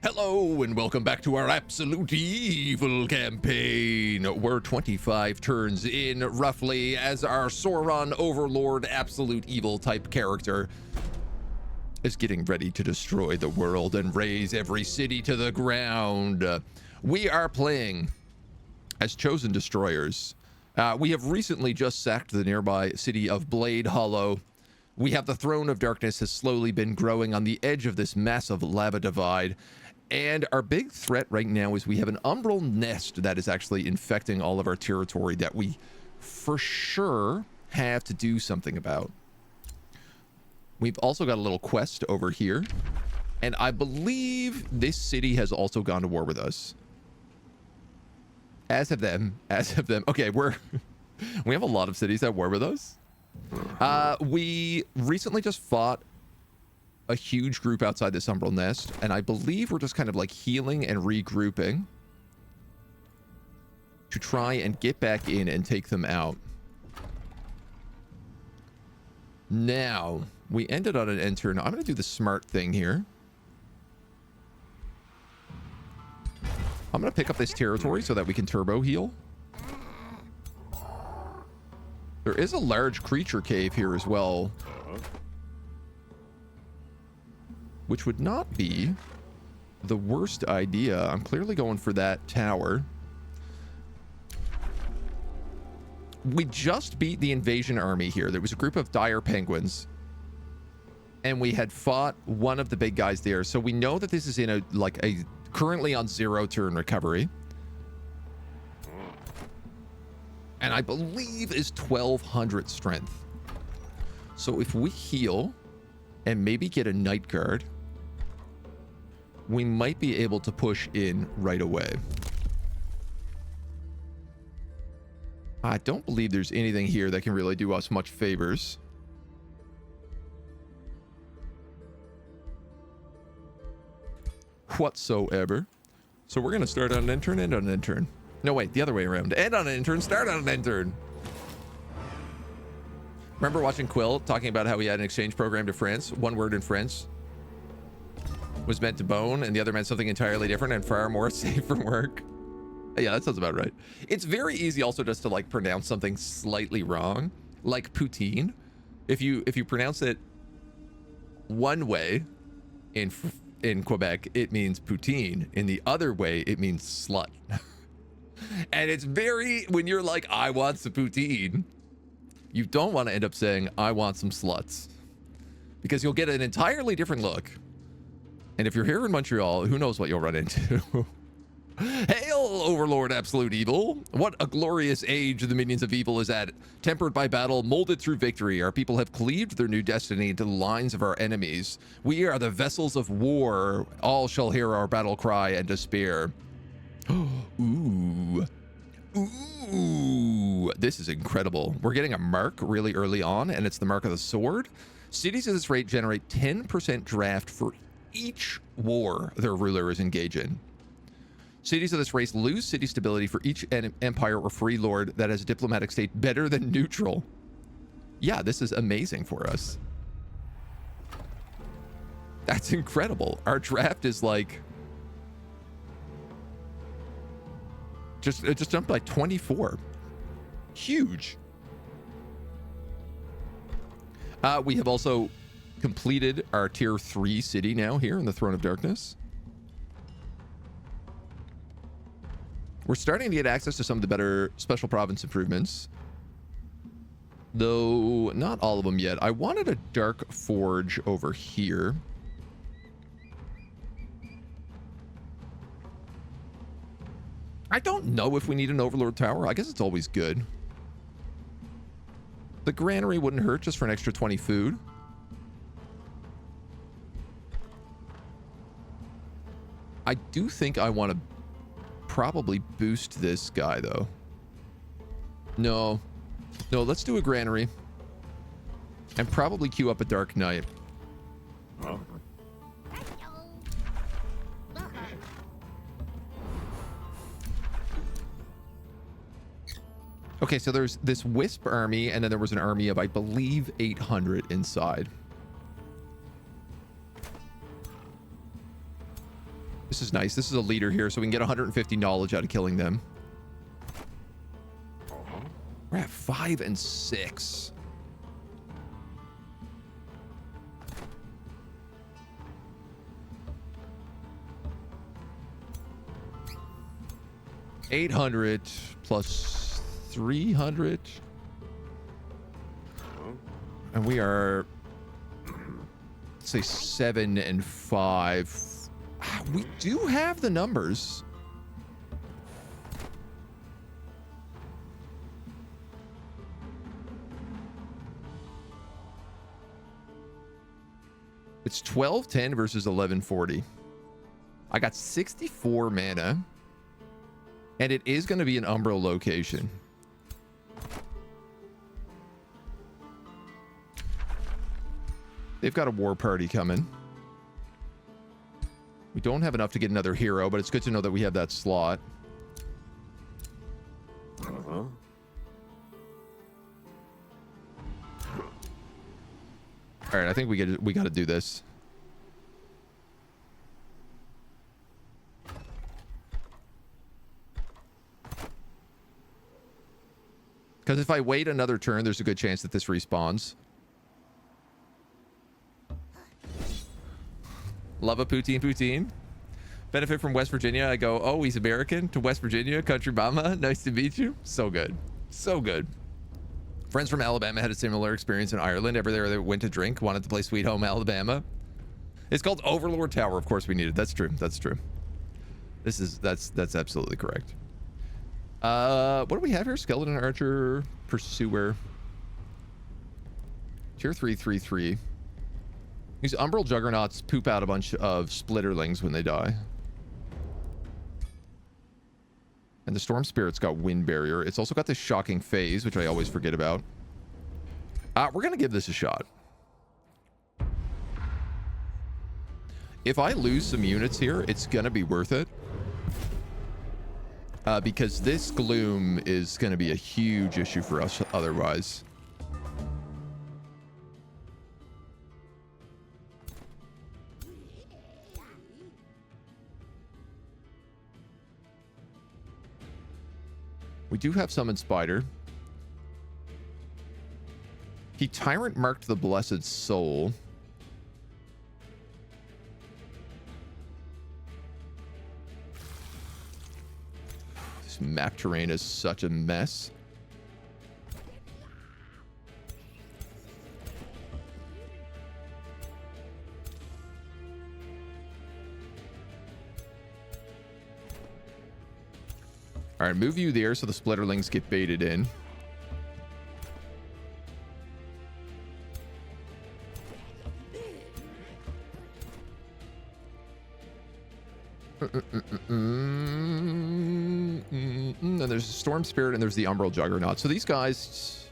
Hello and welcome back to our Absolute Evil campaign. We're 25 turns in, roughly, as our Sauron Overlord Absolute Evil type character is getting ready to destroy the world and raze every city to the ground. We are playing as Chosen Destroyers. We have recently just sacked the nearby city of Blade Hollow. We have the Throne of Darkness has slowly been growing on the edge of this massive lava divide. And our big threat right now is we have an Umbral Nest that is actually infecting all of our territory that we for sure have to do something about. We've also got a little quest over here. And I believe this city has also gone to war with us. As have them. Okay, we have a lot of cities at war with us. We recently just fought a huge group outside this Umbral Nest, and I believe we're just kind of like healing and regrouping to try and get back in and take them out. Now, we ended on an end turn. I'm going to do the smart thing here. I'm going to pick up this territory so that we can turbo heal. There is a large creature cave here as well, which would not be the worst idea. I'm clearly going for that tower. We just beat the invasion army here. There was a group of dire penguins, and we had fought one of the big guys there. So we know that this is in a currently on 0 turn recovery. And I believe is 1200 strength. So if we heal and maybe get a night guard, we might be able to push in right away. I don't believe there's anything here that can really do us much favors. Whatsoever. So we're going to start on an intern, end on an intern. No, wait, the other way around. End on an intern, start on an intern. Remember watching Quill talking about how he had an exchange program to France? One word in French was meant to bone, and the other meant something entirely different and far more safe for work. Yeah, that sounds about right. It's very easy also just to like pronounce something slightly wrong, like poutine. If you pronounce it one way in Quebec, it means poutine. In the other way, it means slut. And it's very, when you're like, I want some poutine, you don't want to end up saying, I want some sluts, because you'll get an entirely different look. And if you're here in Montreal, who knows what you'll run into. Hail, Overlord Absolute Evil. What a glorious age the minions of evil is at. Tempered by battle, molded through victory, our people have cleaved their new destiny into the lines of our enemies. We are the vessels of war. All shall hear our battle cry and despair. Ooh. Ooh. This is incredible. We're getting a mark really early on, and it's the mark of the sword. Cities at this rate generate 10% draft for each war their ruler is engaged in. Cities of this race lose city stability for each empire or free lord that has a diplomatic state better than neutral. Yeah, this is amazing for us. That's incredible. Our draft is like it just jumped by 24. Huge. We have also completed our tier 3 city now here in the Throne of Darkness. We're starting to get access to some of the better special province improvements, though not all of them yet. I wanted a dark forge over here. I don't know if we need an Overlord Tower. I guess it's always good. The granary wouldn't hurt just for an extra 20 food. I do think I want to probably boost this guy, though. No, let's do a granary and probably queue up a Dark Knight. Oh. Okay, so there's this Wisp army, and then there was an army of, I believe, 800 inside. This is nice. This is a leader here, so we can get 150 knowledge out of killing them. We're at 5 and 6. $800 plus 300. And we are, let's say 7 and 5. We do have the numbers. It's 1210 versus 1140. I got 64 mana. And it is going to be an Umbral location. They've got a war party coming. We don't have enough to get another hero, but it's good to know that we have that slot. All right, I think we got to do this. Because if I wait another turn, there's a good chance that this respawns. Love a poutine. Benefit from West Virginia. I go, oh, he's American, to West Virginia, country mama. Nice to meet you. So good. So good. Friends from Alabama had a similar experience in Ireland. Everywhere they went to drink, wanted to play Sweet Home Alabama. It's called Overlord Tower. Of course we need it. That's true. That's true. That's absolutely correct. What do we have here? Skeleton Archer, Pursuer. Tier 3/3/3. These Umbral Juggernauts poop out a bunch of Splitterlings when they die. And the Storm Spirit's got Wind Barrier. It's also got this Shocking Phase, which I always forget about. We're going to give this a shot. If I lose some units here, it's going to be worth it. Because this Gloom is going to be a huge issue for us otherwise. We do have Summon Spider. He Tyrant marked the Blessed Soul. This map terrain is such a mess. All right, move you there so the Splitterlings get baited in. And there's a Storm Spirit and there's the Umbral Juggernaut. So these guys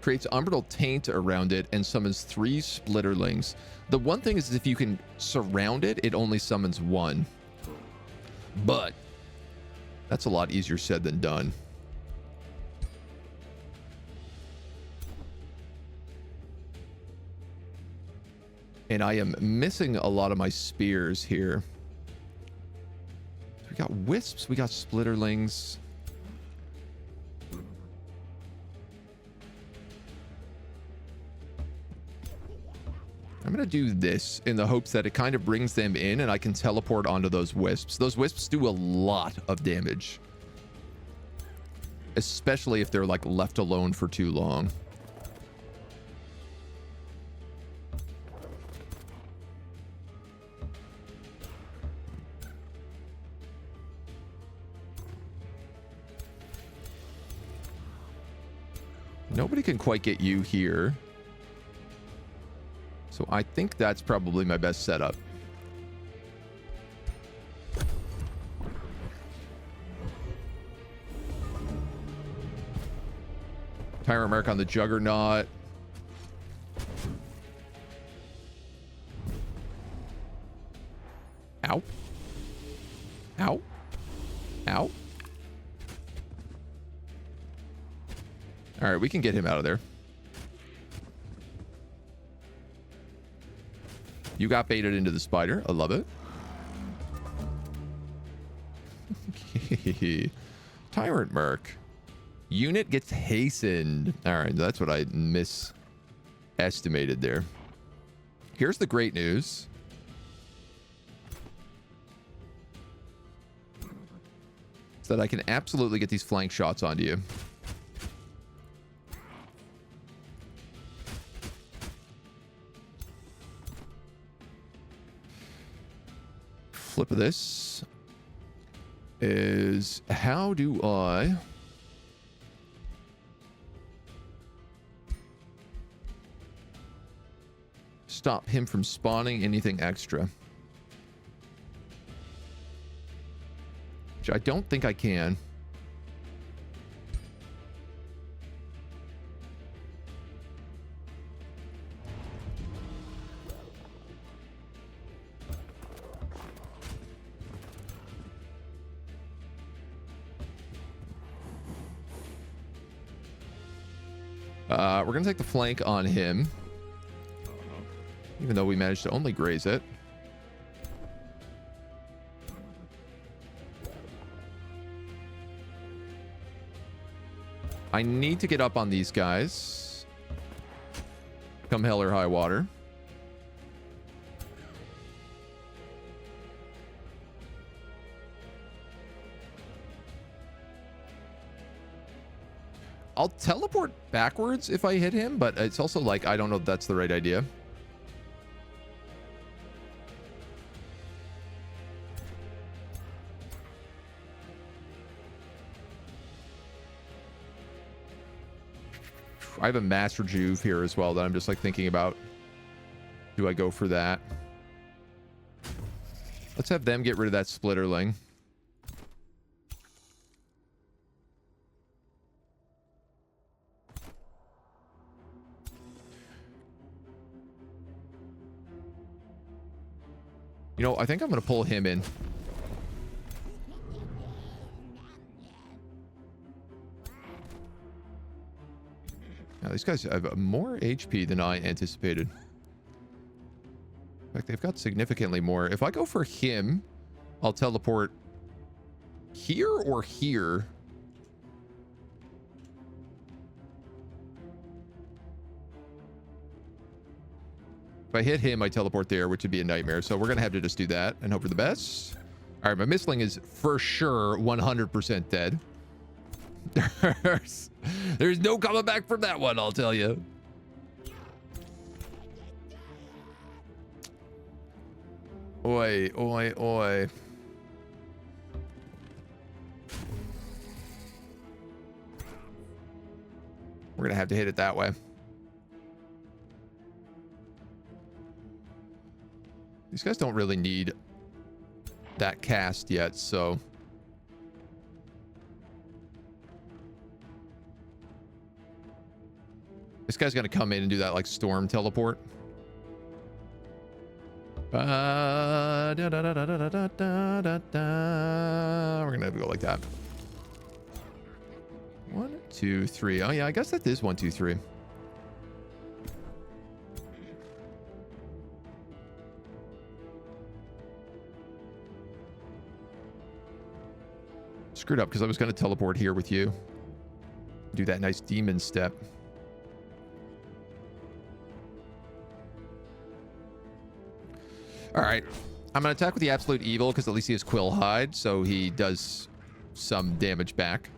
creates Umbral Taint around it and summons 3 Splitterlings. The one thing is if you can surround it, it only summons 1. But that's a lot easier said than done. And I am missing a lot of my spears here. We got Wisps, we got Splitterlings. I'm going to do this in the hopes that it kind of brings them in and I can teleport onto those Wisps. Those Wisps do a lot of damage. Especially if they're like left alone for too long. Nobody can quite get you here. So I think that's probably my best setup. Tyrant mark on the Juggernaut. Ow. Ow. Ow. All right, we can get him out of there. You got baited into the spider. I love it. Tyrant Merc. Unit gets hastened. All right, that's what I misestimated there. Here's the great news. It's that I can absolutely get these flank shots onto you. Flip of this is, how do I stop him from spawning anything extra? Which I don't think I can. We're going to take the flank on him. Even though we managed to only graze it. I need to get up on these guys. Come hell or high water. I'll teleport backwards if I hit him, but it's also like, I don't know if that's the right idea. I have a Master Juve here as well that I'm just like thinking about. Do I go for that? Let's have them get rid of that Splitterling. You know, I think I'm going to pull him in. Now, these guys have more HP than I anticipated. In fact, they've got significantly more. If I go for him, I'll teleport here or here. If I hit him, I teleport there, which would be a nightmare. So we're going to have to just do that and hope for the best. All right, my Mistling is for sure 100% dead. There's no coming back from that one, I'll tell you. Oi, oi, oi. We're going to have to hit it that way. These guys don't really need that cast yet, so... This guy's going to come in and do that, like, storm teleport. We're going to have to go like that. 1, 2, 3. Oh, yeah, I guess that is 1, 2, 3. Screwed up because I was going to teleport here with you. Do that nice demon step. All right. I'm going to attack with the Absolute Evil because at least he has Quill Hide, so he does some damage back.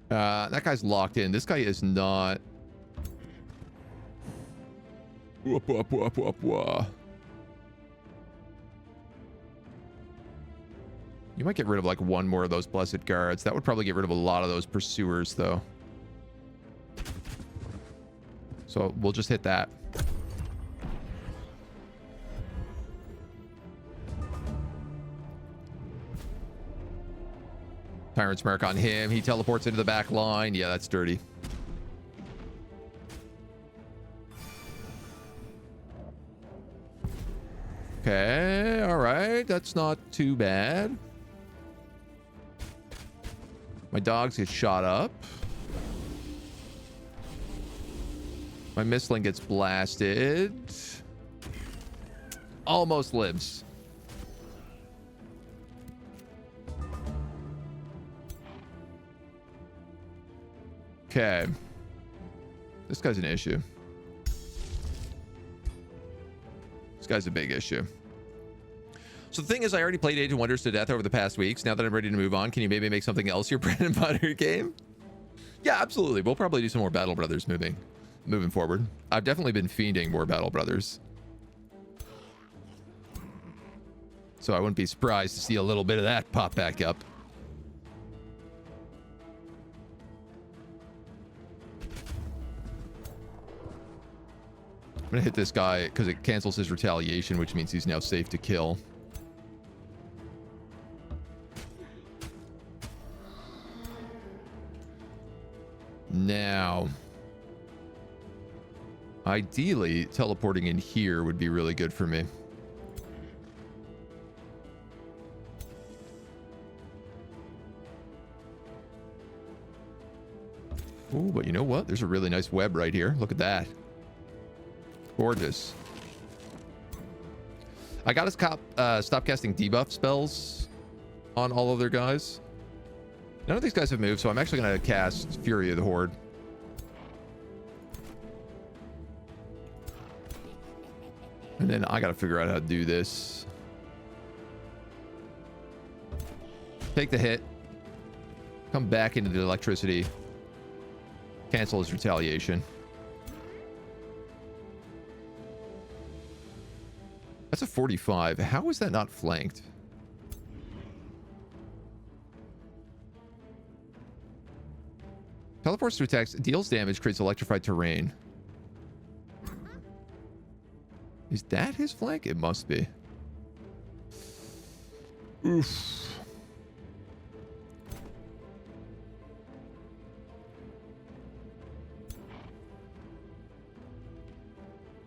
That guy's locked in. This guy is not. Whoop, whoop, whoop, whoop, whoop. You might get rid of like one more of those Blessed Guards. That would probably get rid of a lot of those Pursuers, though. So we'll just hit that. Tyrant's Mark on him. He teleports into the back line. Yeah, that's dirty. Okay, all right. That's not too bad. My dogs get shot up. My missling gets blasted. Almost lives. Okay. This guy's an issue. This guy's a big issue. So the thing is, I already played Age of Wonders to death over the past weeks. Now that I'm ready to move on, can you maybe make something else your bread and butter game? Yeah, absolutely. We'll probably do some more Battle Brothers moving forward. I've definitely been fiending more Battle Brothers. So I wouldn't be surprised to see a little bit of that pop back up. I'm gonna hit this guy because it cancels his retaliation, which means he's now safe to kill. Now, ideally, teleporting in here would be really good for me. Oh, but you know what? There's a really nice web right here. Look at that. Gorgeous. I gotta stop casting debuff spells on all of their guys. None of these guys have moved, so I'm actually going to cast Fury of the Horde. And then I got to figure out how to do this. Take the hit. Come back into the electricity. Cancel his retaliation. That's a 45. How is that not flanked? Teleports to attacks, deals damage, creates electrified terrain. Is that his flank? It must be. Oof.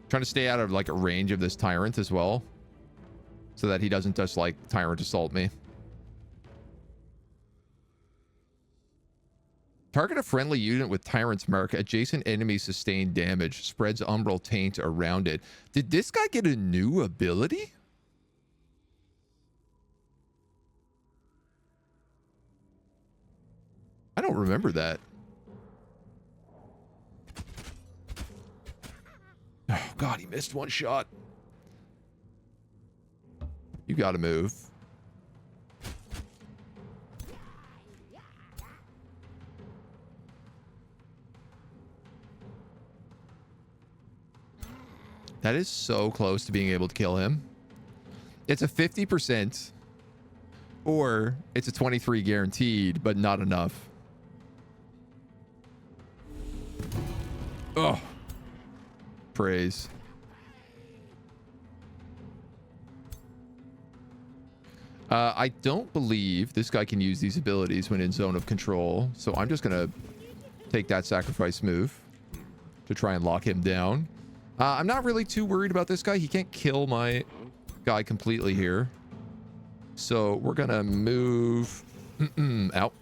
Trying to stay out of like a range of this tyrant as well, so that he doesn't just like tyrant assault me. Target a friendly unit with Tyrant's Mark. Adjacent enemies sustain damage. Spreads Umbral Taint around it. Did this guy get a new ability? I don't remember that. Oh, God, he missed one shot. You gotta move. That is so close to being able to kill him. It's a 50%, or it's a 23 guaranteed, but not enough. Oh, praise. I don't believe this guy can use these abilities when in zone of control, so I'm just gonna take that sacrifice move to try and lock him down. I'm not really too worried about this guy. He can't kill my guy completely here. So we're going to move out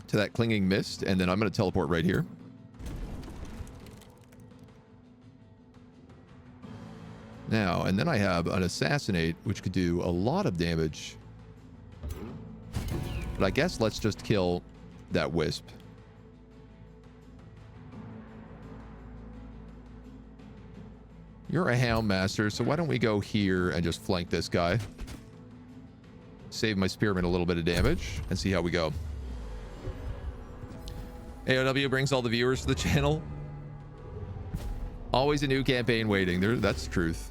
to that clinging mist, and then I'm going to teleport right here. Now, and then I have an assassinate, which could do a lot of damage. But I guess let's just kill that wisp. You're a Hound Master, so why don't we go here and just flank this guy. Save my Spearman a little bit of damage and see how we go. AOW brings all the viewers to the channel. Always a new campaign waiting. That's the truth.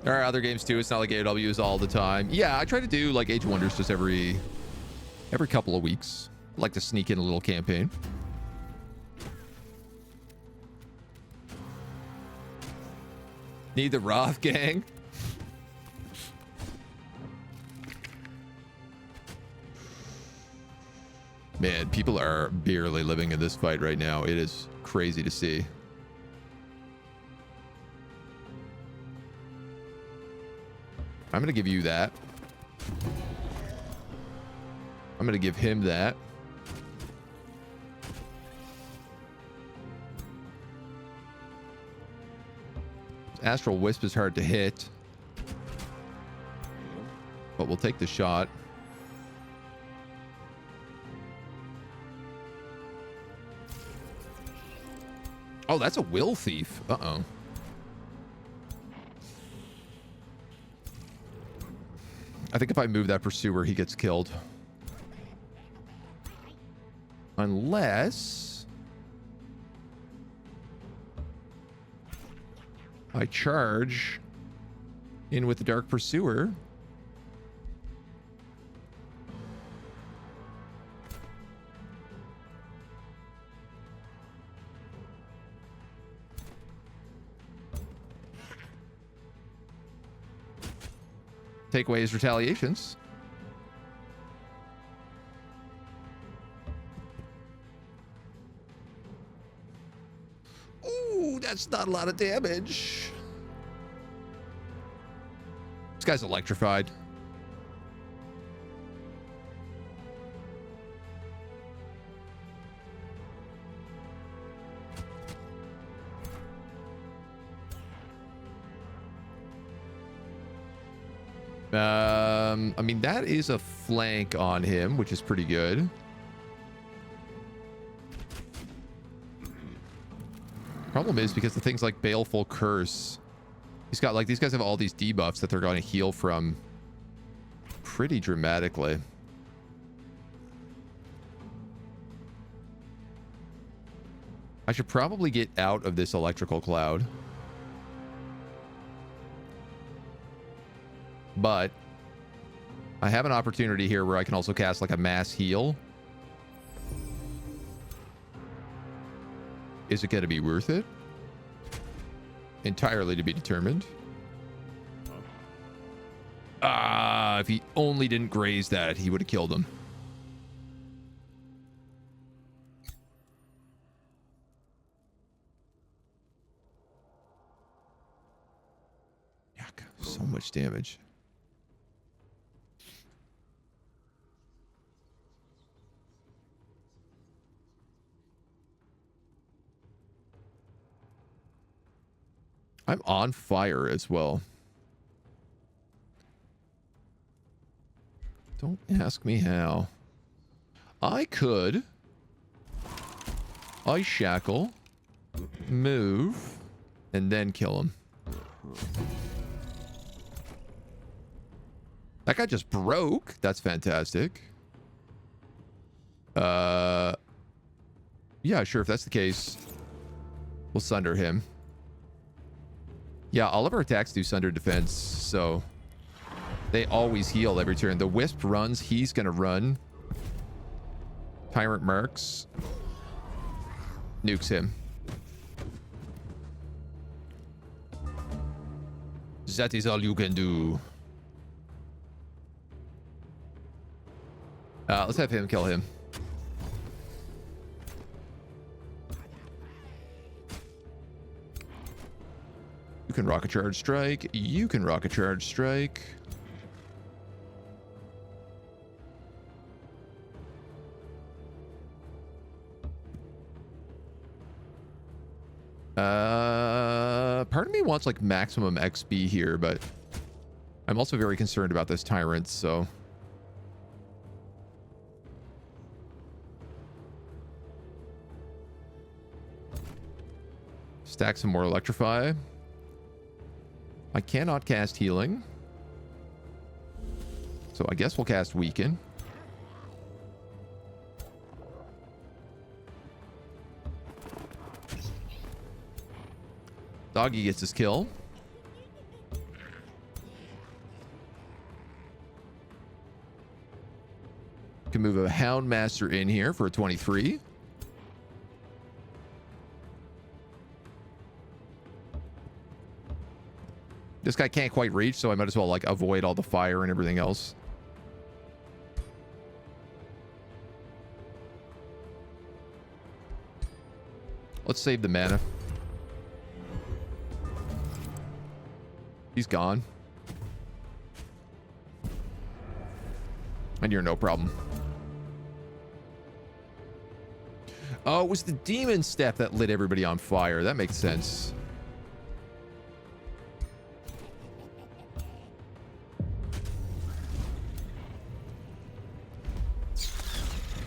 There are other games too. It's not like AOW is all the time. Yeah, I try to do like Age of Wonders just every couple of weeks. I like to sneak in a little campaign. Need the Roth gang. Man, people are barely living in this fight right now. It is crazy to see. I'm going to give you that. I'm going to give him that. Astral Wisp is hard to hit, but we'll take the shot. Oh, that's a Will Thief. Uh-oh. I think if I move that Pursuer, he gets killed. Unless I charge in with the Dark Pursuer. Take away his retaliations. Ooh, that's not a lot of damage. This guy's electrified. I mean, that is a flank on him, which is pretty good. Problem is because the things like Baleful Curse, he's got like, these guys have all these debuffs that they're going to heal from pretty dramatically. I should probably get out of this electrical cloud. But I have an opportunity here where I can also cast like a mass heal. Is it going to be worth it? Entirely to be determined. Ah, if he only didn't graze that, he would have killed him. Yuck, so much damage. I'm on fire as well. Don't ask me how. I could ice shackle, move, and then kill him. That guy just broke. That's fantastic. Yeah, sure. If that's the case, we'll sunder him. Yeah, all of our attacks do Sunder Defense, so they always heal every turn. The Wisp runs, he's going to run. Tyrant marks. Nukes him. That is all you can do. Let's have him kill him. You can rocket charge strike. You can rocket charge strike. Part of me wants like maximum XP here, but I'm also very concerned about this tyrant, so stack some more electrify. I cannot cast healing, so I guess we'll cast weaken. Doggy gets his kill. Can move a Houndmaster in here for a 23. This guy can't quite reach, so I might as well like avoid all the fire and everything else. Let's save the mana. He's gone. And you're no problem. Oh, it was the demon step that lit everybody on fire. That makes sense.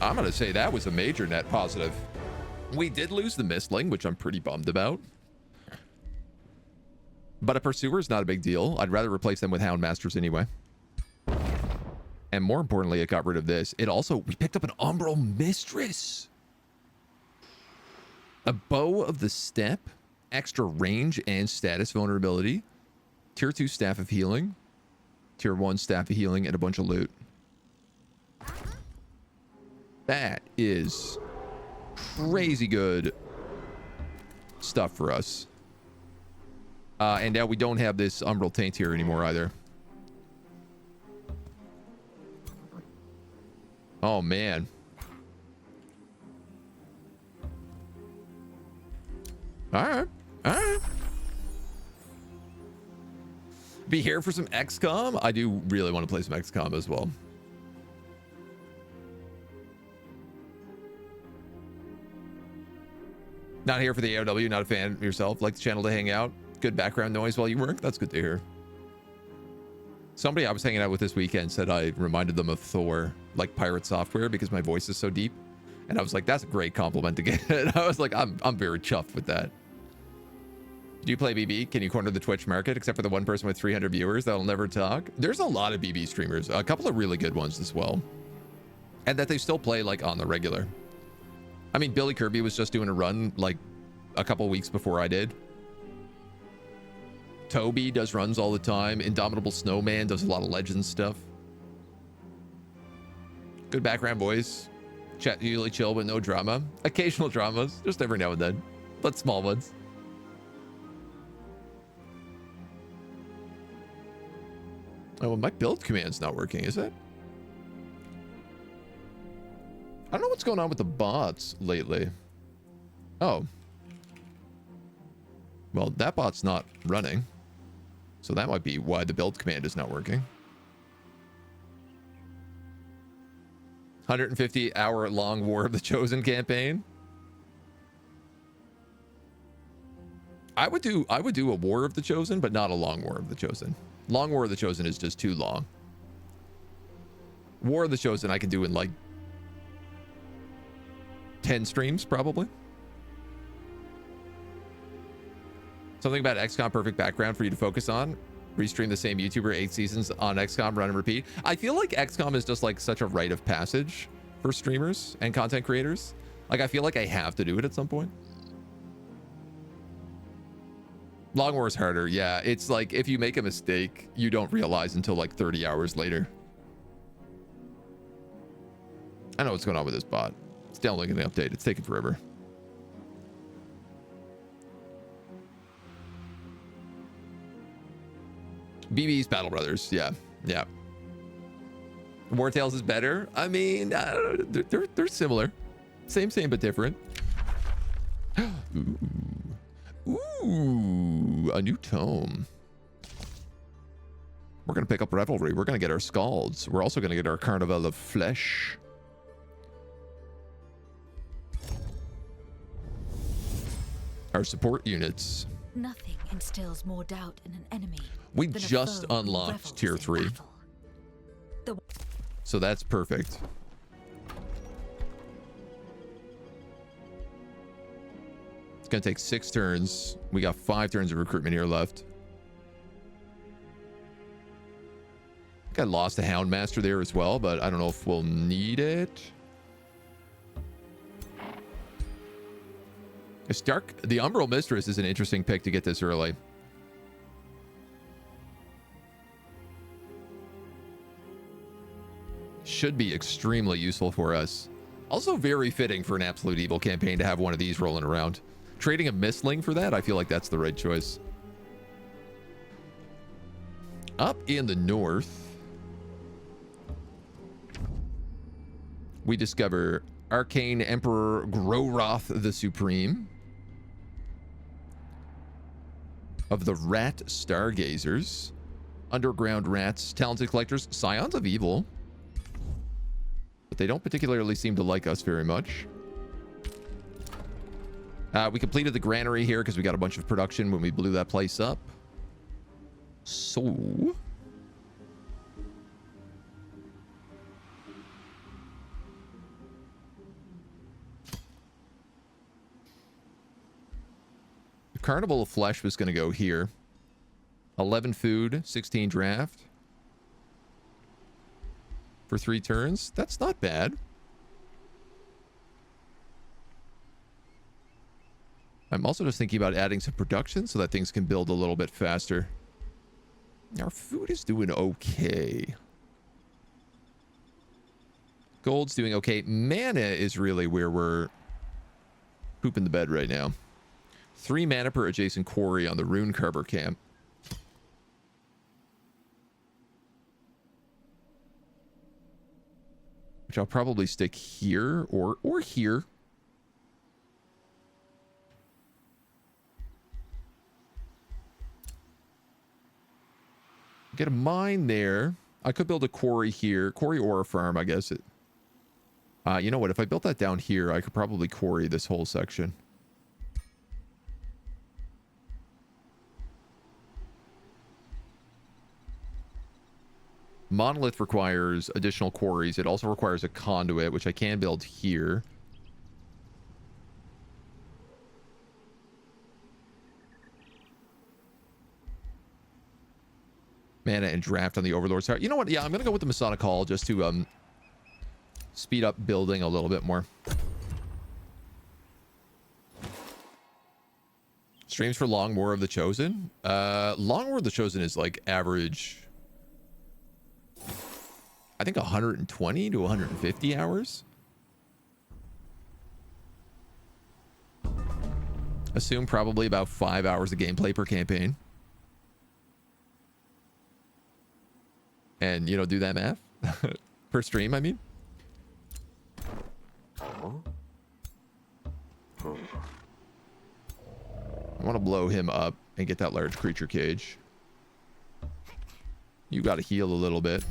I'm going to say that was a major net positive. We did lose the Mistling, which I'm pretty bummed about. But a Pursuer is not a big deal. I'd rather replace them with Houndmasters anyway. And more importantly, it got rid of this. It also, we picked up an Umbral Mistress. A Bow of the Steppe, extra range and status vulnerability, tier 2 Staff of Healing, tier 1 Staff of Healing, and a bunch of loot. That is crazy good stuff for us. And now we don't have this Umbral Taint here anymore either. Oh, man. All right. All right. Be here for some XCOM. I do really want to play some XCOM as well. Not here for the AOW, not a fan yourself. Like the channel to hang out. Good background noise while you work. That's good to hear. Somebody I was hanging out with this weekend said I reminded them of Thor, like Pirate Software, because my voice is so deep. And I was like, that's a great compliment to get. I was like, I'm very chuffed with that. Do you play BB? Can you corner the Twitch market except for the one person with 300 viewers that'll never talk? There's a lot of BB streamers, a couple of really good ones as well. And that they still play like on the regular. I mean, Billy Kirby was just doing a run like a couple weeks before I did. Toby does runs all the time. Indomitable Snowman does a lot of Legends stuff. Good background voice. Chat usually chill with no drama. Occasional dramas, just every now and then, but small ones. Oh, well, my build command's not working, is it? I don't know what's going on with the bots lately. Oh. Well, that bot's not running. So that might be why the build command is not working. 150-hour-long War of the Chosen campaign. I would do a War of the Chosen, but not a long War of the Chosen. Long War of the Chosen is just too long. War of the Chosen I can do in like 10 streams, probably. Something about XCOM perfect background for you to focus on. Restream the same YouTuber 8 seasons on XCOM, run and repeat. I feel like XCOM is just like such a rite of passage for streamers and content creators. Like I feel like I have to do it at some point. Long War is harder. Yeah, it's like if you make a mistake, you don't realize until like 30 hours later. I know what's going on with this bot. It's downloading the update. It's taking forever. BB's Battle Brothers. Yeah, yeah. War Tales is better. I mean, they're similar. Same, but different. Ooh, a new tome. We're going to pick up Revelry. We're going to get our Scalds. We're also going to get our Carnival of Flesh. Our support units. Nothing instills more doubt in an enemy. We just unlocked tier 3. So that's perfect. It's going to take 6 turns. We got 5 turns of recruitment here left. I think I lost a Houndmaster there as well, but I don't know if we'll need it. The Umbral Mistress is an interesting pick to get this early. Should be extremely useful for us. Also very fitting for an Absolute Evil campaign to have one of these rolling around. Trading a Mistling for that, I feel like that's the right choice. Up in the north, we discover Arcane Emperor Growroth the Supreme of the Rat Stargazers, Underground Rats, Talented Collectors, Scions of Evil. But they don't particularly seem to like us very much. We completed the granary here because we got a bunch of production when we blew that place up. So... Carnival of Flesh was going to go here. 11 food, 16 draft. For 3 turns. That's not bad. I'm also just thinking about adding some production so that things can build a little bit faster. Our food is doing okay. Gold's doing okay. Mana is really where we're pooping the bed right now. 3 mana per adjacent quarry on the Rune Carver camp. Which I'll probably stick here or here. Get a mine there. I could build a quarry here. Quarry or a farm, I guess. You know what? If I built that down here, I could probably quarry this whole section. Monolith requires additional quarries. It also requires a conduit, which I can build here. Mana and draft on the Overlord's Heart. You know what? Yeah, I'm going to go with the Masonic Hall just to speed up building a little bit more. Streams for Long War of the Chosen. Long War of the Chosen is like average, I think 120 to 150 hours. Assume probably about 5 hours of gameplay per campaign. And, you know, do that math. Per stream, I mean. I want to blow him up and get that large creature cage. You got to heal a little bit.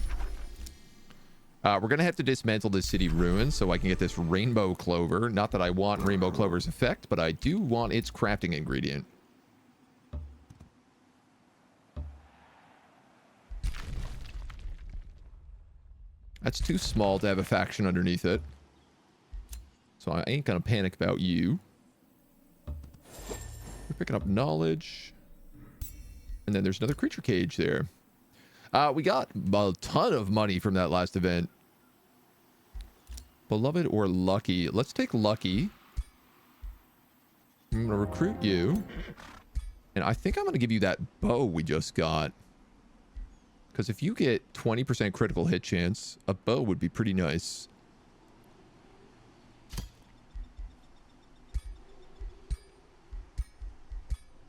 We're going to have to dismantle this city ruin so I can get this rainbow clover. Not that I want rainbow clover's effect, but I do want its crafting ingredient. That's too small to have a faction underneath it. So I ain't going to panic about you. We're picking up knowledge. And then there's another creature cage there. We got a ton of money from that last event. Beloved or Lucky? Let's take Lucky. I'm going to recruit you. And I think I'm going to give you that bow we just got. Because if you get 20% critical hit chance, a bow would be pretty nice.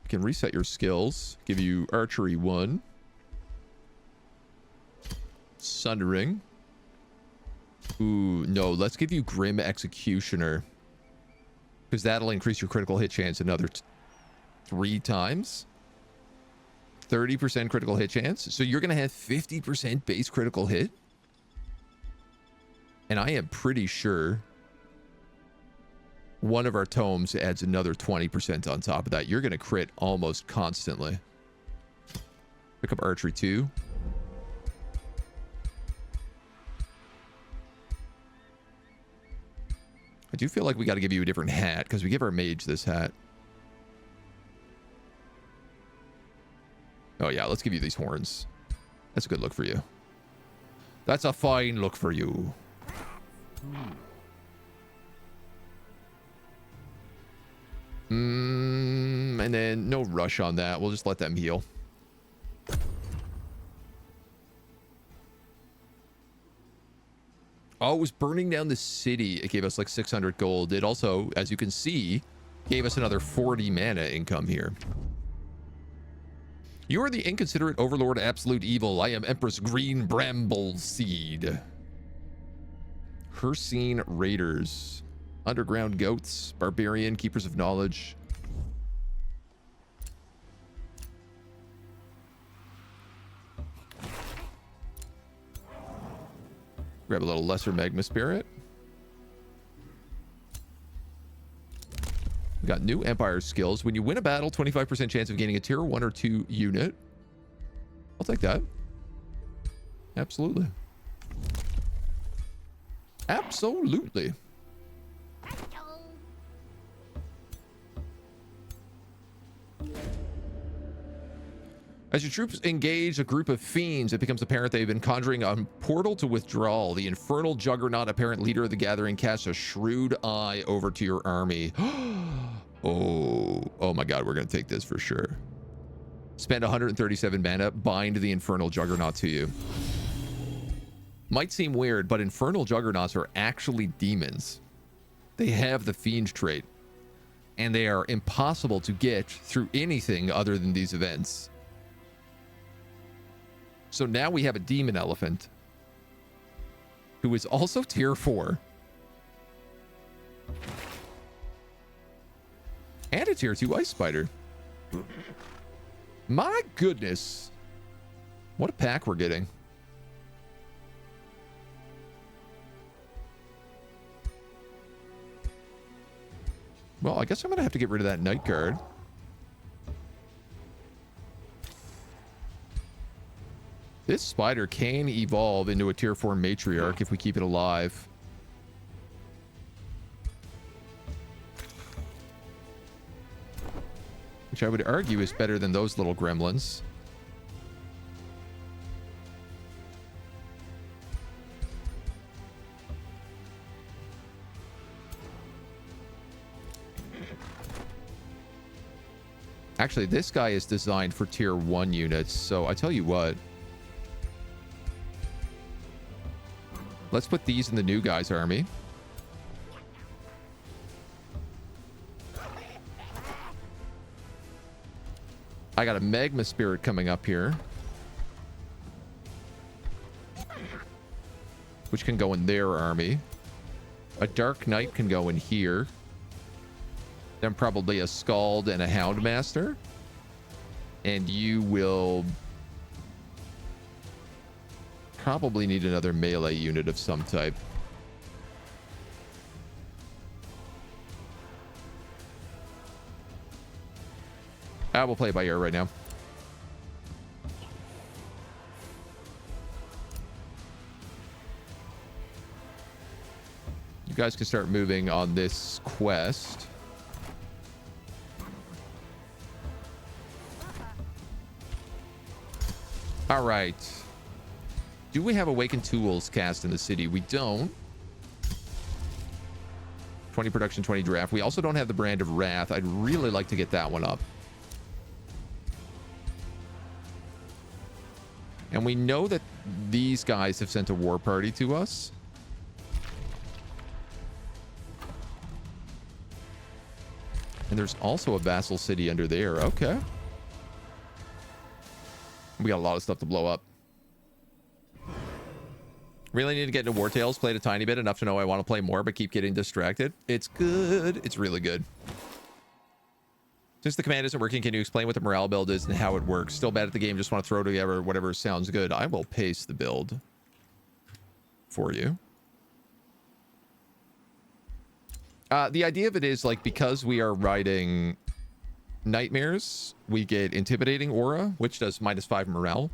You can reset your skills. Give you archery 1. Sundering. Ooh, no. Let's give you Grim Executioner. Because that'll increase your critical hit chance another 3 times. 30% critical hit chance. So you're going to have 50% base critical hit. And I am pretty sure one of our tomes adds another 20% on top of that. You're going to crit almost constantly. Pick up archery 2. I do feel like we got to give you a different hat because we give our mage this hat. Oh yeah, let's give you these horns. That's a good look for you. That's a fine look for you. And then no rush on that. We'll just let them heal. Oh, it was burning down the city. It gave us like 600 gold. It also, as you can see, gave us another 40 mana income here. You are the inconsiderate overlord absolute evil. I am Empress Green Bramble Seed. Hersine Raiders. Underground Goats. Barbarian. Keepers of Knowledge. Grab a little Lesser Magma Spirit. We got new Empire skills. When you win a battle, 25% chance of gaining a tier 1 or 2 unit. I'll take that. Absolutely. Absolutely. As your troops engage a group of fiends, it becomes apparent they've been conjuring a portal to withdrawal. The Infernal Juggernaut, apparent leader of the gathering, casts a shrewd eye over to your army. Oh my god, we're going to take this for sure. Spend 137 mana, bind the Infernal Juggernaut to you. Might seem weird, but Infernal Juggernauts are actually demons. They have the fiend trait, and they are impossible to get through anything other than these events. So now we have a demon elephant who is also tier 4 and a tier 2 ice spider. My goodness, what a pack we're getting. Well, I guess I'm gonna have to get rid of that night guard. This spider can evolve into a tier 4 matriarch if we keep it alive. Which I would argue is better than those little gremlins. Actually, this guy is designed for tier 1 units, so I tell you what. Let's put these in the new guy's army. I got a Magma Spirit coming up here, which can go in their army. A Dark Knight can go in here. Then probably a Scald and a Houndmaster. And you will probably need another melee unit of some type. We'll play it by ear right now. You guys can start moving on this quest. All right. Do we have Awakened Tools cast in the city? We don't. 20 production, 20 draft. We also don't have the Brand of Wrath. I'd really like to get that one up. And we know that these guys have sent a war party to us. And there's also a vassal city under there. Okay. We got a lot of stuff to blow up. Really need to get into War Tales. Played a tiny bit, enough to know I want to play more, but keep getting distracted. It's good. It's really good. Since the command isn't working, can you explain what the morale build is and how it works? Still bad at the game, just want to throw together whatever sounds good. I will paste the build for you. The idea of it is, like, because we are riding Nightmares, we get Intimidating Aura, which does -5 morale.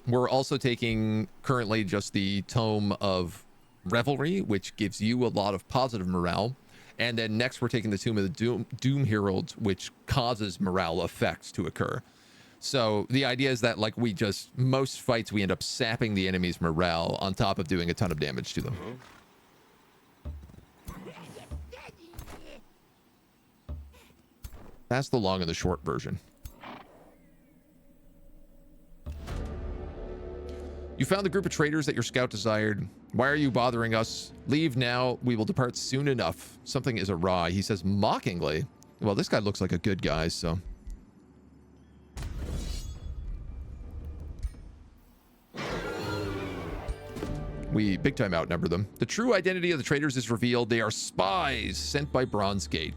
We're also taking currently just the Tome of Revelry, which gives you a lot of positive morale. And then next we're taking the Tomb of the Doom Herald, which causes morale effects to occur. So the idea is that, like, we just, most fights we end up sapping the enemy's morale on top of doing a ton of damage to them. That's the long and the short version. You found the group of traitors that your scout desired. Why are you bothering us? Leave now. We will depart soon enough. Something is awry. He says mockingly. Well, this guy looks like a good guy, so. We big time outnumber them. The true identity of the traitors is revealed. They are spies sent by Bronzegate.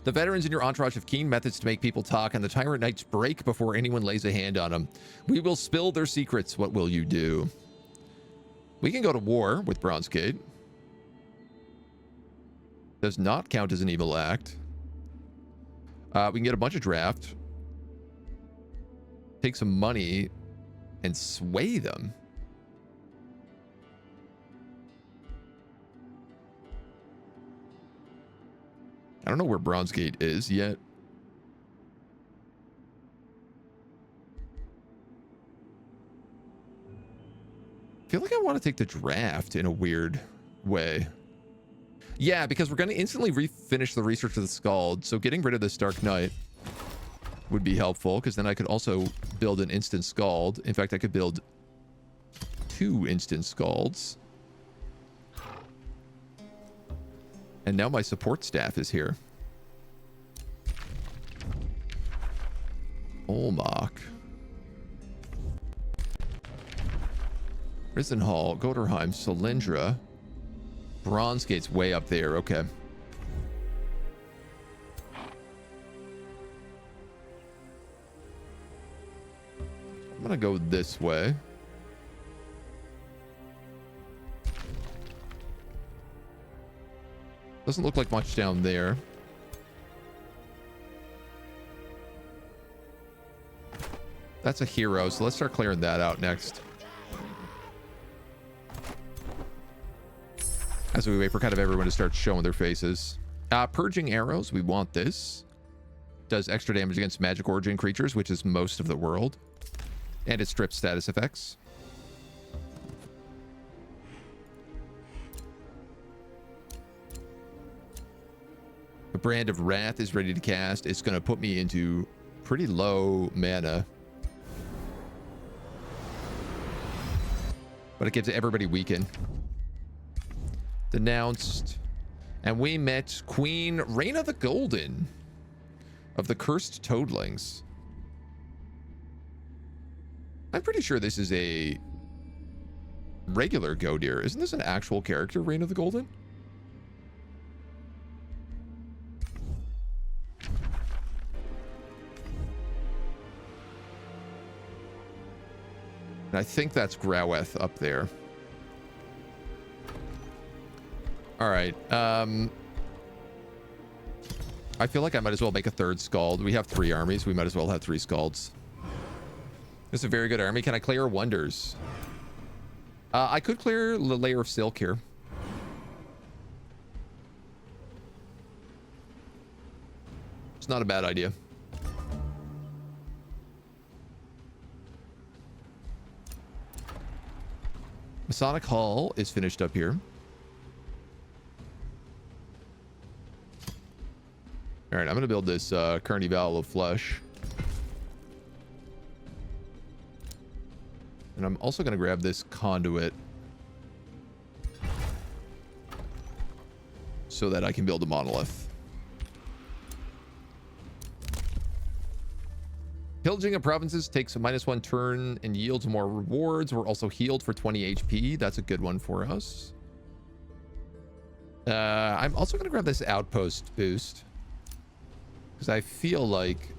The veterans in your entourage have keen methods to make people talk, and the tyrant knights break before anyone lays a hand on them. We will spill their secrets. What will you do? We can go to war with Bronzegate. Does not count as an evil act. We can get a bunch of draft. Take some money and sway them. I don't know where Bronzegate is yet. want to take the draft in a weird way. Yeah, because we're going to instantly finish the research of the Scald. So getting rid of this Dark Knight would be helpful, because then I could also build an instant Scald. In fact, I could build 2 instant Scalds. And now my support staff is here. Olmok. Risenhall, Goderheim, Solindra. Bronze Gate's way up there. Okay. I'm gonna go this way. Doesn't look like much down there. That's a hero, so let's start clearing that out next. As we wait for kind of everyone to start showing their faces. Purging arrows, we want this. Does extra damage against magic origin creatures, which is most of the world. And it strips status effects. The Brand of Wrath is ready to cast. It's going to put me into pretty low mana. But it gives everybody weaken. Denounced. And we met Queen Raina the Golden of the Cursed Toadlings. I'm pretty sure this is a regular Godir. Isn't this an actual character, Raina the Golden? And I think that's Groweth up there. All right. I feel like I might as well make a 3rd Scald. We have 3 armies. We might as well have 3 Scalds. This is a very good army. Can I clear Wonders? I could clear the Layer of Silk here. It's not a bad idea. Masonic Hall is finished up here. All right, I'm going to build this Carnival of Flesh. And I'm also going to grab this Conduit so that I can build a Monolith. Pillaging of provinces takes a -1 turn and yields more rewards. We're also healed for 20 HP. That's a good one for us. I'm also going to grab this Outpost boost, because I feel like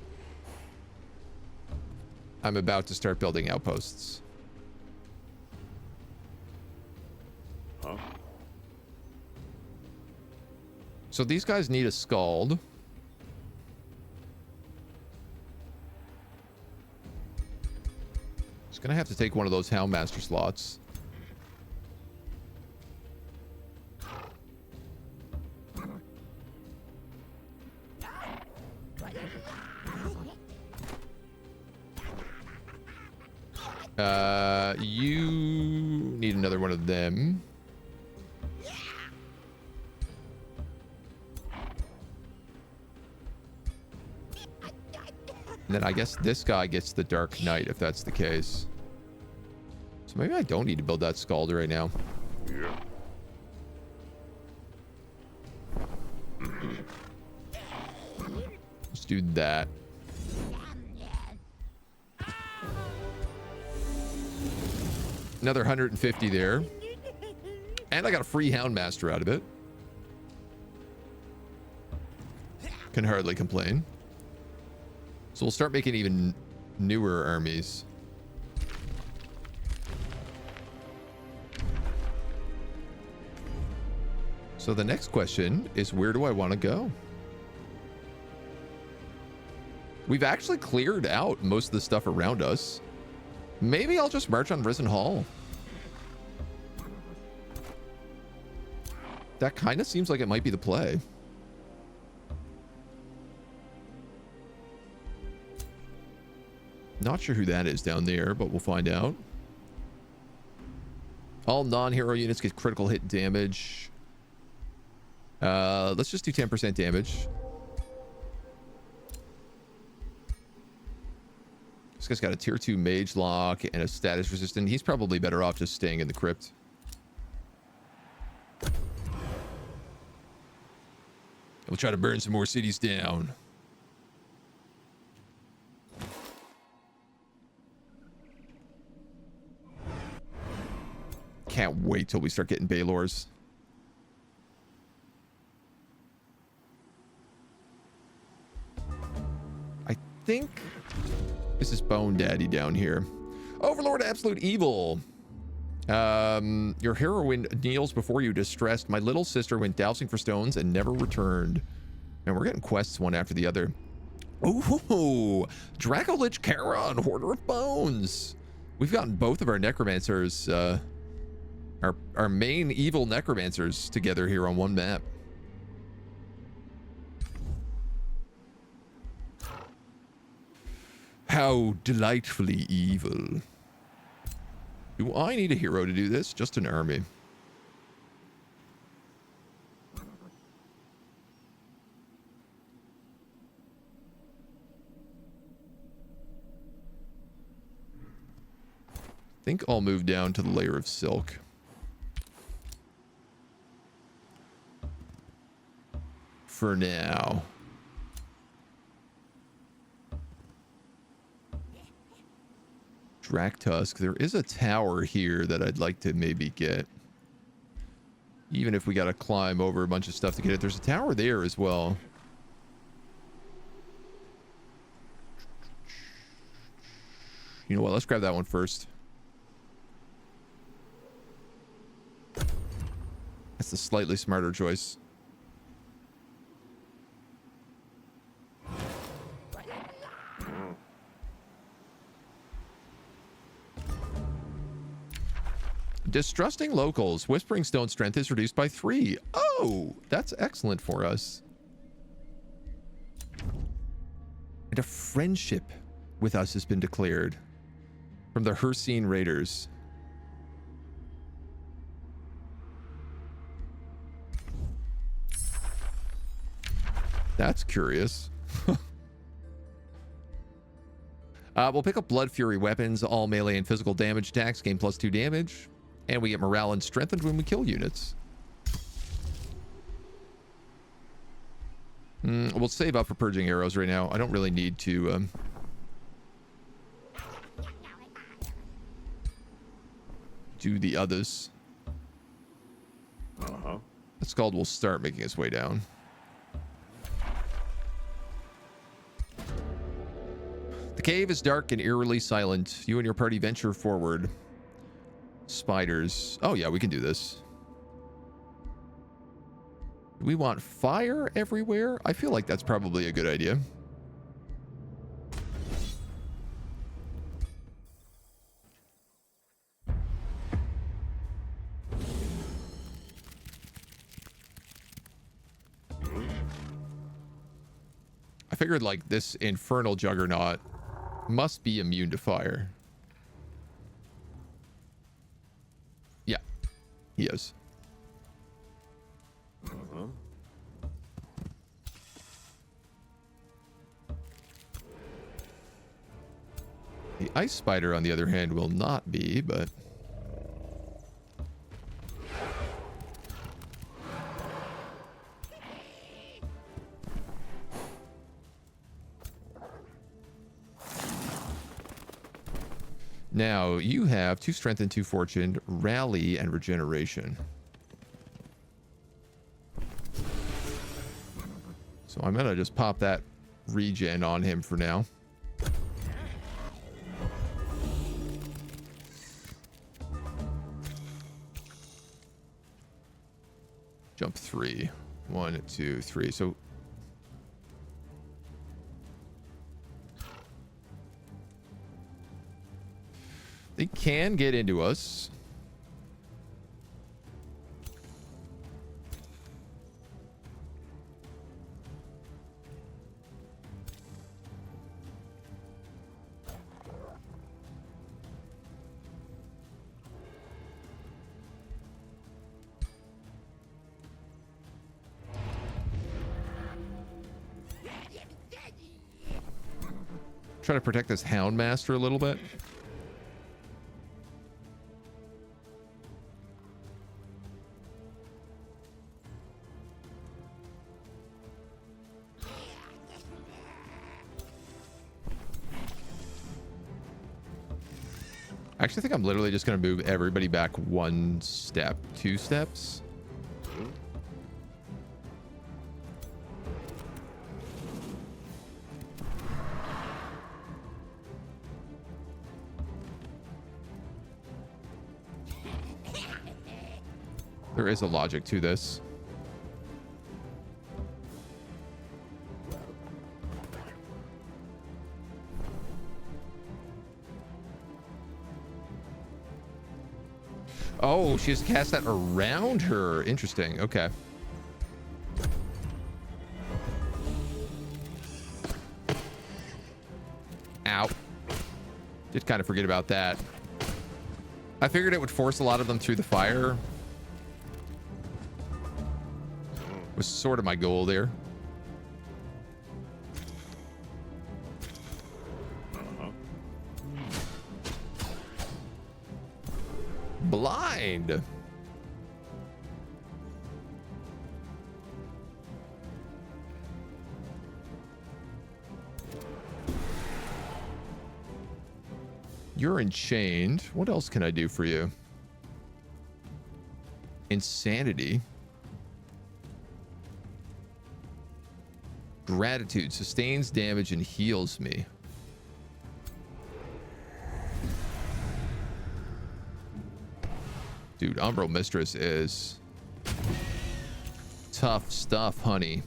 I'm about to start building outposts. Huh? So these guys need a Scald. Just gonna have to take one of those Houndmaster slots. You need another one of them. And then I guess this guy gets the Dark Knight, if that's the case. So maybe I don't need to build that Scald right now. Yeah. Let's do that. Another 150 there. And I got a free Houndmaster out of it. Can hardly complain. So we'll start making even newer armies. So the next question is, where do I want to go? We've actually cleared out most of the stuff around us. Maybe I'll just march on Risen Hall. That kind of seems like it might be the play. Not sure who that is down there, but we'll find out. All non-hero units get critical hit damage. Let's just do 10% damage. This guy's got a tier 2 mage lock and a status resistant. He's probably better off just staying in the crypt. We'll try to burn some more cities down. Can't wait till we start getting Baylors. I think this is Bone Daddy down here. Overlord Absolute Evil. Your heroine kneels before you distressed. My little sister went dowsing for stones and never returned. And we're getting quests one after the other. Ooh, Dracolich Charon, Hoarder of Bones. We've gotten both of our necromancers, our main evil necromancers together here on one map. How delightfully evil. Do I need a hero to do this? Just an army. I think I'll move down to the layer of silk. For now. Draktusk. There is a tower here that I'd like to maybe get. Even if we got to climb over a bunch of stuff to get it. There's a tower there as well. You know what? Let's grab that one first. That's the slightly smarter choice. Distrusting locals. Whispering Stone strength is reduced by 3. Oh, that's excellent for us. And a friendship with us has been declared from the Hirsine Raiders. That's curious. We'll pick up Blood Fury weapons. All melee and physical damage attacks gain +2 damage. And we get morale and strengthened when we kill units. We'll save up for purging arrows right now. I don't really need to... do the others. That Scald will start making its way down. The cave is dark and eerily silent. You and your party venture forward. Spiders. Oh yeah, we can do this. We want fire everywhere? I feel like that's probably a good idea. I figured like this Infernal Juggernaut must be immune to fire. Yeah, he is. The ice spider, on the other hand, will not be, but... Now, you have 2 strength and 2 fortune, rally, and regeneration. So I'm gonna just pop that regen on him for now. Jump 3. 1, 2, 3. So they can get into us. Try to protect this Houndmaster a little bit. I actually think I'm literally just going to move everybody back 1 step, 2 steps. There is a logic to this. Oh, she has to cast that around her. Interesting. Okay. Ow. Did kind of forget about that. I figured it would force a lot of them through the fire. Was sort of my goal there. Blind. You're enchained. What else can I do for you? Insanity. Gratitude sustains damage and heals me. Dude, Umbral Mistress is tough stuff, honey.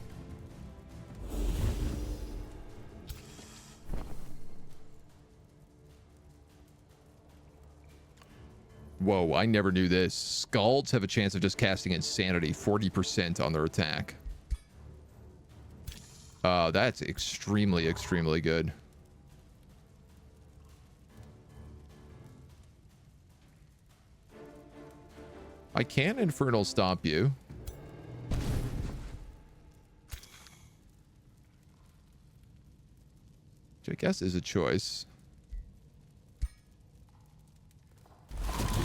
Whoa, I never knew this. Scalds have a chance of just casting Insanity 40% on their attack. That's extremely, extremely good. I can Infernal Stomp you. Which I guess is a choice. If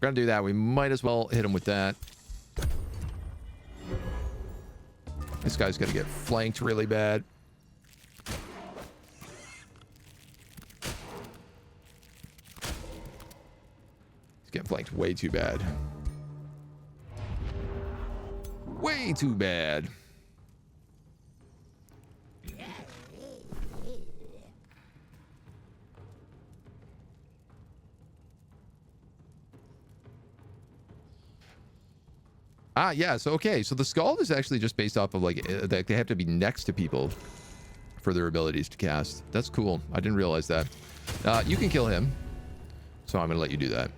we're gonna do that, we might as well hit him with that. This guy's gonna get flanked really bad. He's getting flanked way too bad. Way too bad. Ah, yeah. So, okay. So the Scald is actually just based off of like they have to be next to people for their abilities to cast. That's cool. I didn't realize that. You can kill him. So I'm going to let you do that.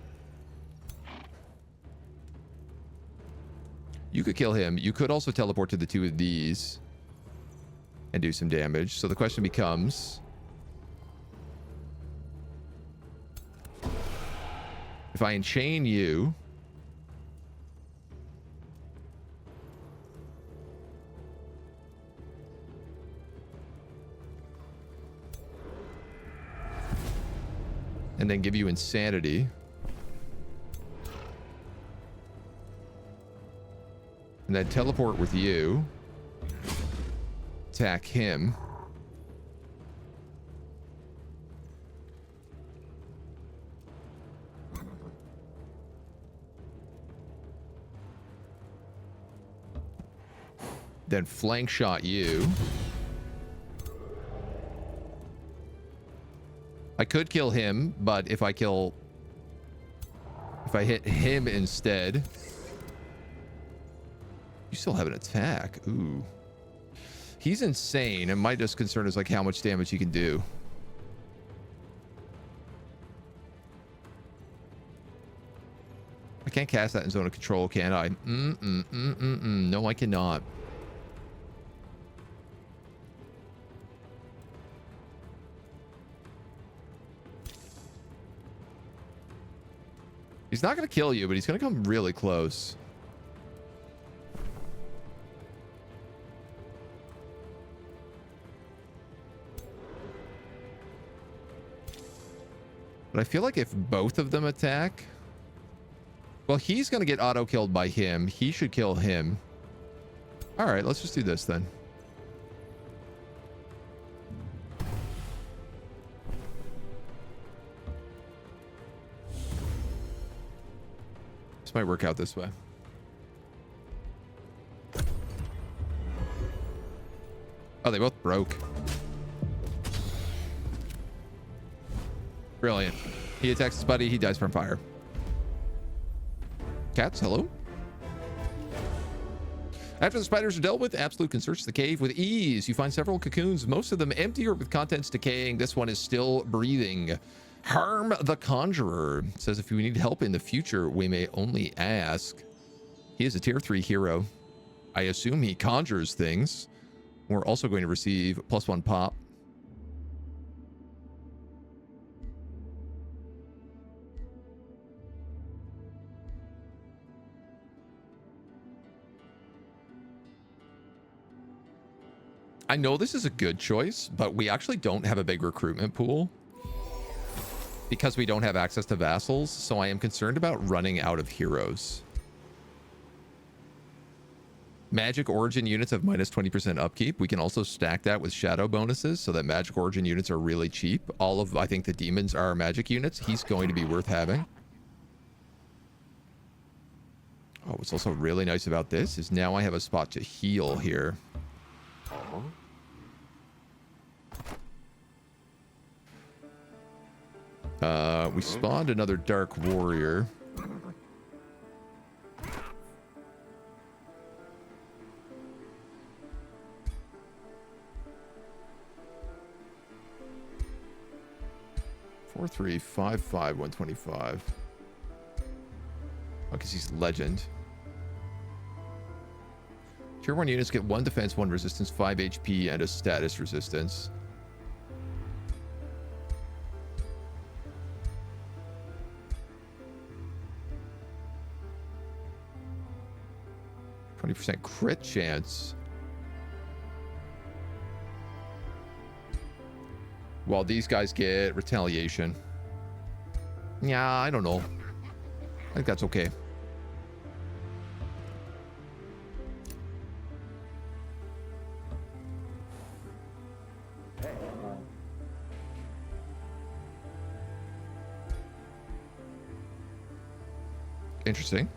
You could kill him. You could also teleport to the 2 of these and do some damage. So the question becomes, if I enchain you, and then give you Insanity, and then teleport with you, attack him, then flank shot you. I could kill him, but if I hit him instead, you still have an attack. Ooh. He's insane, and my just concern is like how much damage he can do. I can't cast that in zone of control, can I? No, I cannot. He's not going to kill you, but he's going to come really close. But I feel like if both of them attack... Well, he's going to get auto-killed by him. He should kill him. All right, let's just do this then. This might work out this way. Oh, they both broke. Brilliant. He attacks his buddy. He dies from fire. Cats, hello. After the spiders are dealt with, Absolute can search the cave with ease. You find several cocoons, most of them empty or with contents decaying. This one is still breathing. Harm the Conjurer. It says if we need help in the future, we may only ask. He is a tier 3 hero. I assume he conjures things. We're also going to receive +1 pop. I know this is a good choice, but we actually don't have a big recruitment pool because we don't have access to vassals, so I am concerned about running out of heroes. Magic Origin units have -20% upkeep. We can also stack that with shadow bonuses so that Magic Origin units are really cheap. All of, I think, the demons are magic units. He's going to be worth having. Oh, what's also really nice about this is now I have a spot to heal here. We spawned another Dark Warrior. Four, 3, 5, 5, 125. Oh, because he's legend. Tier 1 units get 1 defense, 1 resistance, 5 HP, and a status resistance. %, crit chance. While these guys get retaliation. Yeah, I don't know. I think that's okay. Interesting.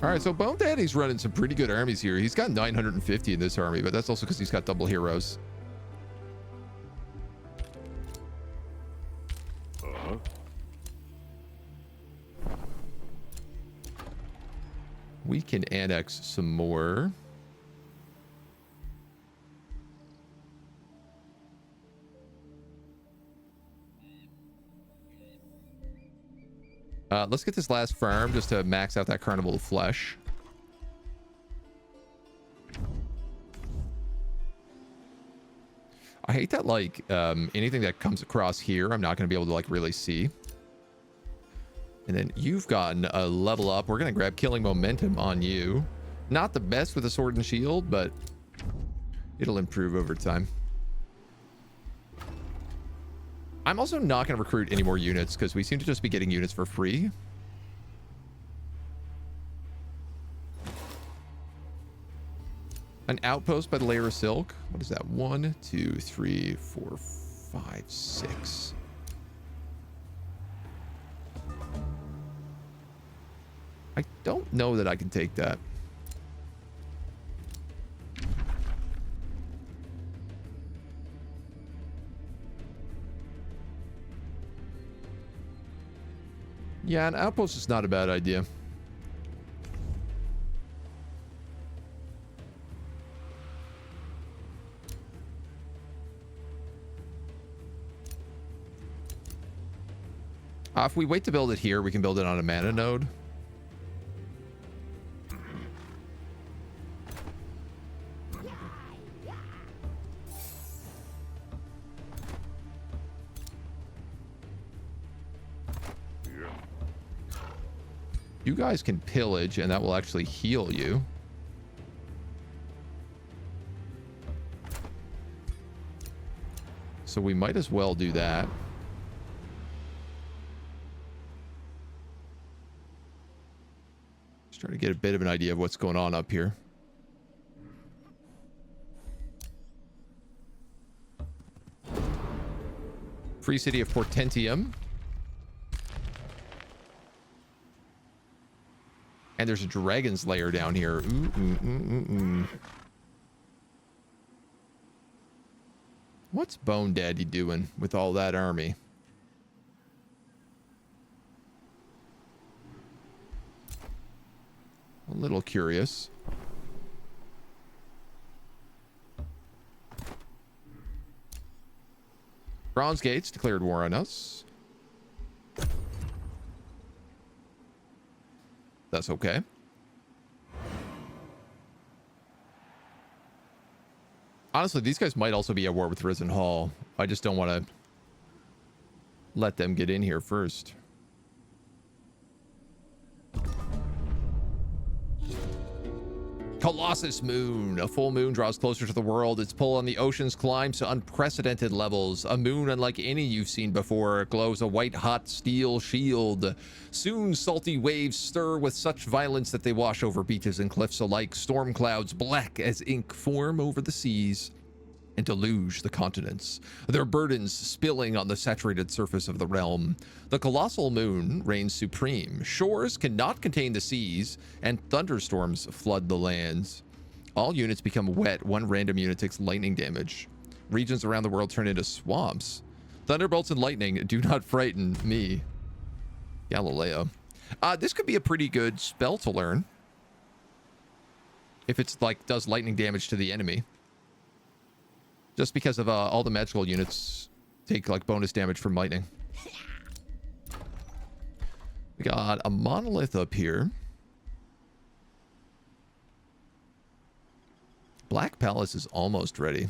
All right, so Bone Daddy's running some pretty good armies here. He's got 950 in this army, but that's also because he's got double heroes. We can annex some more. Let's get this last farm just to max out that Carnival of Flesh. I hate that, like, anything that comes across here, I'm not going to be able to, like, really see. And then you've gotten a level up. We're going to grab Killing Momentum on you. Not the best with a Sword and Shield, but it'll improve over time. I'm also not going to recruit any more units because we seem to just be getting units for free. An outpost by the Lair of Silk. What is that? 1, 2, 3, 4, 5, 6. I don't know that I can take that. Yeah, an outpost is not a bad idea. If we wait to build it here, we can build it on a mana node. You guys can pillage, and that will actually heal you. So we might as well do that. Just trying to get a bit of an idea of what's going on up here. Free city of Portentium. And there's a dragon's lair down here. What's Bone Daddy doing with all that army? A little curious. Bronze Gates declared war on us. That's okay. Honestly, these guys might also be at war with Risen Hall. I just don't want to let them get in here first. Colossus Moon. A full moon draws closer to the world. Its pull on the oceans climbs to unprecedented levels. A moon unlike any you've seen before. It glows a white-hot steel shield. Soon salty waves stir with such violence that they wash over beaches and cliffs alike. Storm clouds black as ink form over the seas and deluge the continents, their burdens spilling on the saturated surface of the realm. The colossal moon reigns supreme. Shores cannot contain the seas, and thunderstorms flood the lands. All units become wet. One random unit takes lightning damage. Regions around the world turn into swamps. Thunderbolts and lightning do not frighten me. Galileo. This could be a pretty good spell to learn. If it's like does lightning damage to the enemy. Just because of all the magical units take like bonus damage from lightning. We got a monolith up here. Black Palace is almost ready.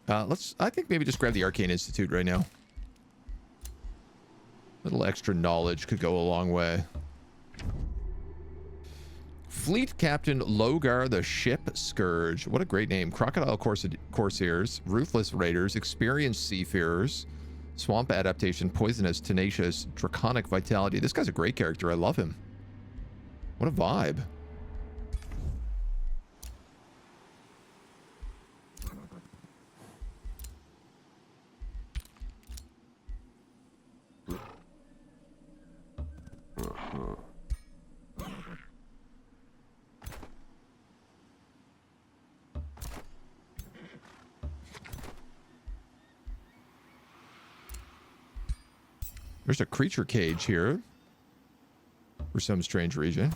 I think maybe just grab the Arcane Institute right now. A little extra knowledge could go a long way. Fleet Captain Logar the Ship Scourge. What a great name. Crocodile Corsairs, Ruthless Raiders, Experienced Seafarers, Swamp Adaptation, Poisonous, Tenacious, Draconic Vitality. This guy's a great character. I love him. What a vibe. There's a creature cage here for some strange reason.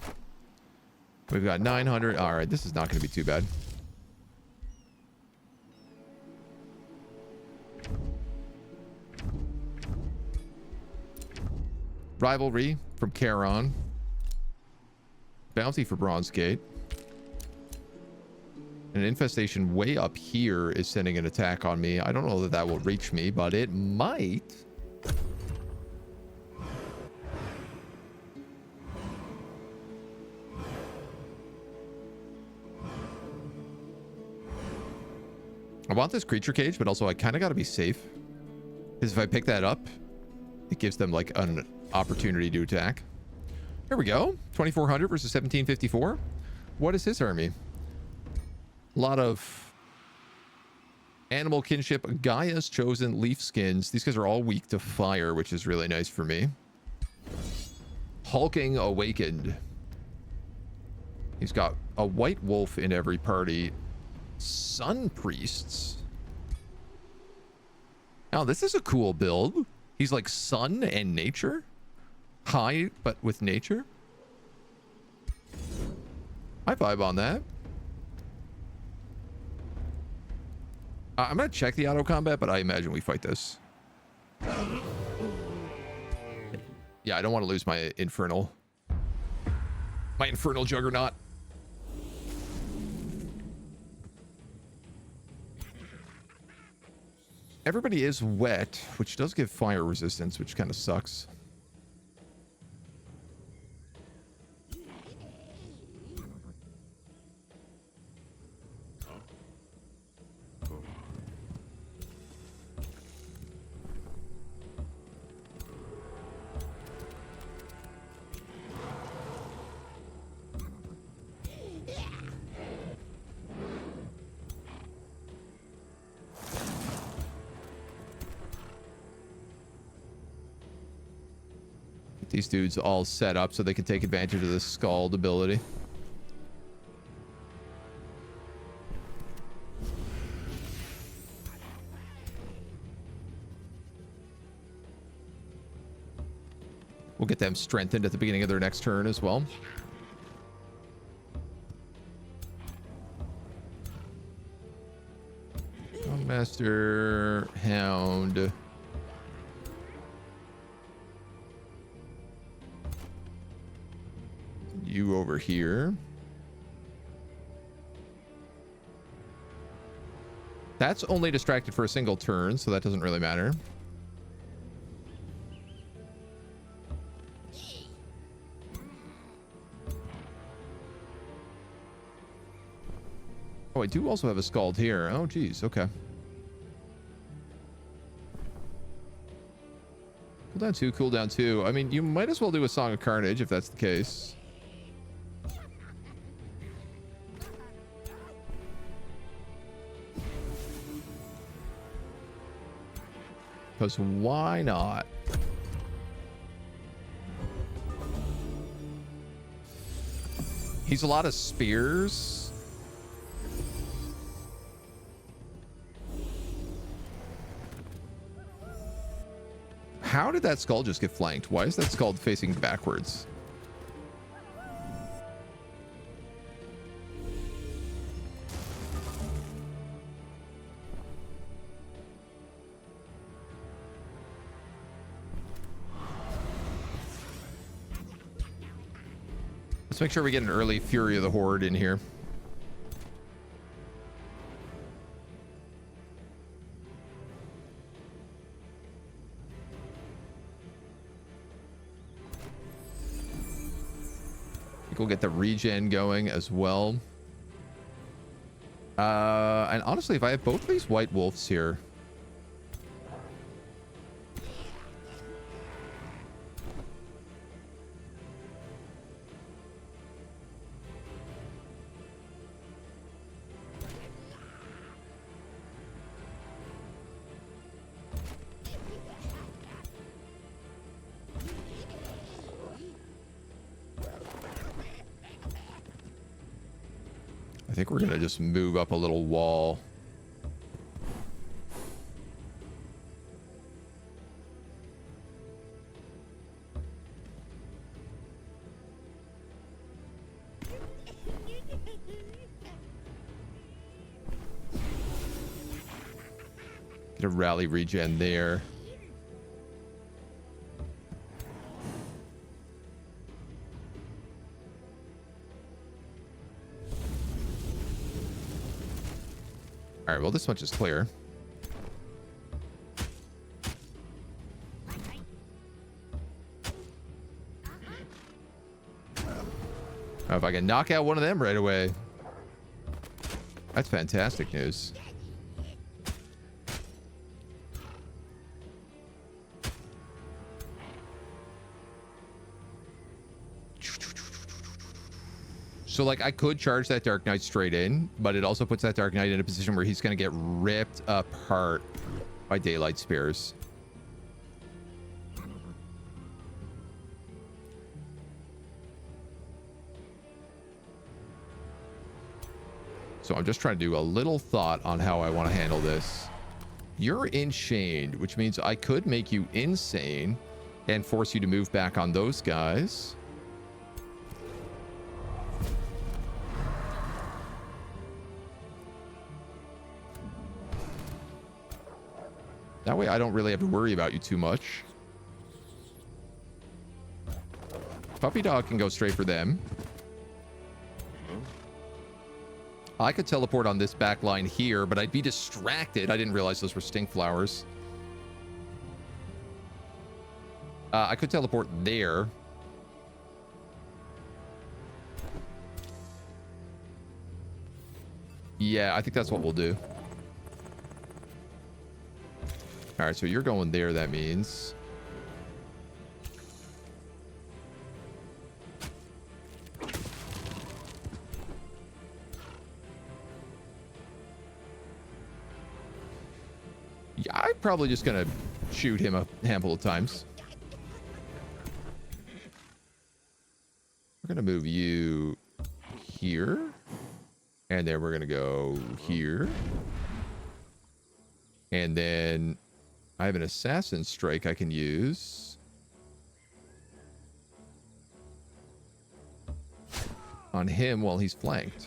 We've got 900. All right, this is not going to be too bad. Rivalry from Charon. Bounty for Bronze Gate. An infestation way up here is sending an attack on me. I don't know that that will reach me, but it might. I want this creature cage, but also I kind of got to be safe. Because if I pick that up, it gives them like an opportunity to attack. Here we go. 2400 versus 1754. What is his army? A lot of animal kinship. Gaia's Chosen, Leaf Skins. These guys are all weak to fire, which is really nice for me. Hulking Awakened. He's got a white wolf in every party. Sun Priests. Oh, this is a cool build. He's like sun and nature. High, but with nature. I vibe on that. I'm going to check the auto combat, but I imagine we fight this. Yeah, I don't want to lose my Infernal Juggernaut. Everybody is wet, which does give fire resistance, which kind of sucks. Get these dudes all set up so they can take advantage of this scald ability. We'll get them strengthened at the beginning of their next turn as well. Master Hound. You over here. That's only distracted for a single turn, so that doesn't really matter. Oh, I do also have a Scald here. Oh, geez. Okay. Cooldown 2, cooldown 2. I mean, you might as well do a Song of Carnage if that's the case. Because why not? He's a lot of spears. How did that skull just get flanked? Why is that skull facing backwards? Let's make sure we get an early Fury of the Horde in here. We'll get the regen going as well. And honestly, if I have both of these white wolves here, I think we're gonna just move up a little wall. Get a rally regen there. All right, well, this much is clear. If I can knock out one of them right away, that's fantastic news. So, like, I could charge that Dark Knight straight in, but it also puts that Dark Knight in a position where he's going to get ripped apart by Daylight Spears. So I'm just trying to do a little thought on how I want to handle this. You're enchained, which means I could make you insane and force you to move back on those guys. That way I don't really have to worry about you too much. Puppy Dog can go straight for them. I could teleport on this back line here, but I'd be distracted. I didn't realize those were stink flowers. I could teleport there. Yeah, I think that's what we'll do. All right, so you're going there, that means. Yeah, I'm probably just going to shoot him a handful of times. We're going to move you here. And then we're going to go here. And then I have an assassin strike I can use on him while he's flanked.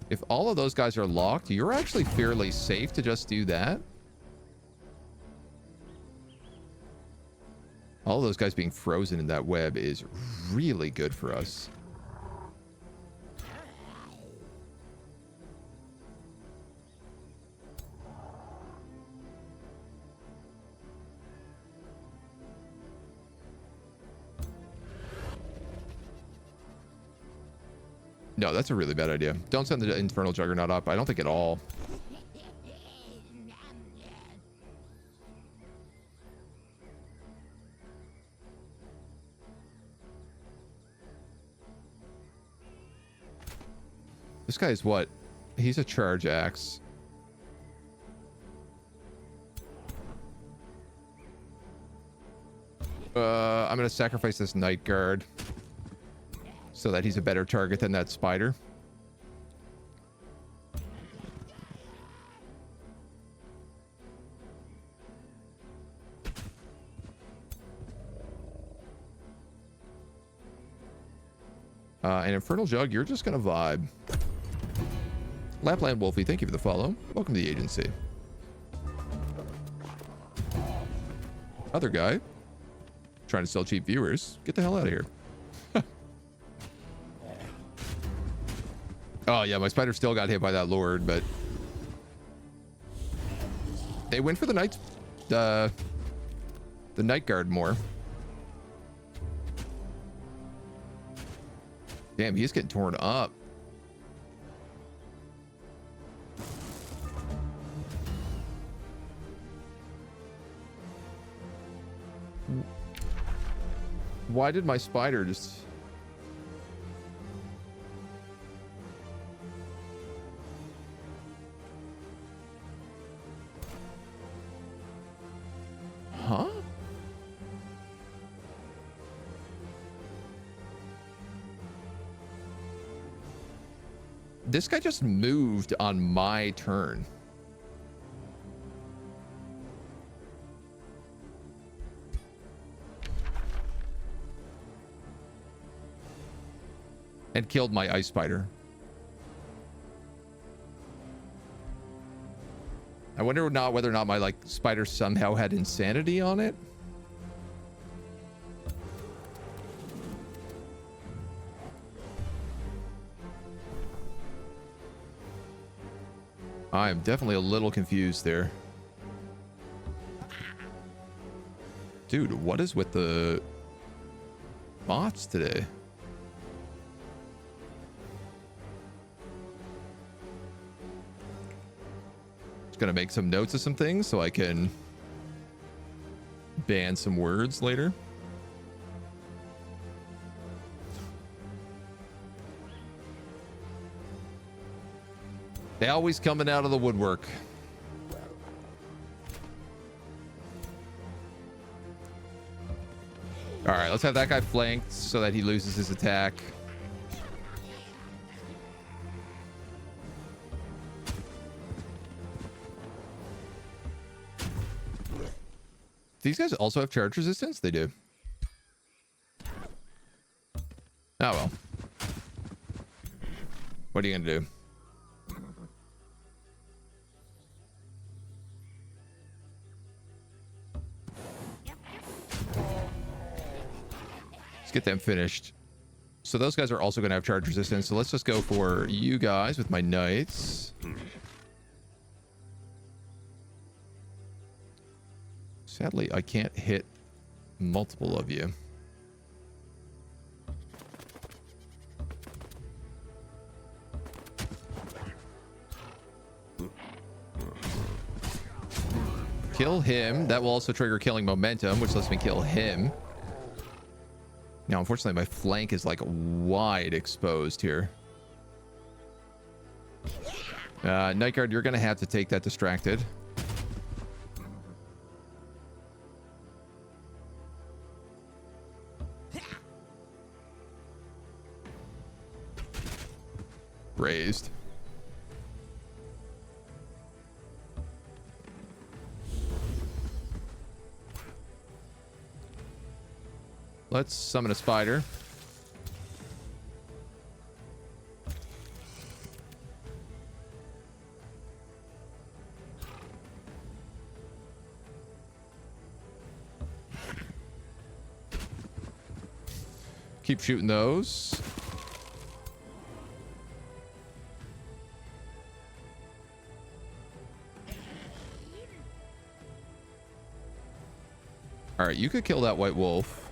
If all of those guys are locked, you're actually fairly safe to just do that. All of those guys being frozen in that web is really good for us. No, that's a really bad idea. Don't send the Infernal Juggernaut up. I don't think at all. This guy is what? He's a charge axe. I'm going to sacrifice this Night Guard so that he's a better target than that spider. And Infernal Jug, you're just going to vibe. Lapland Wolfie, thank you for the follow. Welcome to the agency. Other guy, trying to sell cheap viewers. Get the hell out of here. Oh, yeah, my spider still got hit by that lord, but... They went for the Night Guard more. Damn, he's getting torn up. Why did my spider just... Huh? This guy just moved on my turn. And killed my ice spider. I wonder whether or not my spider somehow had insanity on it. I am definitely a little confused there. Dude, what is with the bots today? Just gonna make some notes of some things so I can ban some words later. They always coming out of the woodwork. All right, let's have that guy flanked so that he loses his attack. These guys also have charge resistance? They do. Oh, well. What are you going to do? Let's get them finished. So those guys are also going to have charge resistance. So let's just go for you guys with my knights. Sadly, I can't hit multiple of you. Kill him. That will also trigger killing momentum, which lets me kill him. Now, unfortunately, my flank is like wide exposed here. Night Guard, you're going to have to take that distracted. praised. Let's summon a spider. Keep shooting those. All right, you could kill that white wolf.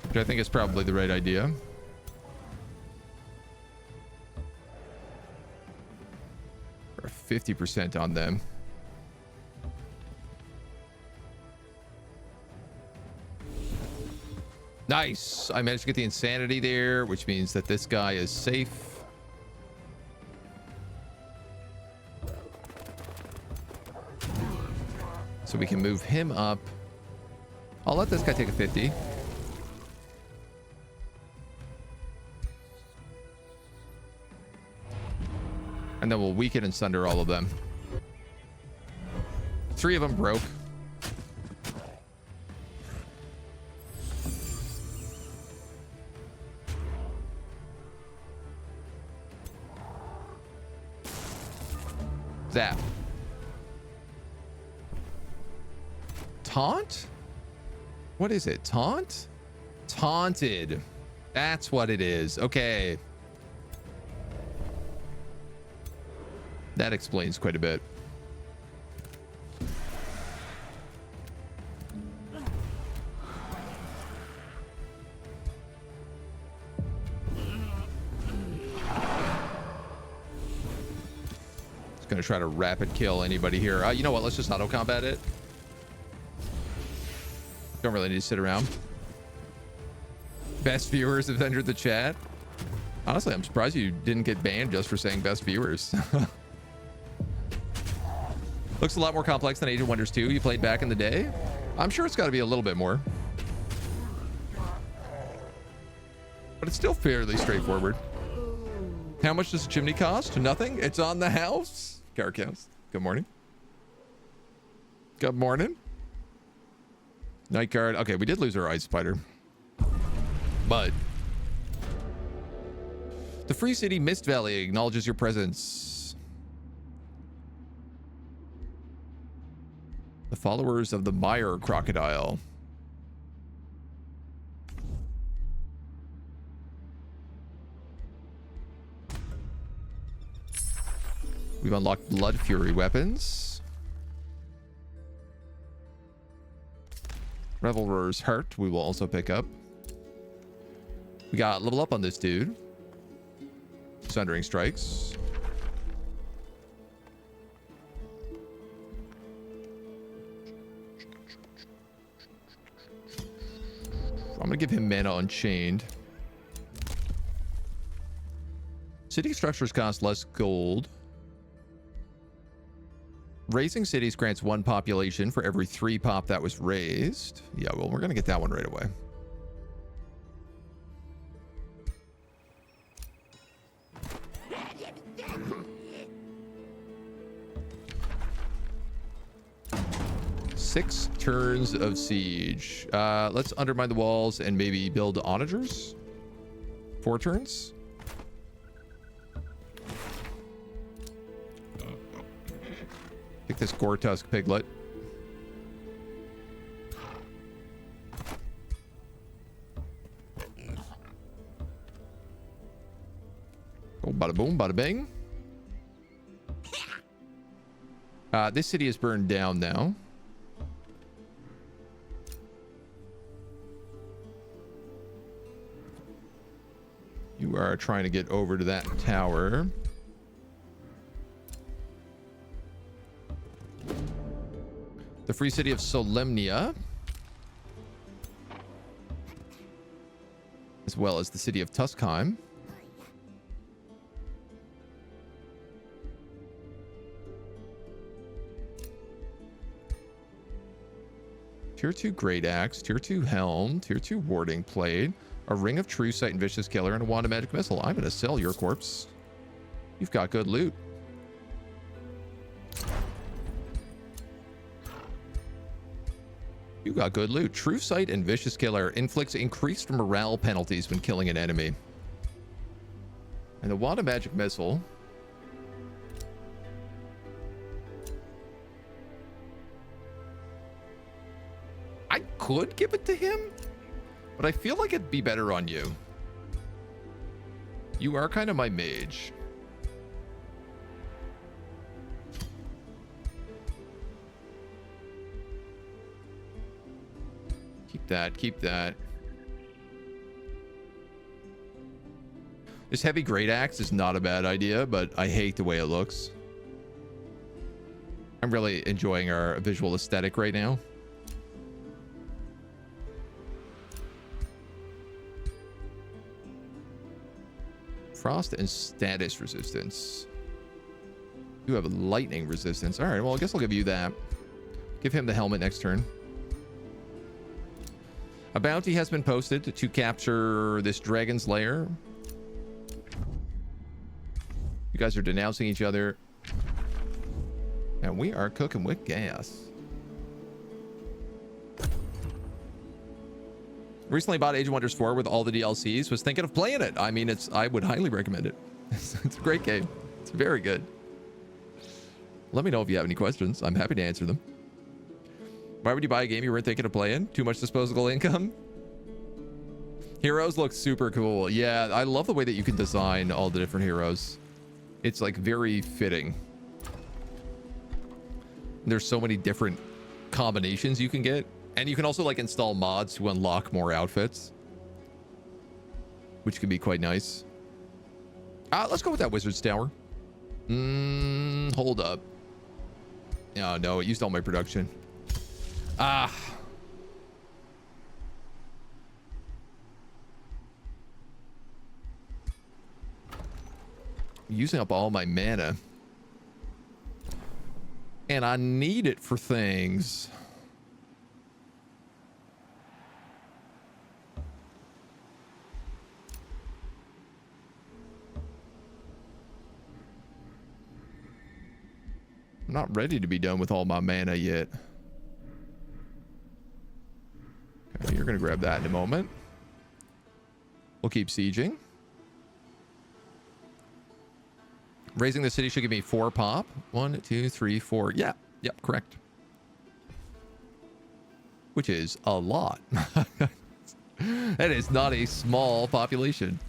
Which I think is probably the right idea. We're 50% on them. Nice. I managed to get the insanity there, which means that this guy is safe. So we can move him up. I'll let this guy take a 50. And then we'll weaken and sunder all of them. 3 of them broke. Zap. Taunt? What is it? Taunt? Taunted. That's what it is. Okay. That explains quite a bit. Just gonna try to rapid kill anybody here. You know what? Let's just auto combat it. Don't really need to sit around. Best viewers have entered the chat. Honestly, I'm surprised you didn't get banned just for saying best viewers. Looks a lot more complex than Age of Wonders 2 you played back in the day. I'm sure it's got to be a little bit more. But it's still fairly straightforward. How much does a chimney cost? Nothing. It's on the house. Car counts. Good morning. Good morning. Night guard. Okay, we did lose our ice spider. But the Free City Mist Valley acknowledges your presence. The followers of the Mire crocodile. We've unlocked Blood Fury weapons. Revelrer's Heart we will also pick up. We got level up on this dude. Sundering Strikes. I'm gonna give him Mana Unchained. City structures cost less gold. Raising cities grants 1 population for every 3 pop that was raised. Yeah, well, we're gonna get that one right away. Six turns of siege. Let's undermine the walls and maybe build onagers. 4 turns. Take this Gore-Tusk piglet. Oh, bada boom, bada bing. This city is burned down now. You are trying to get over to that tower. The Free City of Solemnia, as well as the city of Tuskheim. Tier 2 Great Axe, Tier 2 Helm, Tier 2 Warding Plate, a Ring of True Sight and Vicious Killer, and a Wand of Magic Missile. I'm going to sell your corpse. You've got good loot. You got good loot. True Sight and Vicious Killer inflicts increased morale penalties when killing an enemy. And the Wand of Magic Missile. I could give it to him, but I feel like it'd be better on you. You are kind of my mage. Keep that. This heavy great axe is not a bad idea, but I hate the way it looks. I'm really enjoying our visual aesthetic right now. Frost and status resistance. You have lightning resistance. All right, well, I guess I'll give you that. Give him the helmet next turn. A bounty has been posted to capture this dragon's lair. You guys are denouncing each other. And we are cooking with gas. Recently bought Age of Wonders 4 with all the DLCs. Was thinking of playing it. I mean, I would highly recommend it. It's a great game. It's very good. Let me know if you have any questions. I'm happy to answer them. Why would you buy a game you weren't thinking of playing? Too much disposable income? Heroes look super cool. Yeah, I love the way that you can design all the different heroes. It's like very fitting. There's so many different combinations you can get. And you can also like install mods to unlock more outfits, which can be quite nice. Let's go with that Wizard's Tower. Hold up. Oh, no, it used all my production. Using up all my mana. And I need it for things. I'm not ready to be done with all my mana yet. Okay, you're going to grab that in a moment. We'll keep sieging. Raising the city should give me 4 pop. 1, 2, 3, 4. Yeah. Yep, correct. Which is a lot. That is not a small population.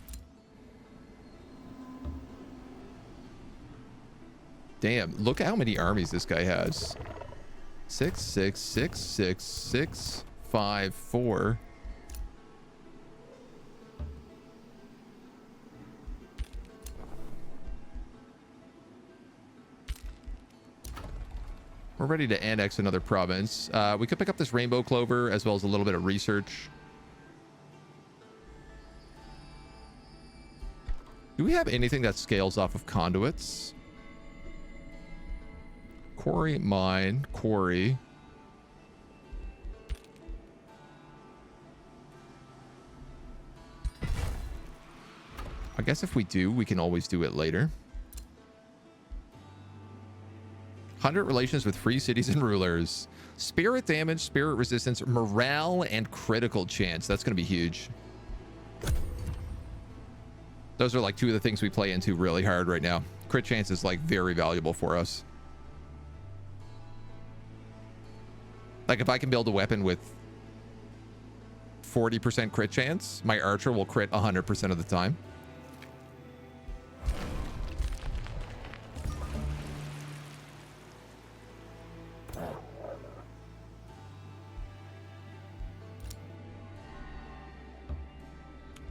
Damn, look how many armies this guy has. 6, 6, 6, 6, 6, 5, 4. We're ready to annex another province. We could pick up this rainbow clover as well as a little bit of research. Do we have anything that scales off of conduits? Quarry, mine, quarry. I guess if we do, we can always do it later. 100 relations with free cities and rulers. Spirit damage, spirit resistance, morale, and critical chance. That's going to be huge. Those are like 2 of the things we play into really hard right now. Crit chance is like very valuable for us. Like if I can build a weapon with 40% crit chance, my archer will crit 100% of the time.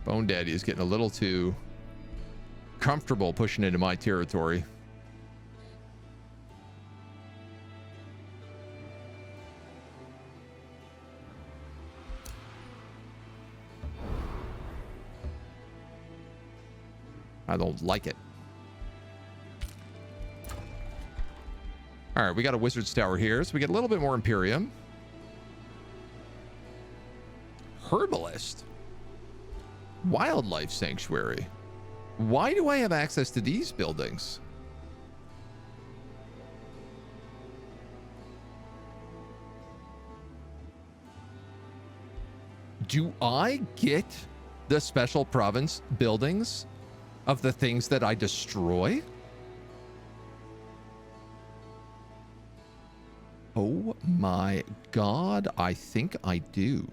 Bone Daddy is getting a little too comfortable pushing into my territory. I don't like it. All right, we got a Wizard's Tower here, so we get a little bit more Imperium. Herbalist. Wildlife sanctuary. Why do I have access to these buildings? Do I get the special province buildings of the things that I destroy? Oh my God, I think I do.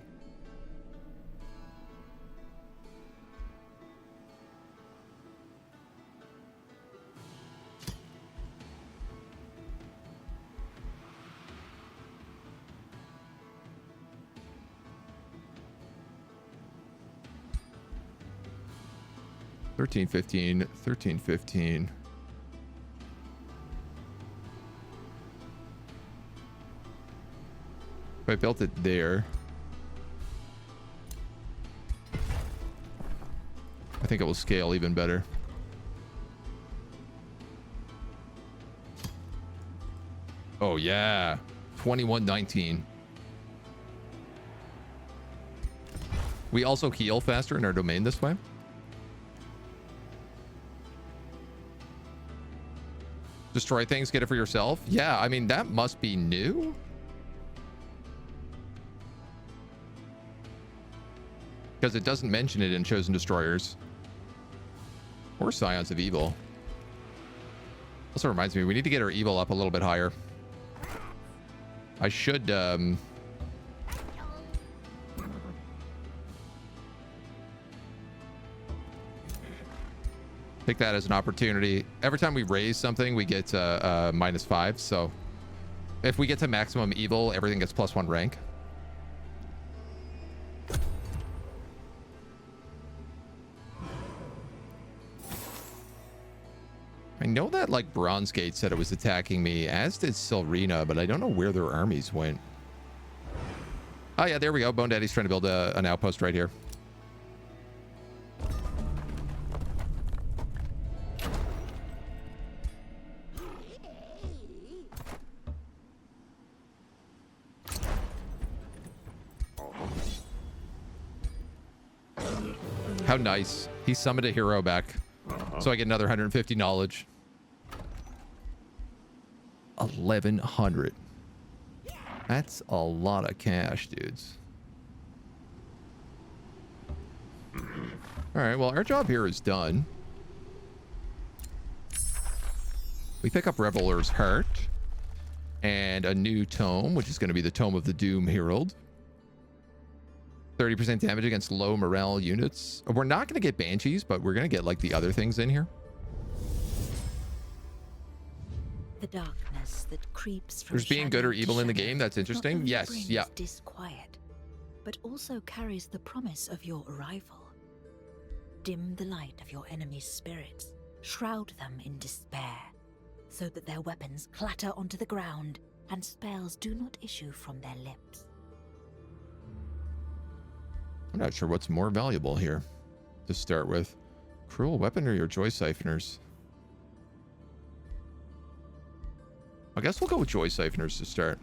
$13, $15, $13, $15. If I built it there, I think it will scale even better. Oh yeah, 2119. We also heal faster in our domain this way. Destroy things, get it for yourself. Yeah, I mean, that must be new. Because it doesn't mention it in Chosen Destroyers. Or Scions of Evil. Also reminds me, we need to get our evil up a little bit higher. I should, take that as an opportunity. Every time we raise something, we get -5. So if we get to maximum evil, everything gets +1 rank. I know that like Bronze Gate said it was attacking me, as did Silrina, but I don't know where their armies went. Oh yeah, there we go. Bone Daddy's trying to build an outpost right here. How nice. He summoned a hero back. So I get another 150 knowledge. 1100. That's a lot of cash, dudes. All right, well, our job here is done. We pick up Reveler's Heart and a new tome, which is going to be the Tome of the Doom Herald. 30% damage against low morale units. We're not going to get Banshees, but we're going to get like the other things in here. The darkness that creeps from There's being good or shadow to evil in the shadow game. That's interesting. not only Yes, brings yeah. disquiet, but also carries the promise of your arrival. Dim the light of your enemy's spirits, shroud them in despair, so that their weapons clatter onto the ground and spells do not issue from their lips. I'm not sure what's more valuable here to start with. Cruel Weapon or your Joy Siphoners? I guess we'll go with Joy Siphoners to start.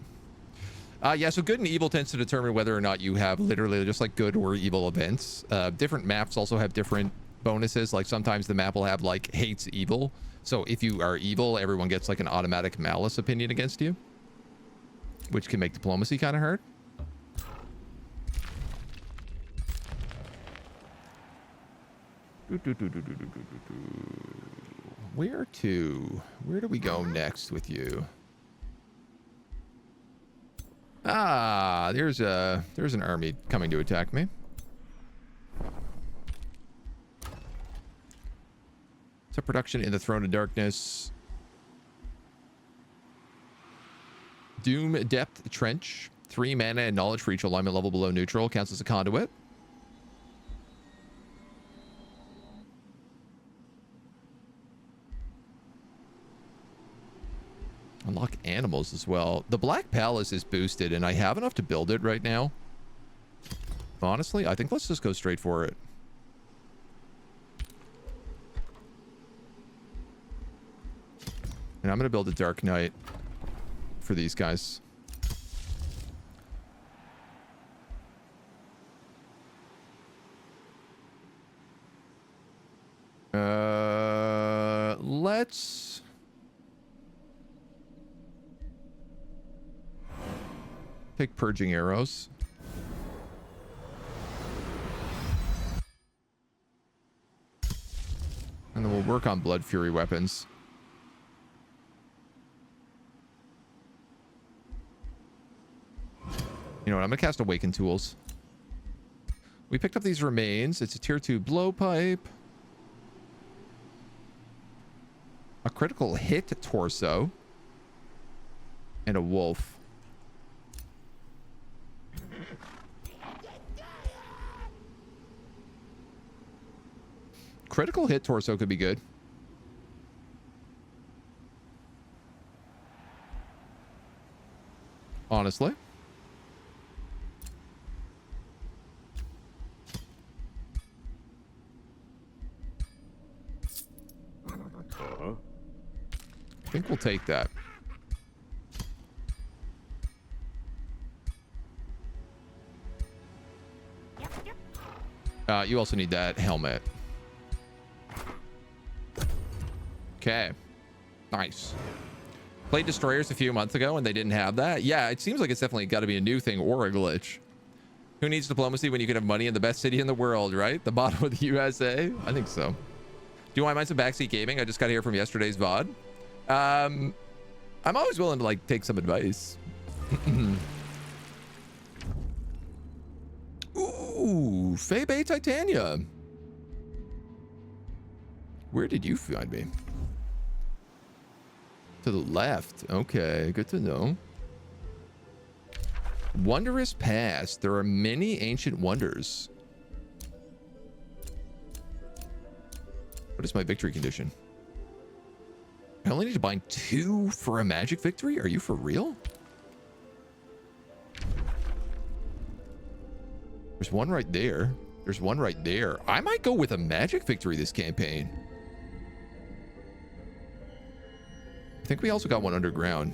Yeah, so good and evil tends to determine whether or not you have literally just like good or evil events. Different maps also have different bonuses. Like sometimes the map will have like hates evil. So if you are evil, everyone gets like an automatic malice opinion against you, which can make diplomacy kind of hard. Where do we go next with you? Ah, there's an army coming to attack me. So production in the Throne of Darkness. Doom Depth Trench. 3 mana and knowledge for each alignment level below neutral. Counts as a conduit. Unlock animals as well. The Black Palace is boosted, and I have enough to build it right now. Honestly, I think let's just go straight for it. And I'm going to build a Dark Knight for these guys. bullets. Take purging arrows. And then we'll work on blood fury weapons. You know what? I'm gonna cast Awaken Tools. We picked up these remains. It's a tier 2 blowpipe. A critical hit torso. And a wolf. Critical hit torso could be good. Honestly. I think we'll take that. You also need that helmet. Okay. Nice. Played Destroyers a few months ago and they didn't have that. Yeah, it seems like it's definitely got to be a new thing or a glitch. Who needs diplomacy when you can have money in the best city in the world, right? The bottom of the USA? I think so. Do I mind some backseat gaming? I just got here from yesterday's VOD. I'm always willing to like take some advice. Ooh, Fey Bay Titania. Where did you find me? To the left. Okay, good to know. Wondrous Past. There are many ancient wonders. What is my victory condition? I only need to bind 2 for a magic victory? Are you for real? There's one right there. There's one right there. I might go with a magic victory this campaign. I think we also got one underground.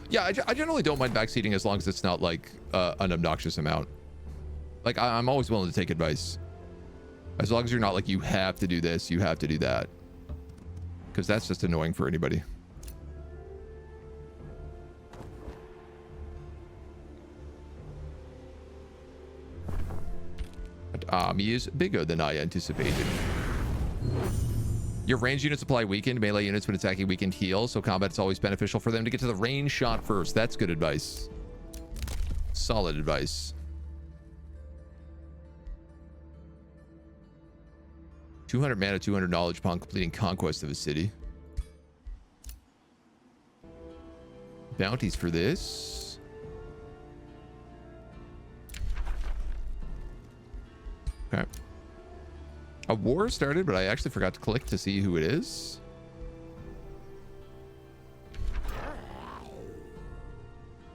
Yeah, I generally don't mind backseating as long as it's not like an obnoxious amount. Like I'm always willing to take advice. As long as you're not like, you have to do this, you have to do that. Because that's just annoying for anybody. Army is bigger than I anticipated. Your ranged units apply weakened. Melee units when attacking weakened heal. So combat is always beneficial for them to get to the range shot first. That's good advice. Solid advice. 200 mana, 200 knowledge upon completing conquest of a city. Bounties for this. Okay. A war started, but I actually forgot to click to see who it is.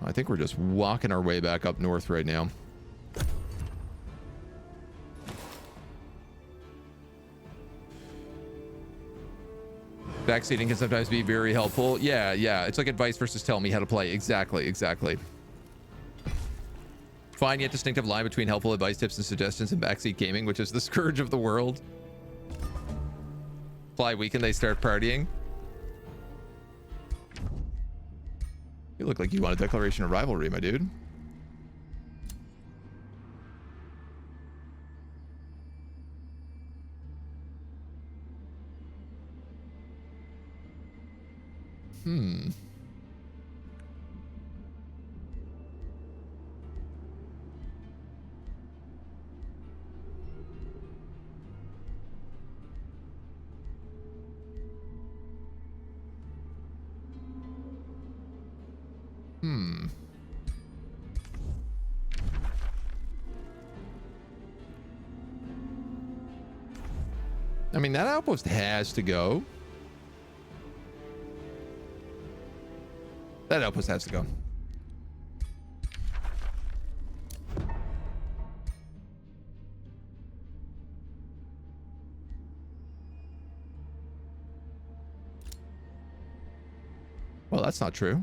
I think we're just walking our way back up north right now. Backseating can sometimes be very helpful. Yeah, it's like advice versus tell me how to play. Exactly. Fine yet distinctive line between helpful advice, tips, and suggestions and backseat gaming, which is the scourge of the world. Fly weekend, they start partying. You look like you want a declaration of rivalry, my dude. I mean, that outpost has to go. That outpost has to go. Well, that's not true.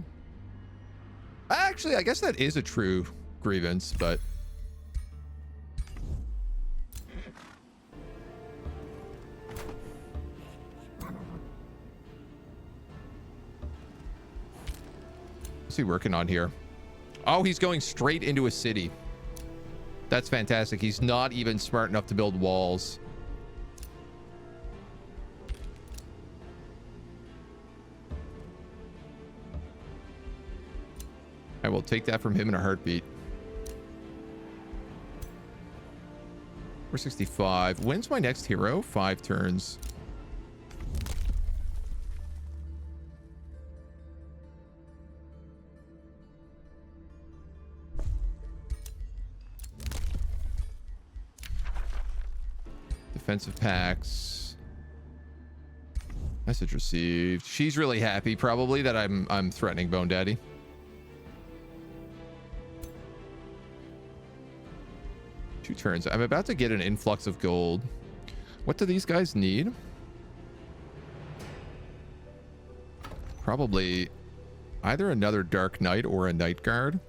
Actually, I guess that is a true grievance, but he working on here? Oh, he's going straight into a city. That's fantastic. He's not even smart enough to build walls. I will take that from him in a heartbeat. 465. When's my next hero? 5 turns. Defensive packs. Message received. She's really happy probably that I'm threatening Bone Daddy. Two turns. I'm about to get an influx of gold. What do these guys need? Probably either another Dark Knight or a Night Guard.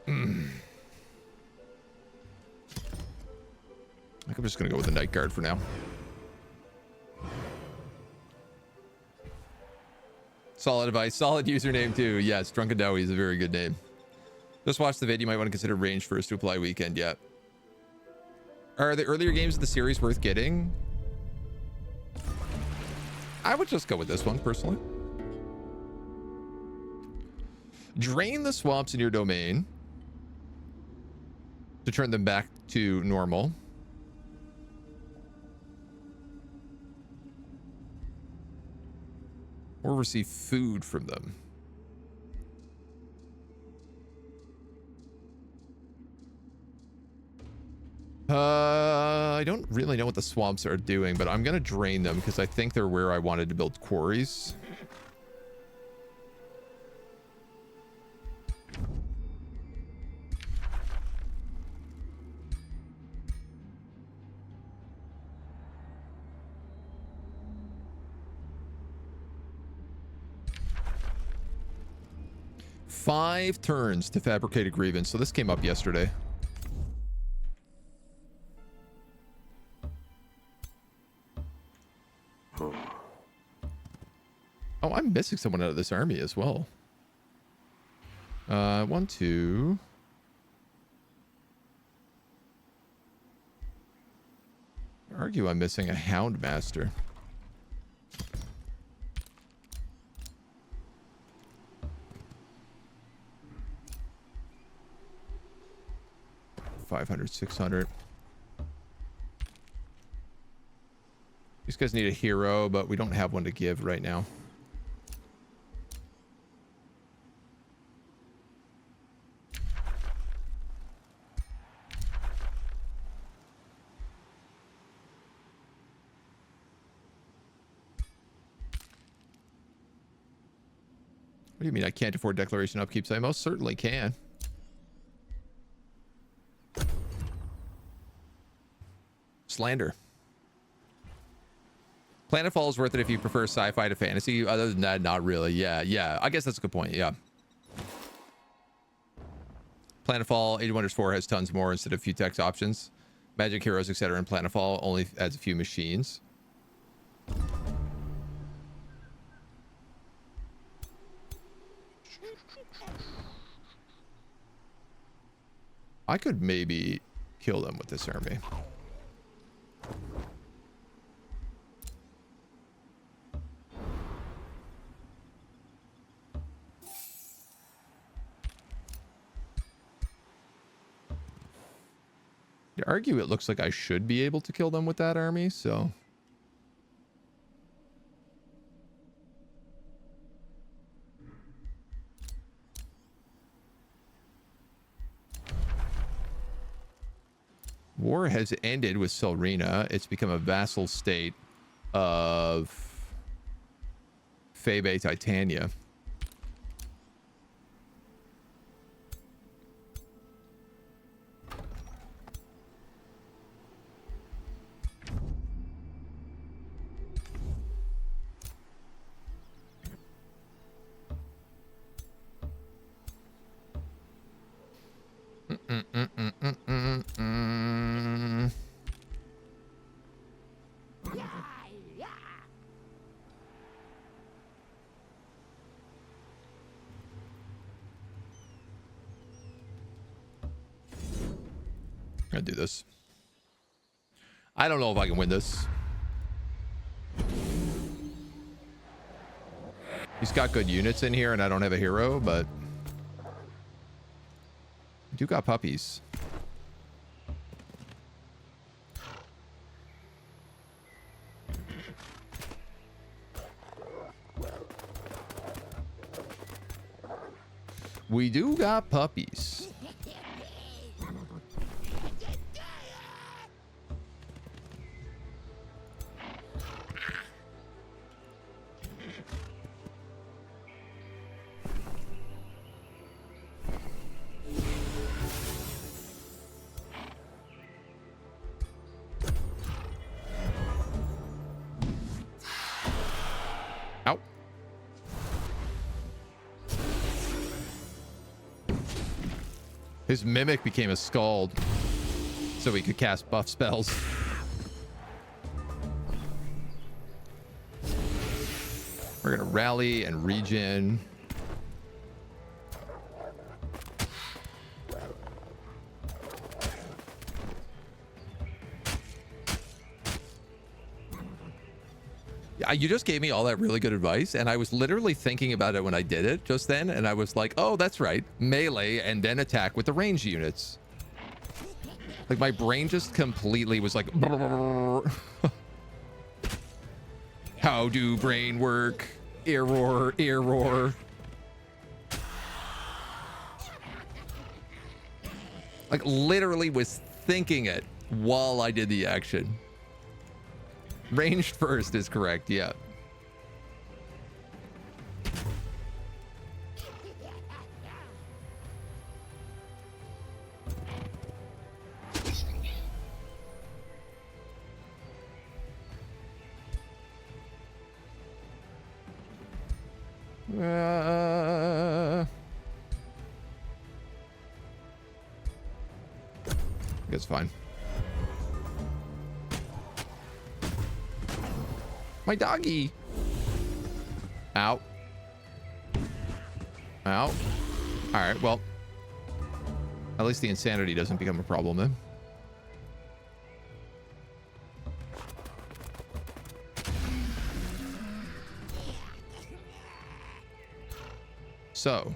I think I'm just gonna go with the Night Guard for now. Solid advice. Solid username too. Yes, Drunken Dowie is a very good name. Just watch the vid. You might want to consider range first to apply weekend. Yeah. Are the earlier games of the series worth getting? I would just go with this one personally. Drain the swamps in your domain to turn them back to normal. Or receive food from them. I don't really know what the swamps are doing, but I'm gonna drain them because I think they're where I wanted to build quarries. Five turns to fabricate a grievance. So this came up yesterday. Oh, I'm missing someone out of this army as well. 1, 2. Argue I'm missing a Hound Master. $500, $600. These guys need a hero, but we don't have one to give right now. What do you mean I can't afford declaration upkeeps? I most certainly can. Slander. Planetfall is worth it if you prefer sci-fi to fantasy. Other than that, not really. Yeah. I guess that's a good point. Yeah. Planetfall 80 Wonders 4 has tons more instead of few text options. Magic heroes, etc. in Planetfall only adds a few machines. I could maybe kill them with this army. To argue, it looks like I should be able to kill them with that army, so... War has ended with Selrina. It's become a vassal state of Febe Titania. gonna do this. I don't know if I can win this. He's got good units in here, and I don't have a hero, but I do got puppies. We do got puppies. Ow. His mimic became a scald, so he could cast buff spells. We're gonna rally and regen. Yeah, you just gave me all that really good advice, and I was literally thinking about it when I did it just then, and I was like, oh, that's right. Melee and then attack with the range units. Like, my brain just completely was like... How do brain work? Error, error. Like, literally was thinking it while I did the action. Ranged first is correct, yeah. It's fine. My doggy. Ow. Ow. All right, well, at least the insanity doesn't become a problem then. So.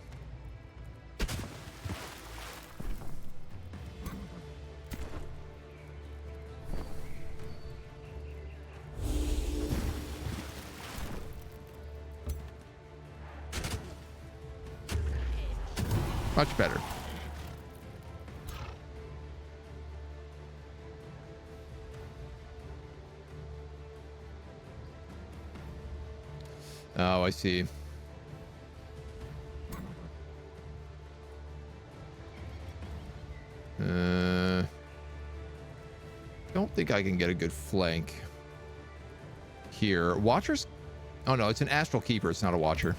Much better. Oh, I see. Don't think I can get a good flank here. Watchers? Oh no, it's an Astral Keeper. It's not a Watcher.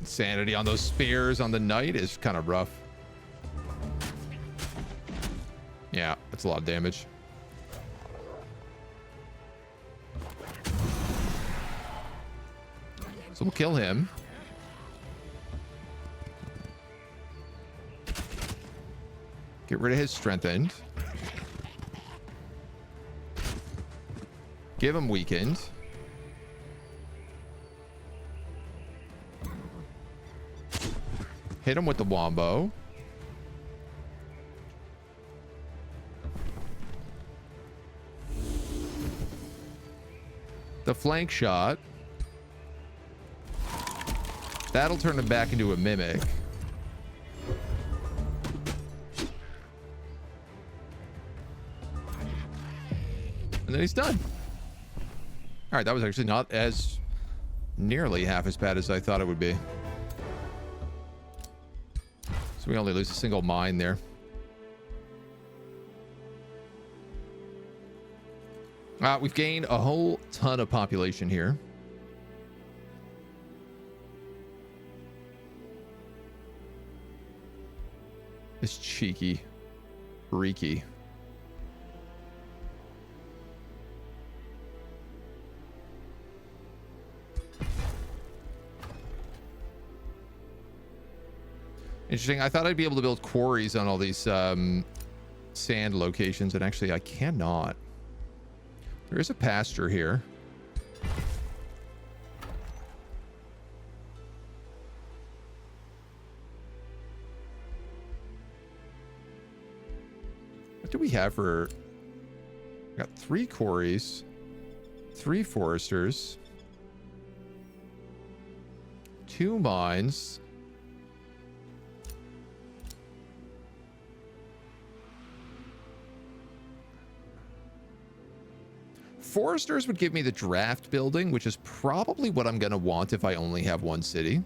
Sanity on those spears on the knight is kind of rough. Yeah, that's a lot of damage. So we'll kill him. Get rid of his strengthened. Give him weakened. Hit him with the wombo. The flank shot. That'll turn him back into a mimic. And then he's done. All right, that was actually not as nearly half as bad as I thought it would be. So we only lose a single mine there. We've gained a whole ton of population here. It's cheeky. Freaky. Interesting. I thought I'd be able to build quarries on all these sand locations, and actually I cannot. There is a pasture here. What do we have for... We got 3 quarries, 3 foresters, 2 mines, foresters would give me the draft building, which is probably what I'm going to want if I only have 1 city.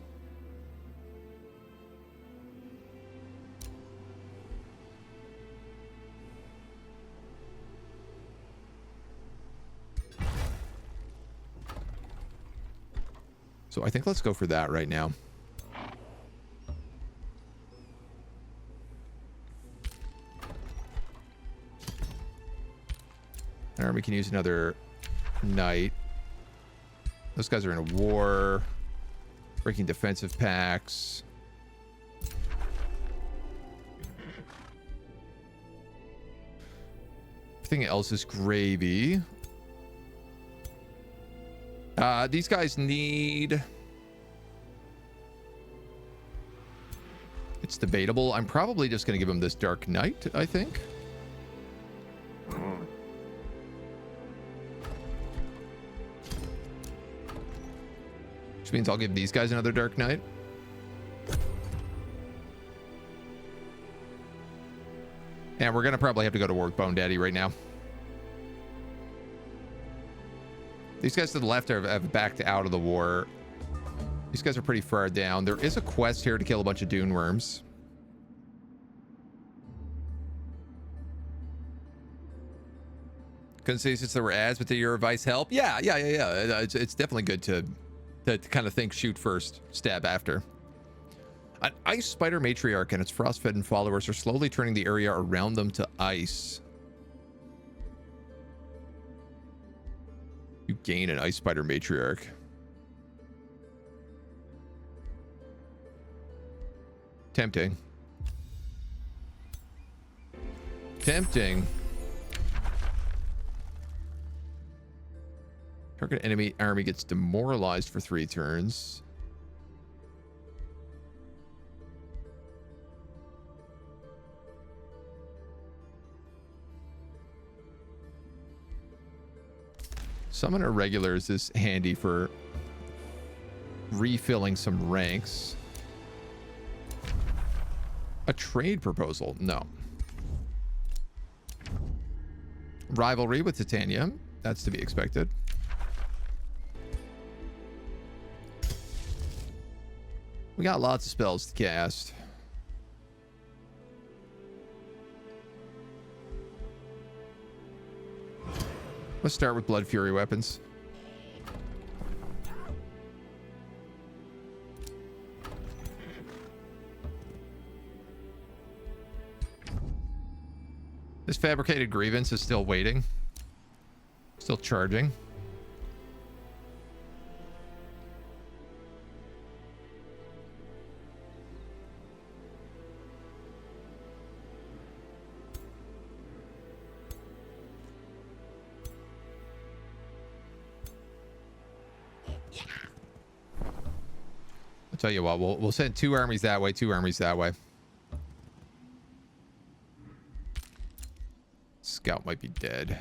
So I think let's go for that right now. Our army can use another knight. Those guys are in a war. Breaking defensive packs. Everything else is gravy. These guys need... It's debatable. I'm probably just going to give them this Dark Knight, I think. Which means I'll give these guys another Dark Knight. And we're going to probably have to go to war with Bone Daddy right now. These guys to the left have backed out of the war. These guys are pretty far down. There is a quest here to kill a bunch of Dune Worms. Couldn't say since there were ads, but did your advice help? Yeah. It's definitely good to kind of think shoot first, stab after. An ice spider matriarch and its frostbitten followers are slowly turning the area around them to ice. You gain an ice spider matriarch. Tempting. Tempting. Target enemy army gets demoralized for 3 turns. Summoner regulars is handy for refilling some ranks. A trade proposal? No. Rivalry with Titania. That's to be expected. We got lots of spells to cast. Let's start with Blood Fury weapons. This fabricated grievance is still waiting. Still charging. I'll tell you what, we'll send 2 armies that way, 2 armies that way. Scout might be dead.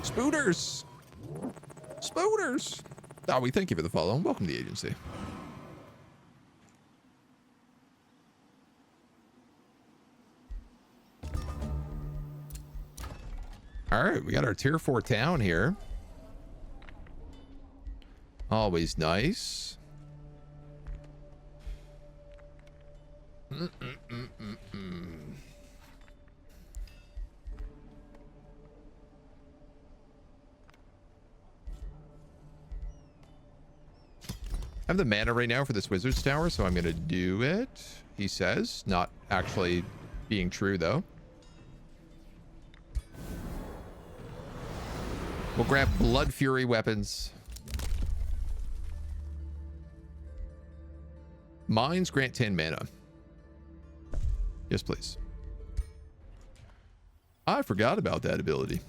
Spooters! Spooters! Oh, we thank you for the follow. Welcome to the agency. All right, we got our tier 4 town here. Always nice. have the mana right now for this wizard's tower, so I'm gonna do it. He says, not actually being true though. We'll grab Blood Fury weapons. Mines grant 10 mana. Yes, please. I forgot about that ability.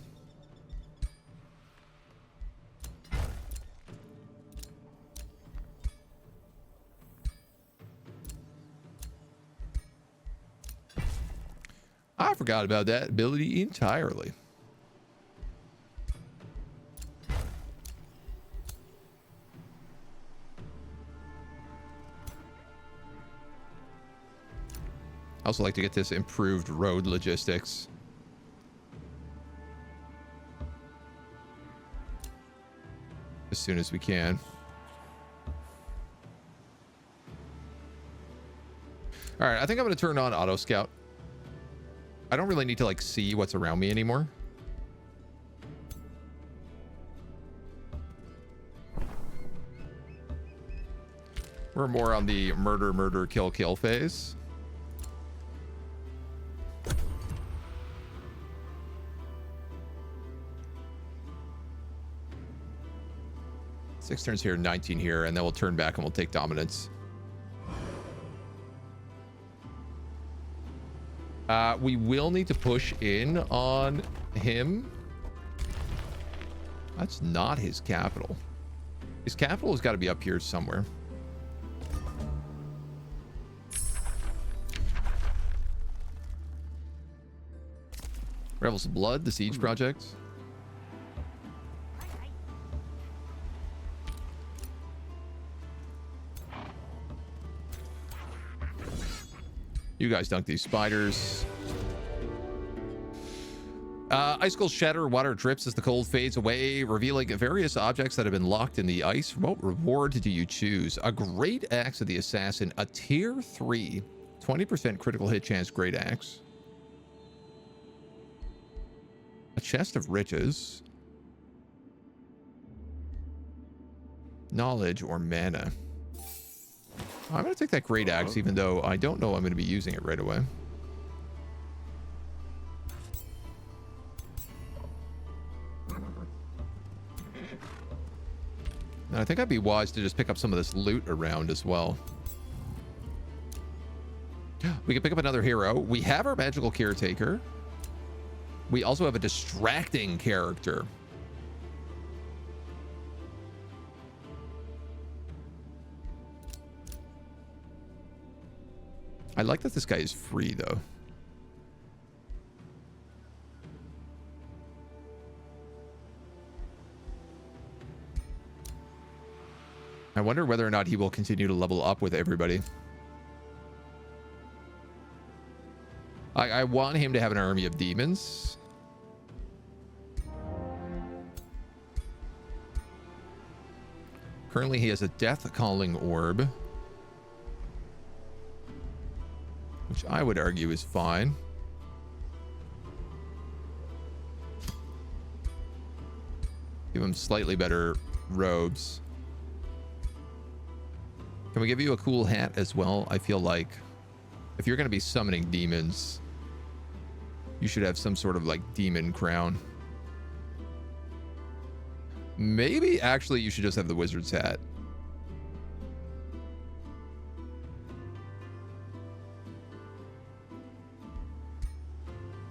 I forgot about that ability entirely. I also like to get this improved road logistics. As soon as we can. All right, I think I'm going to turn on auto scout. I don't really need to like see what's around me anymore. We're more on the murder, kill phase. Six turns here, 19 here, and then we'll turn back and we'll take dominance. We will need to push in on him. That's not his capital. His capital has got to be up here somewhere. Rebels of Blood, the siege project. You guys dunk these spiders. Icicles shatter, water drips as the cold fades away, revealing various objects that have been locked in the ice. What reward do you choose? A Great Axe of the Assassin, a tier 3, 20% critical hit chance Great Axe. A Chest of Riches. Knowledge or mana. I'm going to take that Great Axe, even though I don't know I'm going to be using it right away. And I think I'd be wise to just pick up some of this loot around as well. We can pick up another hero. We have our magical caretaker. We also have a distracting character. I like that this guy is free, though. I wonder whether or not he will continue to level up with everybody. I want him to have an army of demons. Currently, he has a Death Calling Orb, which I would argue is fine. Give him slightly better robes. Can we give you a cool hat as well? I feel like if you're going to be summoning demons, you should have some sort of like demon crown. Maybe actually you should just have the wizard's hat.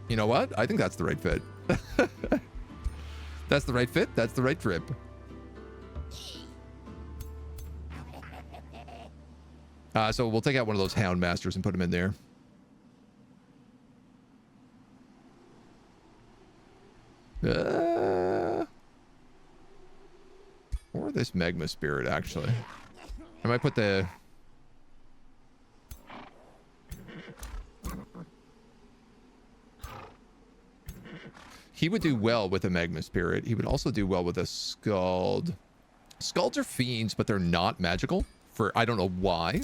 You know what? I think that's the right fit. That's the right fit. That's the right trip. So we'll take out one of those Hound Masters and put him in there. Or this Magma Spirit, actually. I might put the... He would do well with a Magma Spirit. He would also do well with a Scald. Scalds are fiends, but they're not magical. For I don't know why.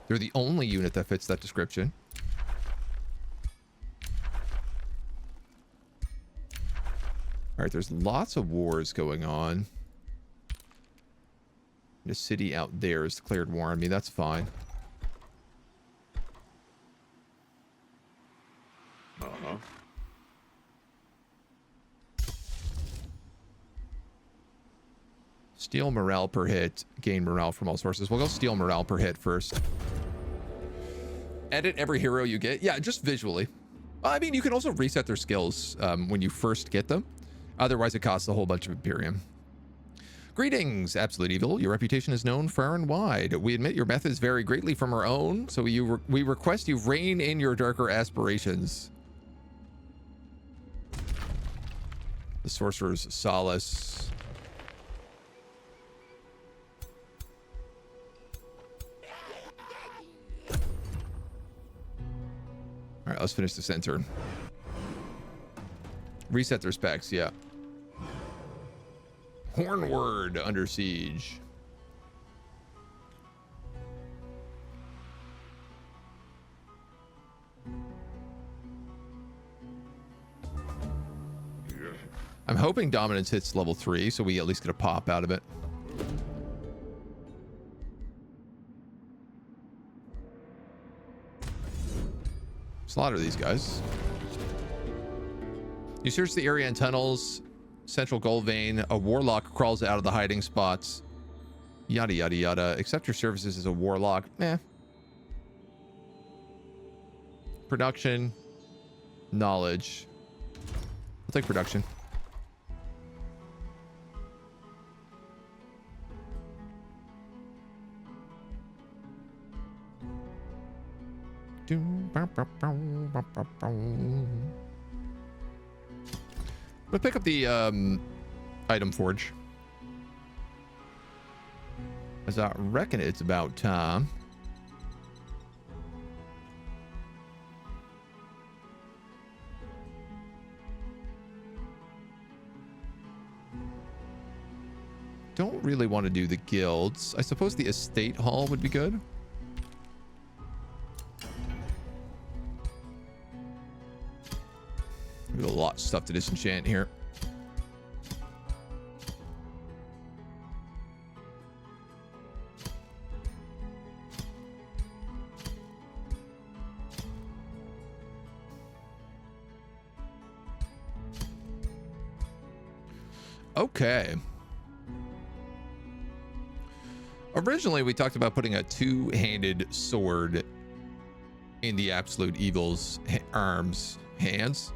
They're the only unit that fits that description. All right, there's lots of wars going on. The city out there is declared war on me. That's fine. Uh-huh. Steal morale per hit. Gain morale from all sources. We'll go steal morale per hit first. Edit every hero you get. Yeah, just visually. I mean, you can also reset their skills when you first get them. Otherwise, it costs a whole bunch of Imperium. Greetings, Absolute Evil. Your reputation is known far and wide. We admit your methods vary greatly from our own, so we request you rein in your darker aspirations. The Sorcerer's Solace. All right, let's finish this end turn. Reset their specs, yeah. Hornward under siege. I'm hoping dominance hits level 3, so we at least get a pop out of it. Slaughter these guys. You search the area and tunnels. Central gold vein. A warlock crawls out of the hiding spots. Yada, yada, yada. Accept your services as a warlock. Eh. Production. Knowledge. I'll take production. We'll pick up the item forge, as I reckon it's about time. Don't really want to do the guilds. I suppose the estate hall would be good. There's a lot of stuff to disenchant here. Okay. Originally, we talked about putting a two-handed sword in the Absolute Evil's hands.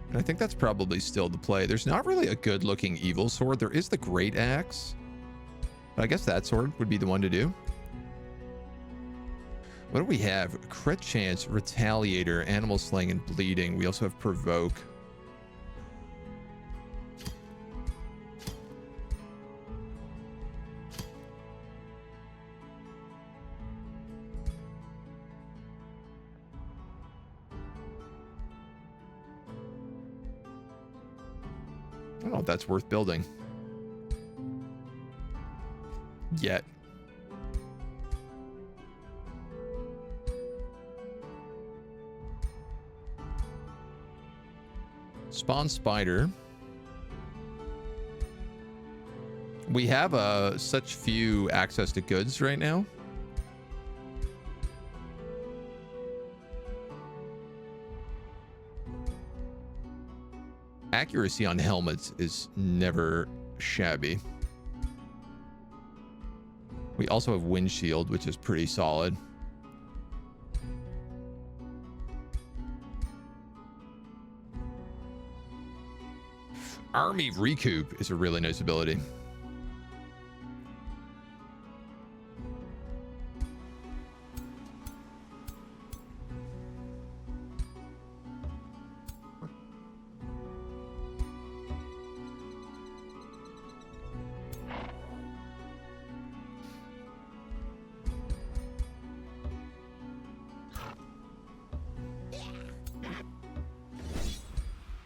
And I think that's probably still the play. There's not really a good looking evil sword. There is the great axe, but I guess that sword would be the one to do. What do we have? Crit chance, retaliator, animal slaying, and bleeding. We also have provoke. I don't know if that's worth building yet. Spawn spider. We have such few access to goods right now. Accuracy on helmets is never shabby. We also have windshield, which is pretty solid. Army recoup is a really nice ability.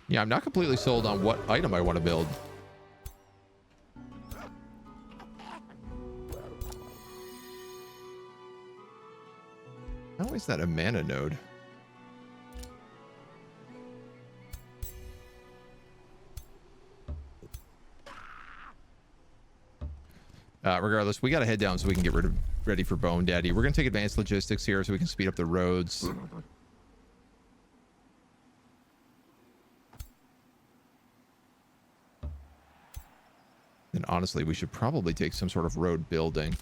Yeah, I'm not completely sold on what item I want to build. How is that a mana node? Regardless, we got to head down so we can get ready for Bone Daddy. We're going to take advanced logistics here so we can speed up the roads. And honestly, we should probably take some sort of road building.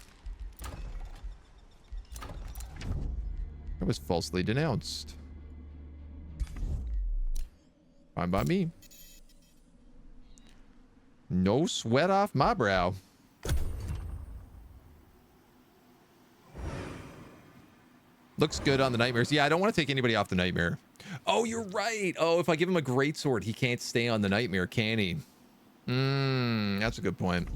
That was falsely denounced. Fine by me. No sweat off my brow. Looks good on the nightmares. Yeah, I don't want to take anybody off the nightmare. Oh, you're right. Oh, if I give him a greatsword, he can't stay on the nightmare, can he? That's a good point.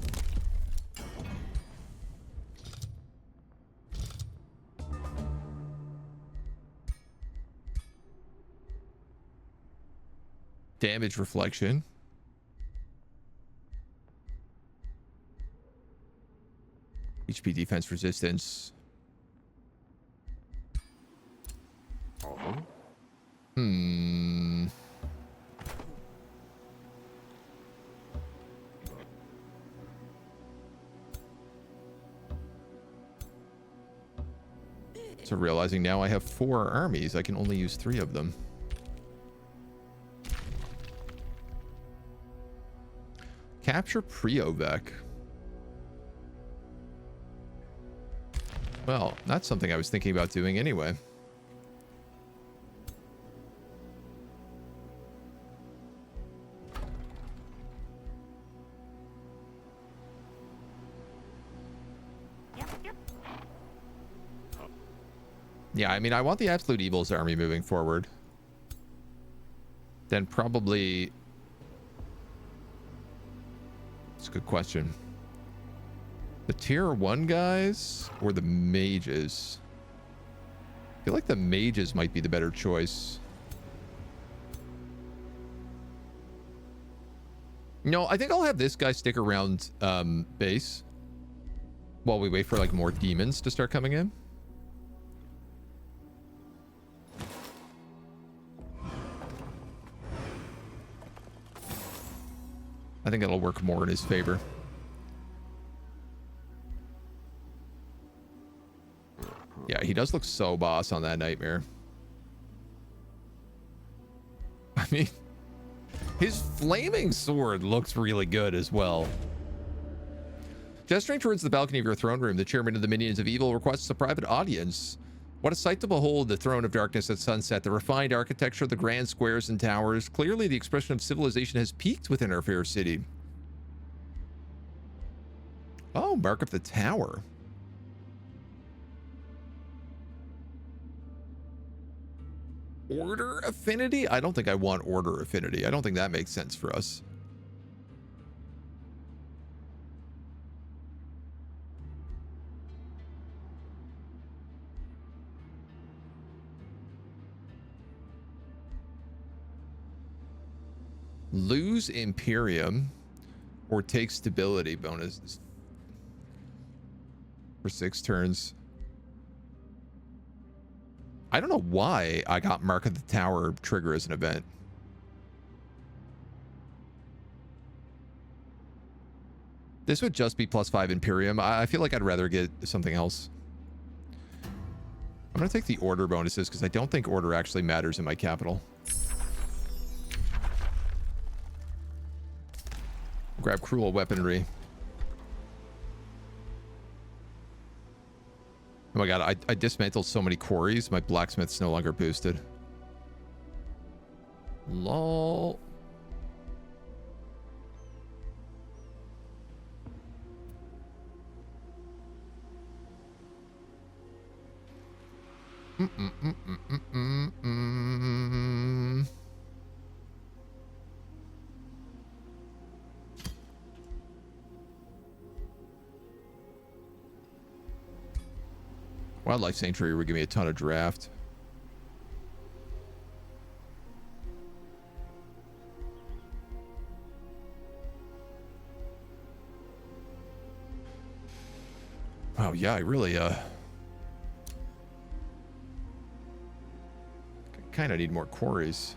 Damage reflection. HP defense resistance. So realizing now I have 4 armies, I can only use 3 of them. Capture Priovec. Well, that's something I was thinking about doing anyway. Yeah, I mean, I want the Absolute Evils army moving forward. Then probably... It's a good question. The tier 1 guys or the mages? I feel like the mages might be the better choice. No, I think I'll have this guy stick around base while we wait for like more demons to start coming in. I think that'll work more in his favor. Yeah, he does look so boss on that nightmare. I mean, his flaming sword looks really good as well. Gesturing towards the balcony of your throne room, the chairman of the Minions of Evil requests a private audience. What a sight to behold, the throne of darkness at sunset, the refined architecture, the grand squares and towers. Clearly, the expression of civilization has peaked within our fair city. Oh, mark up the tower. Order affinity? I don't think I want order affinity. I don't think that makes sense for us. Lose Imperium or take stability bonus for 6 turns. I don't know why I got Mark of the Tower trigger as an event. This would just be +5 Imperium. I feel like I'd rather get something else. I'm going to take the order bonuses because I don't think order actually matters in my capital. Grab cruel weaponry. Oh my god, I dismantled so many quarries, my blacksmith's no longer boosted. Lol. Wildlife Sanctuary would give me a ton of draft. Wow, yeah, I really kind of need more quarries.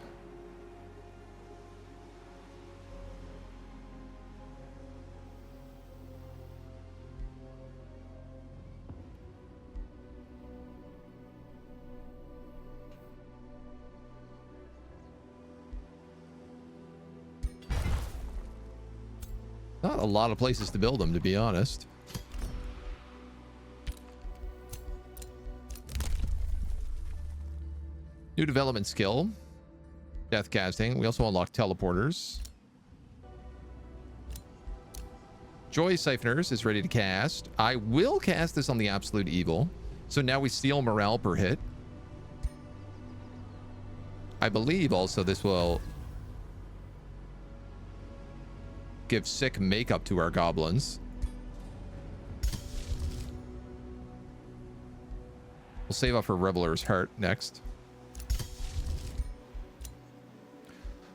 Not a lot of places to build them, to be honest. New development skill. Death casting. We also unlock teleporters. Joy Siphoners is ready to cast. I will cast this on the Absolute Evil. So now we steal morale per hit. I believe also this will give sick makeup to our goblins. We'll save up for Reveler's Heart next.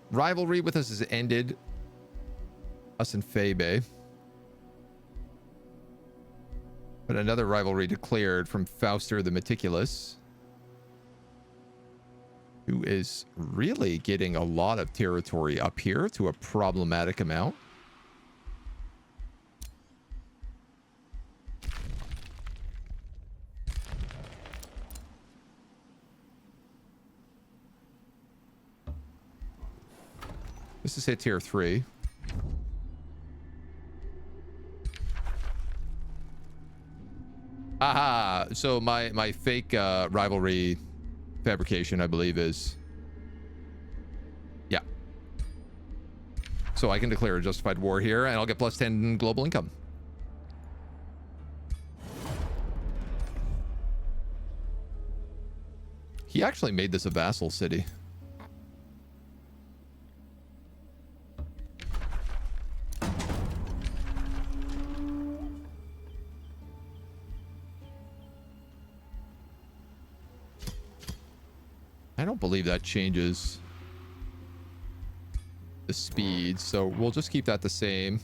Rivalry with us has ended. Us and Febe. But another rivalry declared from Fauster the Meticulous, who is really getting a lot of territory up here to a problematic amount. This is hit tier 3. Aha! So my fake rivalry fabrication, I believe, is... Yeah. So I can declare a justified war here, and I'll get plus 10 global income. He actually made this a vassal city. I don't believe that changes the speed, so we'll just keep that the same.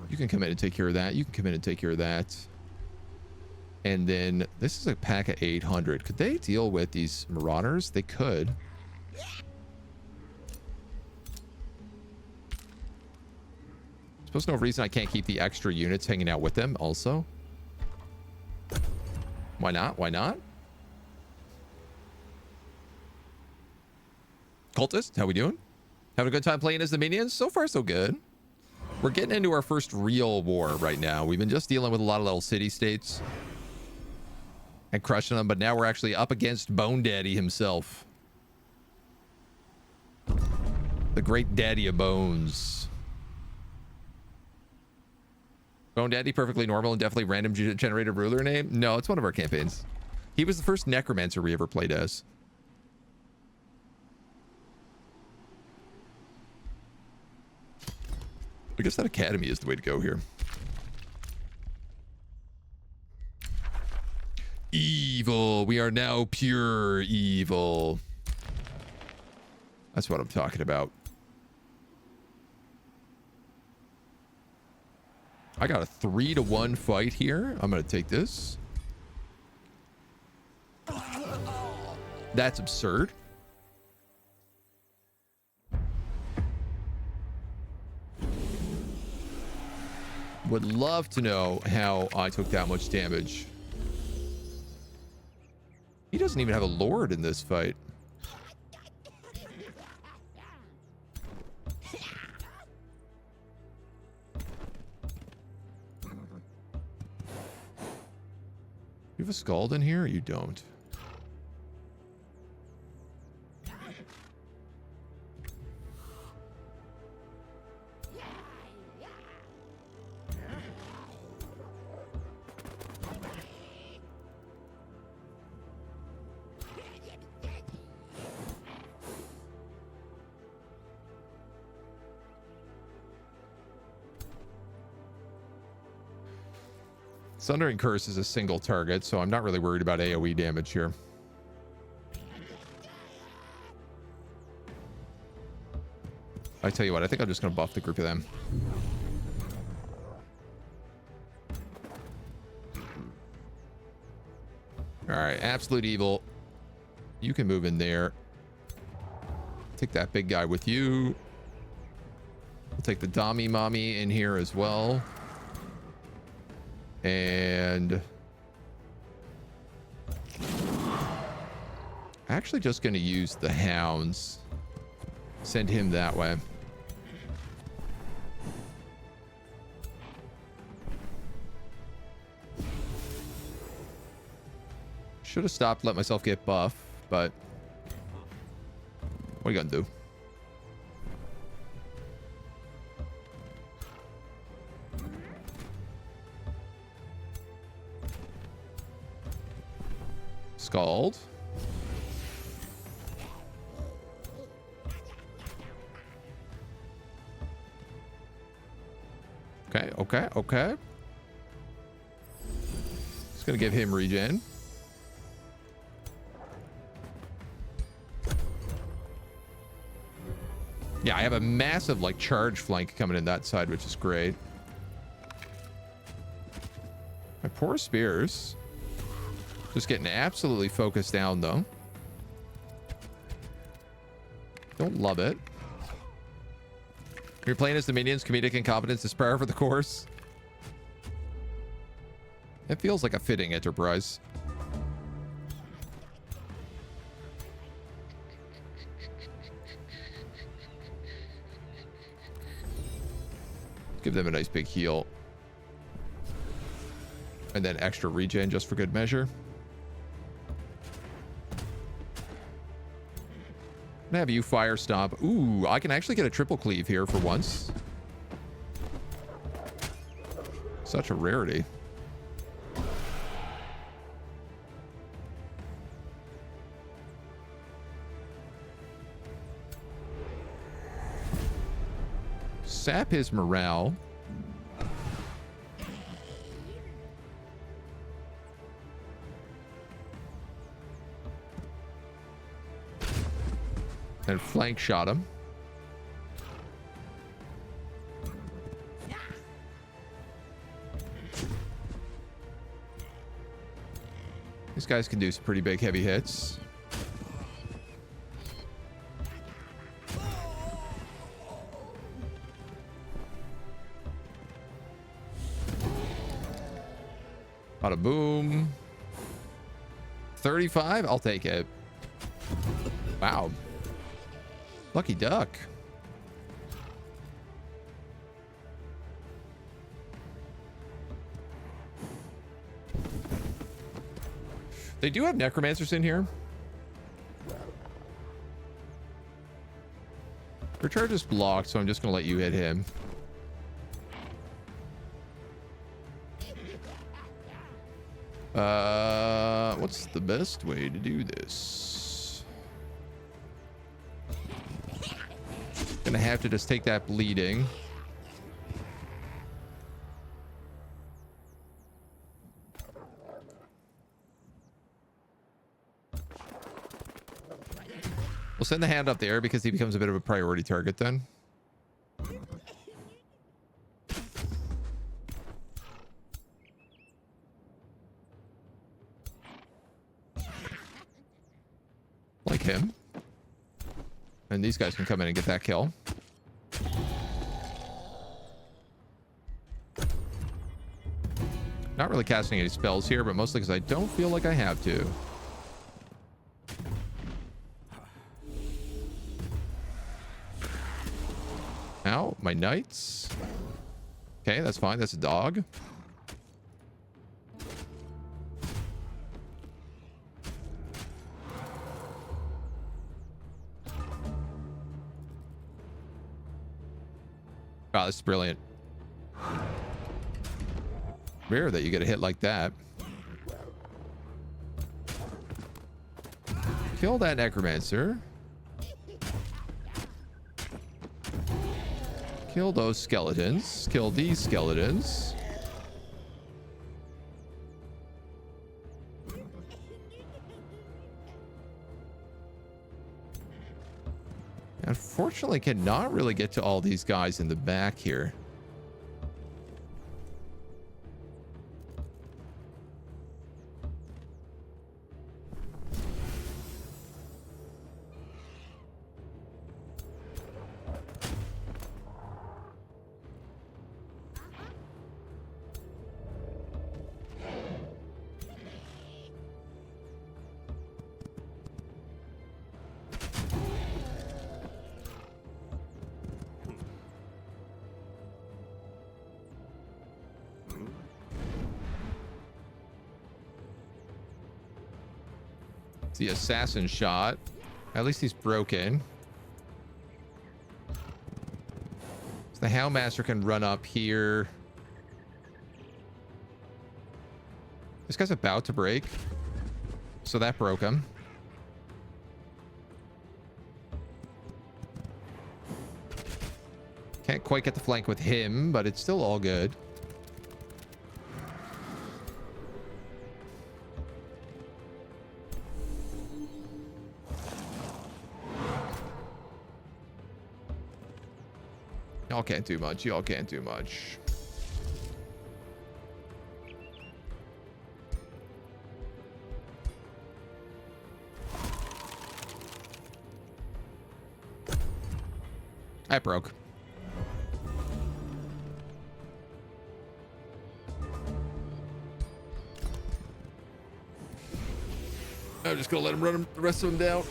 You can come in and take care of that. You can come in and take care of that. And then this is a pack of 800. Could they deal with these marauders? They could. Suppose no reason I can't keep the extra units hanging out with them also. Why not? Why not? Cultist, how we doing? Having a good time playing as the minions? So far, so good. We're getting into our first real war right now. We've been just dealing with a lot of little city-states and crushing them, but now we're actually up against Bone Daddy himself. The great daddy of bones. Bone Daddy, perfectly normal and definitely random generated ruler name? No, it's one of our campaigns. He was the first necromancer we ever played as. I guess that academy is the way to go here. Evil. We are now pure evil. That's what I'm talking about. I got a 3-to-1 fight here. I'm going to take this. That's absurd. Would love to know how I took that much damage. He doesn't even have a lord in this fight. You have a Scald in here? Or you don't. Sundering Curse is a single target, so I'm not really worried about AoE damage here. I tell you what, I think I'm just going to buff the group of them. Alright, Absolute Evil. You can move in there. Take that big guy with you. We'll take the Dami Mommy in here as well. And Actually just going to use the hounds. Send him that way. Should have stopped, let myself get buff, but what are you gonna do? Scald. Okay. Just gonna give him regen. Yeah, I have a massive, like, charge flank coming in that side, which is great. My poor spears. Just getting absolutely focused down, though. Don't love it. You're playing as the minions. Comedic incompetence is par for the course. It feels like a fitting enterprise. Give them a nice big heal. And then extra regen just for good measure. I'm gonna have you fire stomp. Ooh, I can actually get a triple cleave here for once. Such a rarity. Sap his morale. And flank shot him. These guys can do some pretty big heavy hits. Bada boom. 35? I'll take it. Wow. Lucky duck. They do have necromancers in here. Your charge is blocked, so I'm just gonna let you hit him. What's the best way to do this? Gonna have to just take that bleeding. We'll send the hand up there because he becomes a bit of a priority target then. Like him. And these guys can come in and get that kill. Not really casting any spells here, but mostly because I don't feel like I have to. Ow, my knights. Okay, that's fine. That's a dog. Wow, this is brilliant. Rare that you get a hit like that. Kill that necromancer. Kill those skeletons. Kill these skeletons. Unfortunately, cannot really get to all these guys in the back here. The assassin shot. At least he's broken. So the Houndmaster can run up here. This guy's about to break. So that broke him. Can't quite get the flank with him, but it's still all good. Y'all can't do much. Y'all can't do much. That broke. I'm just gonna let him run the rest of them down.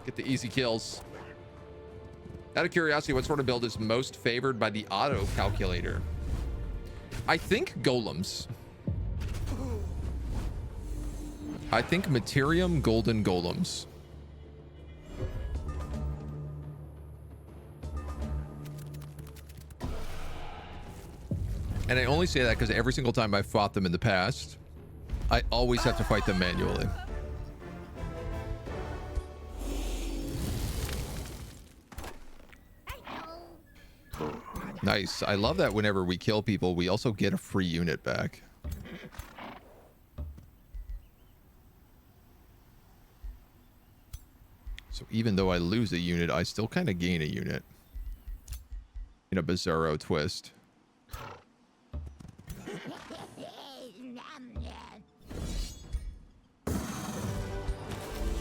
Get the easy kills. Out of curiosity, what sort of build is most favored by the auto calculator? I think golems. I think Materium Golden Golems. And I only say that because every single time I fought them in the past, I always have to fight them manually. Nice. I love that whenever we kill people, we also get a free unit back. So even though I lose a unit, I still kind of gain a unit. In a bizarro twist.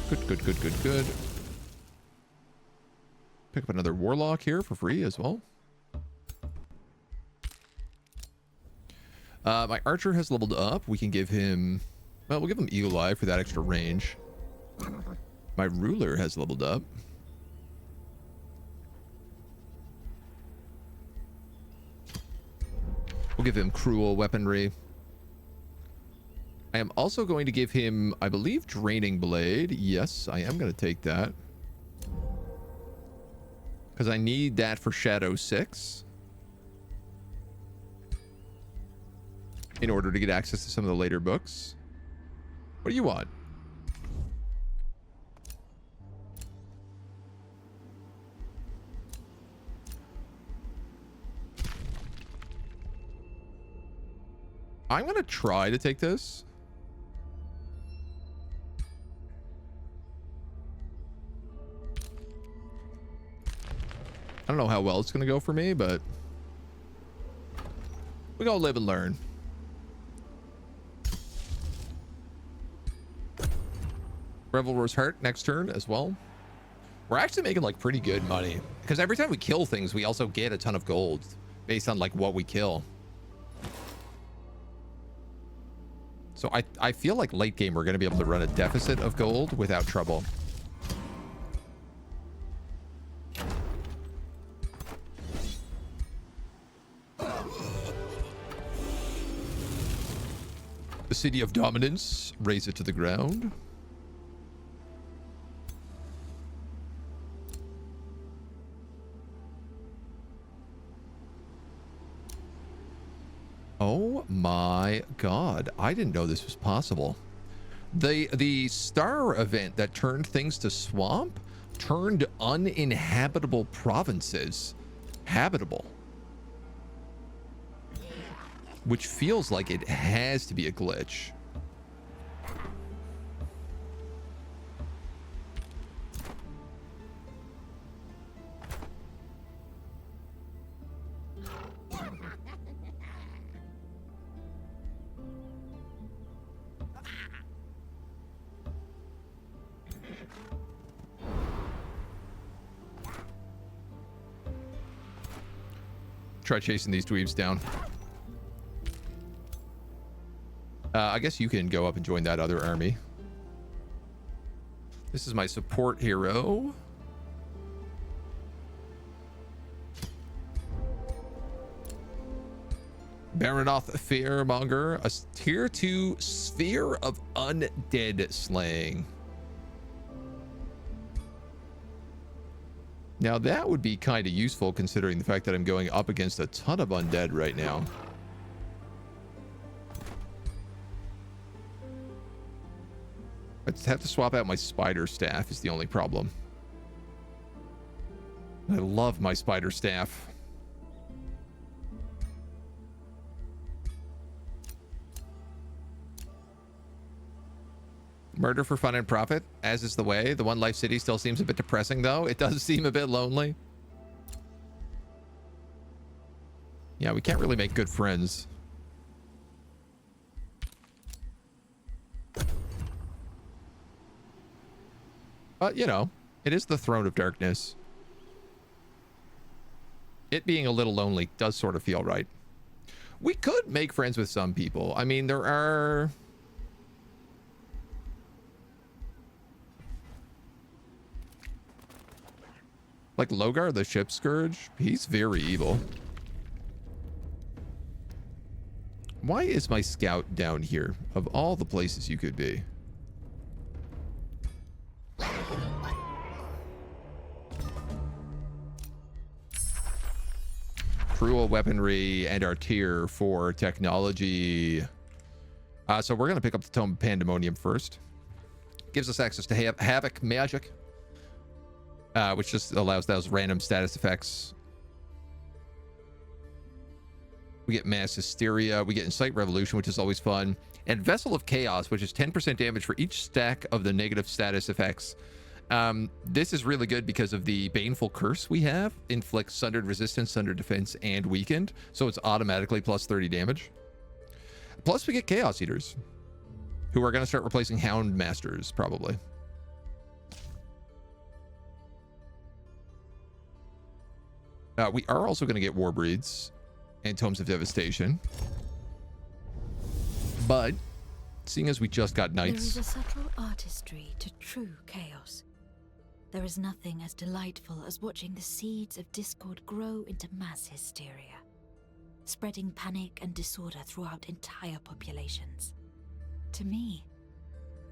Good, good, good, good, good. Pick up another warlock here for free as well. My archer has leveled up. We can give him... Well, we'll give him Eagle Eye for that extra range. My ruler has leveled up. We'll give him cruel weaponry. I am also going to give him, I believe, Draining Blade. Yes, I am going to take that. Because I need that for Shadow 6. In order to get access to some of the later books. What do you want? I'm going to try to take this. I don't know how well it's going to go for me, but we gotta live and learn. Revelroar's Heart next turn as well. We're actually making like pretty good money because every time we kill things, we also get a ton of gold based on like what we kill. So I feel like late game we're going to be able to run a deficit of gold without trouble. The City of Dominance, raise it to the ground. Oh my god, I didn't know this was possible. The star event that turned things to swamp turned uninhabitable provinces habitable. Which feels like it has to be a glitch. Try chasing these dweebs down. I guess you can go up and join that other army. This is my support hero. Baronoth Fearmonger, a tier 2 Sphere of Undead Slaying. Now that would be kind of useful considering the fact that I'm going up against a ton of undead right now. I just have to swap out my spider staff is the only problem. I love my spider staff. Murder for fun and profit, as is the way. The One Life City still seems a bit depressing, though. It does seem a bit lonely. Yeah, we can't really make good friends. But, you know, it is the Throne of Darkness. It being a little lonely does sort of feel right. We could make friends with some people. I mean, there are... like Logar, the Ship Scourge. He's very evil. Why is my scout down here? Of all the places you could be. Cruel weaponry and our tier 4 technology. So we're going to pick up the Tome of Pandemonium first. Gives us access to Havoc magic. Which just allows those random status effects. We get Mass Hysteria. We get Incite Revolution, which is always fun. And Vessel of Chaos, which is 10% damage for each stack of the negative status effects. This is really good because of the Baneful Curse we have. Inflicts Sundered Resistance, Sundered Defense, and Weakened. So it's automatically plus 30 damage. Plus we get Chaos Eaters, who are going to start replacing Hound Masters, probably. We are also going to get Warbreeds and Tomes of Devastation. But, seeing as we just got Knights... There is a subtle artistry to true chaos. There is nothing as delightful as watching the seeds of discord grow into mass hysteria, spreading panic and disorder throughout entire populations. To me,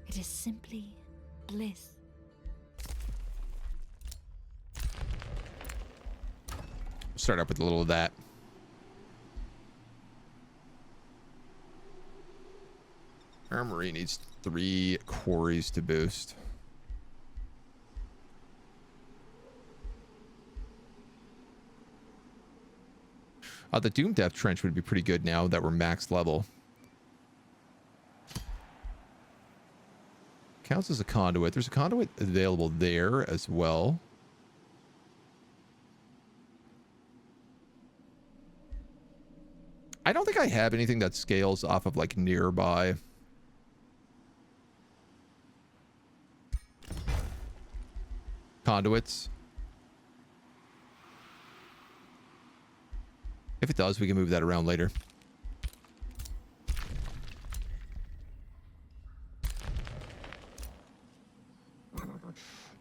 it is simply bliss. Start up with a little of that. Armory needs 3 quarries to boost. The Doom Depth Trench would be pretty good now that we're max level. Counts as a conduit. There's a conduit available there as well. I don't think I have anything that scales off of like nearby. Conduits. If it does, we can move that around later.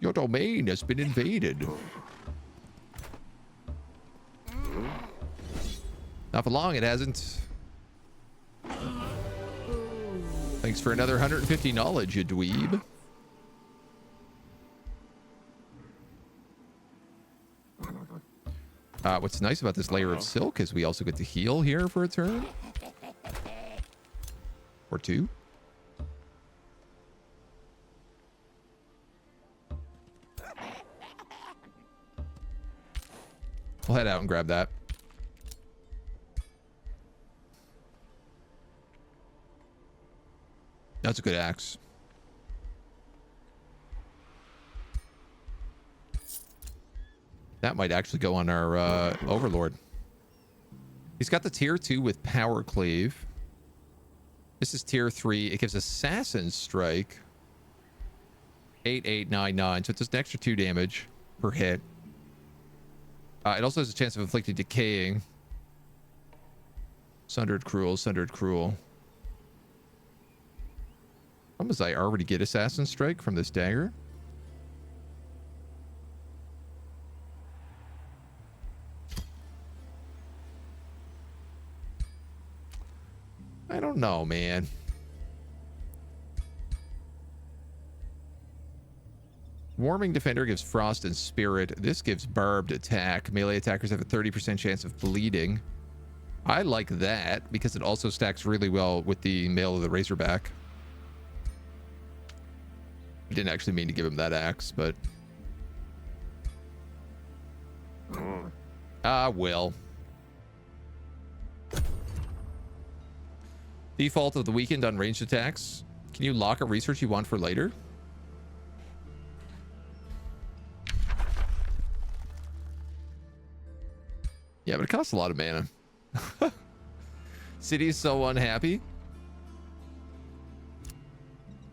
Your domain has been invaded. Not for long, it hasn't. Thanks for another 150 knowledge, you dweeb. What's nice about this layer of silk is we also get to heal here for a turn. Or 2. We'll head out and grab that. That's a good axe. That might actually go on our Overlord. He's got the tier 2 with Power Cleave. This is tier 3. It gives Assassin's Strike. 8899. So it does an extra 2 damage per hit. It also has a chance of inflicting decaying. Sundered Cruel, Sundered Cruel. Was I already get Assassin's Strike from this dagger? I don't know, man. Warming Defender gives Frost and Spirit. This gives Barbed Attack. Melee attackers have a 30% chance of bleeding. I like that because it also stacks really well with the Mail of the Razorback. I didn't actually mean to give him that axe, but... will. Default of the weekend on ranged attacks. Can you lock a research you want for later? Yeah, but it costs a lot of mana. City's so unhappy.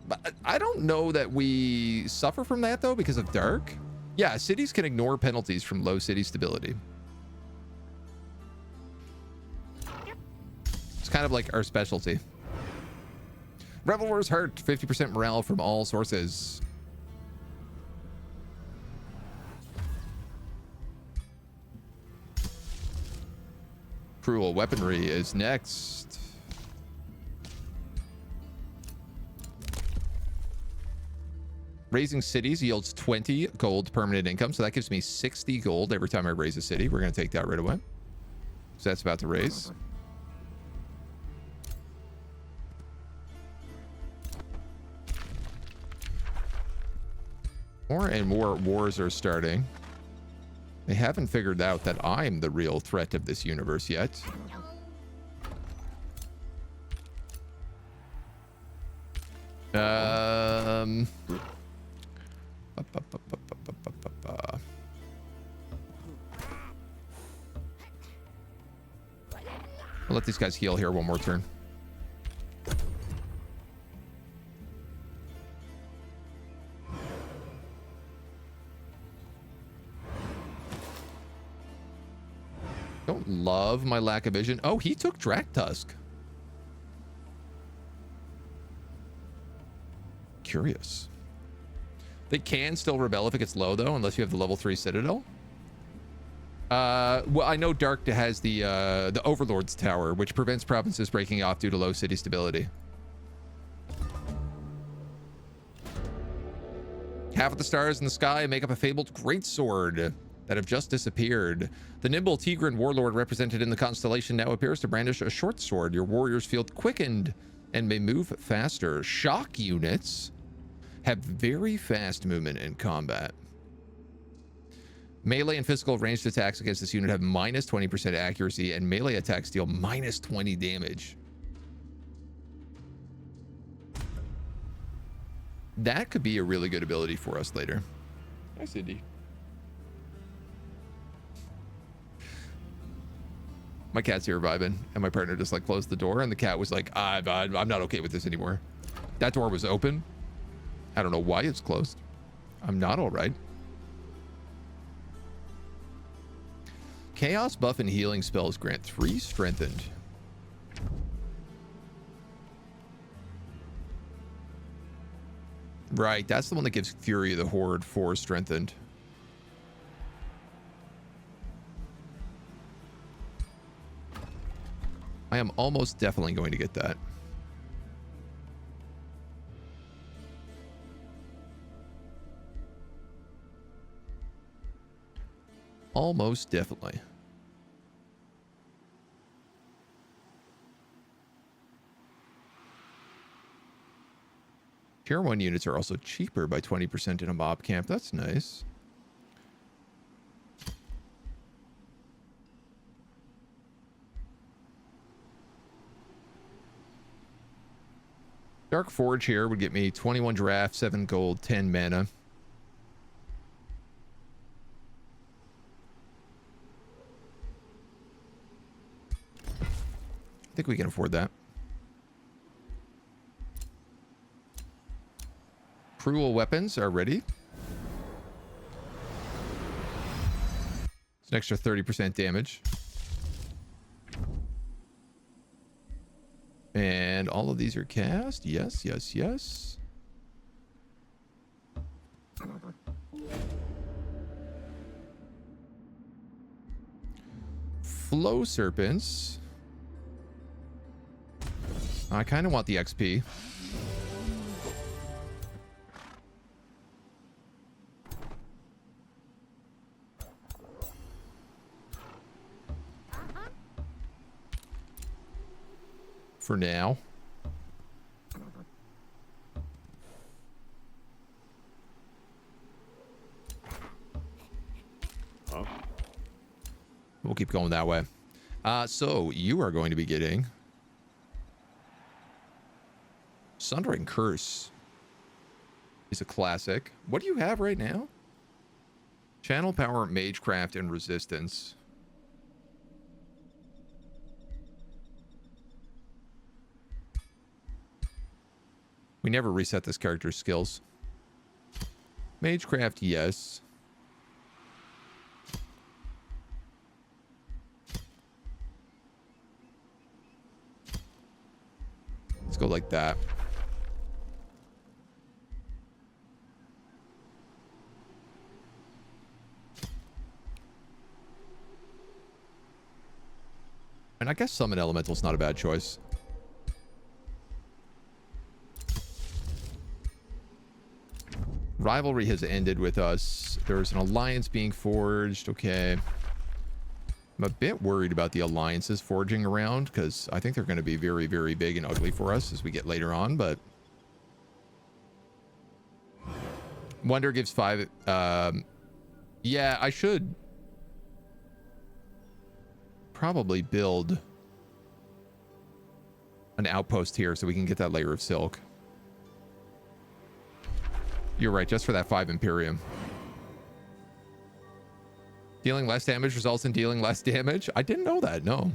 But I don't know that we suffer from that, though, because of Dark. Yeah, cities can ignore penalties from low city stability. It's kind of like our specialty. Revelers hurt 50% morale from all sources. Cruel Weaponry is next. Raising cities yields 20 gold permanent income, so that gives me 60 gold every time I raise a city. We're going to take that right away. So that's about to raise. More and more wars are starting. They haven't figured out that I'm the real threat of this universe yet. I'll let these guys heal here one more turn. Don't love my lack of vision. Oh, he took Draktusk. Curious. They can still rebel if it gets low, though, unless you have the level 3 Citadel. Well, I know Dark has the Overlord's Tower, which prevents provinces breaking off due to low city stability. Half of the stars in the sky make up a fabled greatsword that have just disappeared. The nimble Tigran warlord represented in the constellation now appears to brandish a short sword. Your warriors feel quickened and may move faster. Shock units have very fast movement in combat. Melee and physical ranged attacks against this unit have minus 20% accuracy, and melee attacks deal minus 20 damage. That could be a really good ability for us later. Hi, Cindy. My cat's here vibing, and my partner just like closed the door, and the cat was like, I'm not okay with this anymore. That door was open. I don't know why it's closed. I'm not all right. Chaos buff and healing spells grant 3 strengthened. Right, that's the one that gives Fury of the Horde 4 strengthened. I am almost definitely going to get that. Almost definitely. Tier 1 units are also cheaper by 20% in a mob camp. That's nice. Dark Forge here would get me 21 draft, 7 gold, 10 mana. I think we can afford that. Cruel weapons are ready. It's an extra 30% damage. And all of these are cast. Yes, yes, yes. Flow serpents. I kind of want the XP. For now. Huh? We'll keep going that way. So you are going to be getting Sundering Curse. Is a classic. What do you have right now? Channel Power, Magecraft, and Resistance. We never reset this character's skills. Magecraft, yes. Let's go like that. And I guess Summon Elemental's not a bad choice. Rivalry has ended with us. There's an alliance being forged. Okay. I'm a bit worried about the alliances forging around because I think they're going to be very, very big and ugly for us as we get later on, but Wonder gives 5. Yeah, I should probably build an outpost here so we can get that layer of silk. You're right, just for that 5 Imperium. Dealing less damage results in dealing less damage? I didn't know that, no.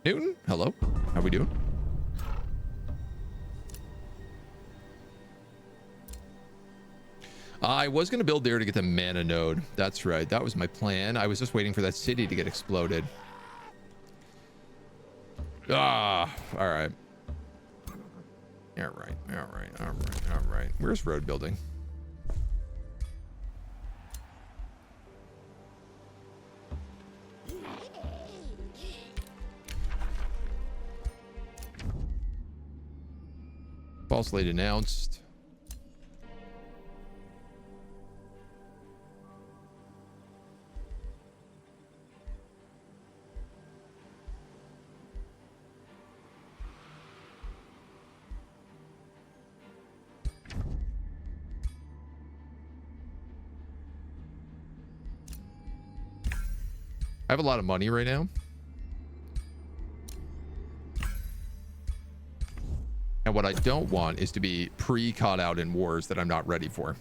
Newton, hello. How we doing? I was going to build there to get the mana node. That's right. That was my plan. I was just waiting for that city to get exploded. Ah, all right. All right. All right. Where's road building? Falsely denounced. I have a lot of money right now. And what I don't want is to be pre-caught out in wars that I'm not ready for.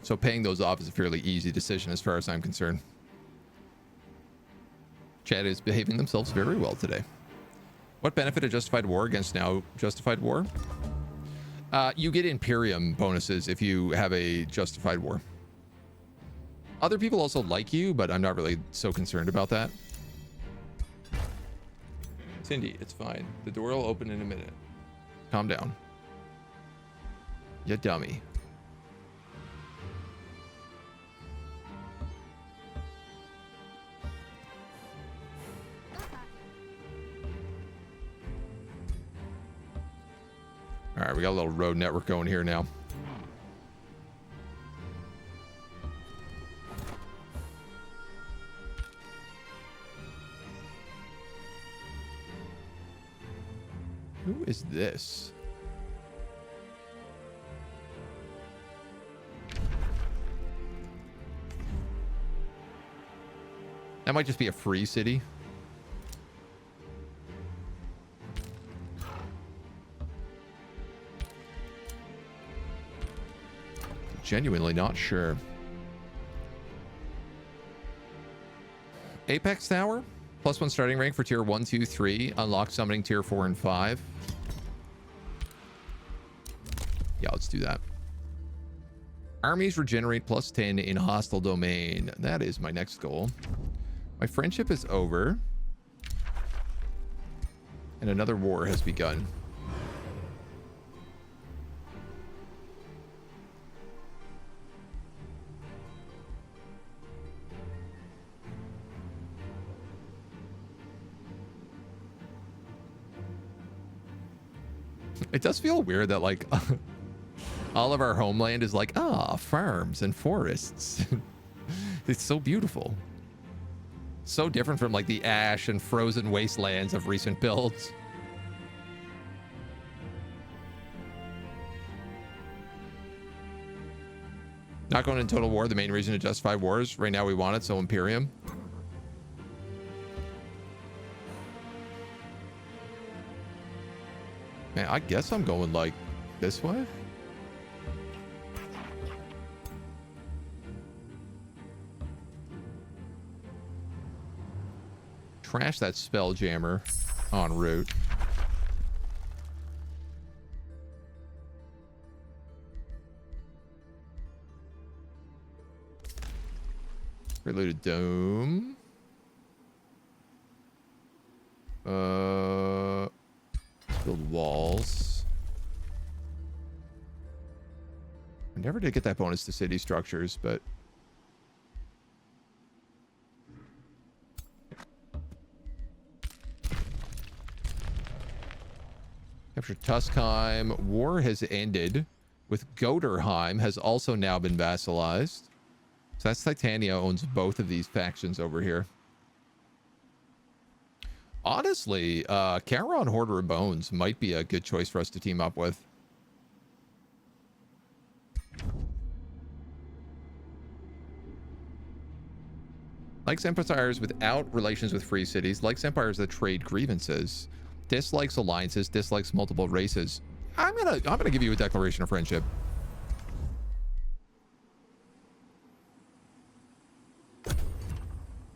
So paying those off is a fairly easy decision as far as I'm concerned. Chad is behaving themselves very well today. What benefit of justified war against now justified war? You get Imperium bonuses if you have a justified war. Other people also like you, but I'm not really so concerned about that. Cindy, it's fine. The door will open in a minute. Calm down. You dummy. All right, we got a little road network going here now. Who is this? That might just be a free city. Genuinely not sure. Apex Tower? +1 starting rank for tier 1, 2, 3. Unlock summoning tier 4 and 5. Yeah, let's do that. Armies regenerate +10 in hostile domain. That is my next goal. My friendship is over. And another war has begun. It does feel weird that like all of our homeland is like, farms and forests. It's so beautiful. So different from like the ash and frozen wastelands of recent builds. Not going in total war, the main reason to justify wars. Right now we want it, so Imperium. Man, I guess I'm going like this way. Trash that Spelljammer en route. Reloaded dome. Build walls. I never did get that bonus to city structures, but captured Tuskheim. War has ended. With Goderheim has also now been vassalized. So that's Titania owns both of these factions over here. Honestly, Charon Hoarder of Bones might be a good choice for us to team up with. Likes empires without relations with free cities. Likes empires that trade grievances. Dislikes alliances. Dislikes multiple races. I'm gonna give you a declaration of friendship.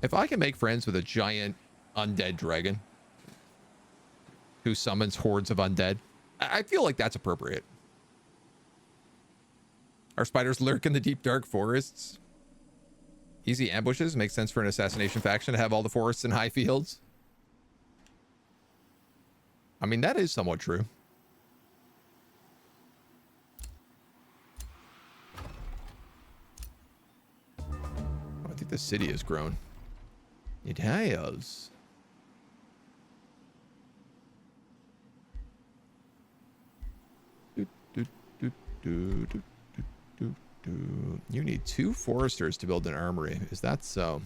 If I can make friends with a giant undead dragon who summons hordes of undead, I feel like that's appropriate. Our spiders lurk in the deep dark forests. Easy ambushes makes sense for an assassination faction to have all the forests and high fields. I mean, that is somewhat true. Oh, I think the city has grown. It has. You need 2 foresters to build an armory. Is that so?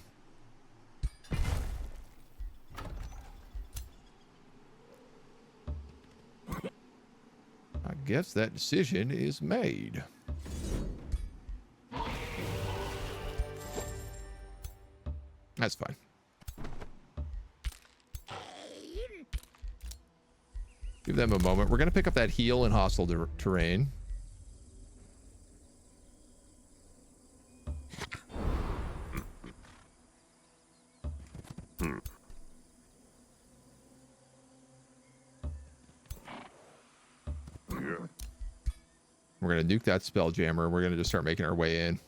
I guess that decision is made. That's fine. Give them a moment. We're going to pick up that heal in hostile terrain. We're going to nuke that Spelljammer. We're going to just start making our way in.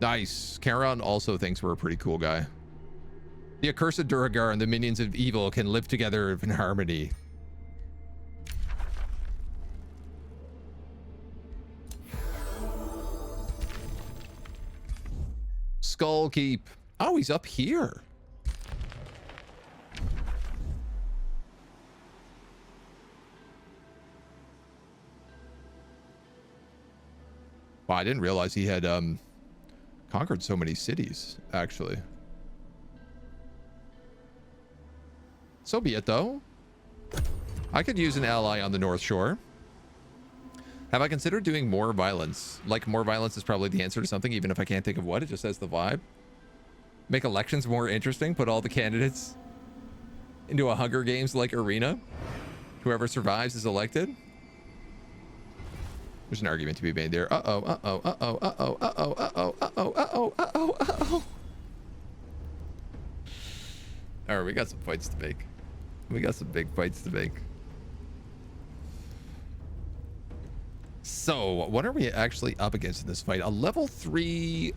Nice. Charon also thinks we're a pretty cool guy. The accursed Duragar and the minions of evil can live together in harmony. Skullkeep. Oh, he's up here. Wow, I didn't realize he had conquered so many cities, actually. So be it, though. I could use an ally on the North Shore. Have I considered doing more violence? Like, more violence is probably the answer to something, even if I can't think of what. It just says the vibe. Make elections more interesting. Put all the candidates into a Hunger Games-like arena. Whoever survives is elected. There's an argument to be made there. Uh-oh, uh-oh, uh-oh, uh-oh, uh-oh, uh-oh, uh-oh, uh-oh, uh-oh, uh-oh. All right, we got some fights to make. We got some big fights to make. So, what are we actually up against in this fight? A level 3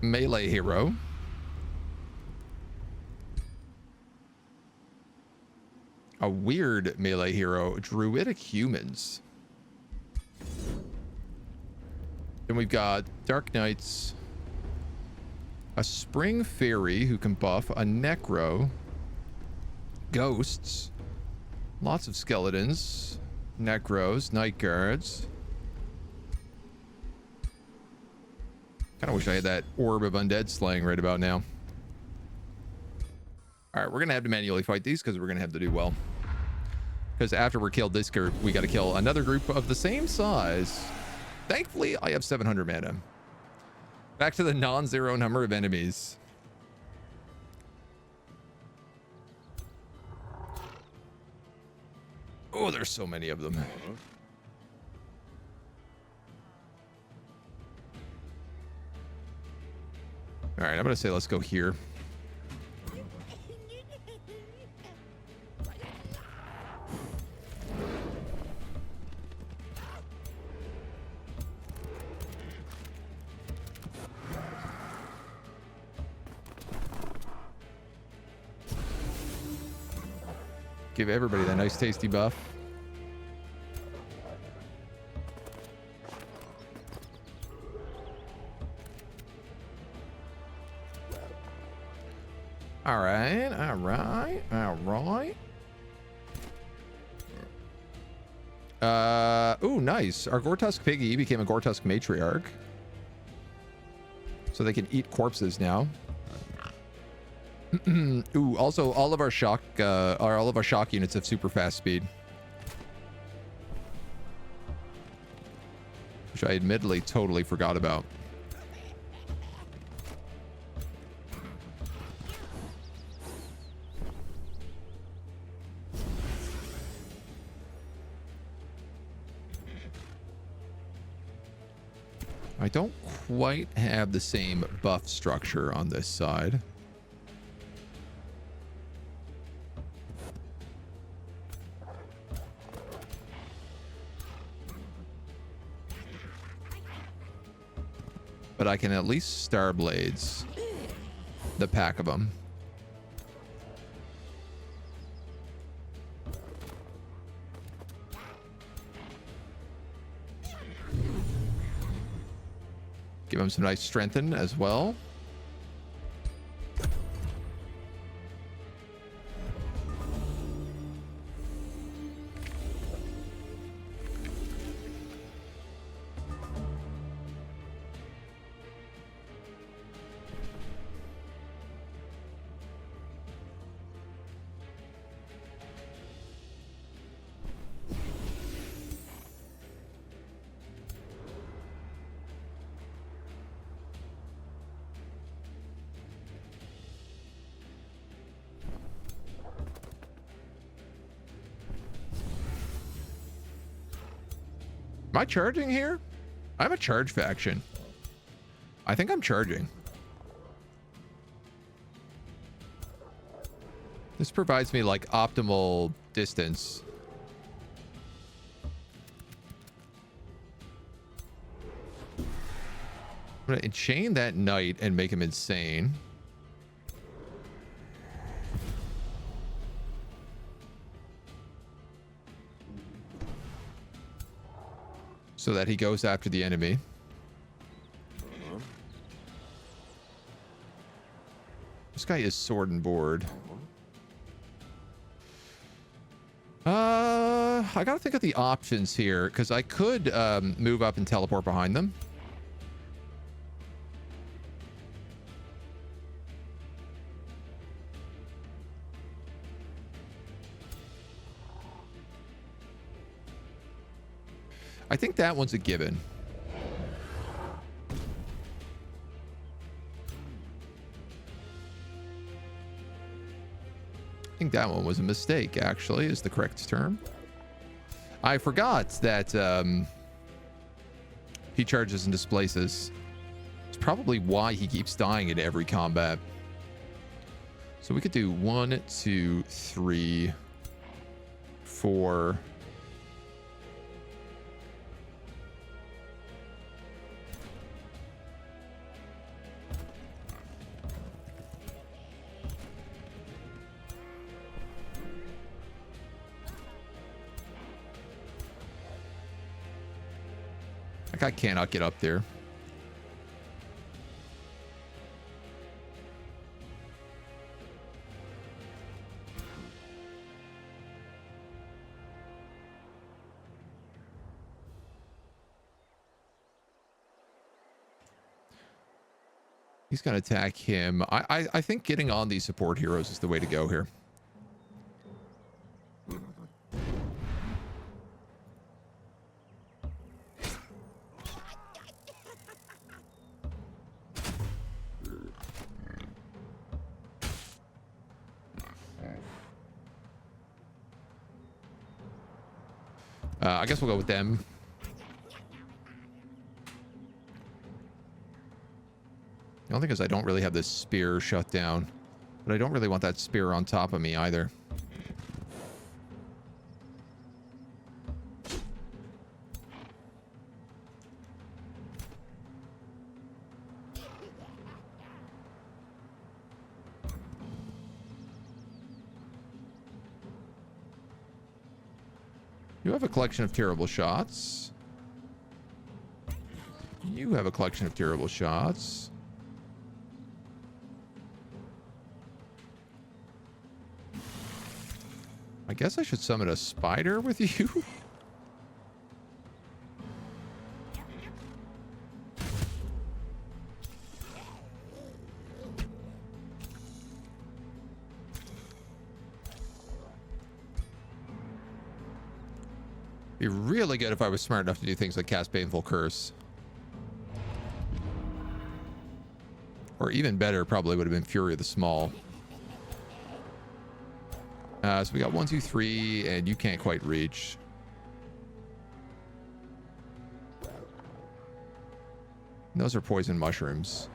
melee hero. A weird melee hero. Druidic humans. Then we've got Dark Knights. A spring fairy who can buff, a necro, ghosts, lots of skeletons, necros, night guards. Kind of wish I had that orb of undead slaying right about now. All right, we're gonna have to manually fight these because we're gonna have to do well. Because after we're killed this group, we got to kill another group of the same size. Thankfully, I have 700 mana. Back to the non-zero number of enemies. Oh, there's so many of them. All right, I'm gonna say let's go here. Give everybody that nice tasty buff. All right, all right, all right. Ooh, nice. Our Gortusk Piggy became a Gortusk Matriarch. So they can eat corpses now. Ooh, also all of our shock units have super fast speed. Which I admittedly totally forgot about. I don't quite have the same buff structure on this side. But I can at least Star Blades the pack of them. Give him some nice strengthen as well. Am I charging here? I'm a charge faction. I think I'm charging. This provides me like optimal distance. I'm gonna enchain that knight and make him insane. So that he goes after the enemy. This guy is sword and board. I gotta think of the options here because I could move up and teleport behind them. I think that one's a given. I think that one was a mistake, actually, is the correct term. I forgot that he charges and displaces. It's probably why he keeps dying in every combat. So we could do 1, 2, 3, 4. I cannot get up there. He's going to attack him. I think getting on these support heroes is the way to go here. I guess we'll go with them. The only thing is I don't really have this spear shut down, but I don't really want that spear on top of me either. You have a collection of terrible shots. You have a collection of terrible shots. I guess I should summon a spider with you. Be really good if I was smart enough to do things like cast Baneful Curse. Or even better, probably would have been Fury of the Small. So we got 1, 2, 3, and you can't quite reach. And those are poison mushrooms.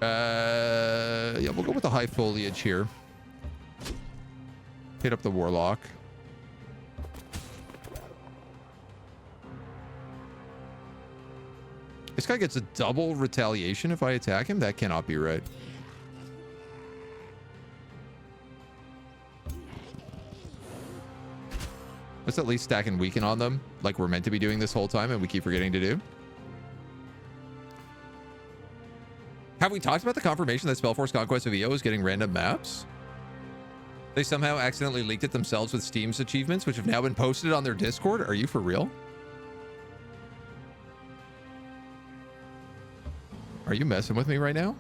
Yeah, we'll go with the high foliage here. Hit up the warlock. This guy gets a double retaliation if I attack him? That cannot be right. Let's at least stack and weaken on them like we're meant to be doing this whole time and we keep forgetting to do. Have we talked about the confirmation that Spellforce Conquest of EO is getting random maps? They somehow accidentally leaked it themselves with Steam's achievements, which have now been posted on their Discord. Are you for real? Are you messing with me right now?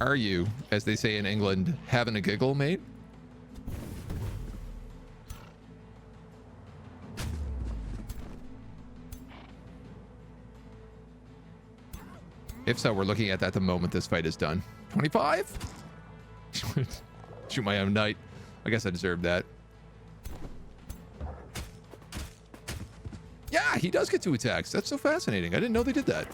Are you, as they say in England, having a giggle, mate? If so, we're looking at that the moment this fight is done. 25? Shoot my own knight. I guess I deserved that. Yeah, he does get 2 attacks. That's so fascinating. I didn't know they did that.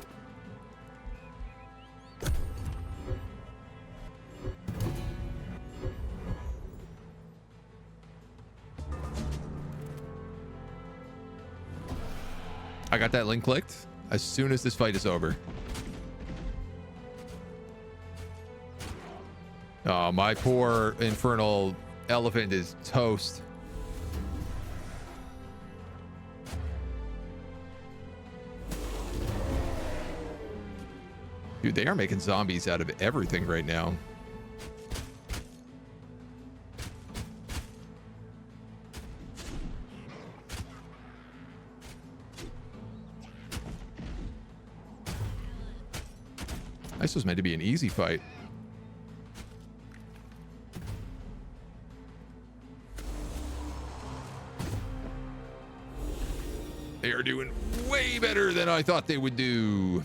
I got that link clicked as soon as this fight is over. Oh, my poor infernal elephant is toast. Dude, they are making zombies out of everything right now. This was meant to be an easy fight. They are doing way better than I thought they would do.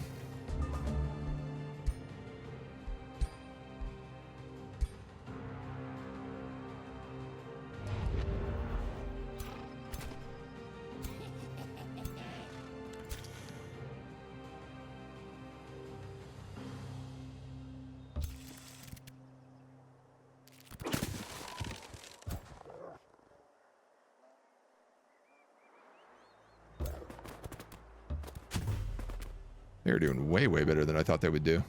They're doing way, way better than I thought they would do.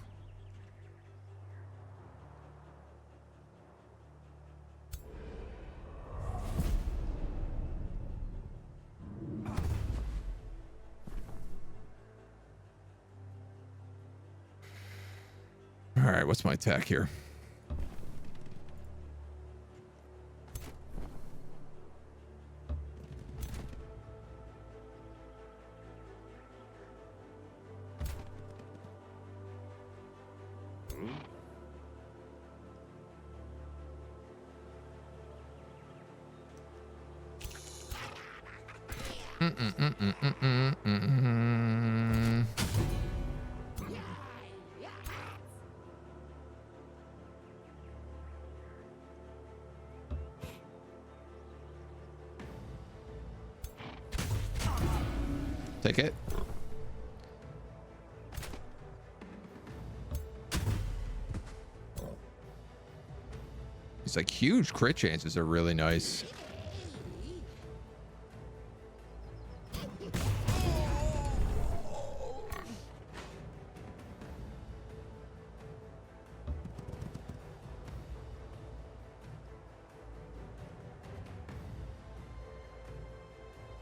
All right, what's my attack here? Take it. These like huge crit chances are really nice.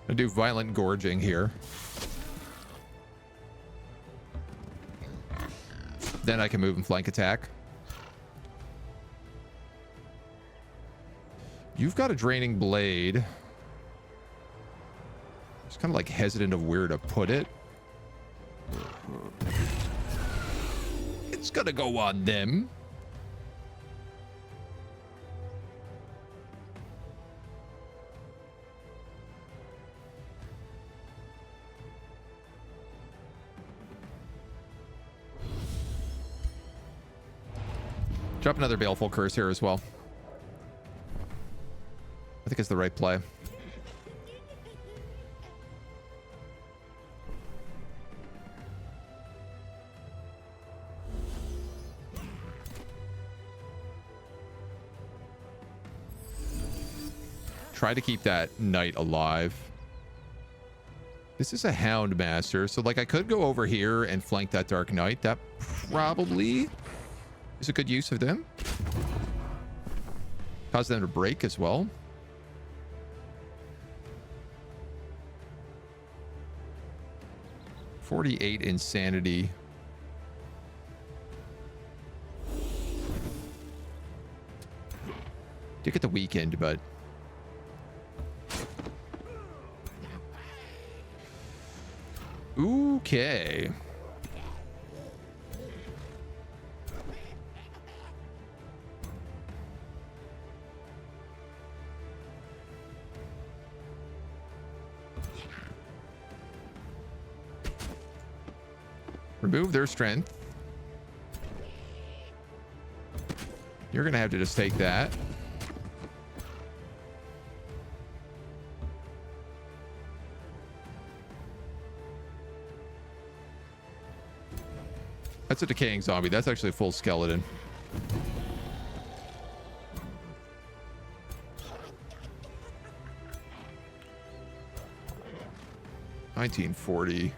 I do violent gorging here. Then I can move and flank attack. You've got a draining blade. Just kind of like hesitant of where to put it. It's gonna go on them. Drop another Baleful Curse here as well. I think it's the right play. Try to keep that knight alive. This is a Hound Master, so like I could go over here and flank that Dark Knight. That probably is a good use of them. Cause them to break as well. $48 insanity. Did get the weekend, but okay. Remove their strength. You're gonna have to just take that. That's a decaying zombie. That's actually a full skeleton. $19.40.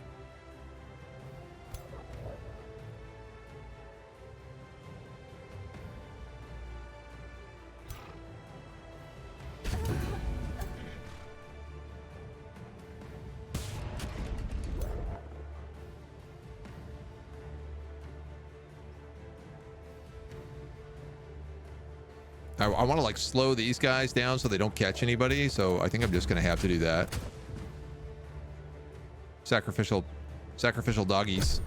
I want to like slow these guys down so they don't catch anybody. So I think I'm just going to have to do that. Sacrificial doggies.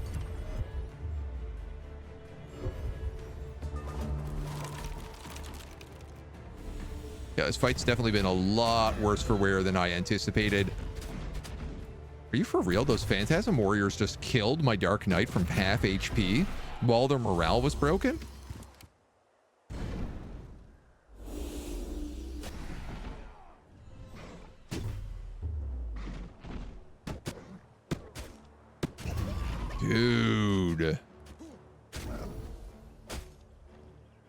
Yeah, this fight's definitely been a lot worse for wear than I anticipated. Are you for real? Those Phantasm Warriors just killed my Dark Knight from half HP while their morale was broken? Dude.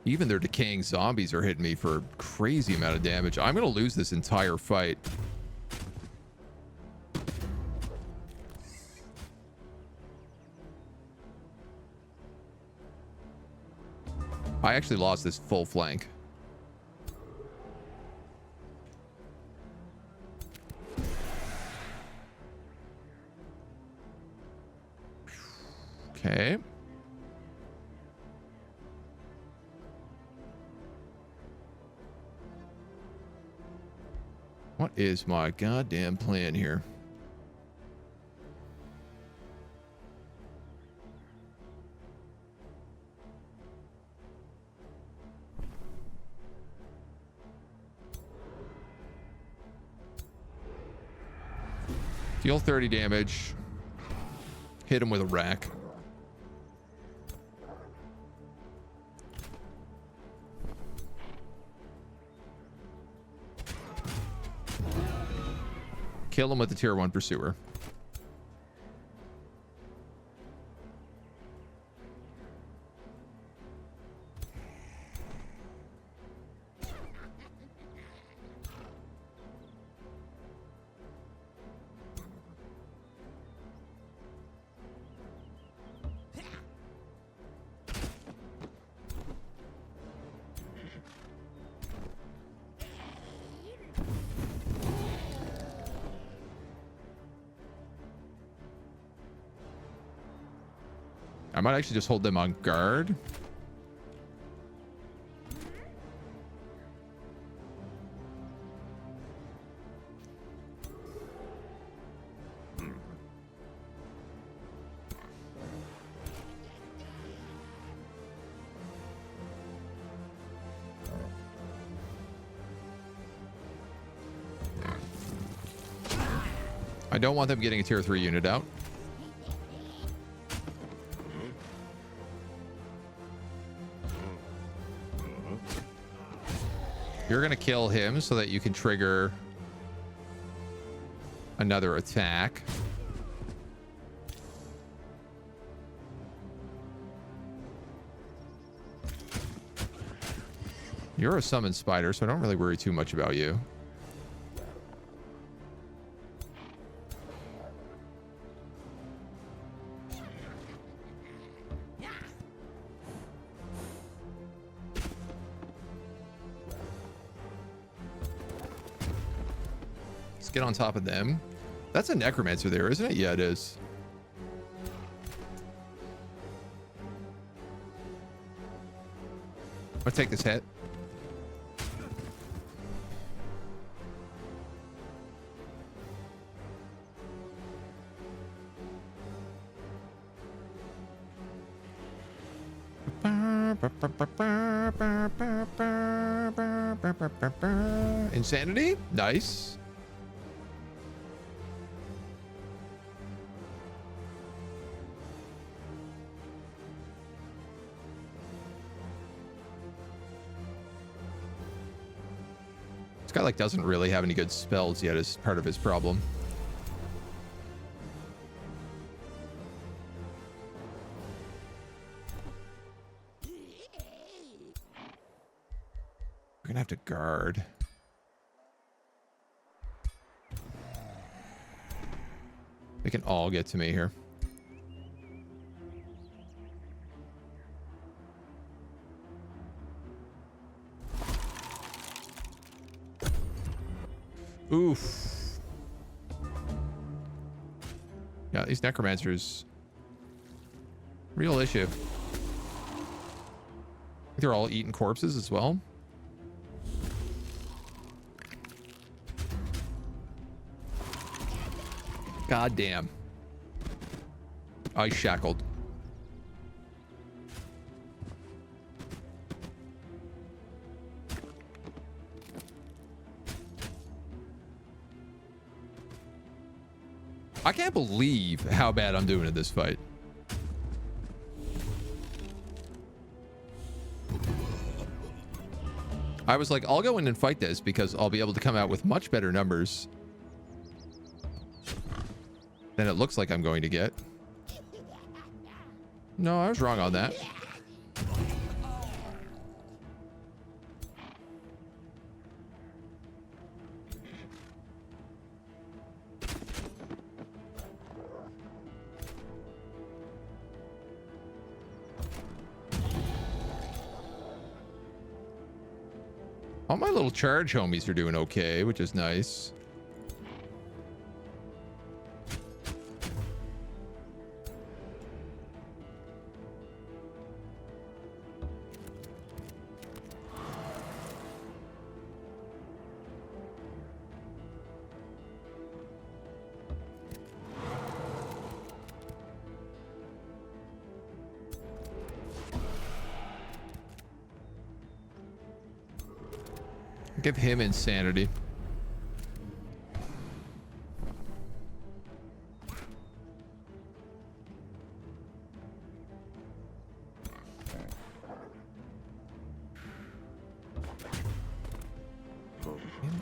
Even their decaying zombies are hitting me for a crazy amount of damage. I'm going to lose this entire fight. I actually lost this full flank. Okay. What is my goddamn plan here? Deal 30 damage. Hit him with a rack. Kill him with the tier 1 pursuer. I might actually just hold them on guard. I don't want them getting a tier 3 unit out. You're going to kill him so that you can trigger another attack. You're a summon spider, so I don't really worry too much about you. Get on top of them. That's a necromancer there, isn't it? Yeah, it is. I'm gonna take this hit. Insanity? Nice. This guy like doesn't really have any good spells yet as part of his problem. We're gonna have to guard. They can all get to me here. Oof. Yeah, these necromancers. Real issue. They're all eating corpses as well. God damn. I shackled. I can't believe how bad I'm doing in this fight. I was like, I'll go in and fight this because I'll be able to come out with much better numbers than it looks like I'm going to get. No, I was wrong on that. All my little charge homies are doing okay, which is nice. Give him insanity.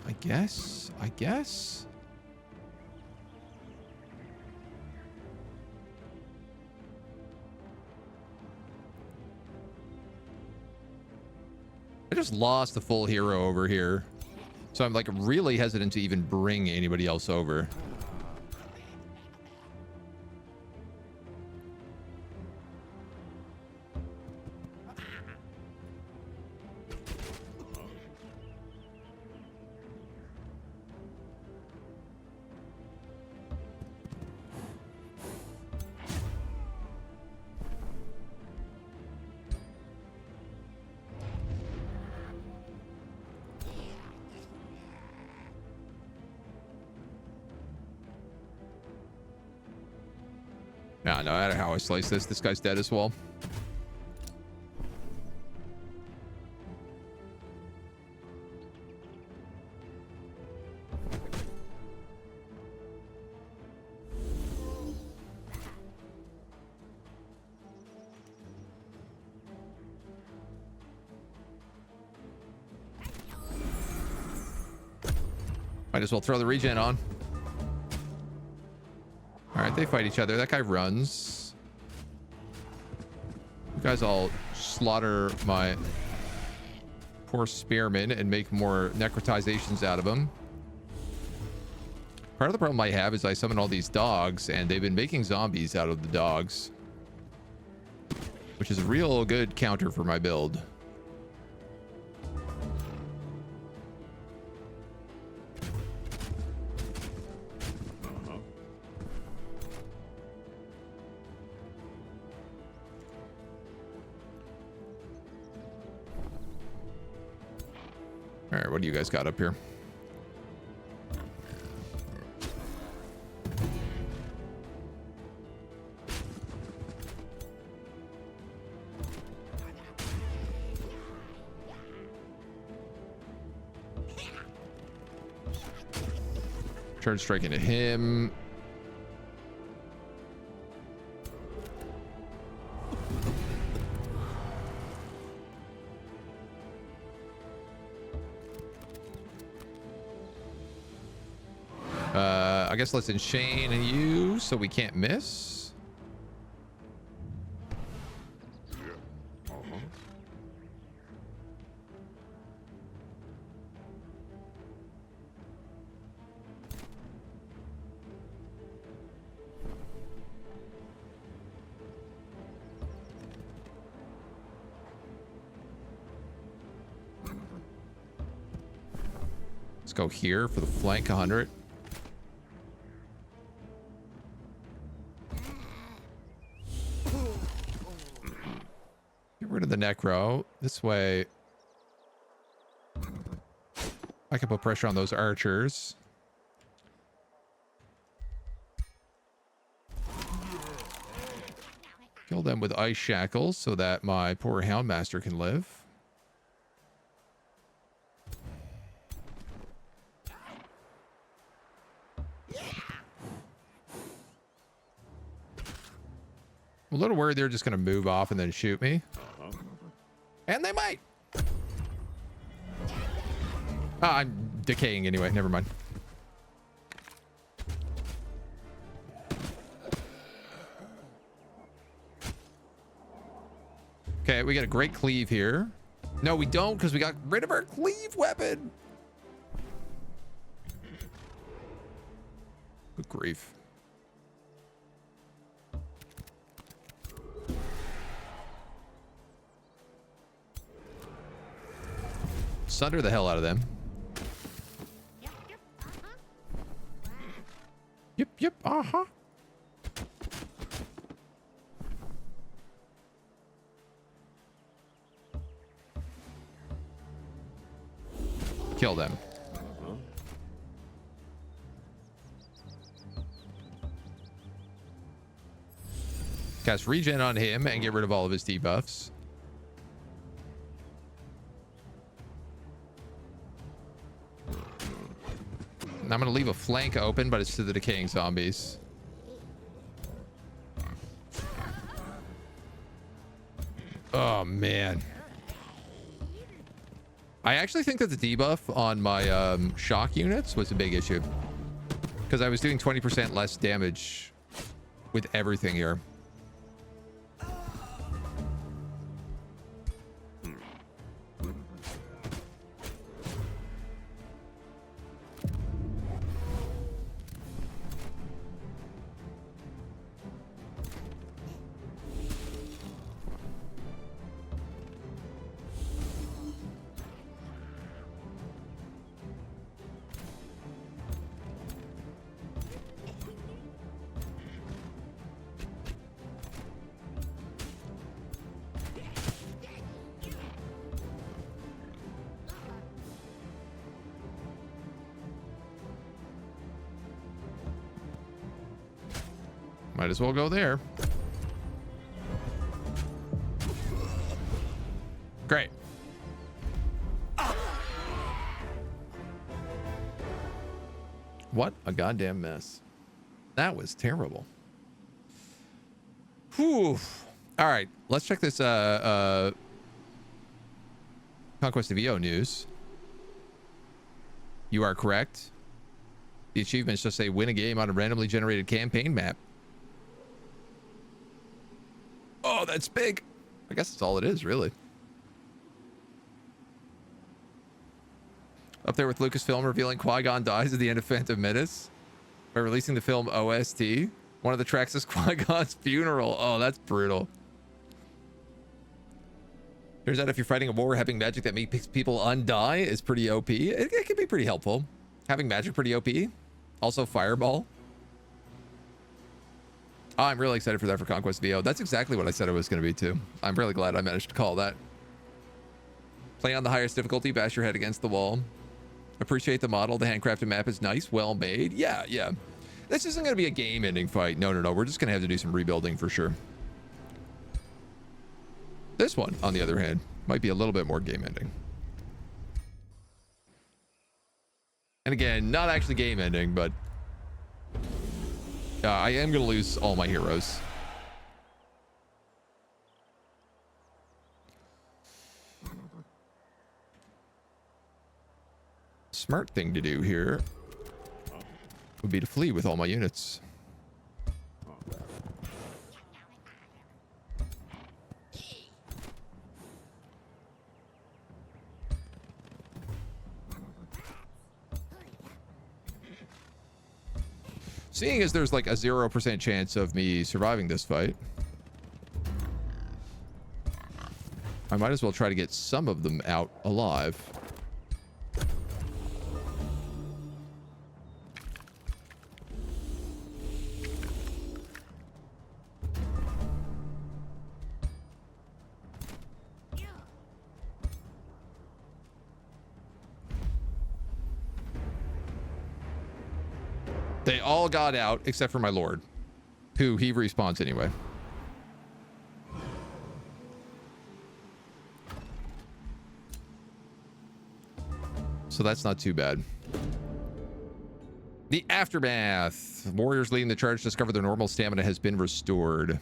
I guess. I just lost the full hero over here. So I'm like really hesitant to even bring anybody else over. No, no matter how I slice this guy's dead as well. Might as well throw the regen on. All right, they fight each other. That guy runs. You guys all slaughter my poor spearmen and make more necrotizations out of them. Part of the problem I have is I summon all these dogs and they've been making zombies out of the dogs, which is a real good counter for my build. All right, what do you guys got up here? Charge strike into him. I guess let's enchain you so we can't miss. Let's go here for the flank 100. Get rid of the necro. This way I can put pressure on those archers. Kill them with ice shackles so that my poor houndmaster can live. I'm a little worried they're just going to move off and then shoot me. And they might. Ah, I'm decaying anyway. Never mind. Okay, we got a great cleave here. No, we don't, because we got rid of our cleave weapon. Good grief. Sunder the hell out of them. Yep, uh-huh. Kill them. Cast regen on him and get rid of all of his debuffs. I'm going to leave a flank open, but it's to the decaying zombies. Oh, man. I actually think that the debuff on my shock units was a big issue. Because I was doing 20% less damage with everything here. Might as well go there. Great. What a goddamn mess. That was terrible. Whew. All right, let's check this Conquest of EO news. You are correct. The achievements just say win a game on a randomly generated campaign map. Oh, that's big. I guess that's all it is, really. Up there with Lucasfilm revealing Qui-Gon dies at the end of Phantom Menace by releasing the film OST. One of the tracks is Qui-Gon's funeral. Oh, that's brutal. Turns out if you're fighting a war, having magic that makes people undie is pretty OP. It can be pretty helpful. Having magic pretty OP. Also Fireball. Oh, I'm really excited for that for Conquest VO. That's exactly what I said it was going to be too. I'm really glad I managed to call that. Play on the highest difficulty, bash your head against the wall. Appreciate the model. The handcrafted map is nice, well made. Yeah, yeah. This isn't going to be a game-ending fight. No, no, no. We're just going to have to do some rebuilding for sure. This one, on the other hand, might be a little bit more game-ending. And again, not actually game-ending, but I am going to lose all my heroes. Smart thing to do here would be to flee with all my units. Seeing as there's like a 0% chance of me surviving this fight, I might as well try to get some of them out alive. They all got out except for my lord, who he respawns anyway. So that's not too bad. The aftermath. Warriors leading the charge discover their normal stamina has been restored.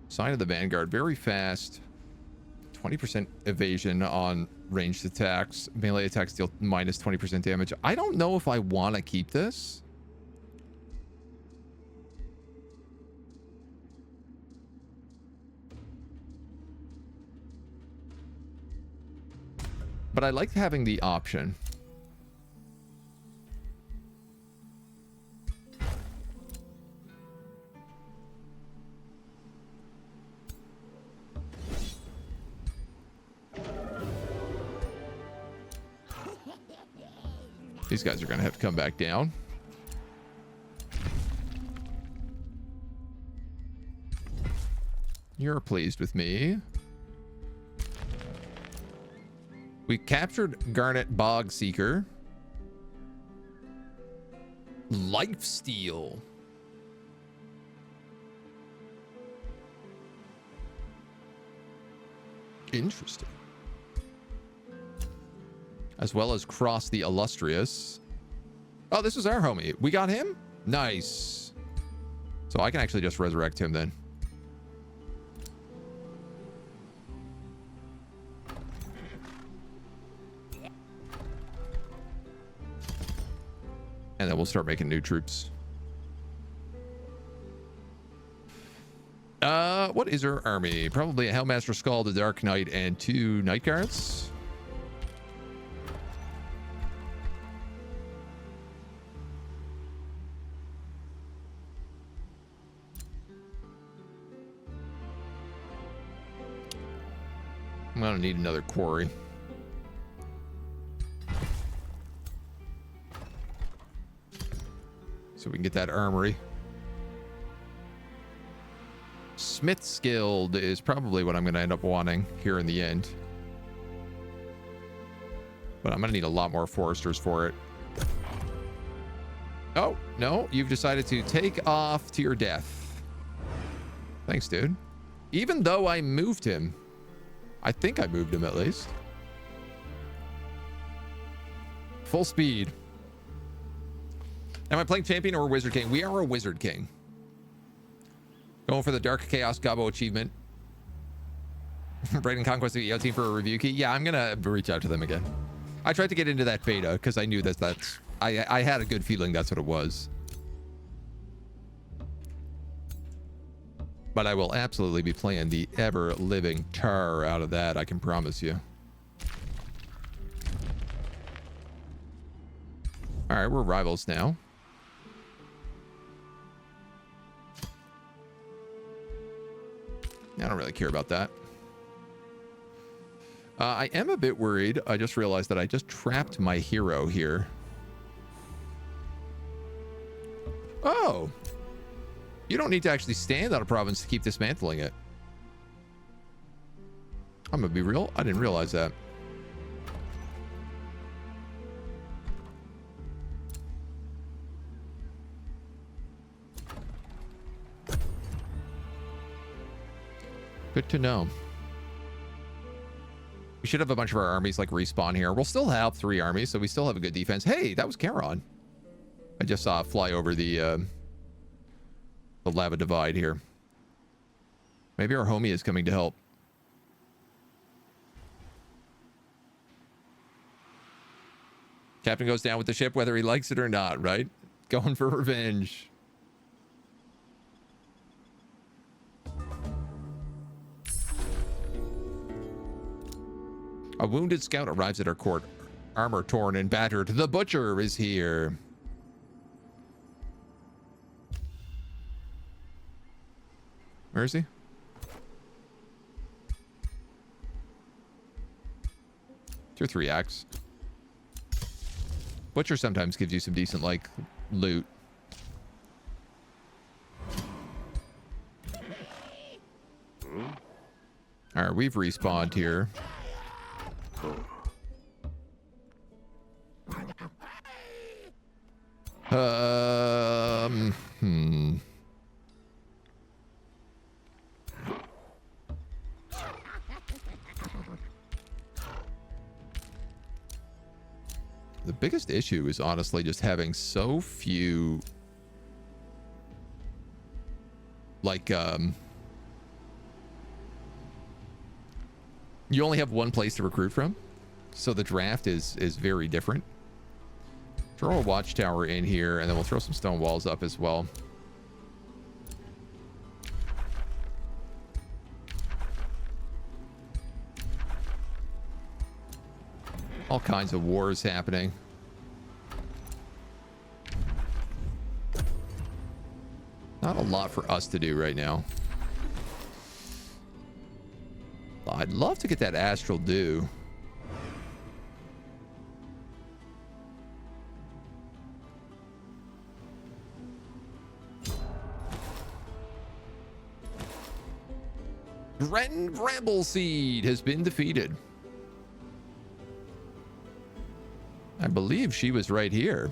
Sign of the Vanguard. Very fast. 20% evasion on ranged attacks. Melee attacks deal minus 20% damage. I don't know if I want to keep this. But I like having the option. These guys are going to have to come back down. You're pleased with me. We captured Garnet Bog Seeker. Lifesteal. Interesting. As well as Cross the Illustrious. Oh, this is our homie. We got him? Nice. So I can actually just resurrect him then. And then we'll start making new troops. What is our army? Probably a Hellmaster Skull, the Dark Knight, and 2 Night Guards. I'm gonna need another quarry. So we can get that armory. Smith's Guild is probably what I'm going to end up wanting here in the end. But I'm going to need a lot more foresters for it. Oh, no. You've decided to take off to your death. Thanks, dude. Even though I moved him. I think I moved him at least. Full speed. Am I playing champion or wizard king? We are a wizard king. Going for the Dark Chaos Gobbo achievement. Braden Conquest of the EO team for a review key. Yeah, I'm gonna reach out to them again. I tried to get into that beta because I knew that's I had a good feeling that's what it was. But I will absolutely be playing the ever living tar out of that, I can promise you. All right, we're rivals now. I don't really care about that. I am a bit worried. I just realized that I just trapped my hero here. Oh. You don't need to actually stand on a province to keep dismantling it. I'm gonna be real. I didn't realize that. Good to know. We should have a bunch of our armies like respawn here. We'll still have 3 armies, so we still have a good defense. Hey, that was Charon. I just saw it fly over the lava divide here. Maybe our homie is coming to help. Captain goes down with the ship whether he likes it or not, right? Going for revenge. A wounded scout arrives at our court. Armor torn and battered. The butcher is here. Where is he? Tier 3 axe. Butcher sometimes gives you some decent, like, loot. Alright, we've respawned here. The biggest issue is honestly just having so few, like, you only have one place to recruit from, so the draft is very different. Throw a watchtower in here, and then we'll throw some stone walls up as well. All kinds of wars happening. Not a lot for us to do right now. I'd love to get that Astral Dew. Ren Brambleseed has been defeated. I believe she was right here.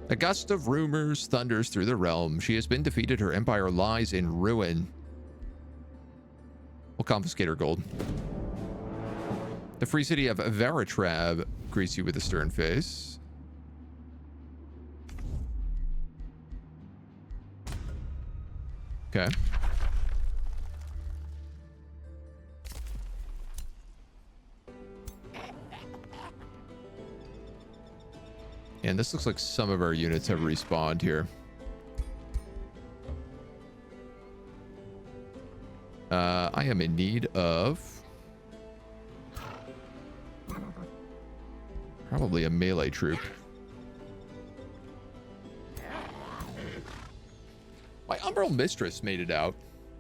A gust of rumors thunders through the realm. She has been defeated. Her empire lies in ruin. We'll confiscate her gold. The free city of Veritrab greets you with a stern face. Okay. And this looks like some of our units have respawned here. I am in need of probably a melee troop. My Umbral Mistress made it out.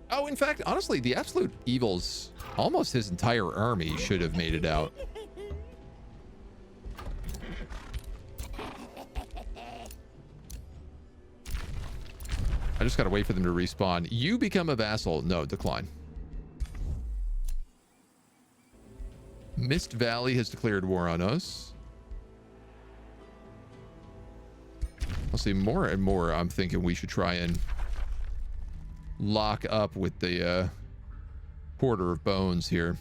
Oh, in fact, honestly, the Absolute Evil's almost his entire army should have made it out. I just gotta wait for them to respawn. You become a vassal. No, decline. Mist Valley has declared war on us. I'll see more and more. I'm thinking we should try and lock up with the Porter of Bones here.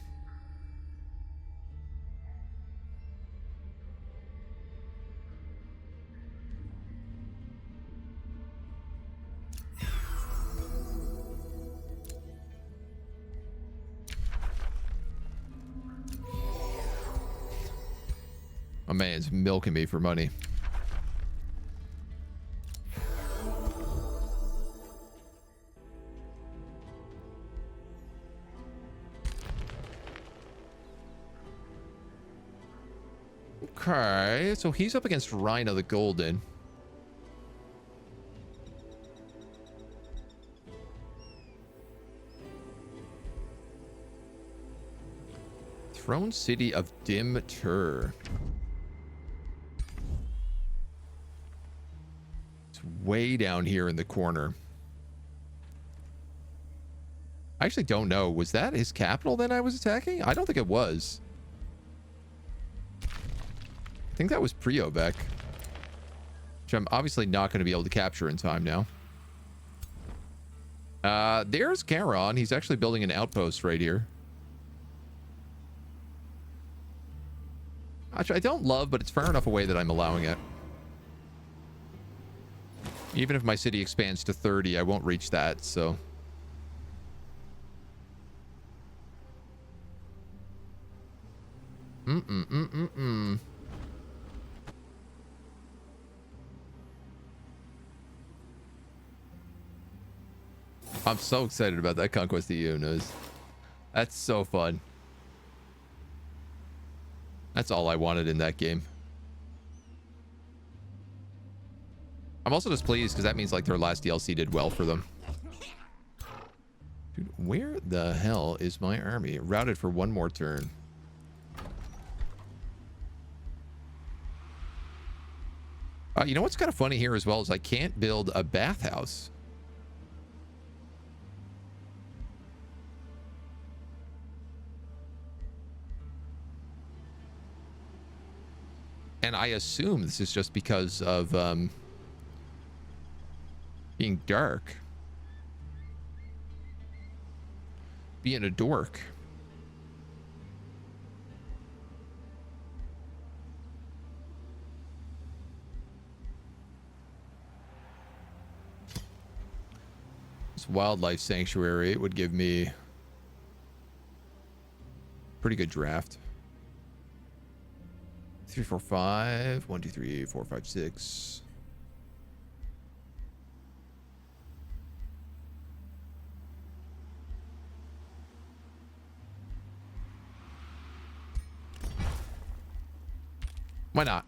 My man's milking me for money. Okay, so he's up against Rhino the Golden. Throne City of Dim Tur. It's way down here in the corner. I actually don't know. Was that his capital that I was attacking? I don't think it was. I think that was Priobek, which I'm obviously not going to be able to capture in time now. There's Charon. He's actually building an outpost right here. Which I don't love, but it's far enough away that I'm allowing it. Even if my city expands to 30, I won't reach that, so... I'm so excited about that Conquest of Unos. That's so fun. That's all I wanted in that game. I'm also just pleased because that means like their last DLC did well for them. Dude, where the hell is my army? Routed for one more turn. You know what's kind of funny here as well is I can't build a bathhouse. And I assume this is just because of being dark. Being a dork. This wildlife sanctuary would give me pretty good draft. 3, 4, 5. 1, 2, 3, 4, 5, 6. Why not?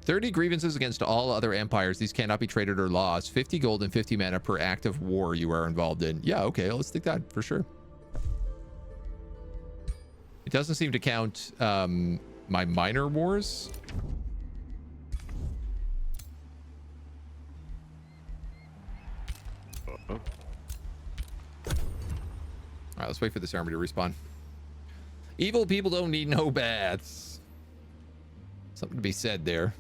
"30 grievances against all other empires. These cannot be traded or lost. 50 gold and 50 mana per active war you are involved in." Yeah, okay, let's take that for sure. It doesn't seem to count my minor wars. All right, let's wait for this army to respawn. Evil people don't need no baths. Something to be said there.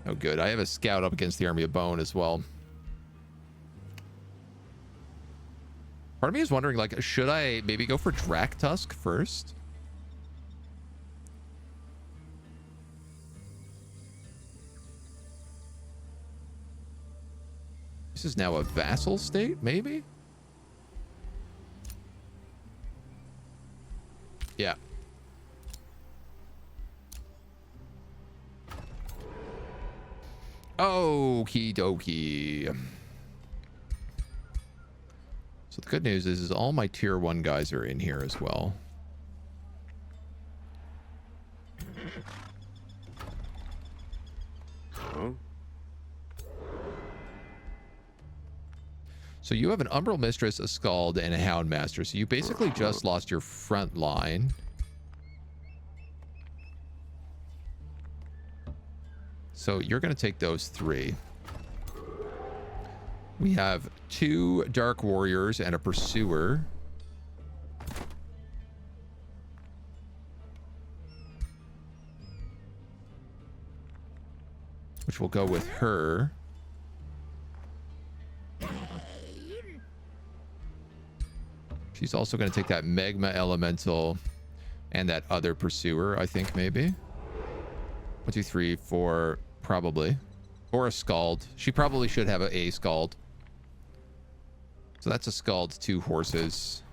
Oh, good. I have a scout up against the army of bone as well. Part of me is wondering, like, should I maybe go for Drac Tusk first? This is now a vassal state, maybe? Yeah. Okie dokie. So the good news is all my tier 1 guys are in here as well. Huh? So you have an Umbral Mistress, a Scald, and a Houndmaster. So you basically just lost your front line. So you're going to take those 3. We have 2 Dark Warriors and a Pursuer. Which will go with her. She's also going to take that Magma Elemental and that other Pursuer, I think, maybe. 1, 2, 3, 4, probably. Or a Scald. She probably should have a Scald. So that's a Scald, 2 horses.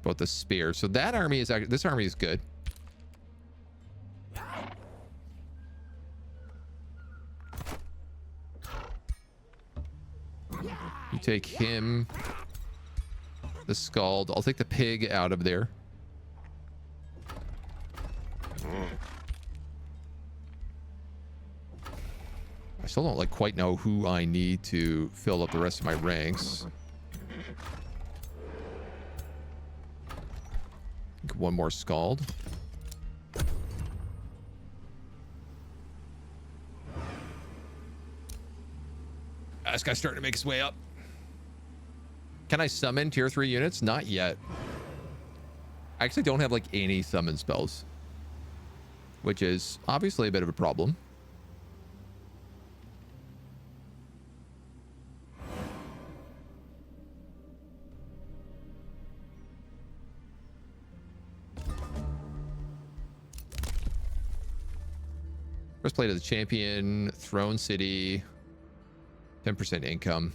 Both the spear. So that army is actually, this army is good. You take him, the Scald. I'll take the pig out of there. I still don't quite know who I need to fill up the rest of my ranks. One more Scald. This guy's starting to make his way up. Can I summon tier 3 units? Not yet. I actually don't have any summon spells, which is obviously a bit of a problem. First plate of the champion, Throne City, 10% income.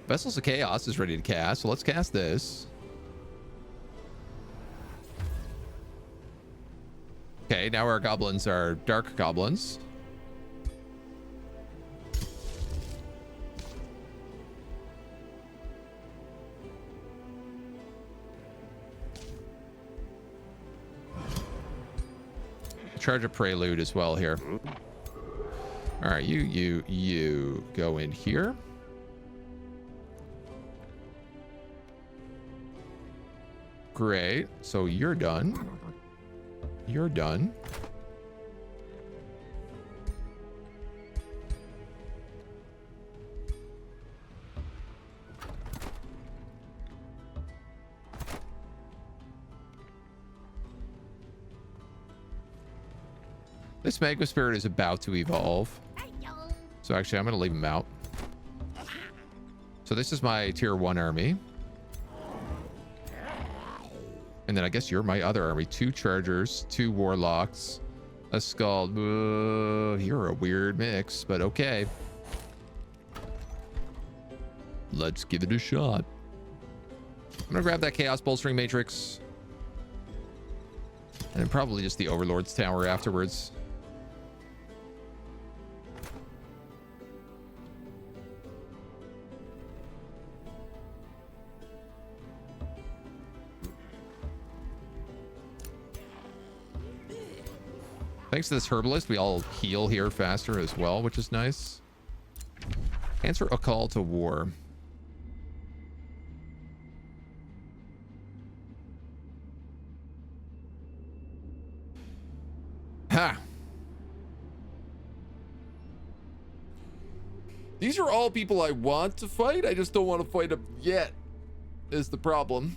Vessels of Chaos is ready to cast, so let's cast this. Okay, now our goblins are dark goblins. Charge a prelude as well here. All right, you go in here. Great. So you're done. You're done. This Magma Spirit is about to evolve. So actually, I'm going to leave him out. So this is my tier 1 army. And then I guess you're my other army. 2 Chargers, 2 Warlocks, a Scald. You're a weird mix, but okay. Let's give it a shot. I'm going to grab that Chaos Bolstering Matrix. And then probably just the Overlord's Tower afterwards. Thanks to this herbalist, we all heal here faster as well, which is nice. Answer a call to war. These are all people I want to fight. I just don't want to fight them yet, is the problem.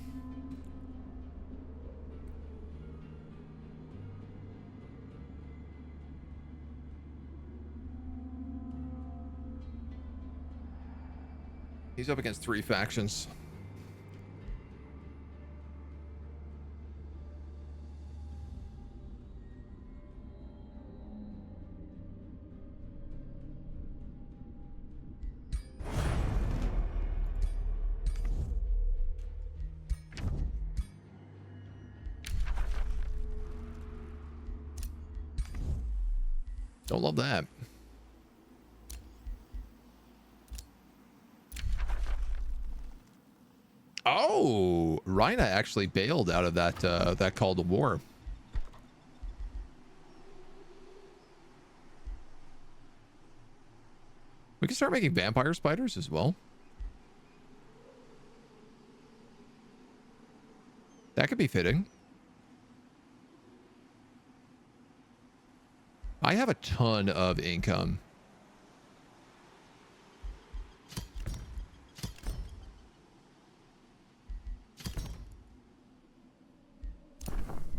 He's up against 3 factions. Don't love that. Oh, Rhina actually bailed out of that call to war. We can start making vampire spiders as well. That could be fitting. I have a ton of income.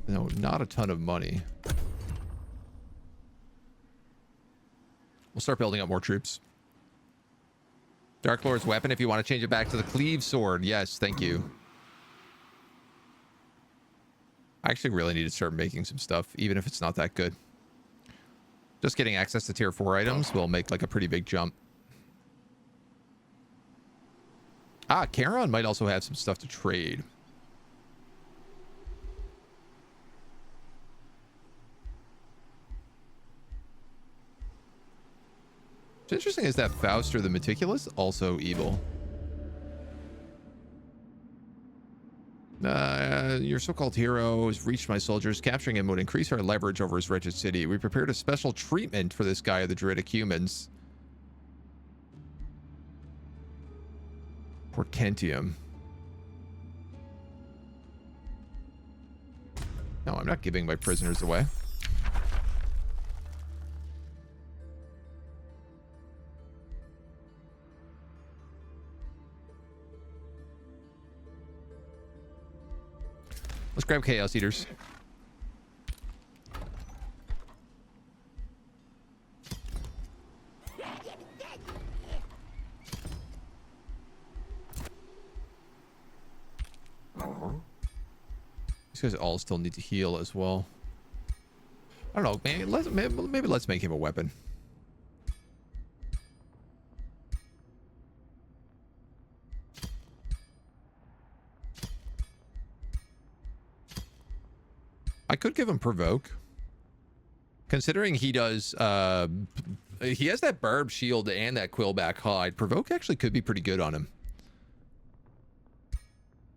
No, not a ton of money. We'll start building up more troops. Dark Lord's weapon, if you want to change it back to the cleave sword. Yes, thank you. I actually really need to start making some stuff, even if it's not that good. Just getting access to tier 4 items will make like a pretty big jump. Ah, Charon might also have some stuff to trade. What's interesting is that Fauster the Meticulous, also evil. Your so-called hero has reached my soldiers. Capturing him would increase our leverage over his wretched city. We prepared a special treatment for this guy of the Druidic humans. Porkentium. No, I'm not giving my prisoners away. Let's grab Chaos Eaters. These guys all still need to heal as well. I don't know. Maybe let's make him a weapon. I could give him provoke, considering he does he has that barb shield and that quillback hide. Provoke actually could be pretty good on him.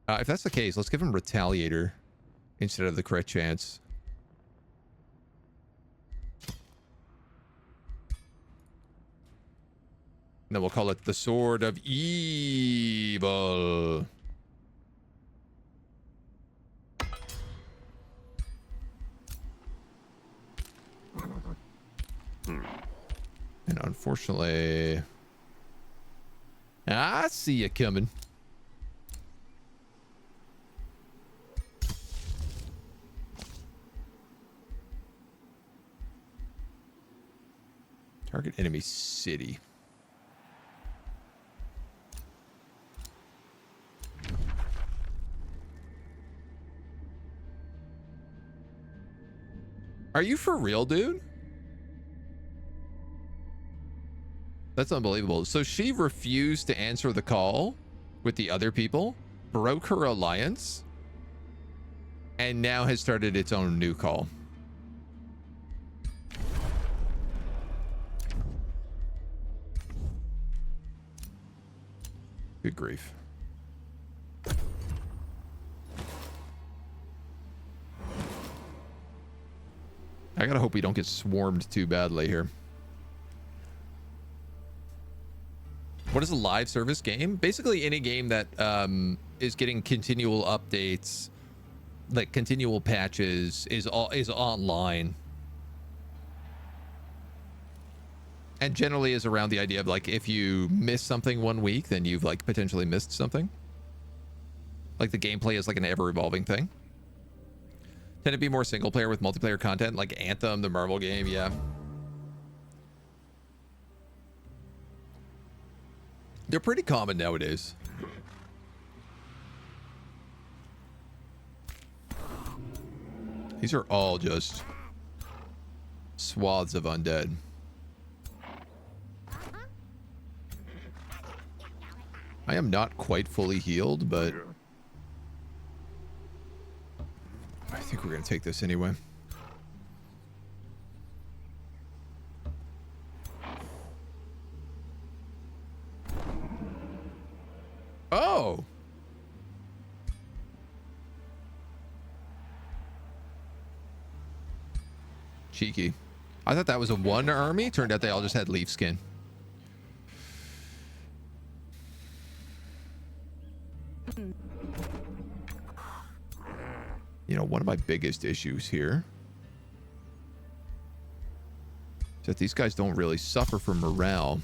If that's the case, let's give him retaliator instead of the crit chance. And then we'll call it the Sword of Evil. And unfortunately, I see you coming. Target enemy city. Are you for real, dude? That's unbelievable. So she refused to answer the call with the other people, broke her alliance, and now has started its own new call. Good grief. I gotta hope we don't get swarmed too badly here. What is a live service game? Basically any game that is getting continual updates, like continual patches, is online. And generally is around the idea of like, if you miss something 1 week, then you've like potentially missed something. Like the gameplay is like an ever evolving thing. Tend to be more single player with multiplayer content, like Anthem, the Marvel game. Yeah. They're pretty common nowadays. These are all just swaths of undead. I am not quite fully healed, but I think we're going to take this anyway. Oh! Cheeky. I thought that was a one army. Turned out they all just had leaf skin. You know, one of my biggest issues here is that these guys don't really suffer from morale.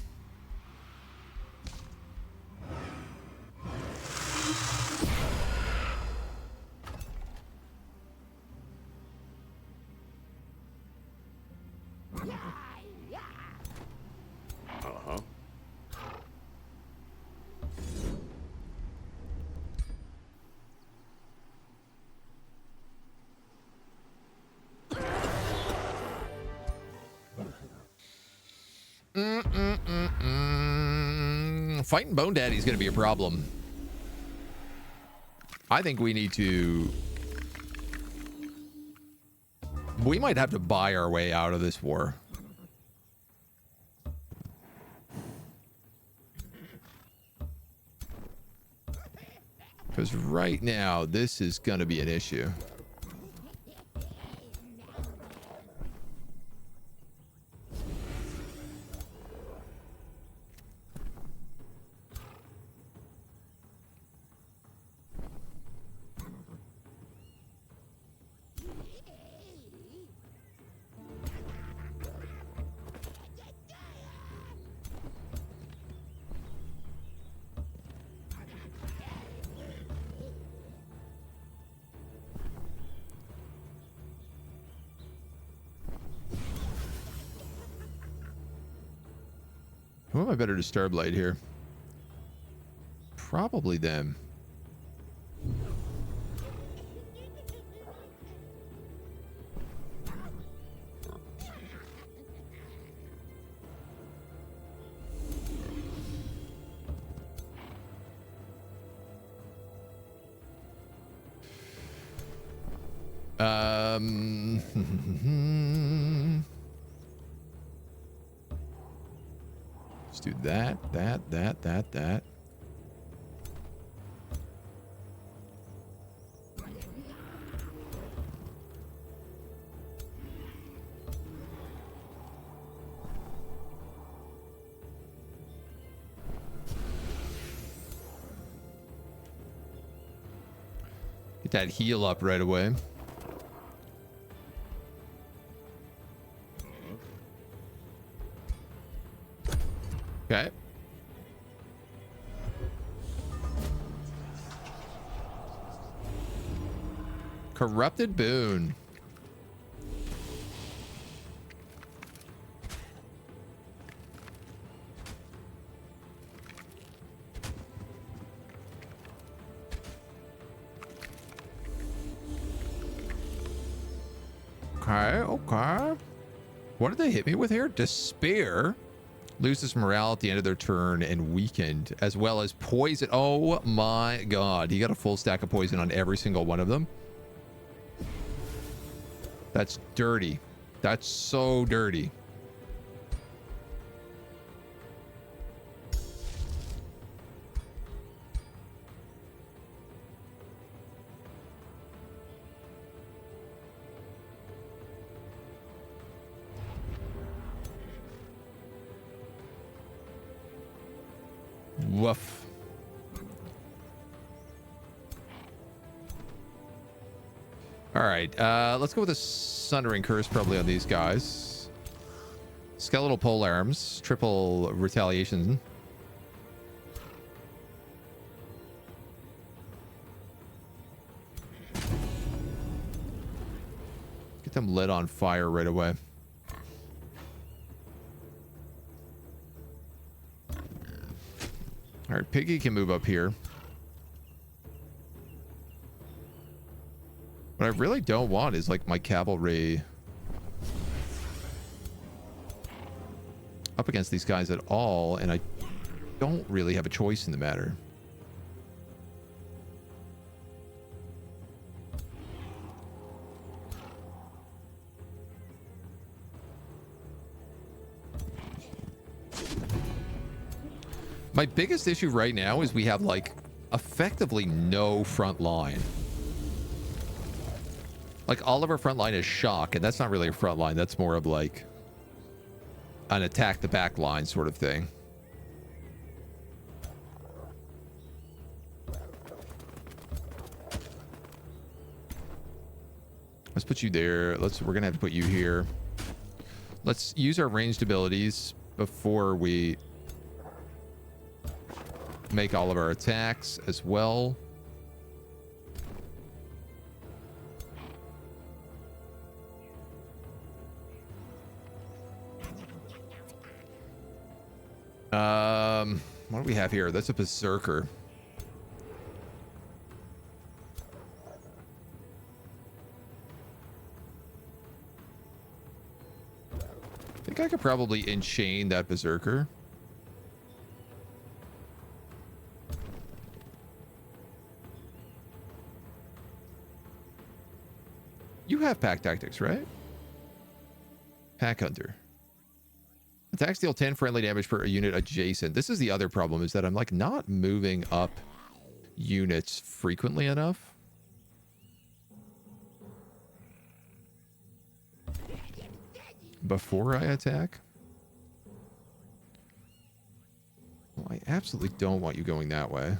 Fighting Bone Daddy is going to be a problem. I think we need to... We might have to buy our way out of this war. Because right now, this is going to be an issue. Who am I better to Starblight here? Probably them. Let's do that. Get that heal up right away. Okay. Corrupted Boon. Okay. What did they hit me with here? Despair. Loses morale at the end of their turn and weakened, as well as poison. Oh my god. He got a full stack of poison on every single one of them. That's dirty. That's so dirty. Woof. All right, let's go with a Sundering Curse probably on these guys. Skeletal pole arms, triple retaliation. Get them lit on fire right away. All right, Piggy can move up here. What I really don't want is like my cavalry up against these guys at all, and I don't really have a choice in the matter. My biggest issue right now is we have like effectively no front line. Like all of our front line is shock, and that's not really a front line. That's more of like an attack the back line sort of thing. Let's put you there. We're gonna have to put you here. Let's use our ranged abilities before we make all of our attacks as well. What do we have here? That's a berserker. I think I could probably enchain that berserker. You have pack tactics, right? Pack hunter. Attacks deal 10 friendly damage per unit adjacent. This is the other problem, is that I'm like not moving up units frequently enough. Before I attack. Well, I absolutely don't want you going that way.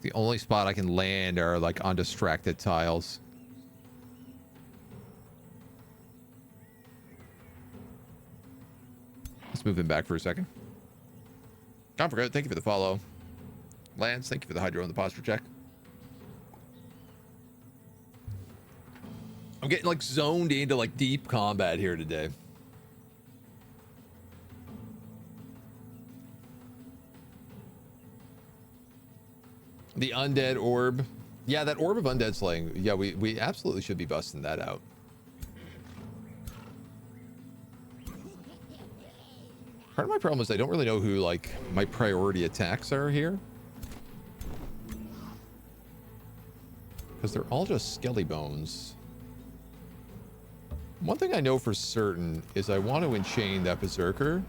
The only spot I can land are like on distracted tiles. Let's move them back for a second. Don't forget, thank you for the follow. Lance, thank you for the hydro and the posture check. I'm getting like zoned into like deep combat here today. The undead orb. Yeah, that orb of undead slaying. Yeah, we absolutely should be busting that out. Part of my problem is I don't really know who like my priority attacks are here. Because they're all just skelly bones. One thing I know for certain is I want to enchain that berserker.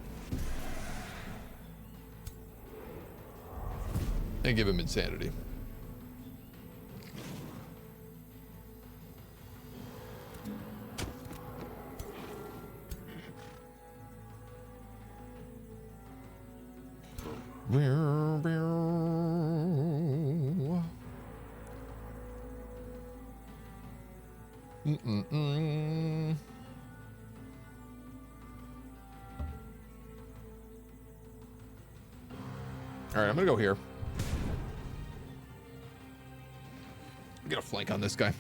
And give him insanity. All right, I'm gonna go here. Get a flank on this guy.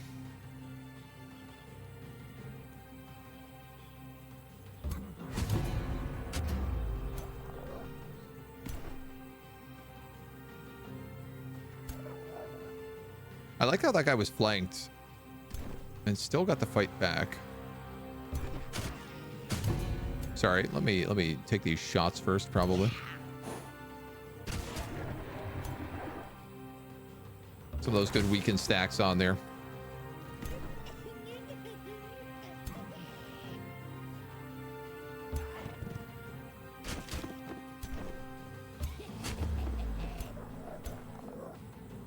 I like how that guy was flanked and still got the fight back. Sorry, let me take these shots first, probably. Some of those good weakened stacks on there.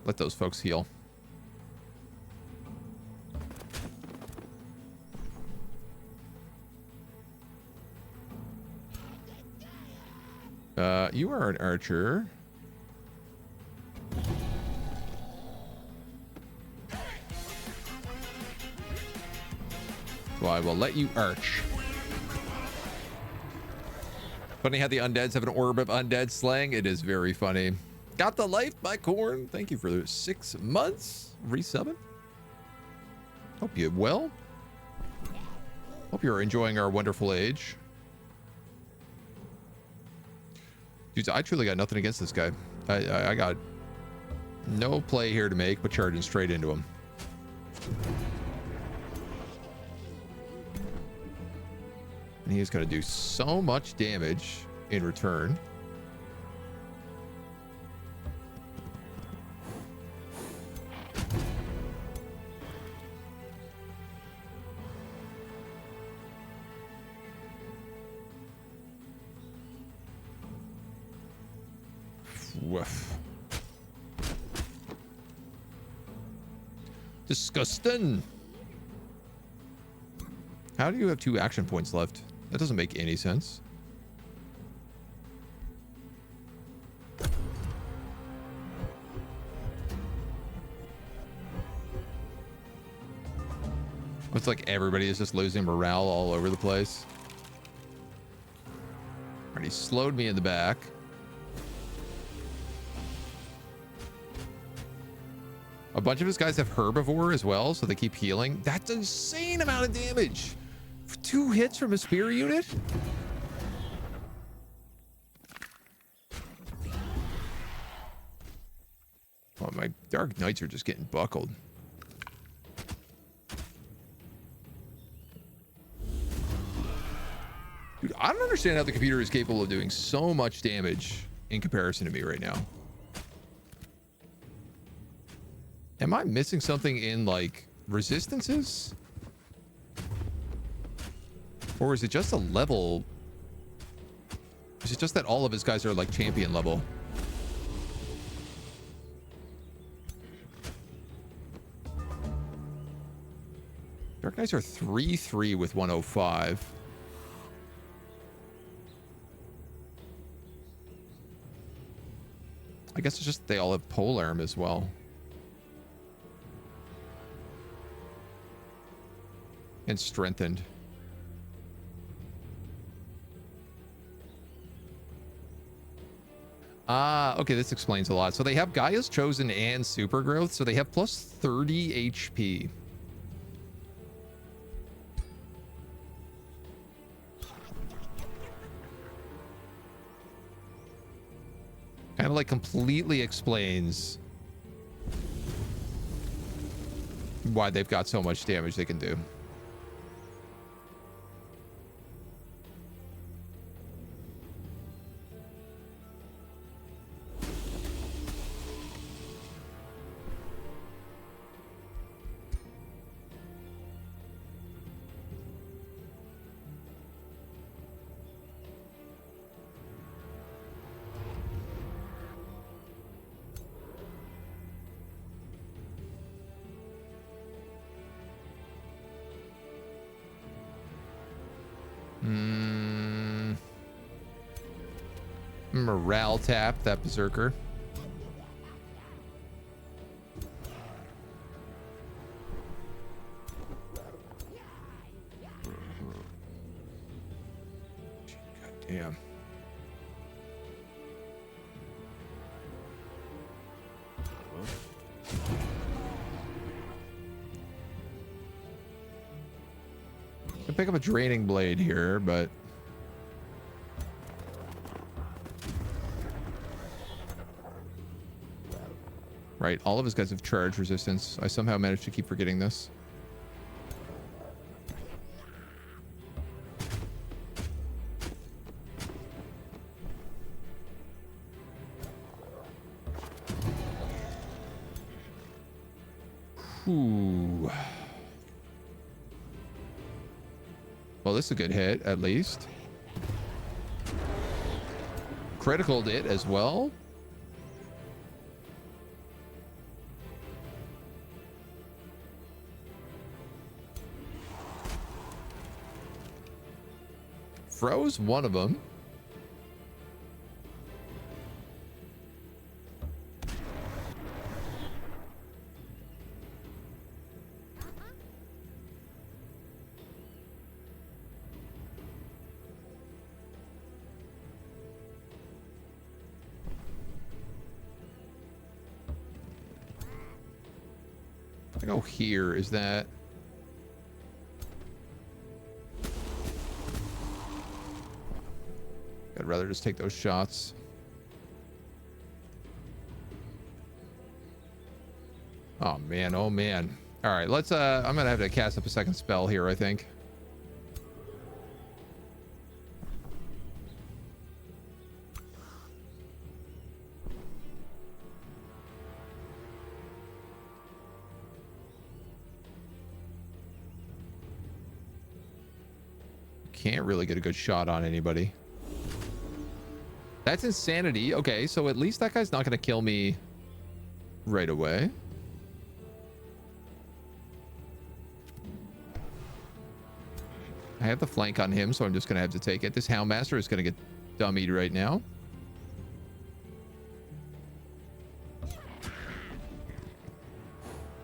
Let those folks heal. You are an archer. So I will let you arch. Funny how the undeads have an orb of undead slaying. It is very funny. Got the life by Corn. Thank you for 6 months. Resubbing. Hope you're well. Hope you're enjoying our wonderful age. Dude, I truly got nothing against this guy. I got no play here to make, but charging straight into him. And he's going to do so much damage in return. Woof. Disgusting. How do you have 2 action points left? That doesn't make any sense. It's like everybody is just losing morale all over the place. Alright, he slowed me in the back. A bunch of his guys have herbivore as well, so they keep healing. That's an insane amount of damage. For 2 hits from a spear unit? Oh, my Dark Knights are just getting buckled. Dude, I don't understand how the computer is capable of doing so much damage in comparison to me right now. Am I missing something in, like, resistances? Or is it just a level? Is it just that all of his guys are, like, champion level? Dark Knights are 3-3 with 105. I guess it's just they all have polearm as well. And strengthened. Ah, okay, this explains a lot. So they have Gaia's Chosen and Super Growth, so they have plus 30 HP. Kind of like completely explains why they've got so much damage they can do. Morale tap that berserker. God damn. I pick up a draining blade here, but right, all of his guys have charge resistance. I somehow managed to keep forgetting this. Ooh. Well, this is a good hit, at least. Criticaled it as well. Froze one of them. I go here. Is that... I'd rather just take those shots. Oh man, oh man. All right, let's I'm gonna have to cast up a second spell here, I think. Can't really get a good shot on anybody. That's insanity. Okay, so at least that guy's not gonna kill me right away. I have the flank on him, so I'm just gonna have to take it. This Houndmaster is gonna get dummied right now.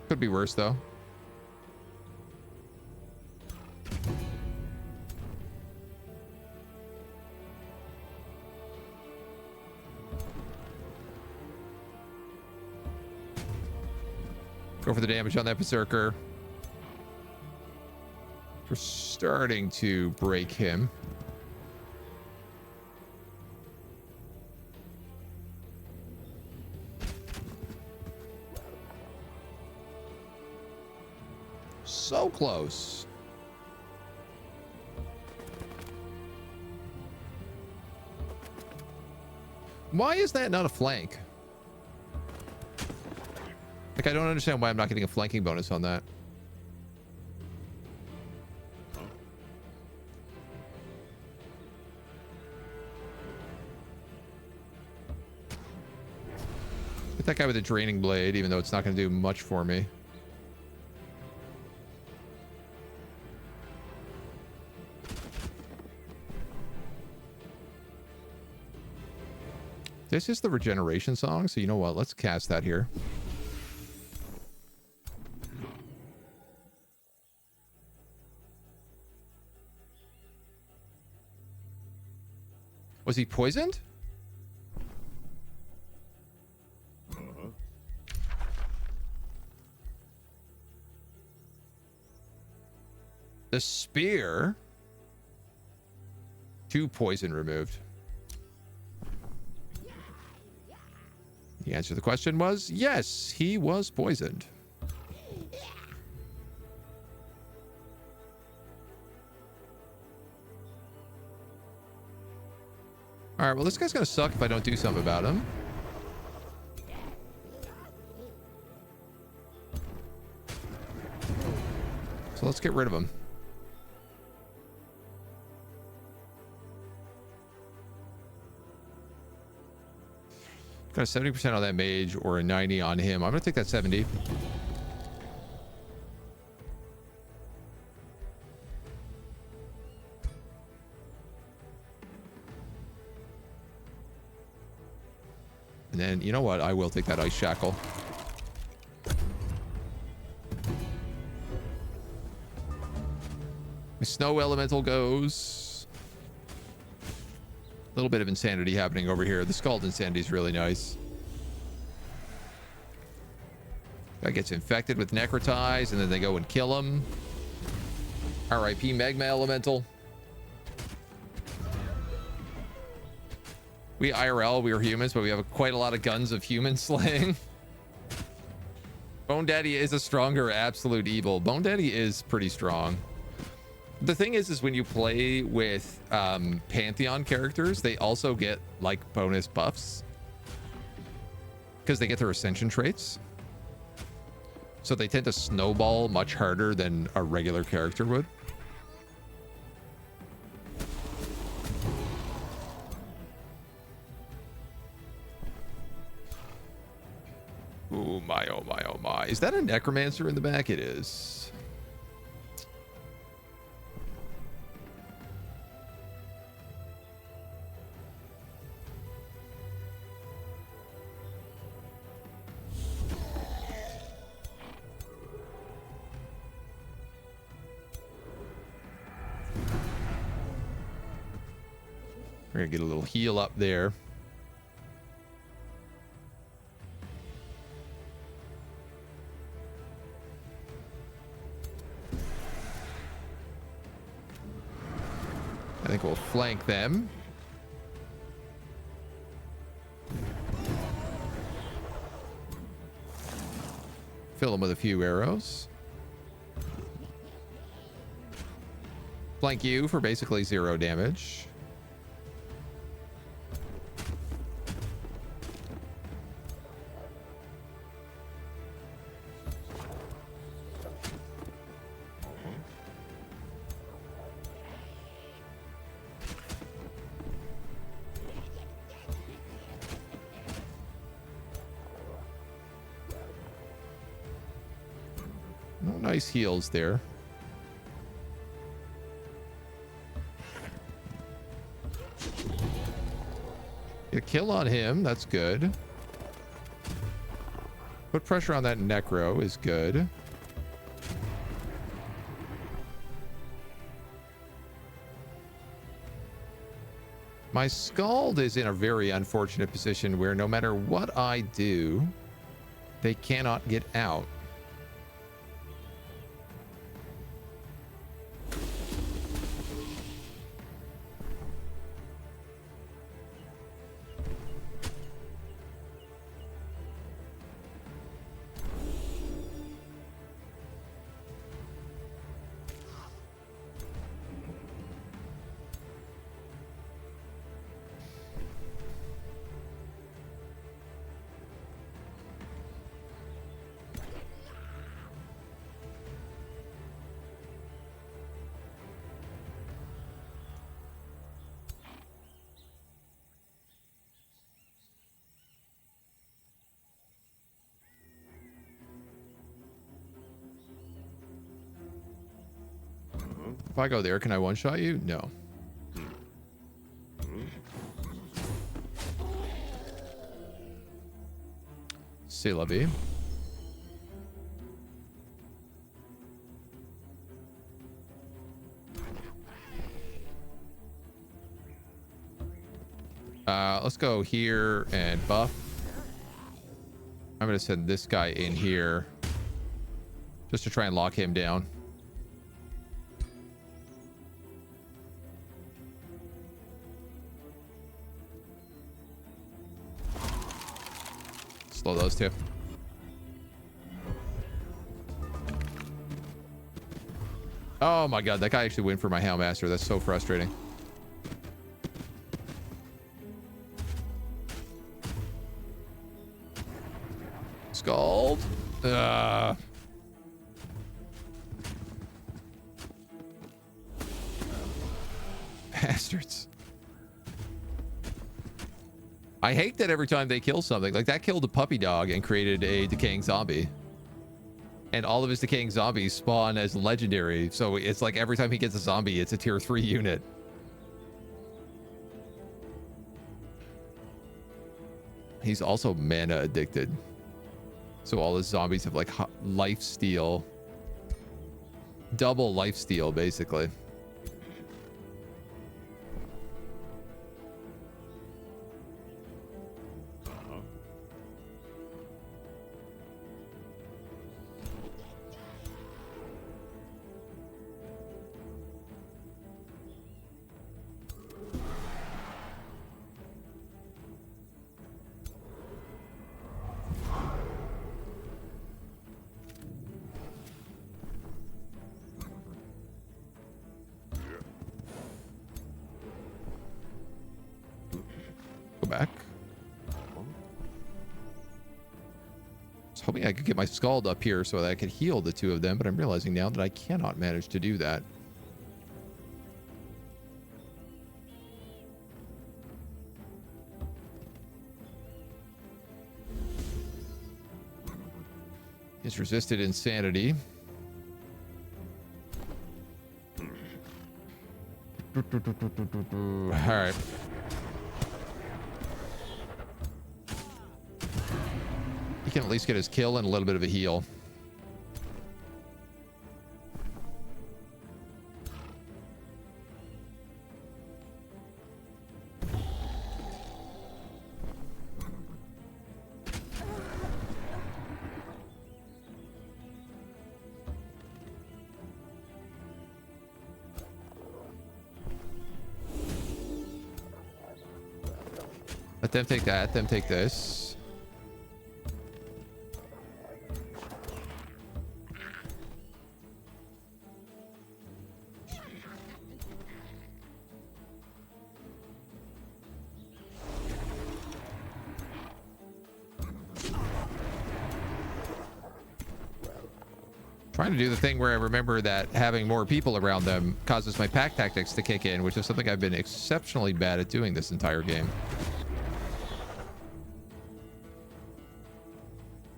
Could be worse though. Go for the damage on that Berserker. We're starting to break him. So close. Why is that not a flank? Like, I don't understand why I'm not getting a flanking bonus on that. Hit that guy with a draining blade, even though it's not going to do much for me. This is the regeneration song, so you know what? Let's cast that here. Was he poisoned? The spear. 2 poison removed. The answer to the question was yes, he was poisoned. All right, well, this guy's gonna suck if I don't do something about him. So let's get rid of him. Got a 70% on that mage or a 90 on him. I'm gonna take that 70. And then, you know what? I will take that ice shackle. My snow elemental goes. A little bit of insanity happening over here. The Scald insanity is really nice. Guy gets infected with necrotize, and then they go and kill him. RIP Magma Elemental. We IRL, we are humans, but we have quite a lot of guns of human slaying. Bone Daddy is a stronger absolute evil. Bone Daddy is pretty strong. The thing is when you play with Pantheon characters, they also get like bonus buffs because they get their ascension traits. So they tend to snowball much harder than a regular character would. Oh my, oh my, oh my. Is that a necromancer in the back? It is. We're gonna get a little heal up there. I think we'll flank them. Fill them with a few arrows. Flank you for basically 0 damage. No nice heals there. Get a kill on him. That's good. Put pressure on that necro is good. My Scald is in a very unfortunate position where no matter what I do, they cannot get out. If I go there, can I one-shot you? No. C'est la vie. Let's go here and buff. I'm going to send this guy in here just to try and lock him down. Slow those two. Oh my god, that guy actually went for my Houndmaster. That's so frustrating. Scald. Bastards. I hate that every time they kill something, like that killed a puppy dog and created a decaying zombie. And all of his decaying zombies spawn as legendary. So it's like every time he gets a zombie, it's a tier 3 unit. He's also mana addicted. So all his zombies have like life steal. Double life steal, basically. Back. I was hoping I could get my Scald up here so that I could heal the two of them, but I'm realizing now that I cannot manage to do that. He's resisted insanity. All right. He can at least get his kill and a little bit of a heal. Let them take that. Them take this. Trying to do the thing where I remember that having more people around them causes my pack tactics to kick in, which is something I've been exceptionally bad at doing this entire game.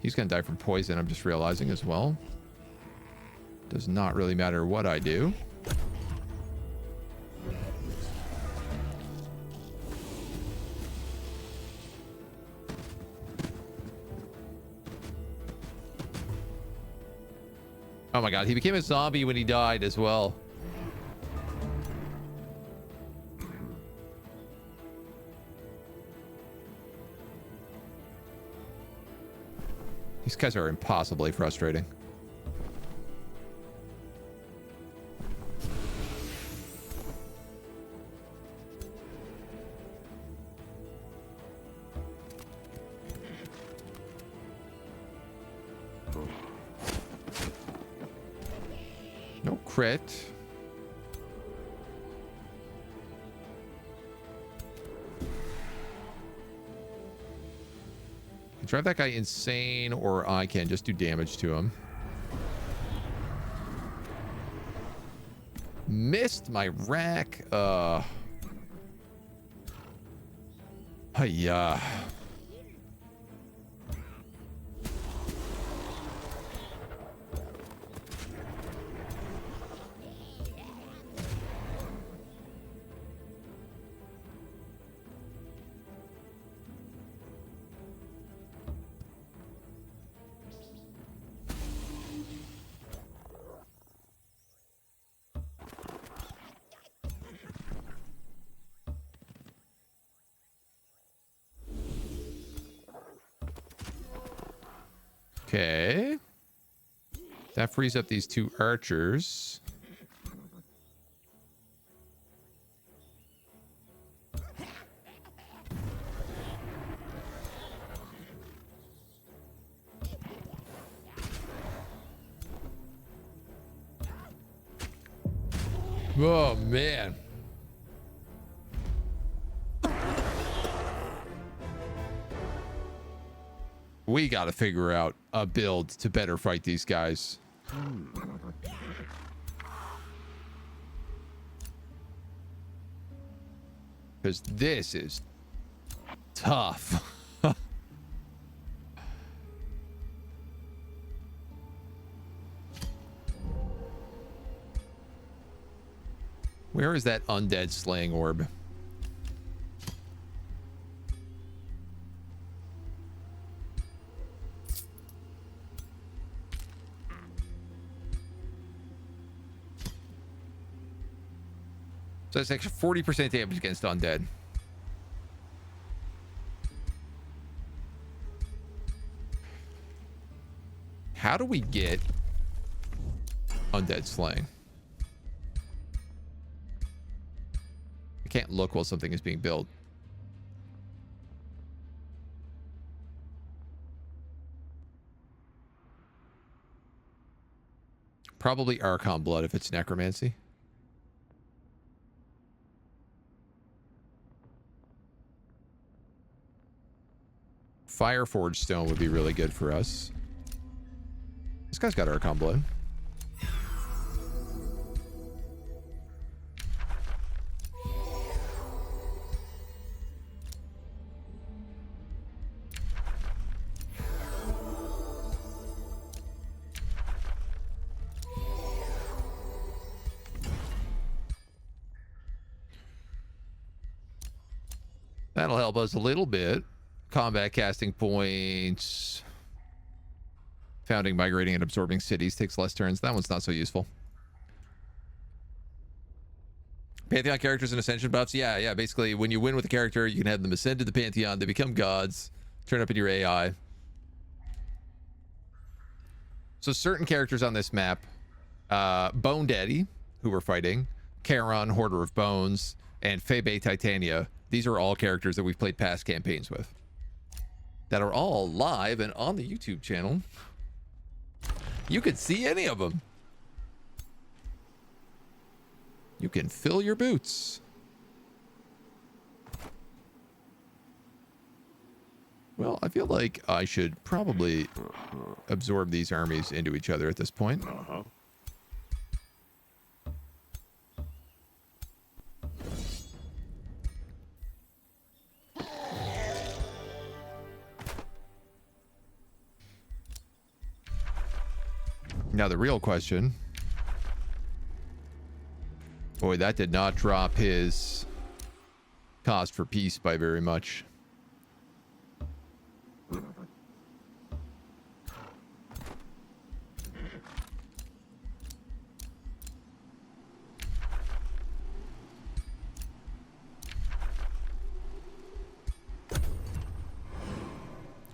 He's gonna die from poison, I'm just realizing as well. Does not really matter what I do. Oh my god, he became a zombie when he died as well. These guys are impossibly frustrating. No crit. Drive that guy insane, or I can just do damage to him. Missed my rack. Hiya. Okay. That frees up these two archers. Oh, man. We got to figure out a build to better fight these guys. Because this is tough. Where is that undead slaying orb? So that's extra 40% damage against undead. How do we get undead slaying? I can't look while something is being built. Probably Archon blood if it's necromancy. Fireforged stone would be really good for us. This guy's got Archon blood. That'll help us a little bit. Combat casting points. Founding, migrating, and absorbing cities takes less turns. That one's not so useful. Pantheon characters and ascension buffs. Yeah. Basically, when you win with a character, you can have them ascend to the Pantheon. They become gods. Turn up in your AI. So certain characters on this map, Bone Daddy, who we're fighting, Charon, Hoarder of Bones, and Febe Titania, These are all characters that we've played past campaigns with, that are all live and on the YouTube channel. You could see any of them. You can fill your boots. Well, I feel like I should probably absorb these armies into each other at this point. Uh-huh. Now the real question. Boy, that did not drop his cost for peace by very much.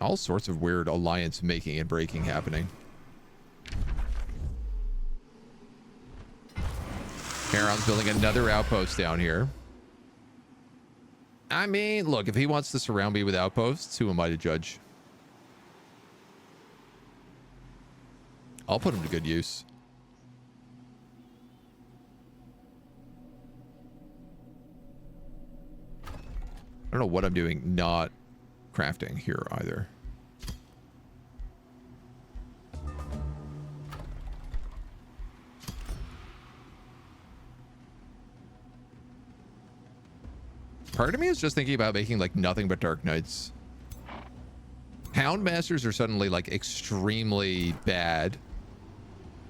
All sorts of weird alliance making and breaking happening. Heron's building another outpost down here. I mean, look, if he wants to surround me with outposts, who am I to judge? I'll put him to good use. I don't know what I'm doing not crafting here either. Part of me is just thinking about making like nothing but Dark Knights. Hound Masters are suddenly like extremely bad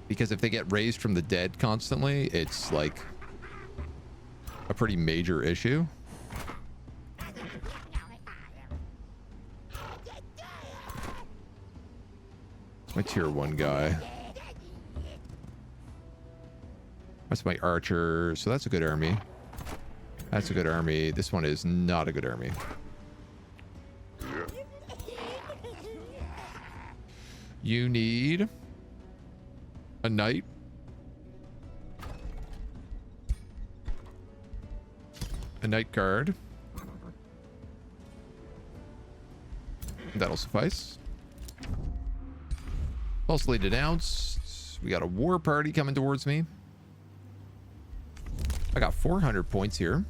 because if they get raised from the dead constantly, it's like a pretty major issue. It's my tier 1 guy. That's my archer, so that's a good army. That's a good army. This one is not a good army. You need a knight. A knight guard. That'll suffice. Falsely denounced. We got a war party coming towards me. I got 400 points here.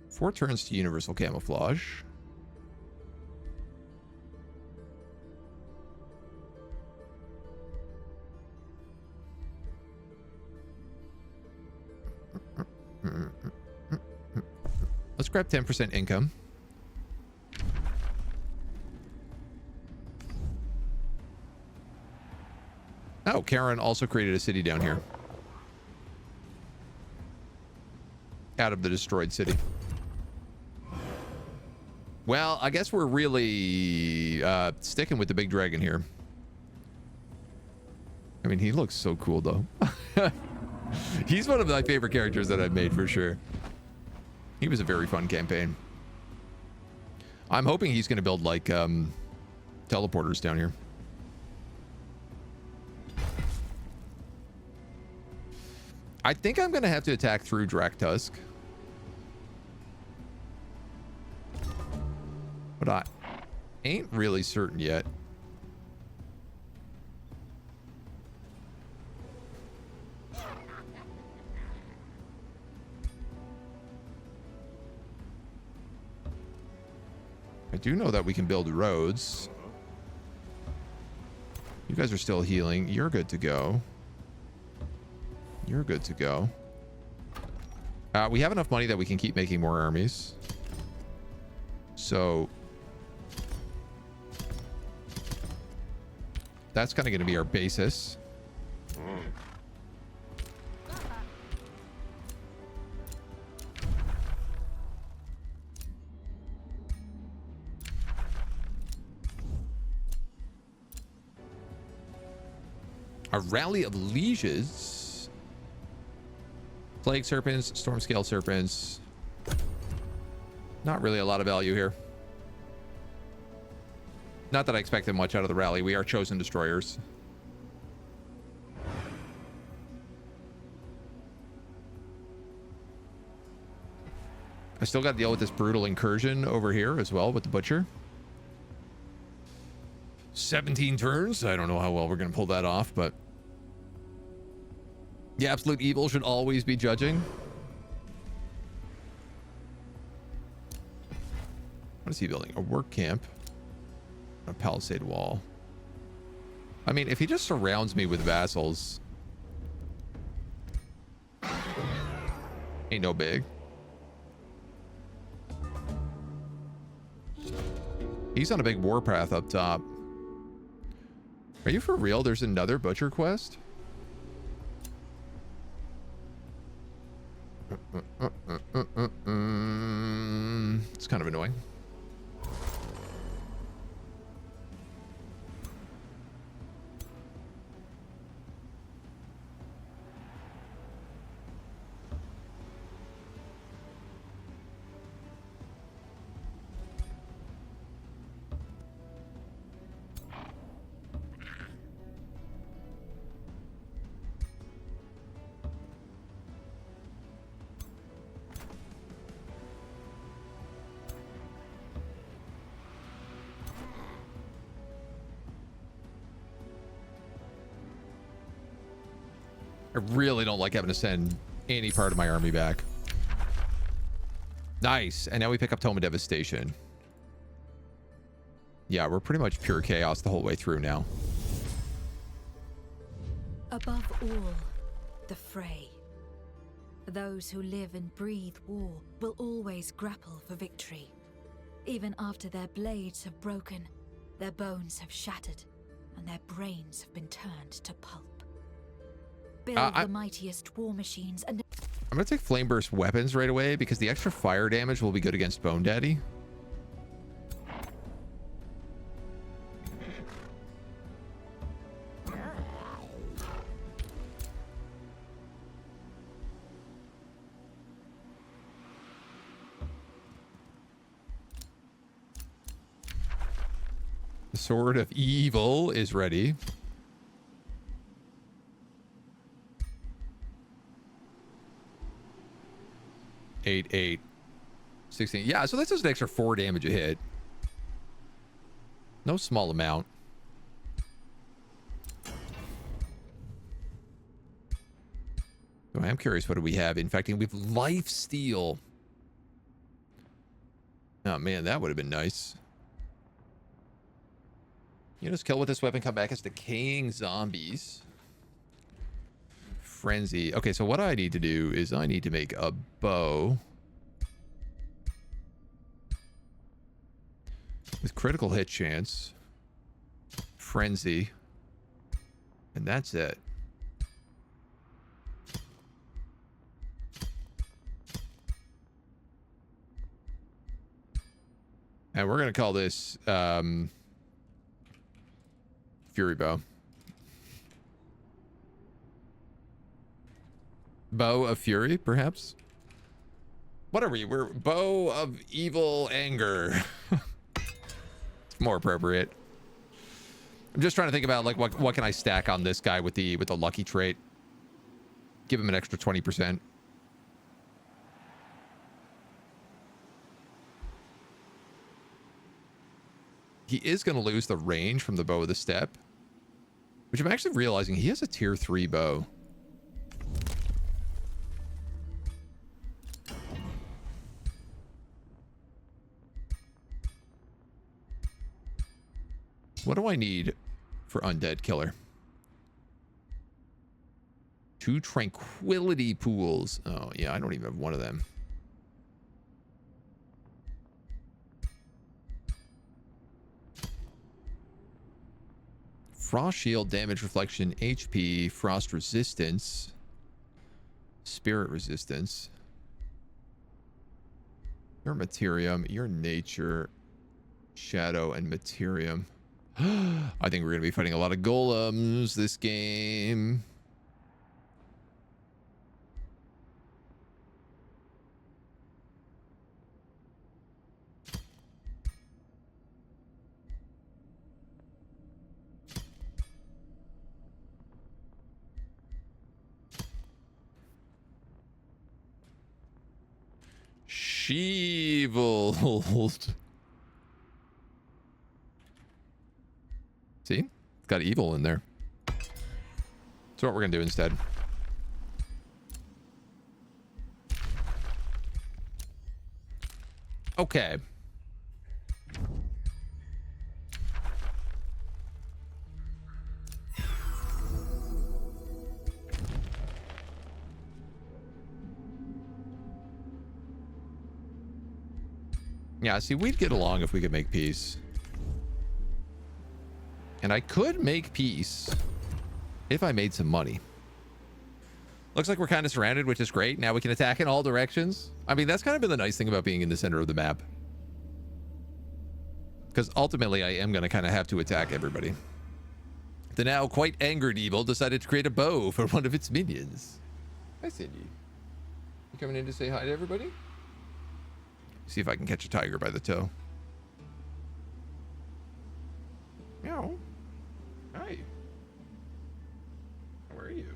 4 turns to universal camouflage. Let's grab 10% income. Oh, Karen also created a city down here. Out of the destroyed city. Well, I guess we're really sticking with the big dragon here. I mean, he looks so cool, though. He's one of my favorite characters that I've made, for sure. He was a very fun campaign. I'm hoping he's going to build, like, teleporters down here. I think I'm going to have to attack through Draktusk. But I ain't really certain yet. I do know that we can build roads. You guys are still healing. You're good to go. You're good to go. We have enough money that we can keep making more armies. So that's kind of going to be our basis. A rally of lieges. Plague serpents, storm scale serpents. Not really a lot of value here. Not that I expected much out of the rally. We are chosen destroyers. I still got to deal with this brutal incursion over here as well with the butcher. 17 turns. I don't know how well we're going to pull that off, but the absolute evil should always be judging. What is he building? A work camp. A palisade wall. I mean, if he just surrounds me with vassals, ain't no big. He's on a big warpath up top. Are you for real? There's another butcher quest? It's kind of annoying. I really don't like having to send any part of my army back. Nice. And now we pick up Tome of Devastation. Yeah, we're pretty much pure chaos the whole way through now. Above all, the fray. Those who live and breathe war will always grapple for victory. Even after their blades have broken, their bones have shattered, and their brains have been turned to pulp. Build the mightiest war machines and... I'm gonna take Flame Burst weapons right away because the extra fire damage will be good against Bone Daddy. The Sword of Evil is ready. 8, 8, 16. Yeah, so that's just an extra 4 damage a hit. No small amount. So I am curious, what do we have? Infecting. We have Life Steal. Oh, man, that would have been nice. You just kill with this weapon, come back as decaying zombies. Frenzy. Okay, so what I need to do is I need to make a bow with critical hit chance, frenzy, and that's it. And we're gonna call this Fury Bow. Bow of Fury, perhaps? What are we? We're Bow of Evil Anger. It's more appropriate. I'm just trying to think about like what can I stack on this guy with the lucky trait. Give him an extra 20%. He is going to lose the range from the Bow of the Steppe, which I'm actually realizing he has a tier 3 bow. What do I need for Undead Killer? 2 Tranquility Pools. Oh, yeah, I don't even have one of them. Frost Shield, Damage Reflection, HP, Frost Resistance, Spirit Resistance. Your Materium, your Nature, Shadow, and Materium. I think we're going to be fighting a lot of golems this game. Sheevold. See? It's got evil in there. That's what we're going to do instead. Okay. Yeah, see, we'd get along if we could make peace. And I could make peace if I made some money. Looks like we're kind of surrounded, which is great. Now we can attack in all directions. I mean, that's kind of been the nice thing about being in the center of the map. Because ultimately, I am going to kind of have to attack everybody. The now quite angered evil decided to create a bow for one of its minions. Hi, Cindy. You coming in to say hi to everybody? See if I can catch a tiger by the toe. Meow. Hi. How are you?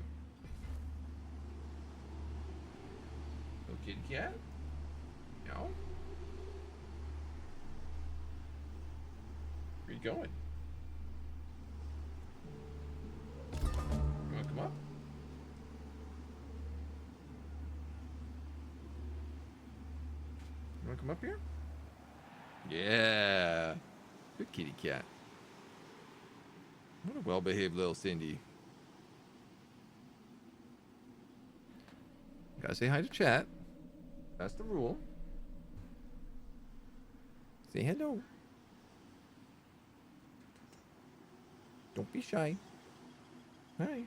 Little kitty cat? Meow. Where you going? You wanna come up? You wanna come up here? Yeah. Good kitty cat. What a well-behaved little Cindy. Gotta say hi to chat. That's the rule. Say hello. Don't be shy. Hi.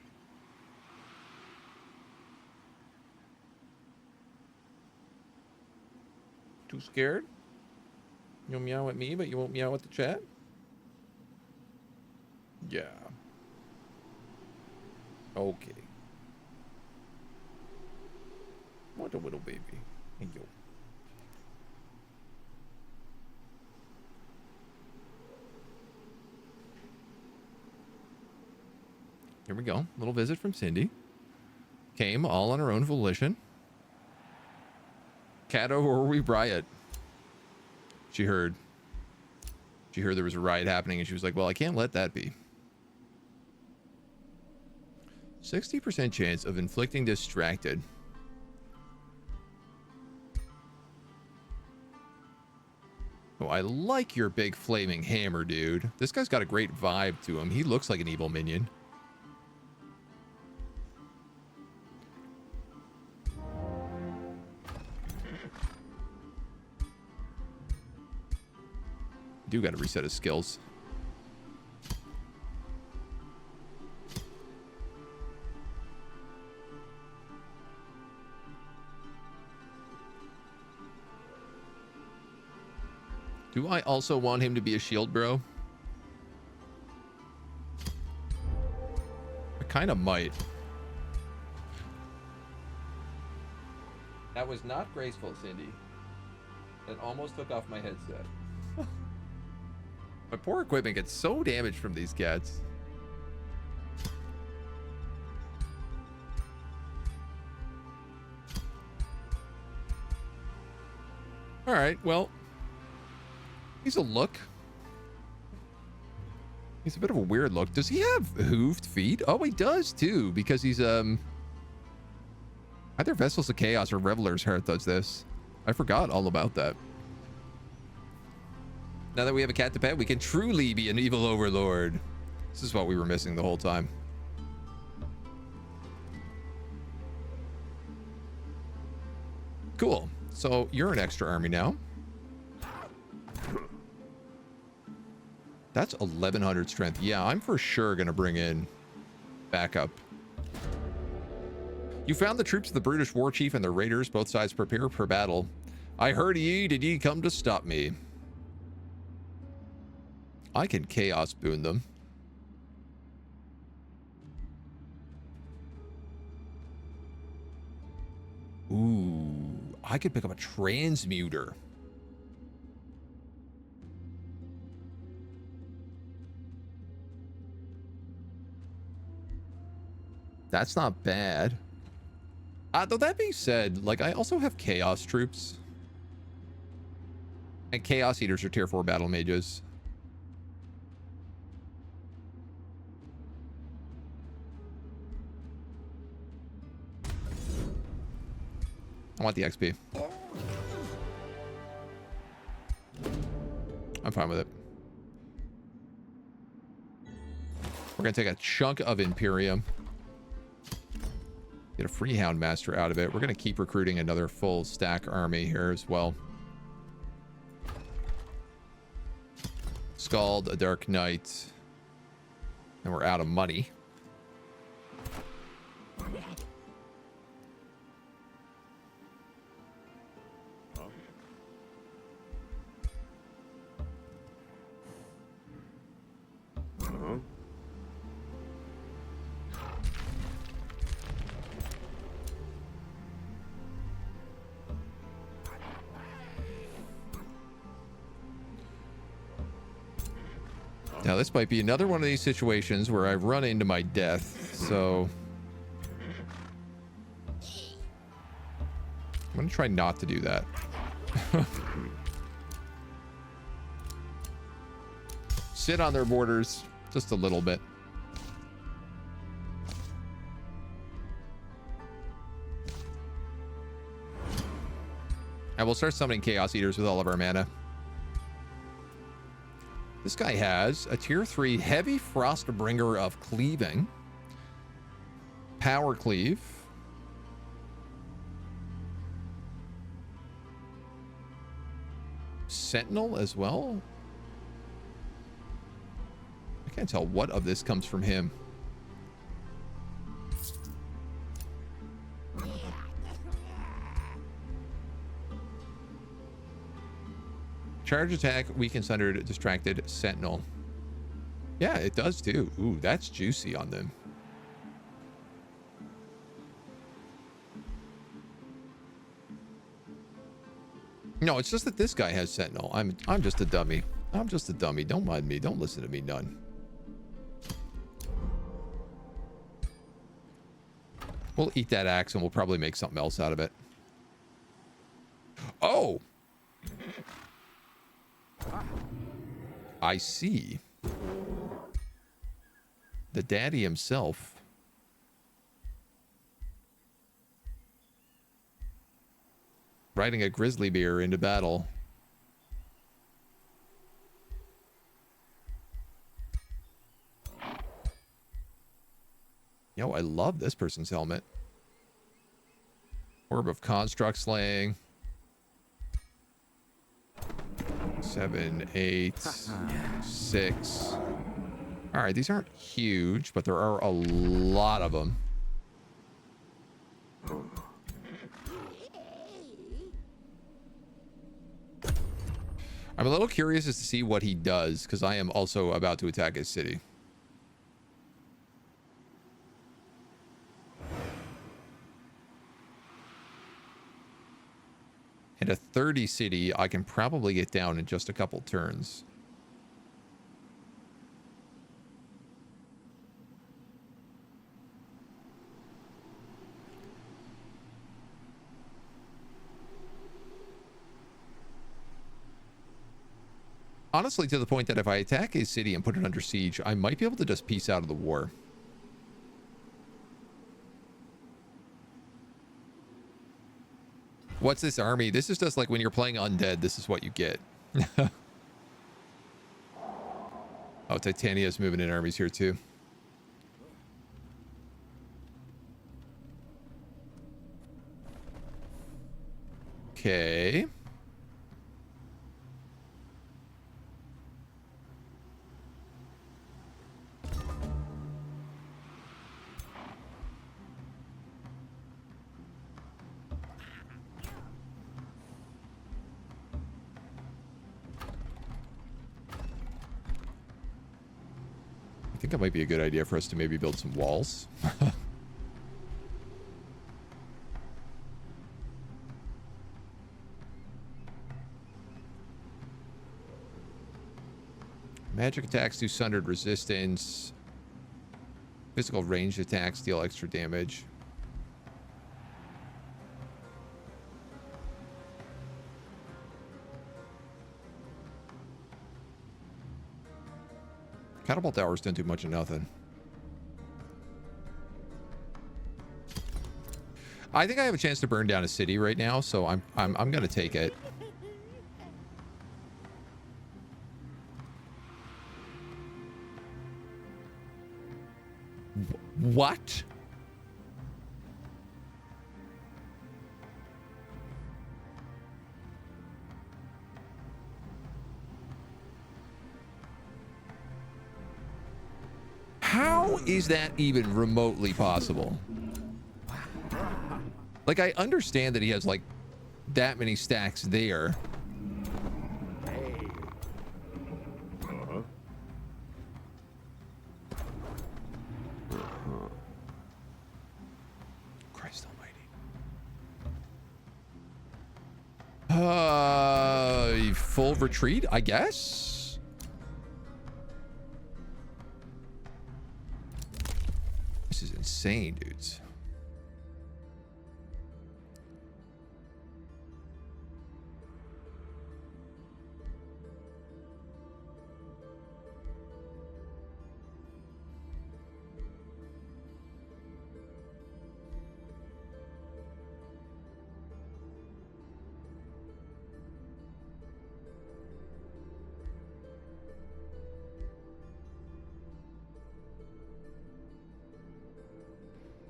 Too scared? You'll meow at me, but you won't meow at the chat? Yeah. Okay. What a little baby. Hey, yo. Here we go. Little visit from Cindy. Came all on her own volition. Cato or we riot. She heard there was a riot happening and she was like, well, I can't let that be. 60% chance of inflicting distracted. Oh, I like your big flaming hammer, dude. This guy's got a great vibe to him. He looks like an evil minion. Do got to reset his skills. Do I also want him to be a shield bro? I kind of might. That was not graceful, Cindy. That almost took off my headset. My poor equipment gets so damaged from these cats. All right, well, he's a look. He's a bit of a weird look. Does he have hooved feet? Oh, he does too, because he's either Vessels of Chaos or Reveler's Heart does this. I forgot all about that. Now that we have a cat to pet, we can truly be an evil overlord. This is what we were missing the whole time. Cool. So you're an extra army now. That's 1100 strength. Yeah, I'm for sure going to bring in backup. You found the troops of the Brutish war chief and the raiders. Both sides prepare for battle. I heard ye. Did ye come to stop me? I can chaos boon them. Ooh, I could pick up a transmuter. That's not bad. Though that being said, like, I also have chaos troops. And Chaos Eaters are tier 4 battle mages. I want the XP. I'm fine with it. We're going to take a chunk of Imperium. Get a free Hound Master out of it. We're going to keep recruiting another full stack army here as well. Scald, a Dark Knight. And we're out of money. Now, this might be another one of these situations where I've run into my death, so I'm going to try not to do that. Sit on their borders just a little bit. And we'll start summoning Chaos Eaters with all of our mana. This guy has a tier 3 heavy Frostbringer of Cleaving. Power Cleave. Sentinel as well. I can't tell what of this comes from him. Charge attack, weakened, sundered, distracted, sentinel. Yeah, it does too. Ooh, that's juicy on them. No, it's just that this guy has sentinel. I'm just a dummy. I'm just a dummy. Don't mind me. Don't listen to me, none. We'll eat that axe and we'll probably make something else out of it. Oh! I see. The daddy himself. Riding a grizzly bear into battle. Yo, I love this person's helmet. Orb of Construct Slaying. 7, 8, 6. All right, these aren't huge, but there are a lot of them. I'm a little curious as to see what he does, because I am also about to attack his city. And a 30 city, I can probably get down in just a couple turns. Honestly, to the point that if I attack his city and put it under siege, I might be able to just peace out of the war. What's this army? This is just like when you're playing undead, this is what you get. Oh, Titania's moving in armies here too. Okay. I think that might be a good idea for us to maybe build some walls. Magic attacks do sundered resistance. Physical ranged attacks deal extra damage. Catapult towers don't do much of nothing. I think I have a chance to burn down a city right now, so I'm gonna take it. What? How is that even remotely possible? Like, I understand that he has like that many stacks there. Christ almighty. Full retreat, I guess. This is insane, dudes.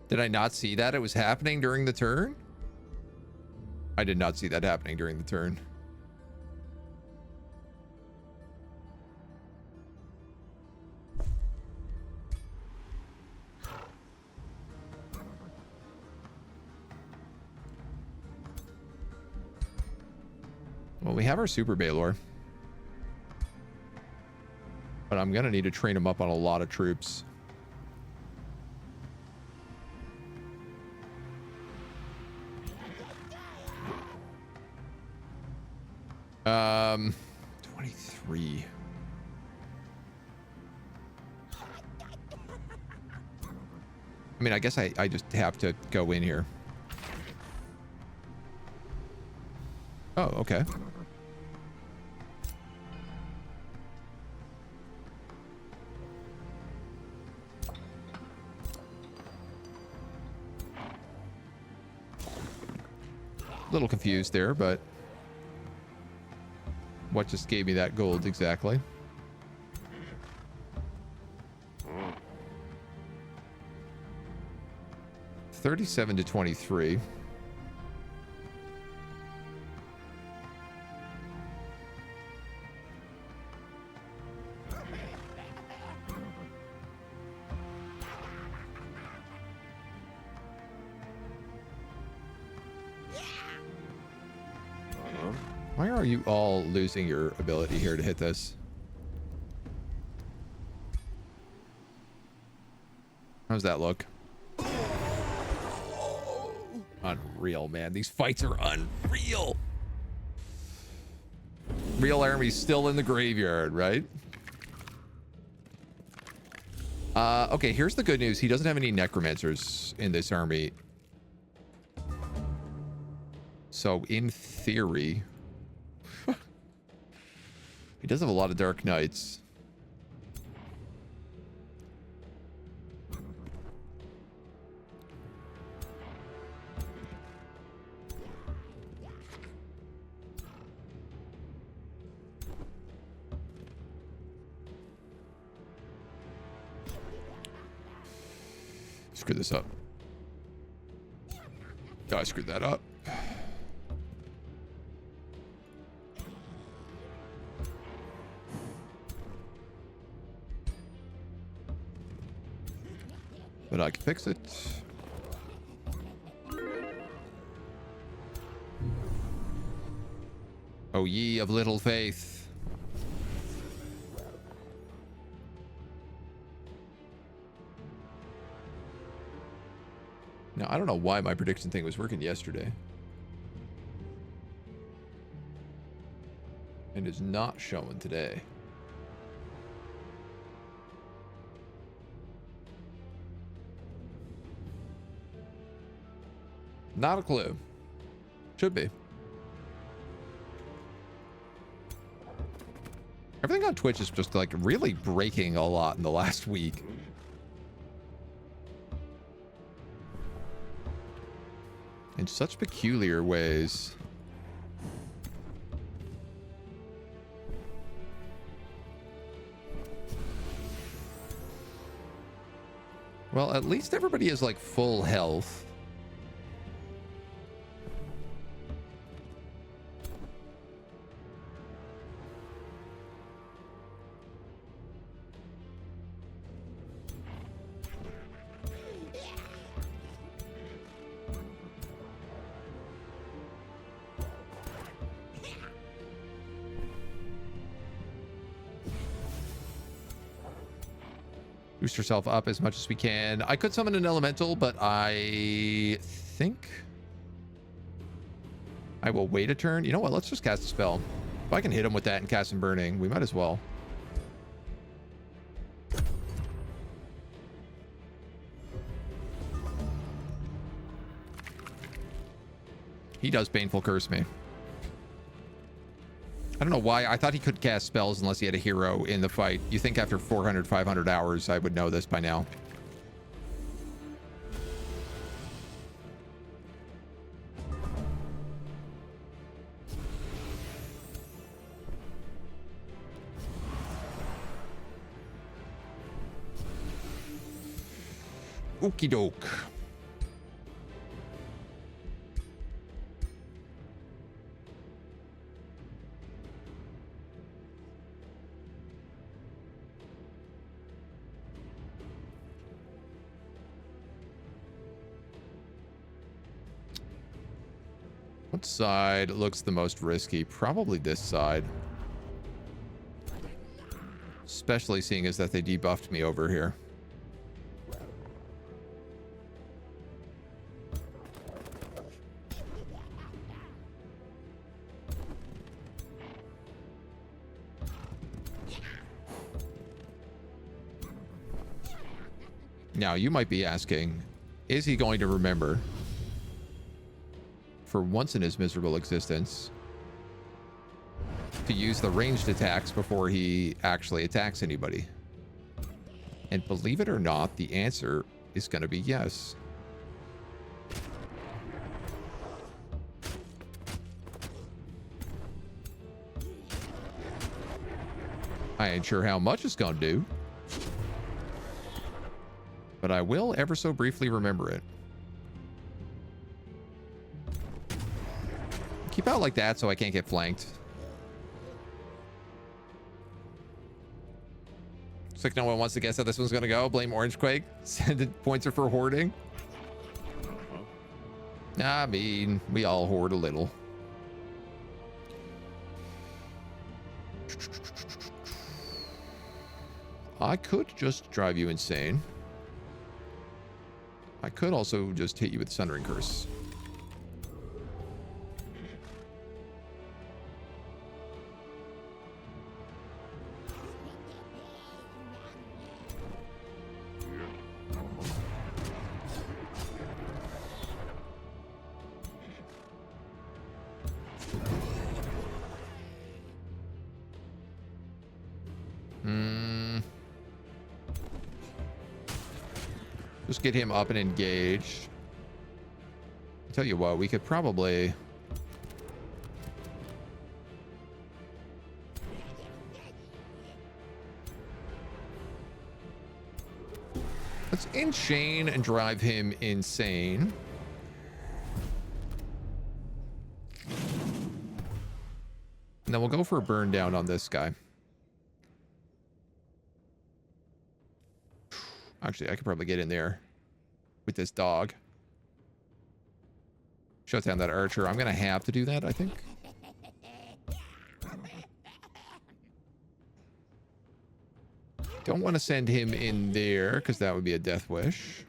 Did I not see that it was happening during the turn? I did not see that happening during the turn. Well, we have our Super Baylor. But I'm going to need to train him up on a lot of troops. 23. I mean, I guess I just have to go in here. Oh, okay. A little confused there, but what just gave me that gold exactly? $37 to $23. Why are you all losing your ability here to hit this? How's that look? Unreal, man. These fights are unreal. Real armies still in the graveyard, right? Okay, here's the good news. He doesn't have any necromancers in this army. So, in theory... he does have a lot of Dark Knights. Screw this up. Oh, I screwed that up. But I can fix it. Oh, ye of little faith. Now, I don't know why my prediction thing was working yesterday. And is not showing today. Not a clue. Should be. Everything on Twitch is just like really breaking a lot in the last week. In such peculiar ways. Well, at least everybody is like full health. Boost yourself up as much as we can. I could summon an elemental, but I think I will wait a turn. You know what? Let's just cast a spell. If I can hit him with that and cast some burning, we might as well. He does Baneful Curse me. I don't know why. I thought he could cast spells unless he had a hero in the fight. You think after 400, 500 hours, I would know this by now. Okie doke. What side looks the most risky? Probably this side. Especially seeing as that they debuffed me over here. Now, you might be asking, is he going to remember, for once in his miserable existence, to use the ranged attacks before he actually attacks anybody? And believe it or not, the answer is going to be yes. I ain't sure how much it's going to do, but I will ever so briefly remember it. Keep out like that so I can't get flanked. Looks like no one wants to guess how this one's gonna go. Blame Orangequake. Send points are for hoarding. I mean, we all hoard a little. I could just drive you insane. I could also just hit you with Sundering Curse. Just get him up and engaged. Tell you what, we could probably... Let's enchain and drive him insane. And then we'll go for a burn down on this guy. Actually, I could probably get in there with this dog. Shut down that archer. I'm going to have to do that, I think. Don't want to send him in there because that would be a death wish.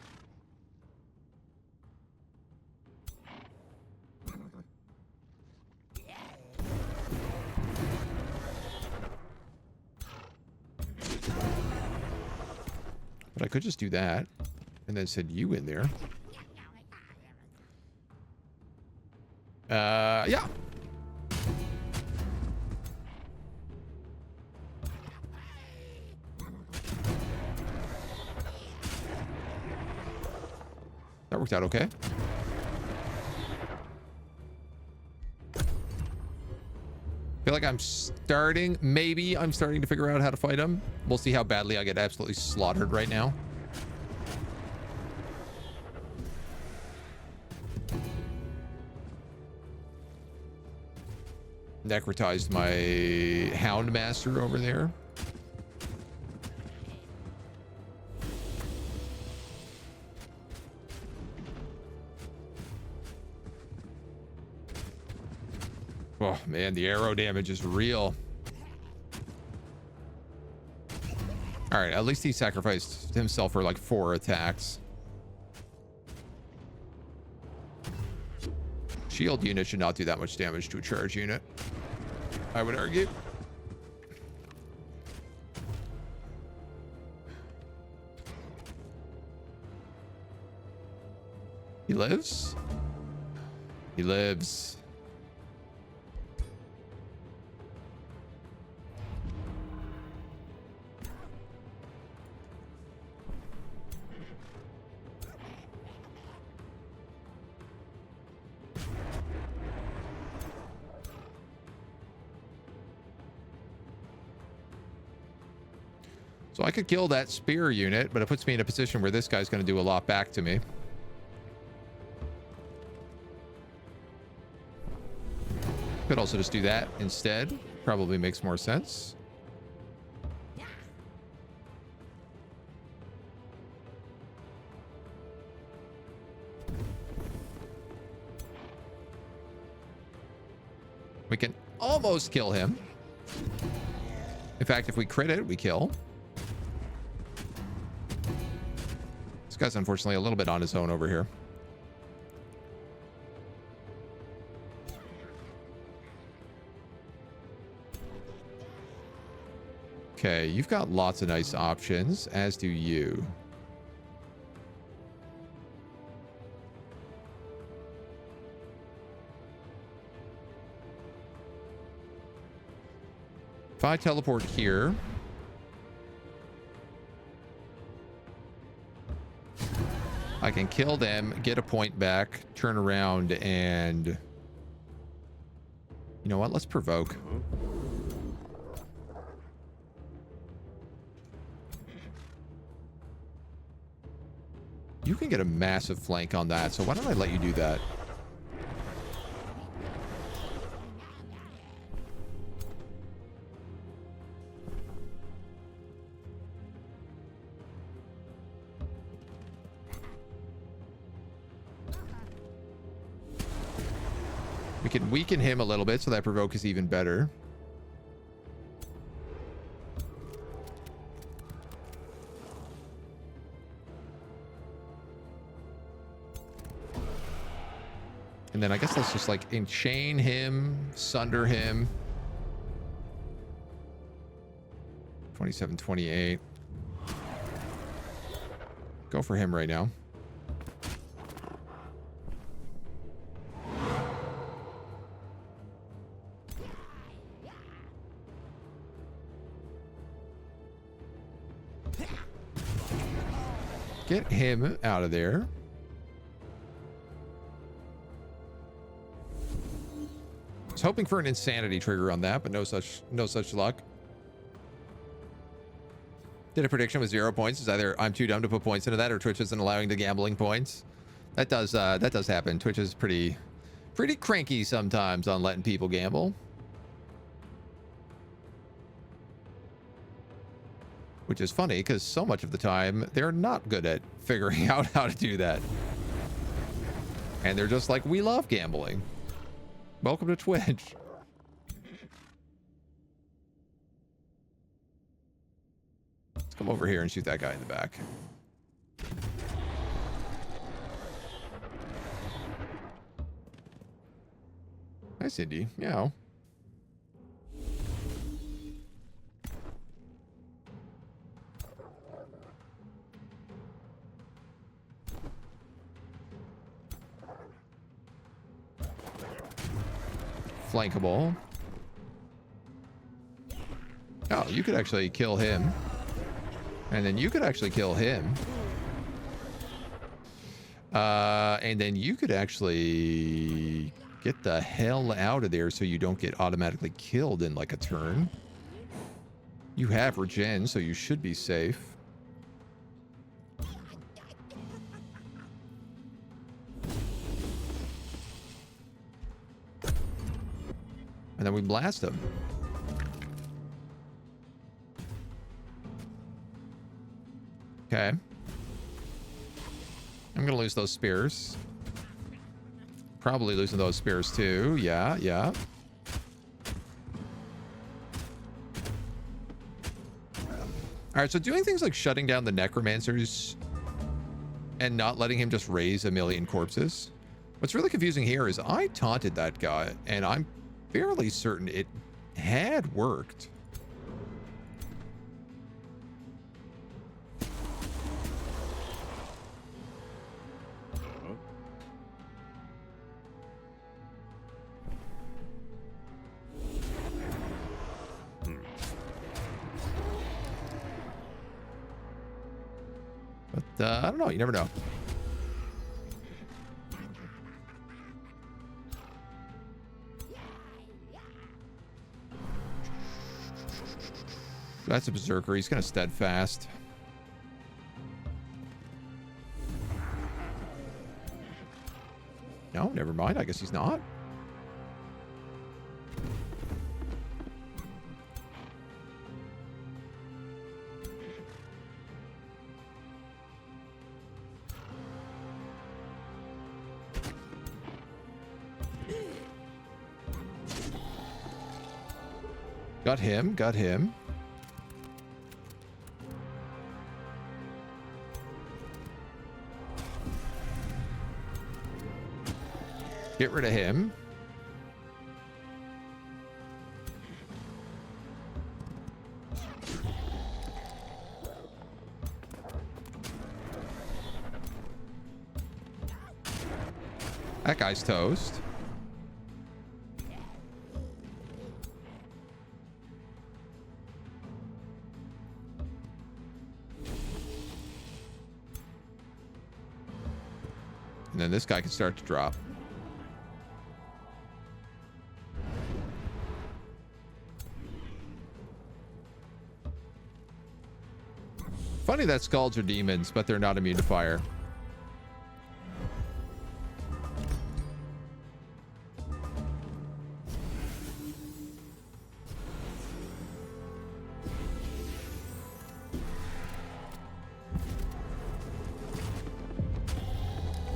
But I could just do that and then send you in there. Yeah. worked out okay. Feel like I'm starting to figure out how to fight him. We'll see how badly I get absolutely slaughtered right now. Necrotized my Hound Master over there. Oh man, the arrow damage is real. All right, at least he sacrificed himself for like 4 attacks. Shield unit should not do that much damage to a charge unit, I would argue. He lives? He lives. So I could kill that spear unit, but it puts me in a position where this guy's going to do a lot back to me. Could also just do that instead. Probably makes more sense. We can almost kill him. In fact, if we crit it, we kill. This guy's unfortunately a little bit on his own over here. Okay, you've got lots of nice options, as do you. If I teleport here, I can kill them, get a point back, turn around, and... You know what? Let's provoke. You can get a massive flank on that, so why don't I let you do that? We can weaken him a little bit, so that provoke is even better. And then I guess let's just like enchain him, sunder him. 27, 28. Go for him right now. Get him out of there. I was hoping for an insanity trigger on that, but no such luck. Did a prediction with 0 points. It's either I'm too dumb to put points into that, or Twitch isn't allowing the gambling points. That does happen. Twitch is pretty cranky sometimes on letting people gamble. Which is funny, because so much of the time, they're not good at figuring out how to do that. And they're just like, we love gambling. Welcome to Twitch. Let's come over here and shoot that guy in the back. Hi, Cindy. Meow. Flankable. Oh, you could actually kill him. And then you could actually kill him. And then you could actually get the hell out of there so you don't get automatically killed in like a turn. You have regen, so you should be safe. And then we blast him. Okay. I'm gonna lose those spears. Probably losing those spears too. Yeah, yeah. Alright, so doing things like shutting down the necromancers and not letting him just raise a million corpses. What's really confusing here is I taunted that guy, and I'm fairly certain it had worked. But I don't know. You never know. That's a berserker. He's kind of steadfast. No, never mind. I guess he's not. Got him. Got him. Get rid of him. That guy's toast. And then this guy can start to drop. Funny that skulls are demons, but they're not immune to fire.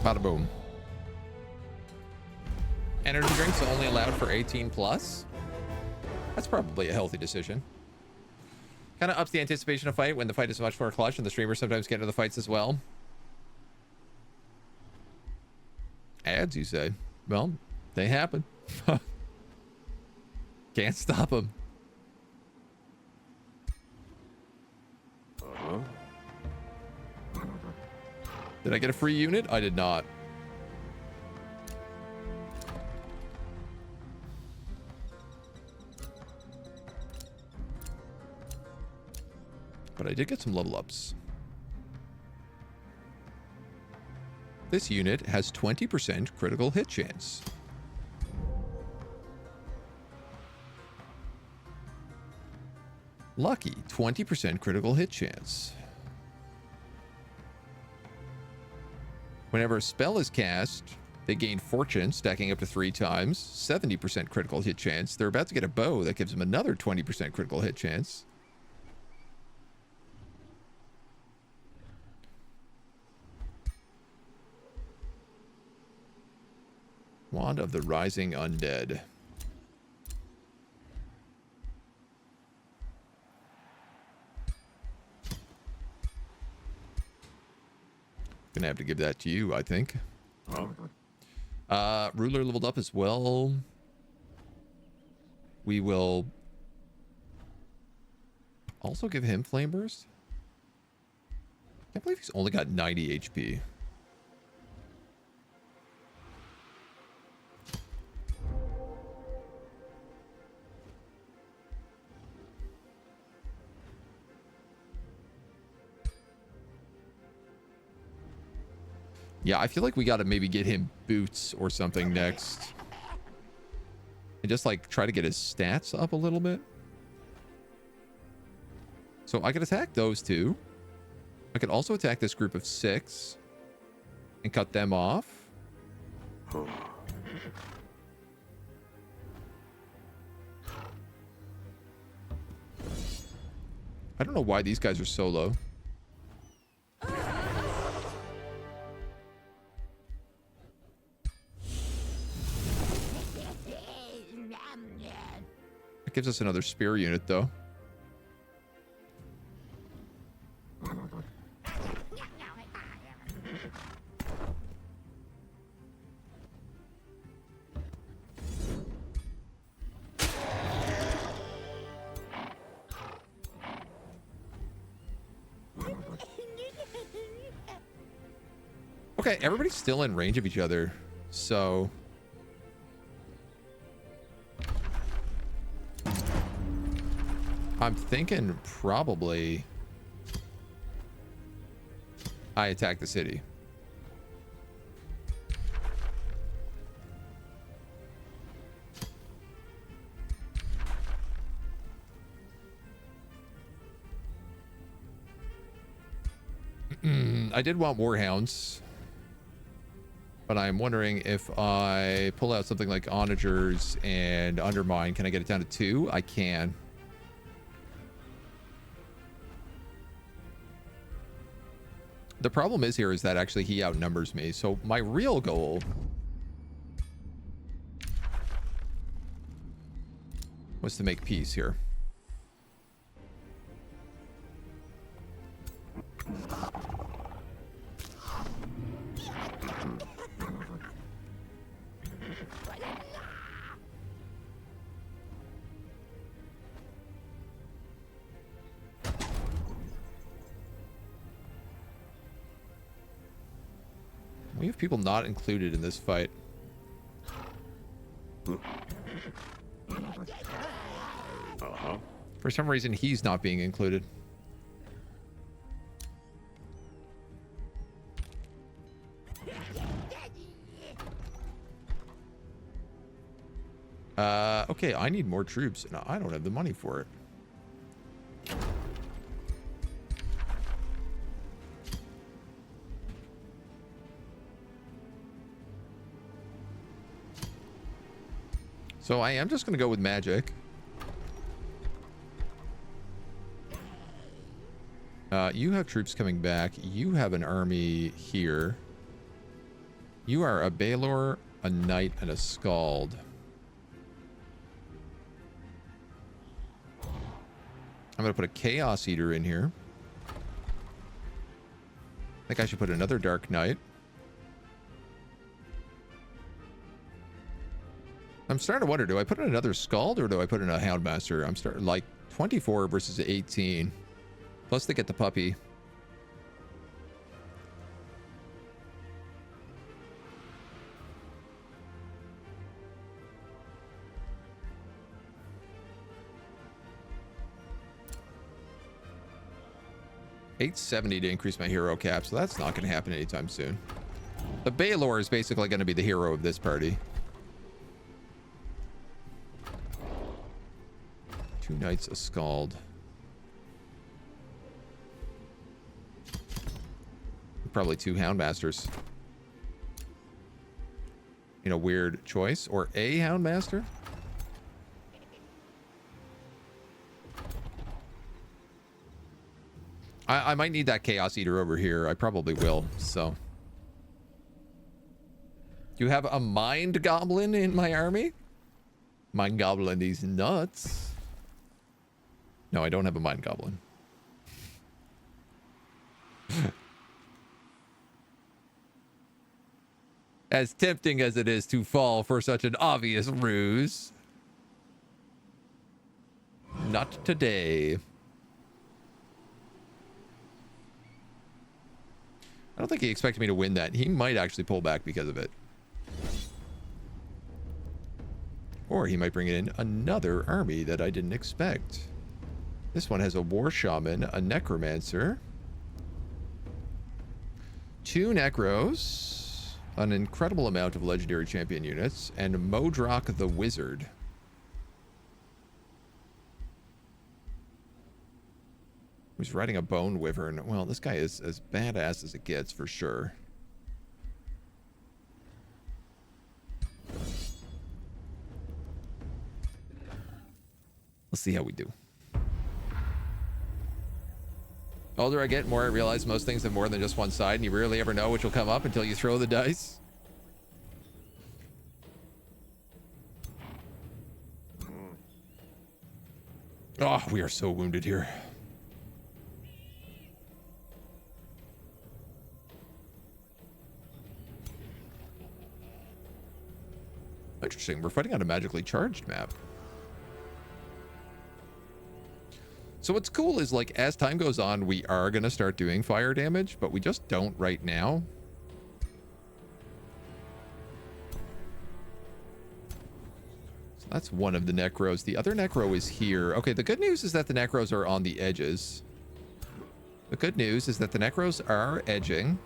Bada boom. Energy drinks only allowed for 18 plus. That's probably a healthy decision. Kind of ups the anticipation of fight when the fight is much more clutch, and the streamers sometimes get into the fights as well. Ads, you say? Well, they happen. Can't stop them. Did I get a free unit? I did not. But I did get some level ups. This unit has 20% critical hit chance. Lucky, 20% critical hit chance. Whenever a spell is cast, they gain fortune, stacking up to 3 times, 70% critical hit chance. They're about to get a bow that gives them another 20% critical hit chance. Wand of the Rising Undead. Gonna have to give that to you, I think. Ruler leveled up as well. We will also give him Flame Burst. Can't believe he's only got 90 HP. Yeah, I feel like we got to maybe get him boots or something next. And just like try to get his stats up a little bit. So I could attack those two. I could also attack this group of 6 and cut them off. I don't know why these guys are so low. That gives us another spear unit, though. Okay, everybody's still in range of each other, so... I'm thinking probably I attack the city. I did want warhounds, but I'm wondering if I pull out something like onagers and undermine, can I get it down to 2? I can. The problem is here is that actually he outnumbers me. So my real goal was to make peace here. We have people not included in this fight. For some reason, he's not being included. Okay, I need more troops, and I don't have the money for it. So I am just going to go with magic. You have troops coming back. You have an army here. You are a Baelor, a knight, and a Scald. I'm going to put a Chaos Eater in here. I think I should put another Dark Knight. I'm starting to wonder, do I put in another Scald or do I put in a Houndmaster? I'm starting like 24 versus 18. Plus they get the puppy. $870 to increase my hero cap, so that's not going to happen anytime soon. The Baelor is basically going to be the hero of this party. 2 knights, a Scald. Probably 2 Houndmasters. In a weird choice. Or a Houndmaster? I might need that Chaos Eater over here. I probably will, so. You have a Mind Goblin in my army? Mind Goblin, these nuts. No, I don't have a Mind Goblin. As tempting as it is to fall for such an obvious ruse. Not today. I don't think he expected me to win that. He might actually pull back because of it. Or he might bring in another army that I didn't expect. This one has a War Shaman, a Necromancer, 2 Necros, an incredible amount of legendary champion units, and Modrock the Wizard. Who's riding a Bone Wyvern. Well, this guy is as badass as it gets, for sure. Let's see how we do. The older I get, more I realize most things have more than just one side, and you rarely ever know which will come up until you throw the dice. Oh, we are so wounded here. Interesting. We're fighting on a magically charged map. So what's cool is, like, as time goes on, we are going to start doing fire damage, but we just don't right now. So that's one of the Necros. The other Necro is here. Okay, the good news is that the Necros are on the edges. The good news is that the Necros are edging.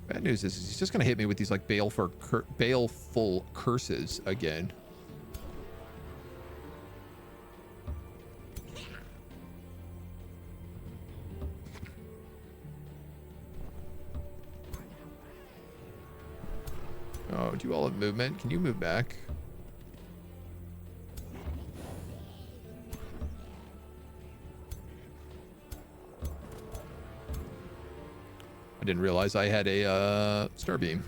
Bad news is he's just going to hit me with these, like, baleful curses again. Oh, do you all have movement? Can you move back? I didn't realize I had a star beam.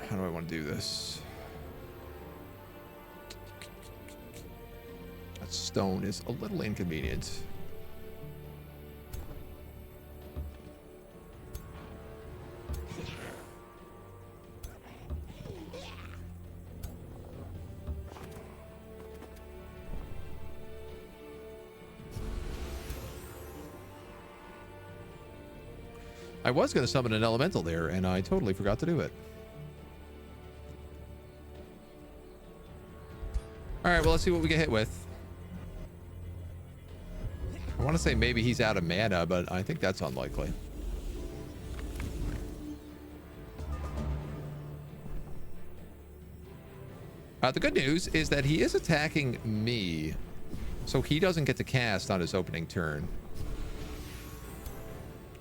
How do I want to do this? That stone is a little inconvenient. I was going to summon an elemental there, and I totally forgot to do it. All right, well, let's see what we get hit with. I want to say maybe he's out of mana, but I think that's unlikely. The good news is that he is attacking me, so he doesn't get to cast on his opening turn.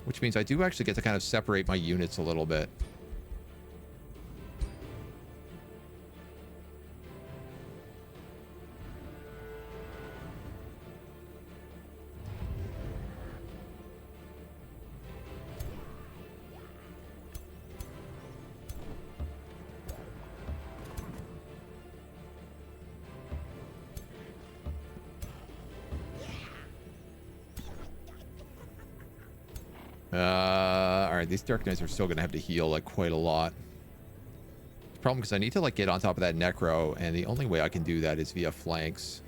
Which means I do actually get to kind of separate my units a little bit. All right, these Dark Knights are still gonna have to heal like quite a lot. The problem is I need to like get on top of that Necro, and the only way I can do that is via flanks.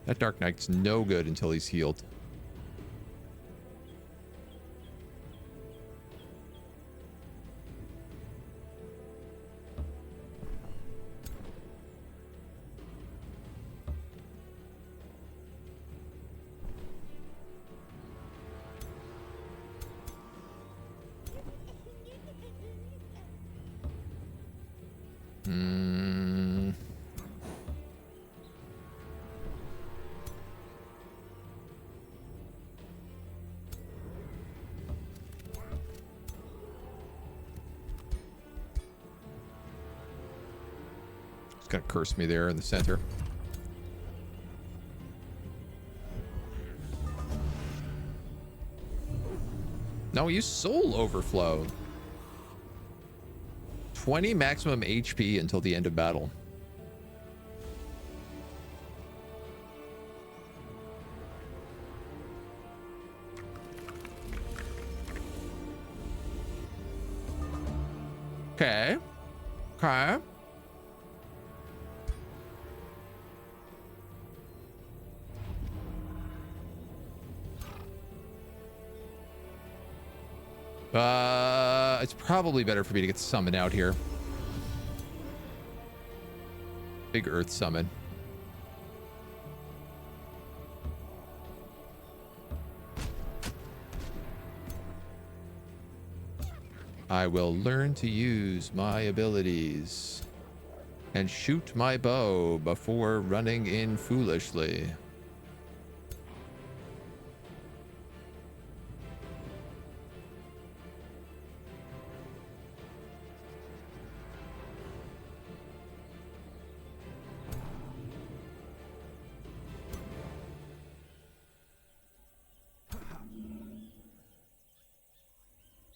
That Dark Knight's no good until he's healed. Gonna curse me there in the center. No, use Soul Overflow. 20 maximum HP until the end of battle. Okay. Okay. It's probably better for me to get summoned out here. Big earth summon. I will learn to use my abilities and shoot my bow before running in foolishly.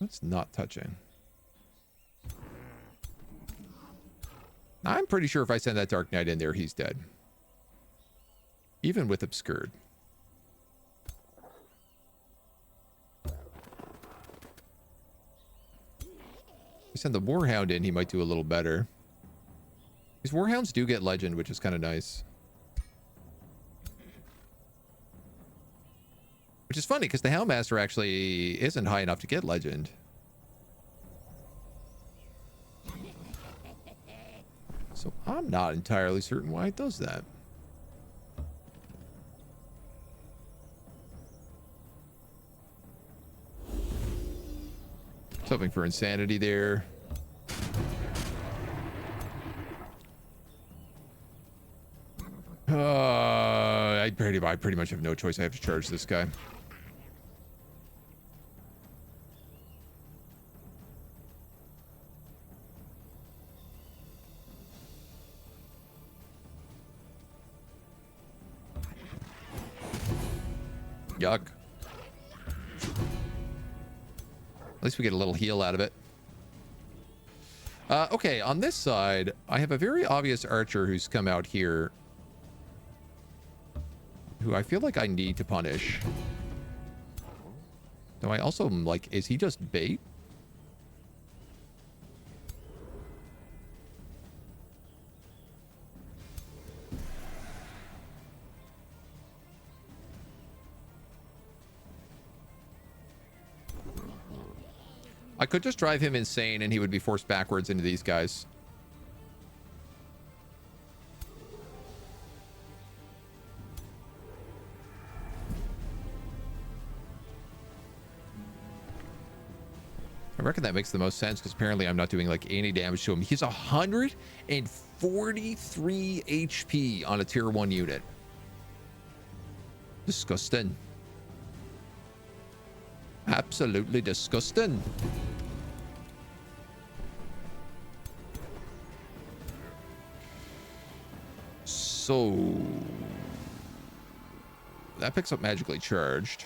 That's not touching. I'm pretty sure if I send that Dark Knight in there, he's dead. Even with Obscured. If I send the Warhound in, he might do a little better. These Warhounds do get Legend, which is kind of nice. Which is funny, because the Houndmaster actually isn't high enough to get Legend. So I'm not entirely certain why it does that. Hoping for insanity there. I pretty much have no choice. I have to charge this guy. Yuck. At least we get a little heal out of it. Okay, on this side, I have a very obvious archer who's come out here, who I feel like I need to punish. Though I also am like, is he just bait? I could just drive him insane and he would be forced backwards into these guys. I reckon that makes the most sense because apparently I'm not doing like any damage to him. He's 143 HP on a tier 1 unit. Disgusting. Absolutely disgusting. So that picks up magically charged.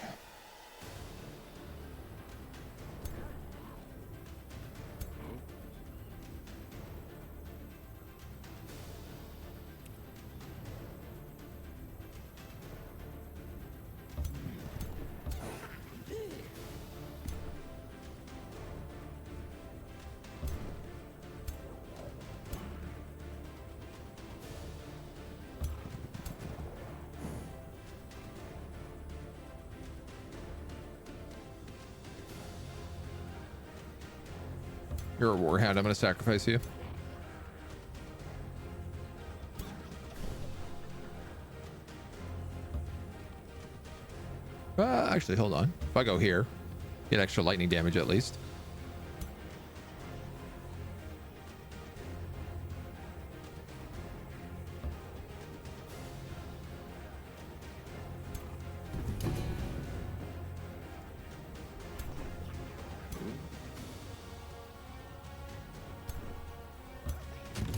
You're a warhound. I'm going to sacrifice you. Actually, hold on. If I go here, get extra lightning damage at least.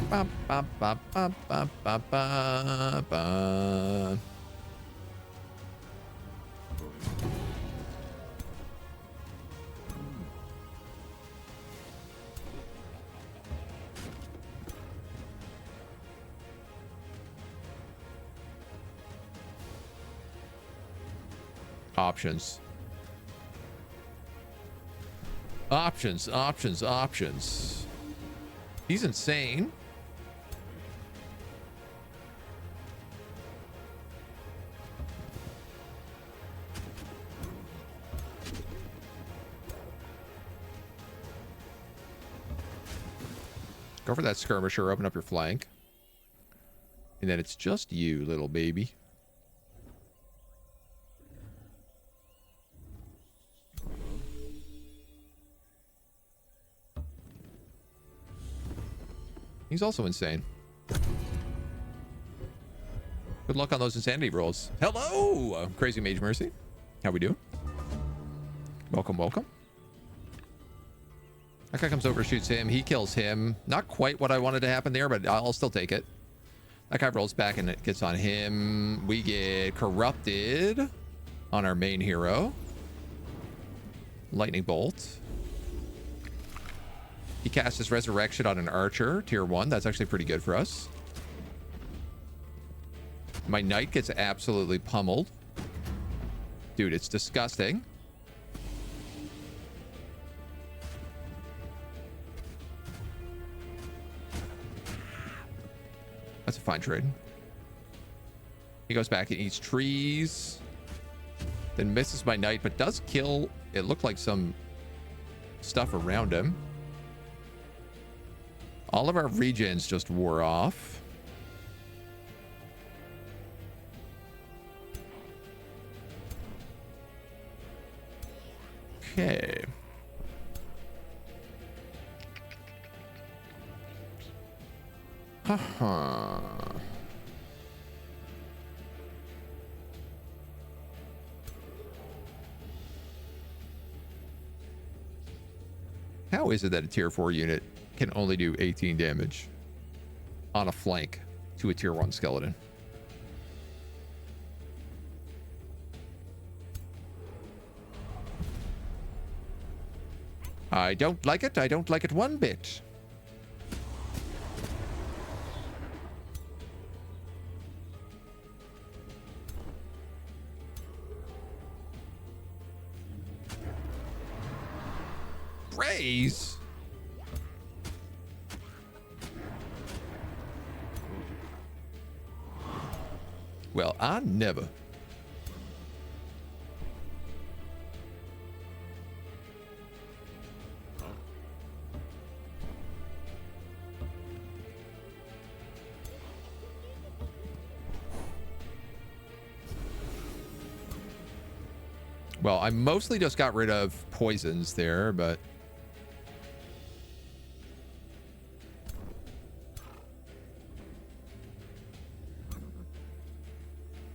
Ba, ba, ba, ba, ba, ba, ba, ba. Options. Options, options, options. He's insane. Go for that skirmisher, open up your flank. And then it's just you, little baby. He's also insane. Good luck on those insanity rolls. Hello, Crazy Mage Mercy. How we doing? Welcome, welcome. That guy comes over, shoots him. He kills him. Not quite what I wanted to happen there, but I'll still take it. That guy rolls back and it gets on him. We get corrupted on our main hero. Lightning bolt. He casts his resurrection on an archer, tier 1. That's actually pretty good for us. My knight gets absolutely pummeled. Dude, it's disgusting. That's a fine trade. He goes back and eats trees. Then misses my knight, but does kill, it looked like, some stuff around him. All of our regens just wore off. Okay. Haha. How is it that a tier 4 unit can only do 18 damage on a flank to a tier 1 skeleton? I don't like it. I don't like it one bit. Praise. Well, I never. Well, I mostly just got rid of poisons there, but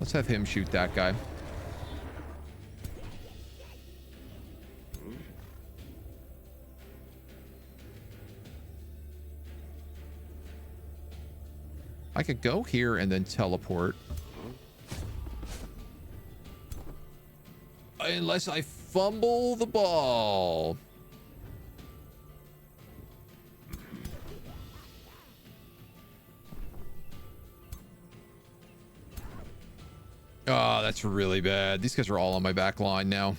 let's have him shoot that guy. I could go here and then teleport. Unless I fumble the ball. Oh, that's really bad. These guys are all on my back line now.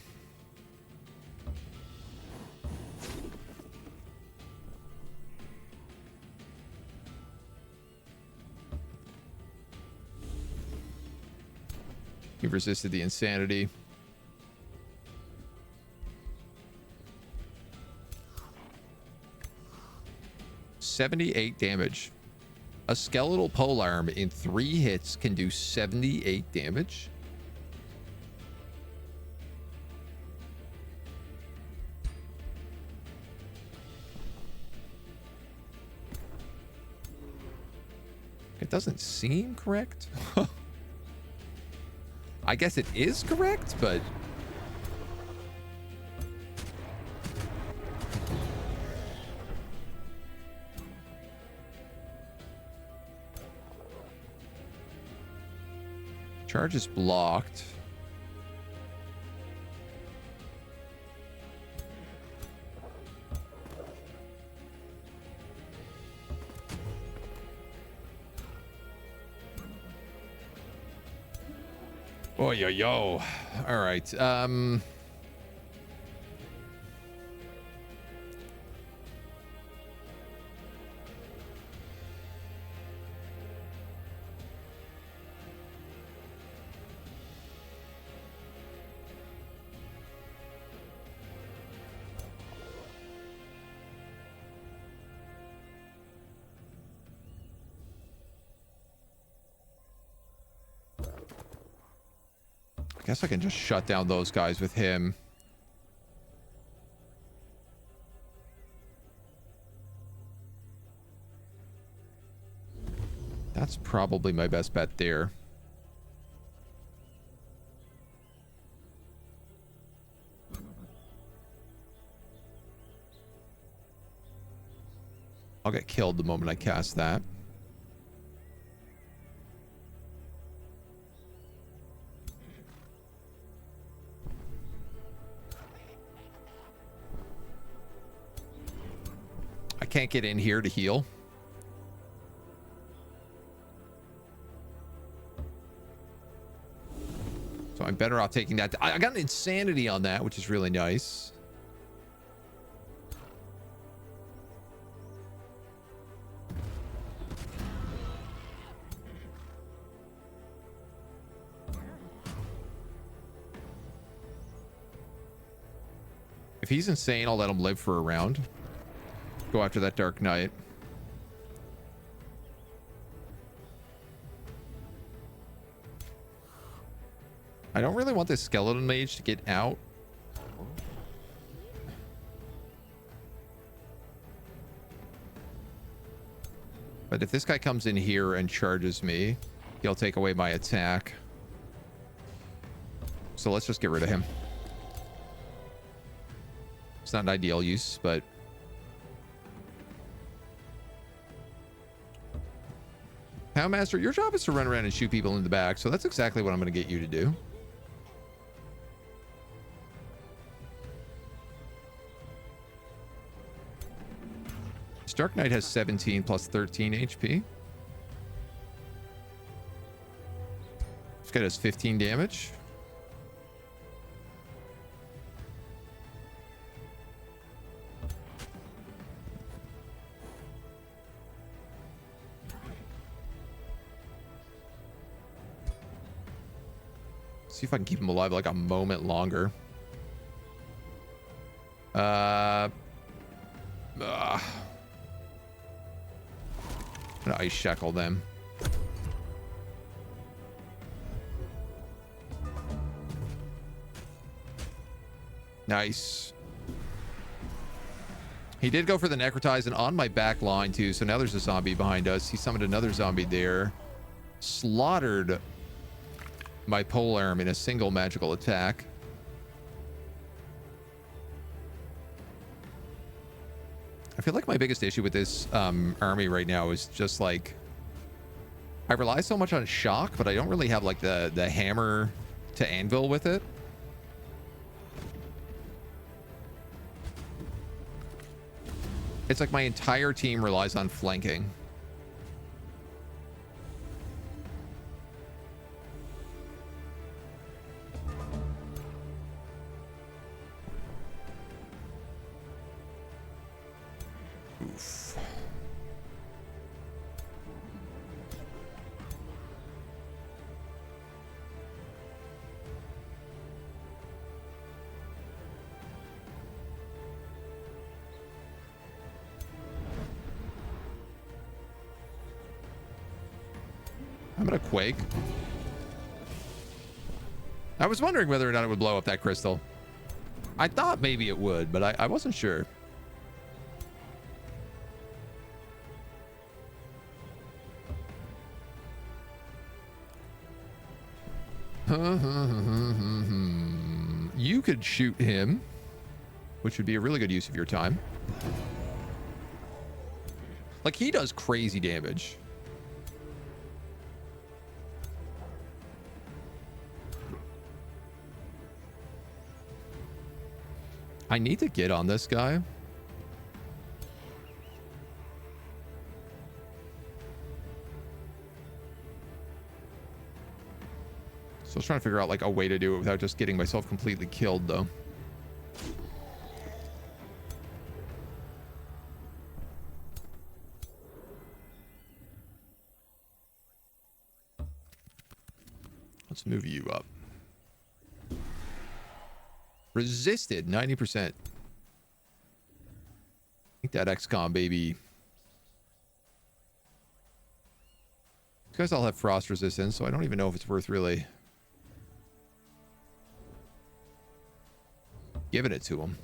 He resisted the insanity. $78 damage. A skeletal polearm in 3 hits can do 78 damage. It doesn't seem correct. I guess it is correct, but charge is blocked. Oh, yo. All right. I guess I can just shut down those guys with him. That's probably my best bet there. I'll get killed the moment I cast that. I can't get in here to heal. So I'm better off taking that. I got an insanity on that, which is really nice. If he's insane, I'll let him live for a round. Go after that Dark Knight. I don't really want this skeleton mage to get out. But if this guy comes in here and charges me, he'll take away my attack. So let's just get rid of him. It's not an ideal use, but... Houndmaster, your job is to run around and shoot people in the back, so that's exactly what I'm going to get you to do. Dark Knight has 17 plus 13 HP. This guy does 15 damage. See if I can keep him alive like a moment longer. I'm gonna ice shackle them. Nice. He did go for the necrotize and on my back line too, so now there's a zombie behind us. He summoned another zombie there. Slaughtered my polearm in a single magical attack. I feel like my biggest issue with this army right now is just like I rely so much on shock, but I don't really have like the hammer to anvil with it. It's like my entire team relies on flanking. Oof. I'm gonna quake. I was wondering whether or not it would blow up that crystal. I thought maybe it would, but I wasn't sure. You could shoot him, which would be a really good use of your time. Like, he does crazy damage. I need to get on this guy. So I was trying to figure out like a way to do it without just getting myself completely killed though. Let's move you up. Resisted 90%. Think that XCOM, baby. These guys all have frost resistance, so I don't even know if it's worth really giving it to them.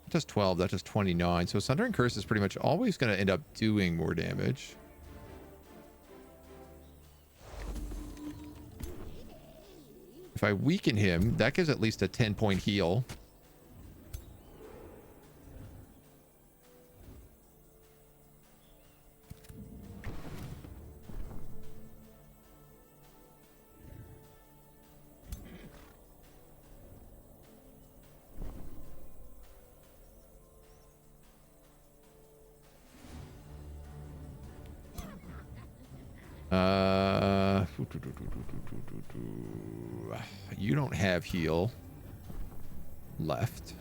Just 12, that's just 29. So Sundering Curse is pretty much always going to end up doing more damage. If I weaken him, that gives at least a 10-point heal. You don't have heal left.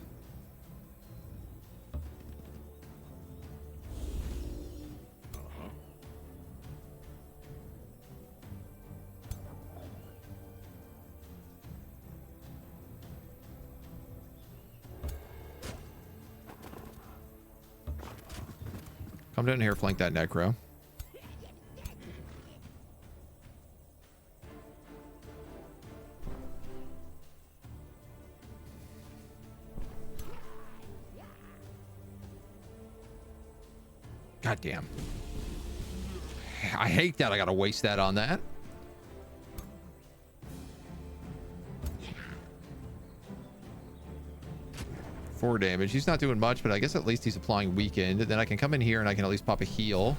Come down here, flank that necro. God damn. I hate that I gotta waste that on that. Four damage. He's not doing much, but I guess at least he's applying weakened. Then I can come in here and I can at least pop a heal.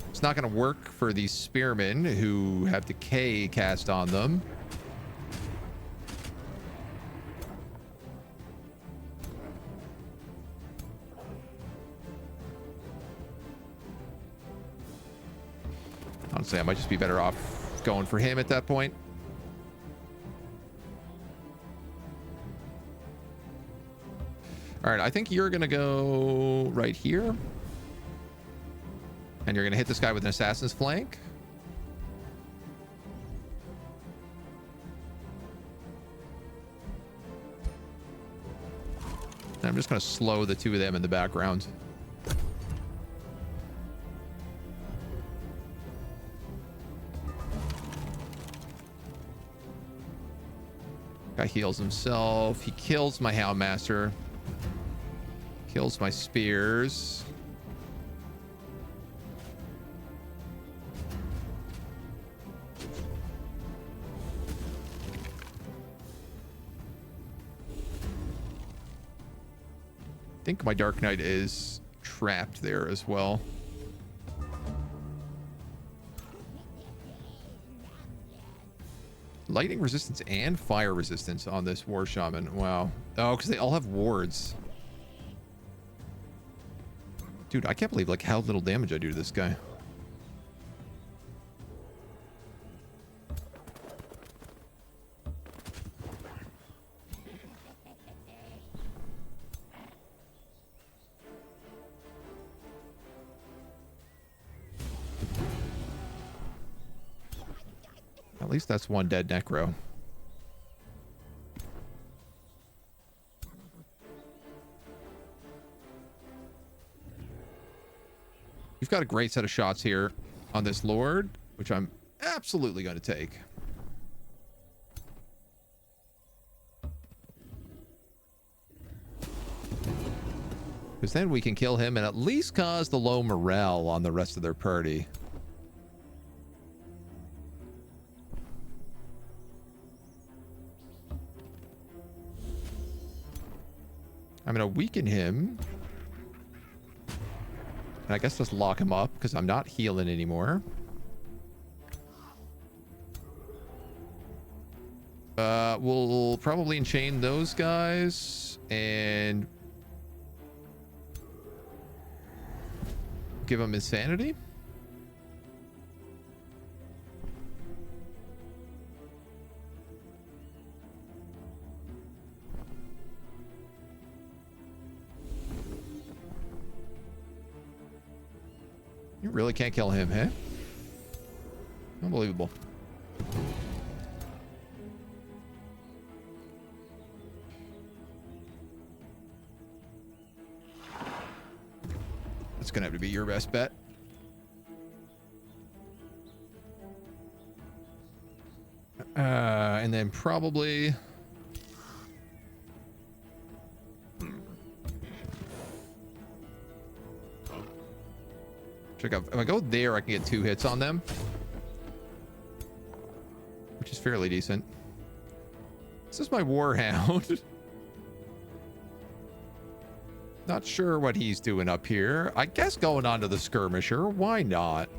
It's not going to work for these spearmen who have decay cast on them. Honestly, I might just be better off going for him at that point. All right, I think you're going to go right here. And you're going to hit this guy with an assassin's flank. And I'm just going to slow the two of them in the background. Guy heals himself. He kills my Houndmaster. Kills my spears. I think my Dark Knight is trapped there as well. Lightning resistance and fire resistance on this War Shaman. Wow. Oh, because they all have wards. Dude, I can't believe like how little damage I do to this guy. At least that's one dead necro. You've got a great set of shots here on this Lord, which I'm absolutely going to take. Because then we can kill him and at least cause the low morale on the rest of their party. I'm going to weaken him. And I guess just lock him up because I'm not healing anymore. We'll probably enchain those guys and give him insanity. You really can't kill him, huh? Unbelievable. That's gonna have to be your best bet. And then probably... check out. If I go there, I can get 2 hits on them, which is fairly decent. This is my Warhound. Not sure what he's doing up here. I guess going on to the skirmisher. Why not?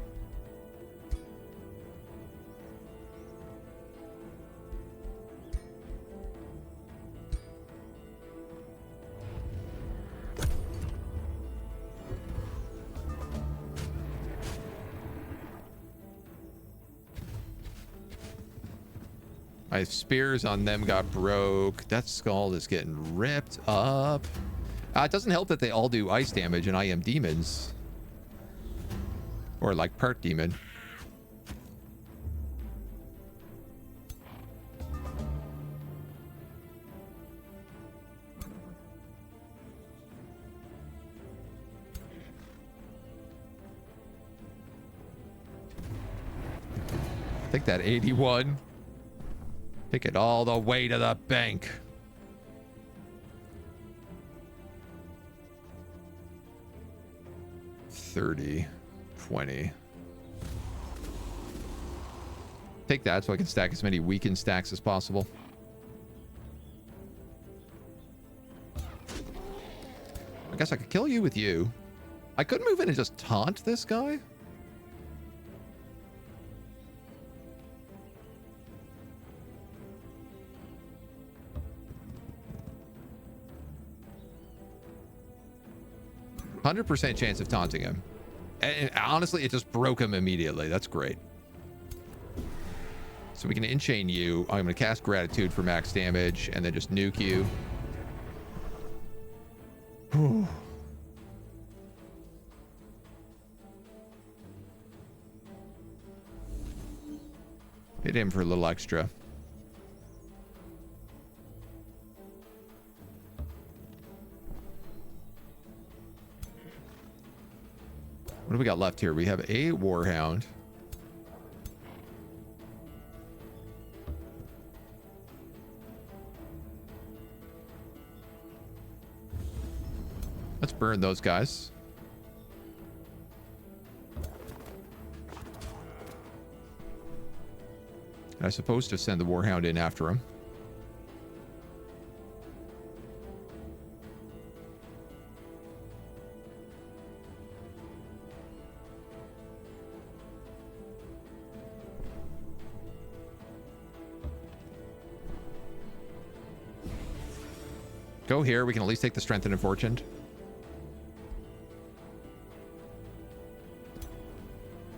My spears on them got broke. That skull is getting ripped up. It doesn't help that they all do ice damage and I am demons. Or like part demon. Take that 81. Take it all the way to the bank. $30, $20. Take that so I can stack as many weakened stacks as possible. I guess I could kill you with you. I could move in and just taunt this guy. %100% chance of taunting him. And honestly, it just broke him immediately. That's great. So we can enchain you. I'm going to cast Gratitude for max damage and then just nuke you. Whew. Hit him for a little extra. What do we got left here? We have a Warhound. Let's burn those guys. And I suppose to send the Warhound in after him. Go here. We can at least take the strength and fortune.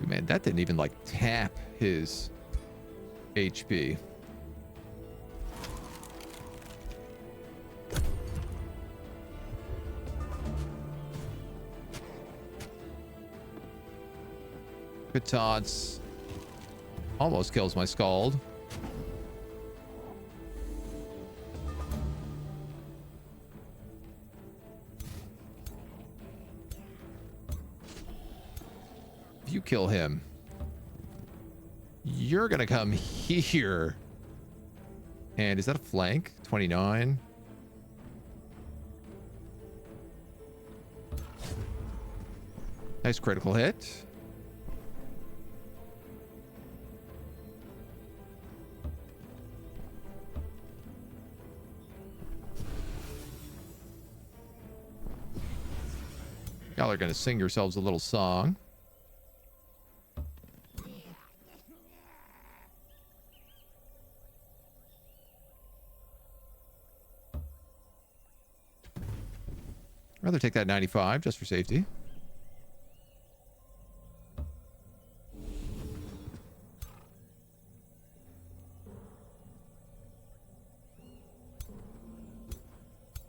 Man, that didn't even like tap his HP. Good taunts. Almost kills my Scald. You kill him, you're gonna come here. And is that a flank? 29. Nice critical hit. Y'all are gonna sing yourselves a little song. I'd rather take that 95 just for safety.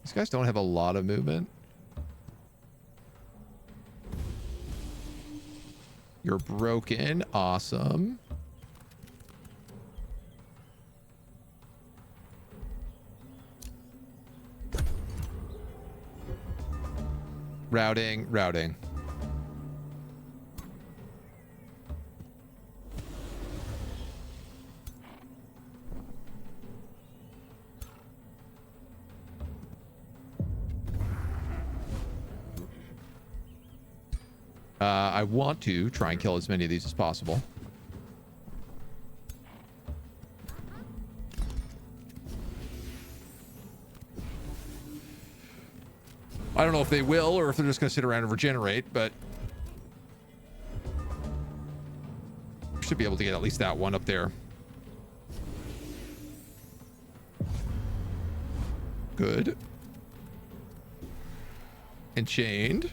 These guys don't have a lot of movement. You're broken. Awesome. Routing, routing. I want to try and kill as many of these as possible. I don't know if they will or if they're just going to sit around and regenerate, but should be able to get at least that one up there. Good. And chained.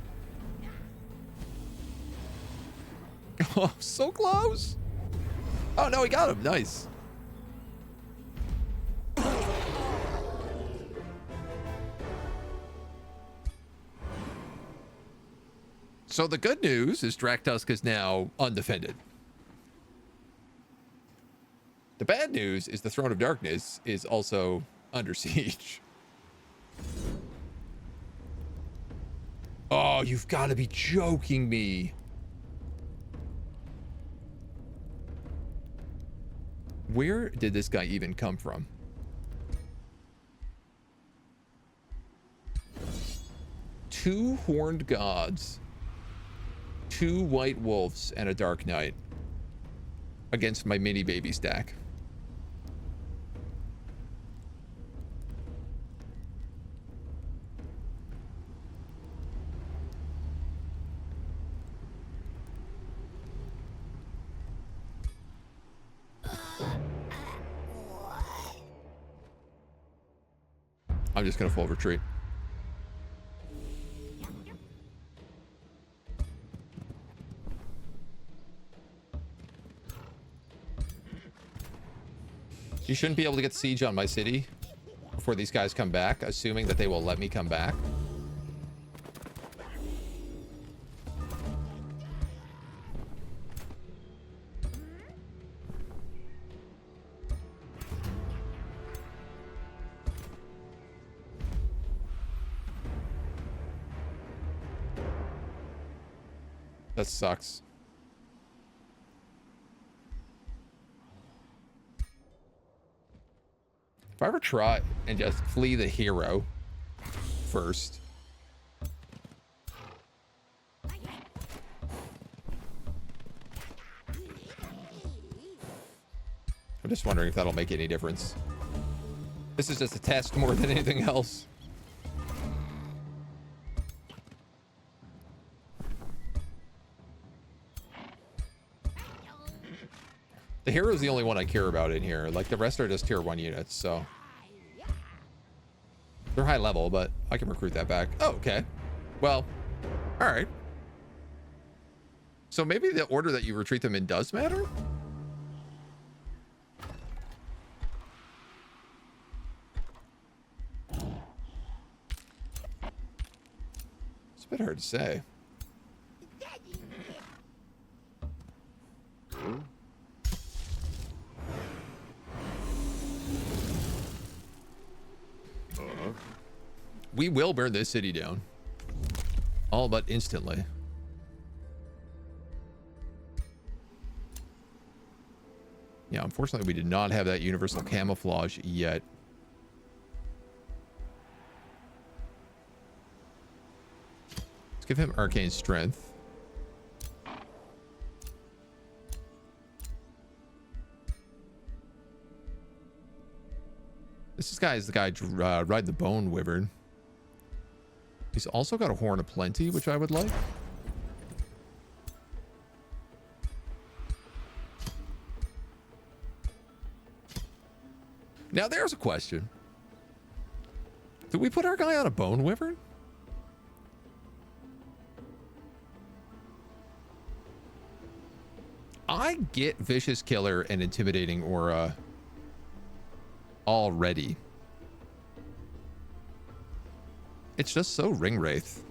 Oh, so close. Oh, no, he got him. Nice. So the good news is Draktusk is now undefended. The bad news is the Throne of Darkness is also under siege. Oh, you've got to be joking me. Where did this guy even come from? Two horned gods, two white wolves, and a dark knight against my mini baby stack. I'm just gonna full retreat. You shouldn't be able to get siege on my city before these guys come back, assuming that they will let me come back. That sucks. If I ever try and just flee the hero first. I'm just wondering if that'll make any difference. This is just a test more than anything else. The hero is the only one I care about in here. Like, the rest are just tier 1 units, so. They're high level, but I can recruit that back. Oh, okay. Well, all right. So maybe the order that you retreat them in does matter? It's a bit hard to say. We will burn this city down. All but instantly. Yeah, unfortunately, we did not have that universal camouflage yet. Let's give him arcane strength. This guy is the guy ride the bone wyvern. He's also got a horn of plenty, which I would like. Now there's a question. Did we put our guy on a bone wyvern? I get vicious killer and intimidating aura already. It's just so ring wraith.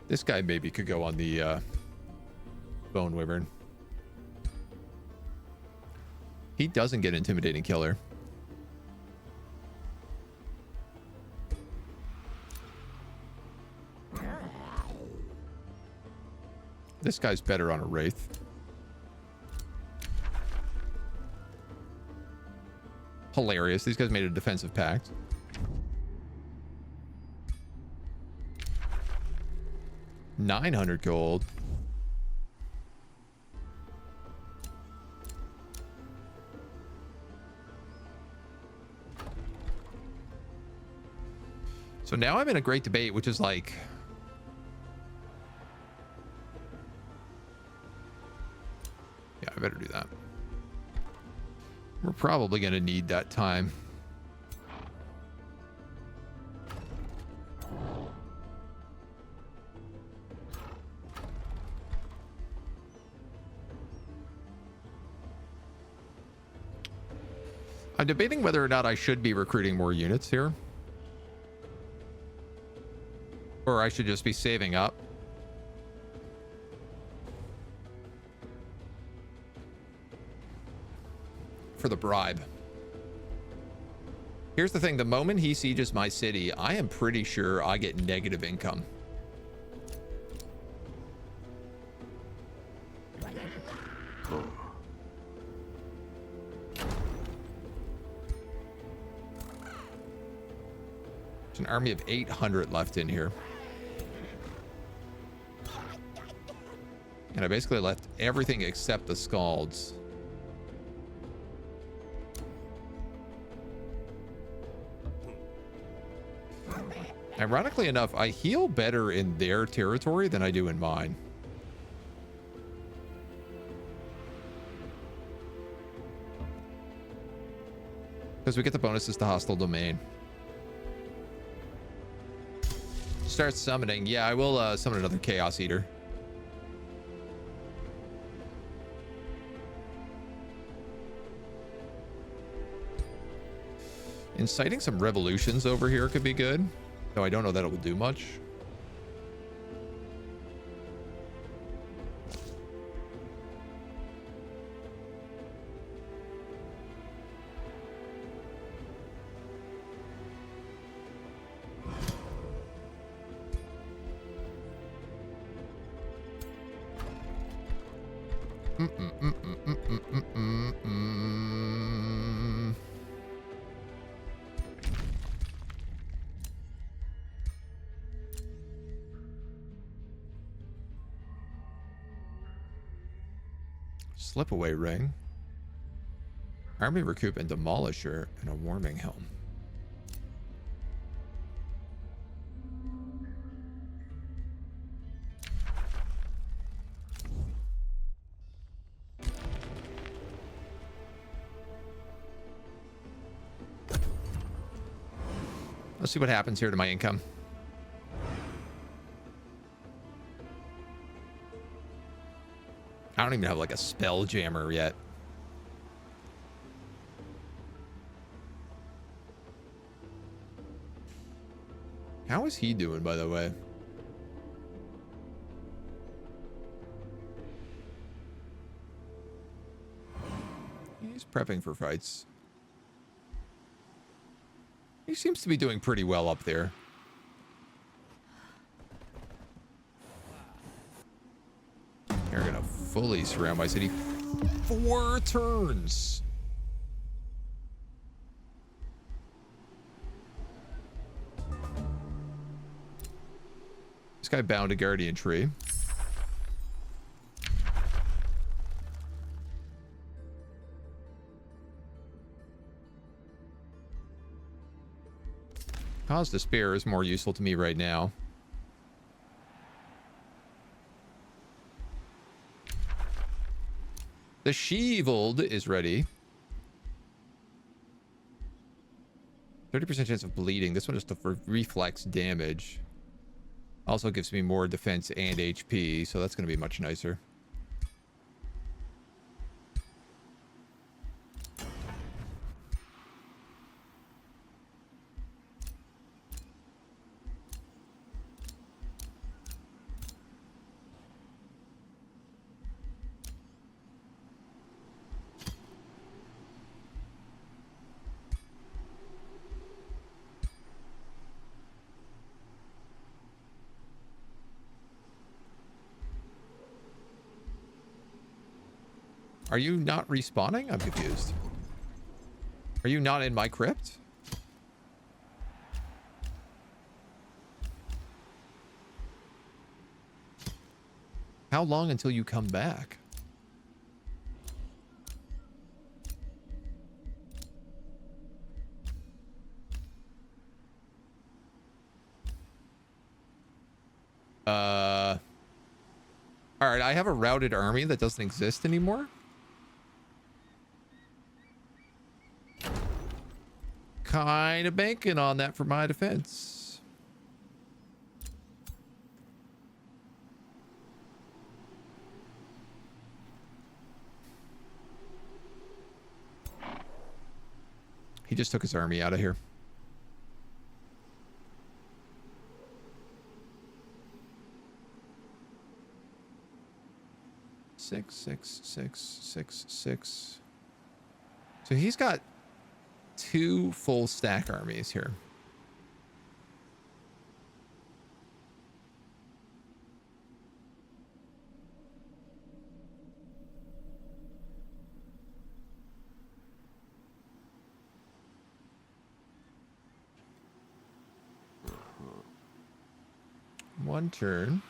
This guy maybe could go on the Bone Wyvern. He doesn't get Intimidating Killer. This guy's better on a Wraith. Hilarious. These guys made a defensive pact. $900 gold. So now I'm in a great debate, which is like, yeah, I better do that. We're probably going to need that time. I'm debating whether or not I should be recruiting more units here. Or I should just be saving up. For the bribe. Here's the thing. The moment he sieges my city, I am pretty sure I get negative income. There's an army of 800 left in here. And I basically left everything except the Scalds. Ironically enough, I heal better in their territory than I do in mine. Because we get the bonuses to hostile domain. Start summoning. Yeah, I will summon another Chaos Eater. Inciting some revolutions over here could be good, though I don't know that it will do much. Slipaway ring, army recoup and demolisher, and a warming helm. Let's see what happens here to my income. I don't even have like a spell jammer yet. How is he doing, by the way? He's prepping for fights. He seems to be doing pretty well up there. They're gonna fully surround my city. 4 turns. This guy bound a guardian tree. Cause Despair is more useful to me right now. The Sheevled is ready. 30% chance of bleeding. This one is for reflex damage. Also gives me more defense and HP, so that's going to be much nicer. Are you not respawning? I'm confused. Are you not in my crypt? How long until you come back? All right, I have a routed army that doesn't exist anymore. Kind of banking on that for my defense. He just took his army out of here. Six, six, six, six, six. So he's got 2 full stack armies here. One turn.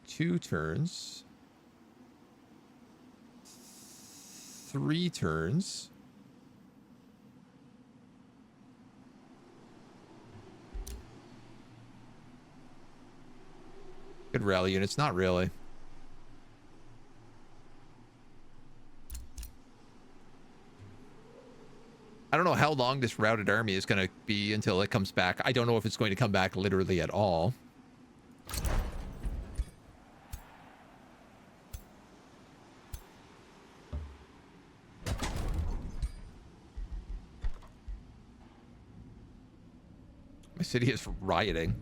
2 turns. 3 turns. Good rally units, not really. I don't know how long this routed army is going to be until it comes back. I don't know if it's going to come back literally at all. My city is rioting.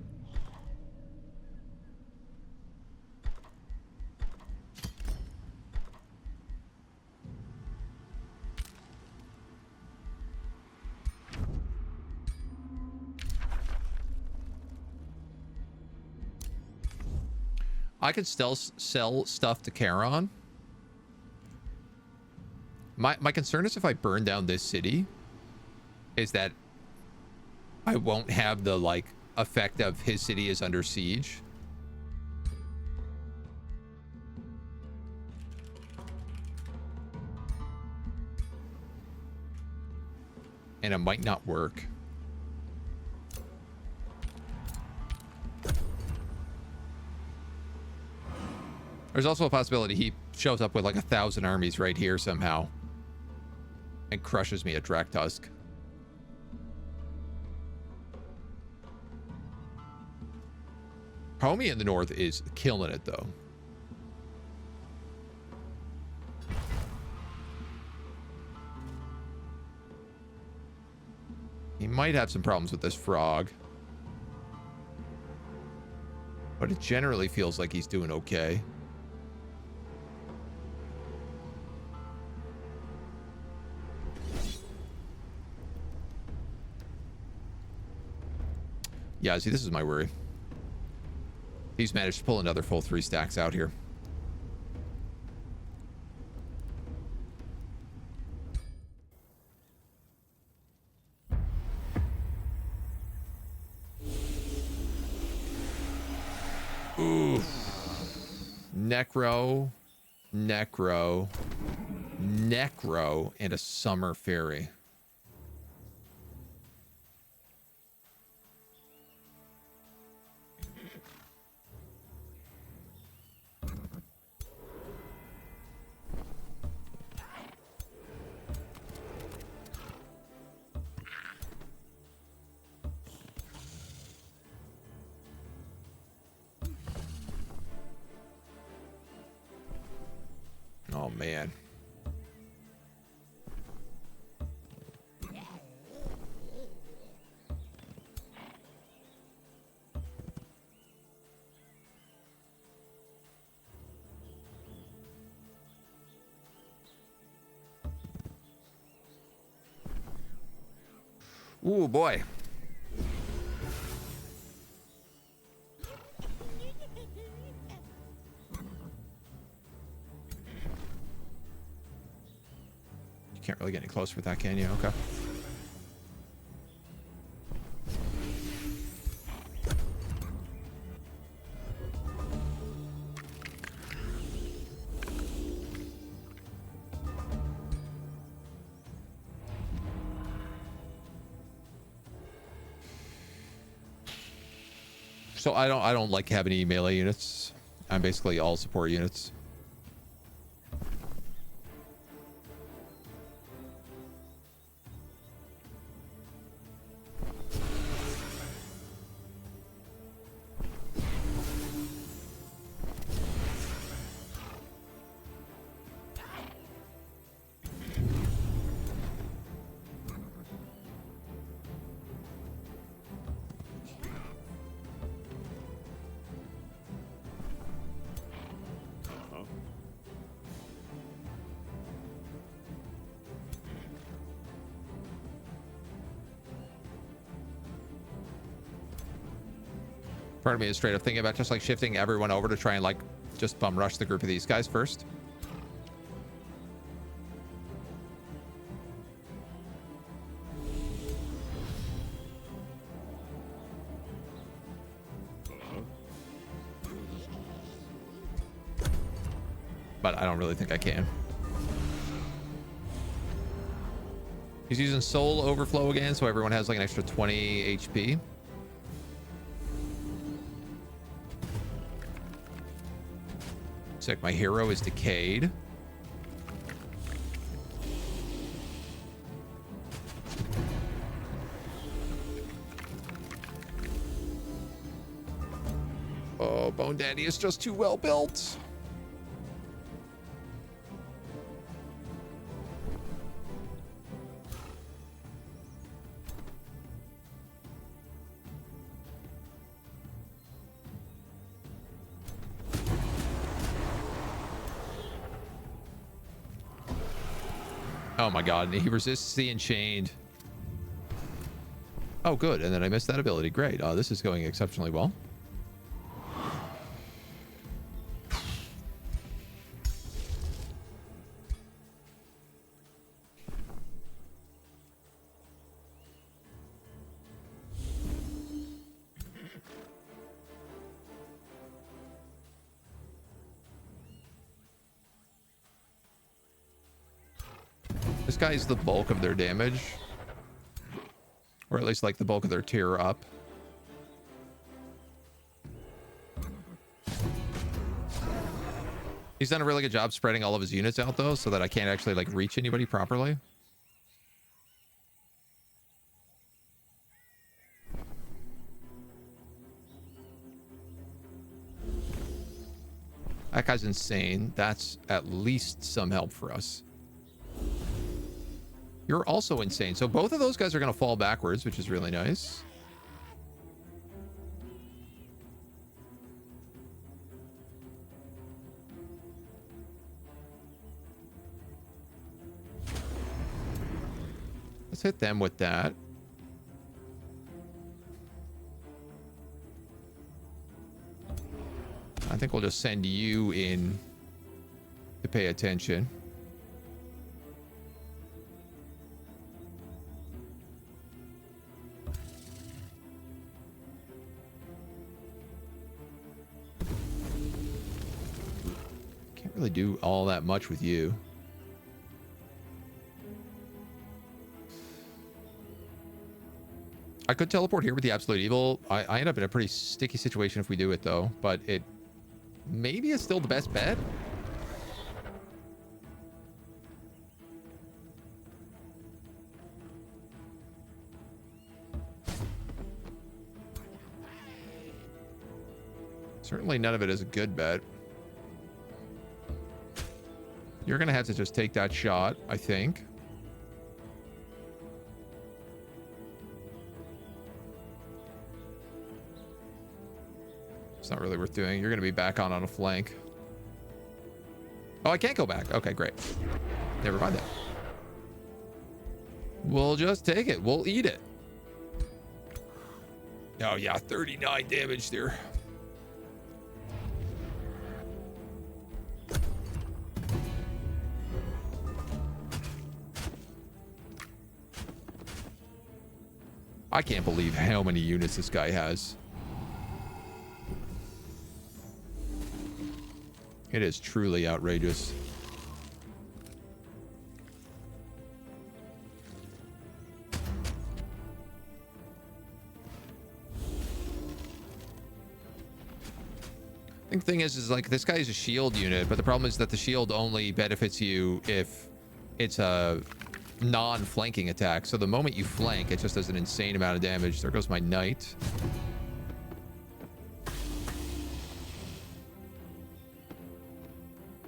I could still sell stuff to Charon. My concern is if I burn down this city, is that I won't have the, like, effect of his city is under siege. And it might not work. There's also a possibility he shows up with like 1,000 armies right here somehow and crushes me at Draktusk. Homie in the north is killing it though. He might have some problems with this frog, but it generally feels like he's doing okay. Yeah, see, this is my worry. He's managed to pull another full 3 stacks out here. Oof. Necro, Necro, Necro, and a Summer Fairy. man. Ooh, boy. You can't really get any closer with that, can you? Okay. So I don't like having any melee units. I'm basically all support units. Part of me is straight up thinking about just like shifting everyone over to try and like just bum rush the group of these guys first. But I don't really think I can. He's using soul overflow again, so everyone has like an extra 20 HP. Sick. My hero is decayed. Oh, Bone Daddy is just too well built. Oh my god, and he resists the enchained. Oh, good. And then I missed that ability. Great. This is going exceptionally well. This guy's the bulk of their damage. Or at least like the bulk of their tier up. He's done a really good job spreading all of his units out though, so that I can't actually like reach anybody properly. That guy's insane. That's at least some help for us. You're also insane. So both of those guys are going to fall backwards, which is really nice. Let's hit them with that. I think we'll just send you in to pay attention. Can't really do all that much with you. I could teleport here with the Absolute Evil. I end up in a pretty sticky situation if we do it, though. But it maybe is still the best bet. Certainly none of it is a good bet. You're going to have to just take that shot, I think. It's not really worth doing. You're going to be back on a flank. Oh, I can't go back. Okay, great. Never mind that. We'll just take it. We'll eat it. Oh, yeah. 39 damage there. I can't believe how many units this guy has. It is truly outrageous. I think the thing is like this guy is a shield unit, but the problem is that the shield only benefits you if it's a non-flanking attack. So the moment you flank, it just does an insane amount of damage. There goes my knight.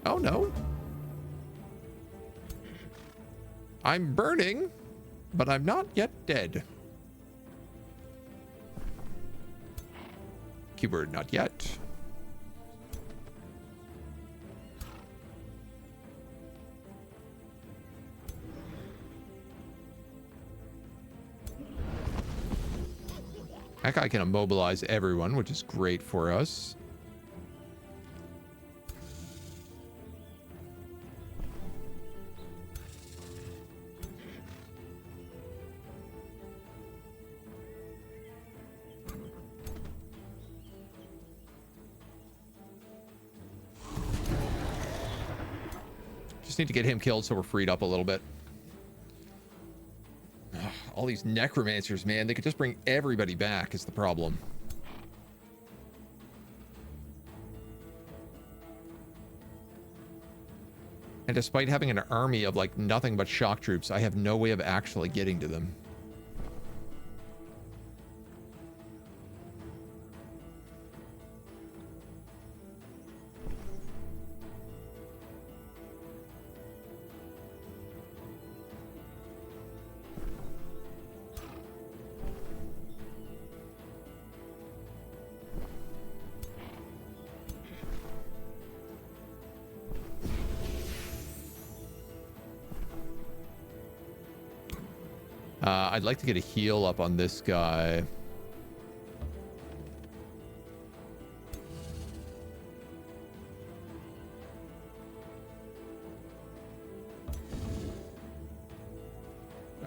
Oh no. I'm burning, but I'm not yet dead. Keyword not yet. That guy can immobilize everyone, which is great for us. Just need to get him killed so we're freed up a little bit. Ugh, all these necromancers, man, they could just bring everybody back is the problem. And despite having an army of like nothing but shock troops, I have no way of actually getting to them. I'd like to get a heal up on this guy.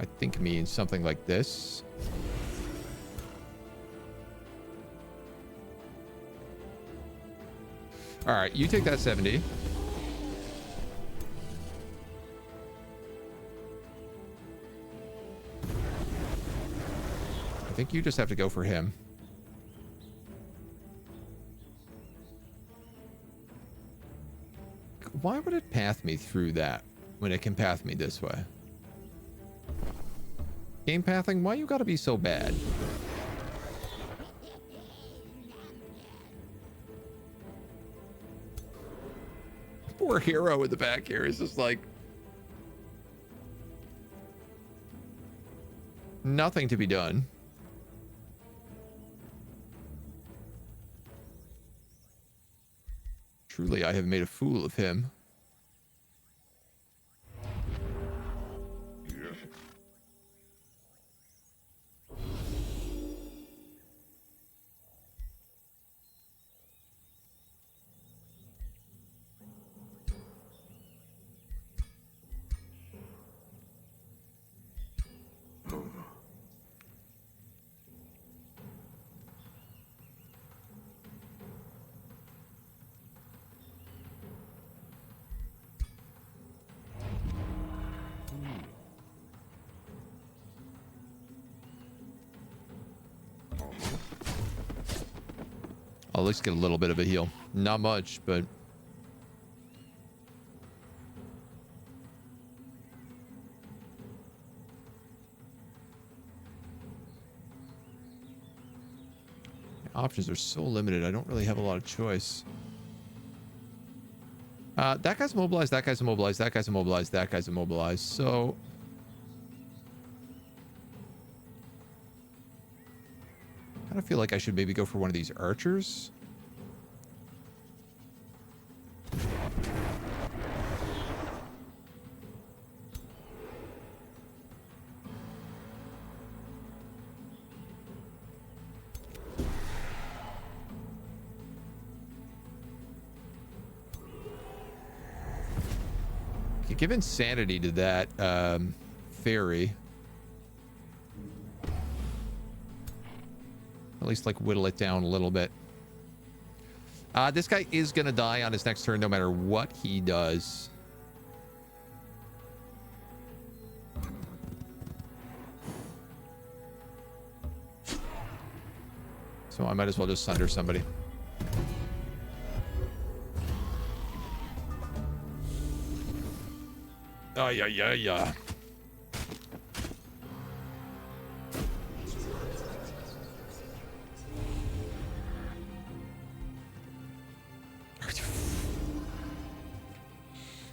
I think means something like this. All right, you take that 70. I think you just have to go for him. Why would it path me through that when it can path me this way? Game pathing, why you gotta be so bad? Poor hero in the back here is just like nothing to be done. Truly, I have made a fool of him. I'll at least get a little bit of a heal. Not much, but... options are so limited, I don't really have a lot of choice. That guy's immobilized, that guy's immobilized, that guy's immobilized, that guy's immobilized. So I kind of feel like I should maybe go for one of these archers. Give insanity to that fairy. At least like whittle it down a little bit. This guy is gonna die on his next turn no matter what he does. So I might as well just sunder somebody. Oh, yeah.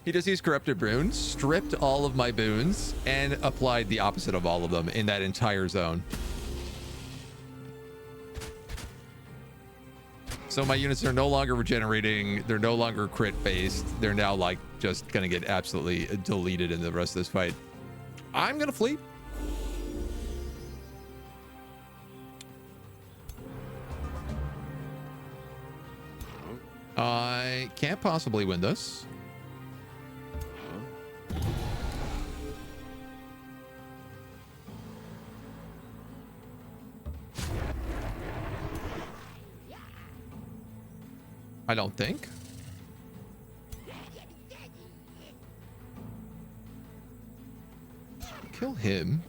He just used corrupted boons, stripped all of my boons, and applied the opposite of all of them in that entire zone. So my units are no longer regenerating. They're no longer crit based. They're now like just gonna get absolutely deleted in the rest of this fight. I'm gonna flee. I can't possibly win this. I don't think. Kill him.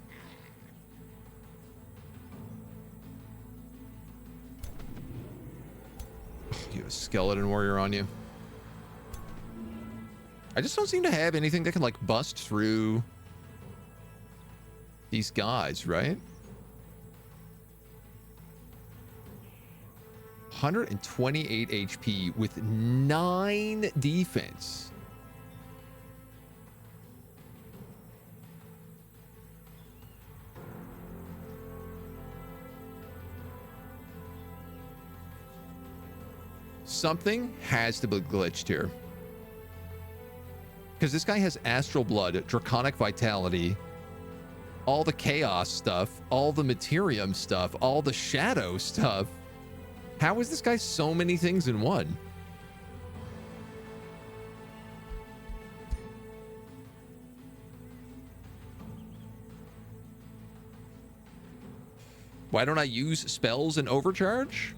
You have a skeleton warrior on you. I just don't seem to have anything that can like bust through these guys, right? 128 HP with 9 defense. Something has to be glitched here. Because this guy has Astral Blood, Draconic Vitality, all the Chaos stuff, all the Materium stuff, all the Shadow stuff. How is this guy so many things in one? Why don't I use spells and overcharge?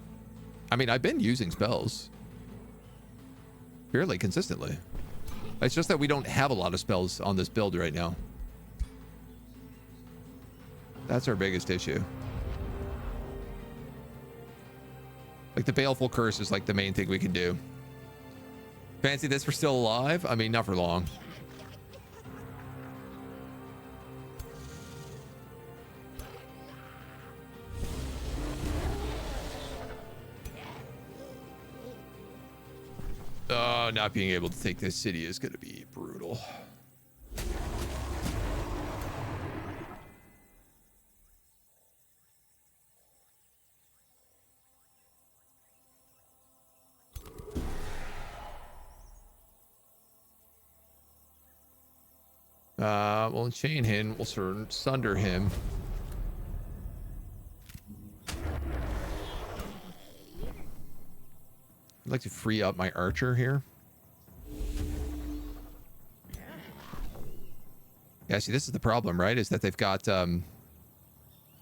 I mean, I've been using spells fairly consistently. It's just that we don't have a lot of spells on this build right now. That's our biggest issue. Like the Baleful Curse is like the main thing we can do. Fancy this for still alive? I mean, not for long. Not being able to take this city is going to be brutal. We'll chain him. We'll sunder him. I'd like to free up my archer here. Yeah, see, this is the problem, right? Is that they've got,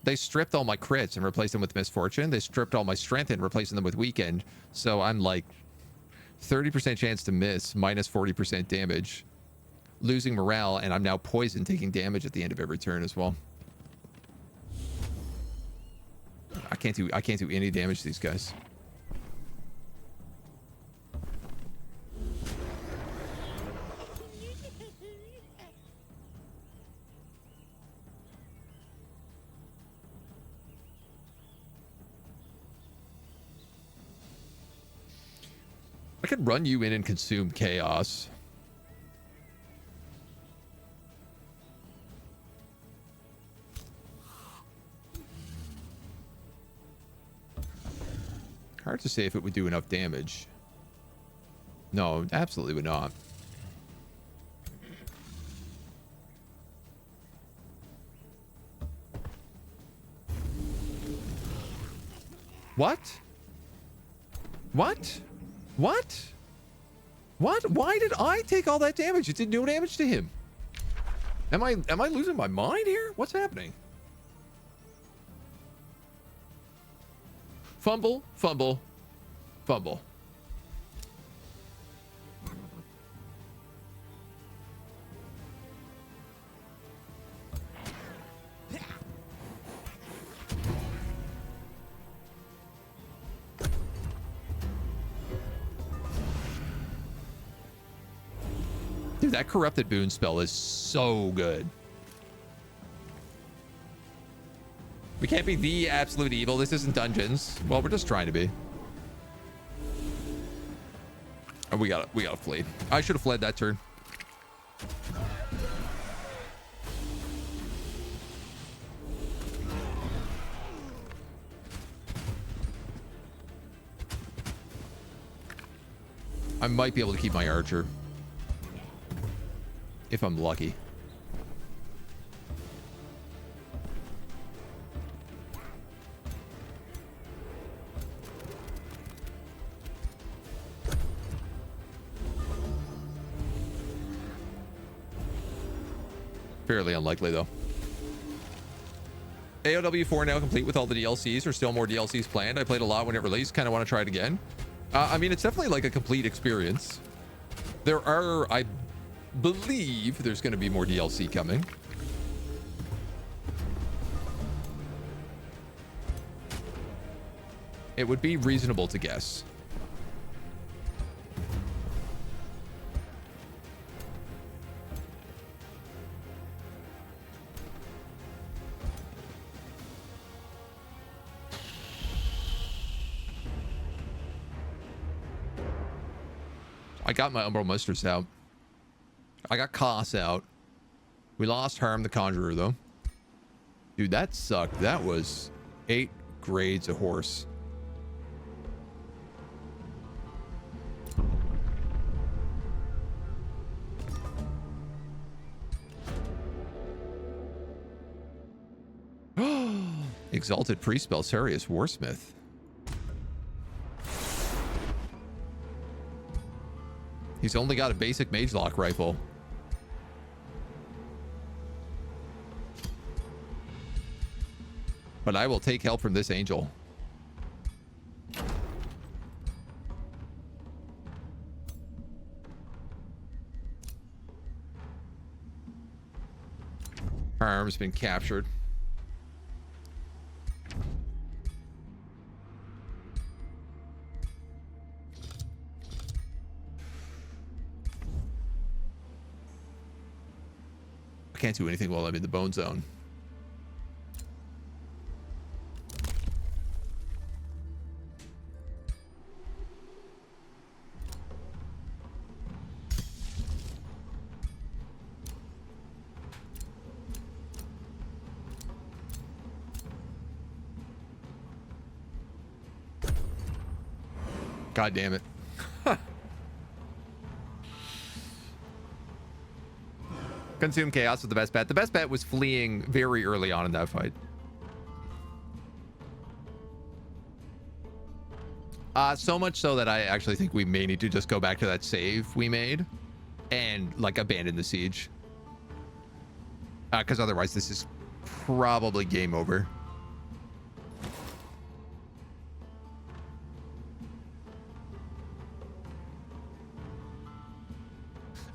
they stripped all my crits and replaced them with misfortune. They stripped all my strength and replacing them with weakened. So I'm like 30% chance to miss, minus 40% damage, losing morale, and I'm now poisoned, taking damage at the end of every turn as well. I can't do any damage to these guys. I could run you in and consume chaos. Hard to say if it would do enough damage. No, absolutely would not. What? What? What? What? Why did I take all that damage? It did no damage to him. Am I losing my mind here? What's happening? Fumble, fumble, fumble. Dude, that corrupted boon spell is so good. We can't be the absolute evil. This isn't dungeons. Well, we're just trying to be. Oh, we gotta flee. I should have fled that turn. I might be able to keep my archer. If I'm lucky. Fairly unlikely, though. AOW 4 now complete with all the DLCs, or still more DLCs planned. I played a lot when it released. Kind of want to try it again. I mean, it's definitely like a complete experience. There are, I believe there's going to be more DLC coming. It would be reasonable to guess. I got my Umbral Mistress out. I got Koss out. We lost Harm the Conjurer, though. Dude, that sucked. That was 8 grades of horse. Exalted Priest Belsarius Warsmith. He's only got a basic mage lock rifle. But I will take help from this angel. Harm's been captured. I can't do anything while I'm in the bone zone. God damn it. Consume Chaos was the best bet. The best bet was fleeing very early on in that fight. So much so that I actually think we may need to just go back to that save we made and like abandon the siege. Because otherwise this is probably game over.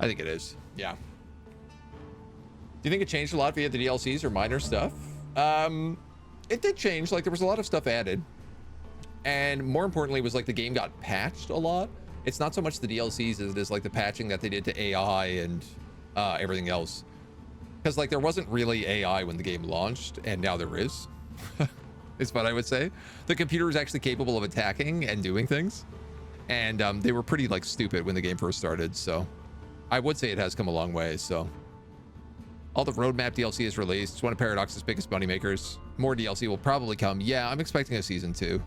I think it is. Yeah. Do you think it changed a lot via the DLCs or minor stuff? It did change. Like there was a lot of stuff added, and more importantly was like the game got patched a lot. It's not so much the DLCs as it is like the patching that they did to AI and everything else. Because like there wasn't really AI when the game launched, and now there is. Is what I would say. The computer is actually capable of attacking and doing things, And they were pretty like stupid when the game first started. So I would say it has come a long way. So all the roadmap DLC is released. It's one of Paradox's biggest moneymakers. More DLC will probably come. Yeah, I'm expecting a season 2.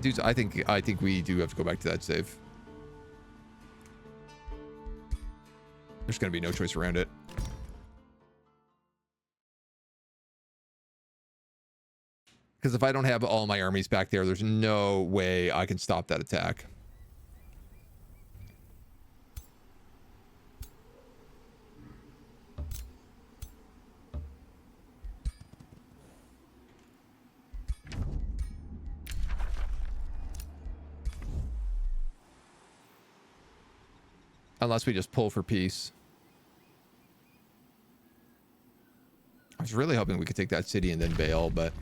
Dudes, I think we do have to go back to that save. There's gonna be no choice around it. Because if I don't have all my armies back there, there's no way I can stop that attack. Unless we just pull for peace. I was really hoping we could take that city and then bail, but...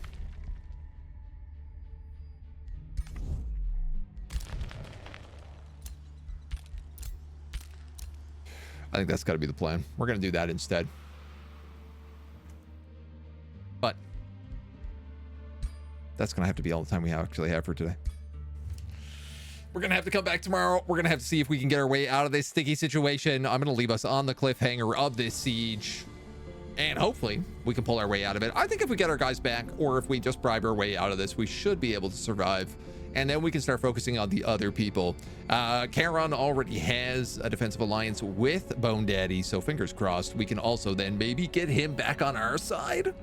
I think that's got to be the plan. We're going to do that instead. But that's going to have to be all the time we actually have for today. We're going to have to come back tomorrow. We're going to have to see if we can get our way out of this sticky situation. I'm going to leave us on the cliffhanger of this siege. And hopefully we can pull our way out of it. I think if we get our guys back, or if we just bribe our way out of this, we should be able to survive. And then we can start focusing on the other people. Charon already has a defensive alliance with Bone Daddy, so fingers crossed we can also then maybe get him back on our side.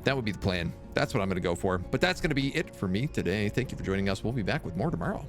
That would be the plan. That's what I'm going to go for. But that's going to be it for me today. Thank you for joining us. We'll be back with more tomorrow.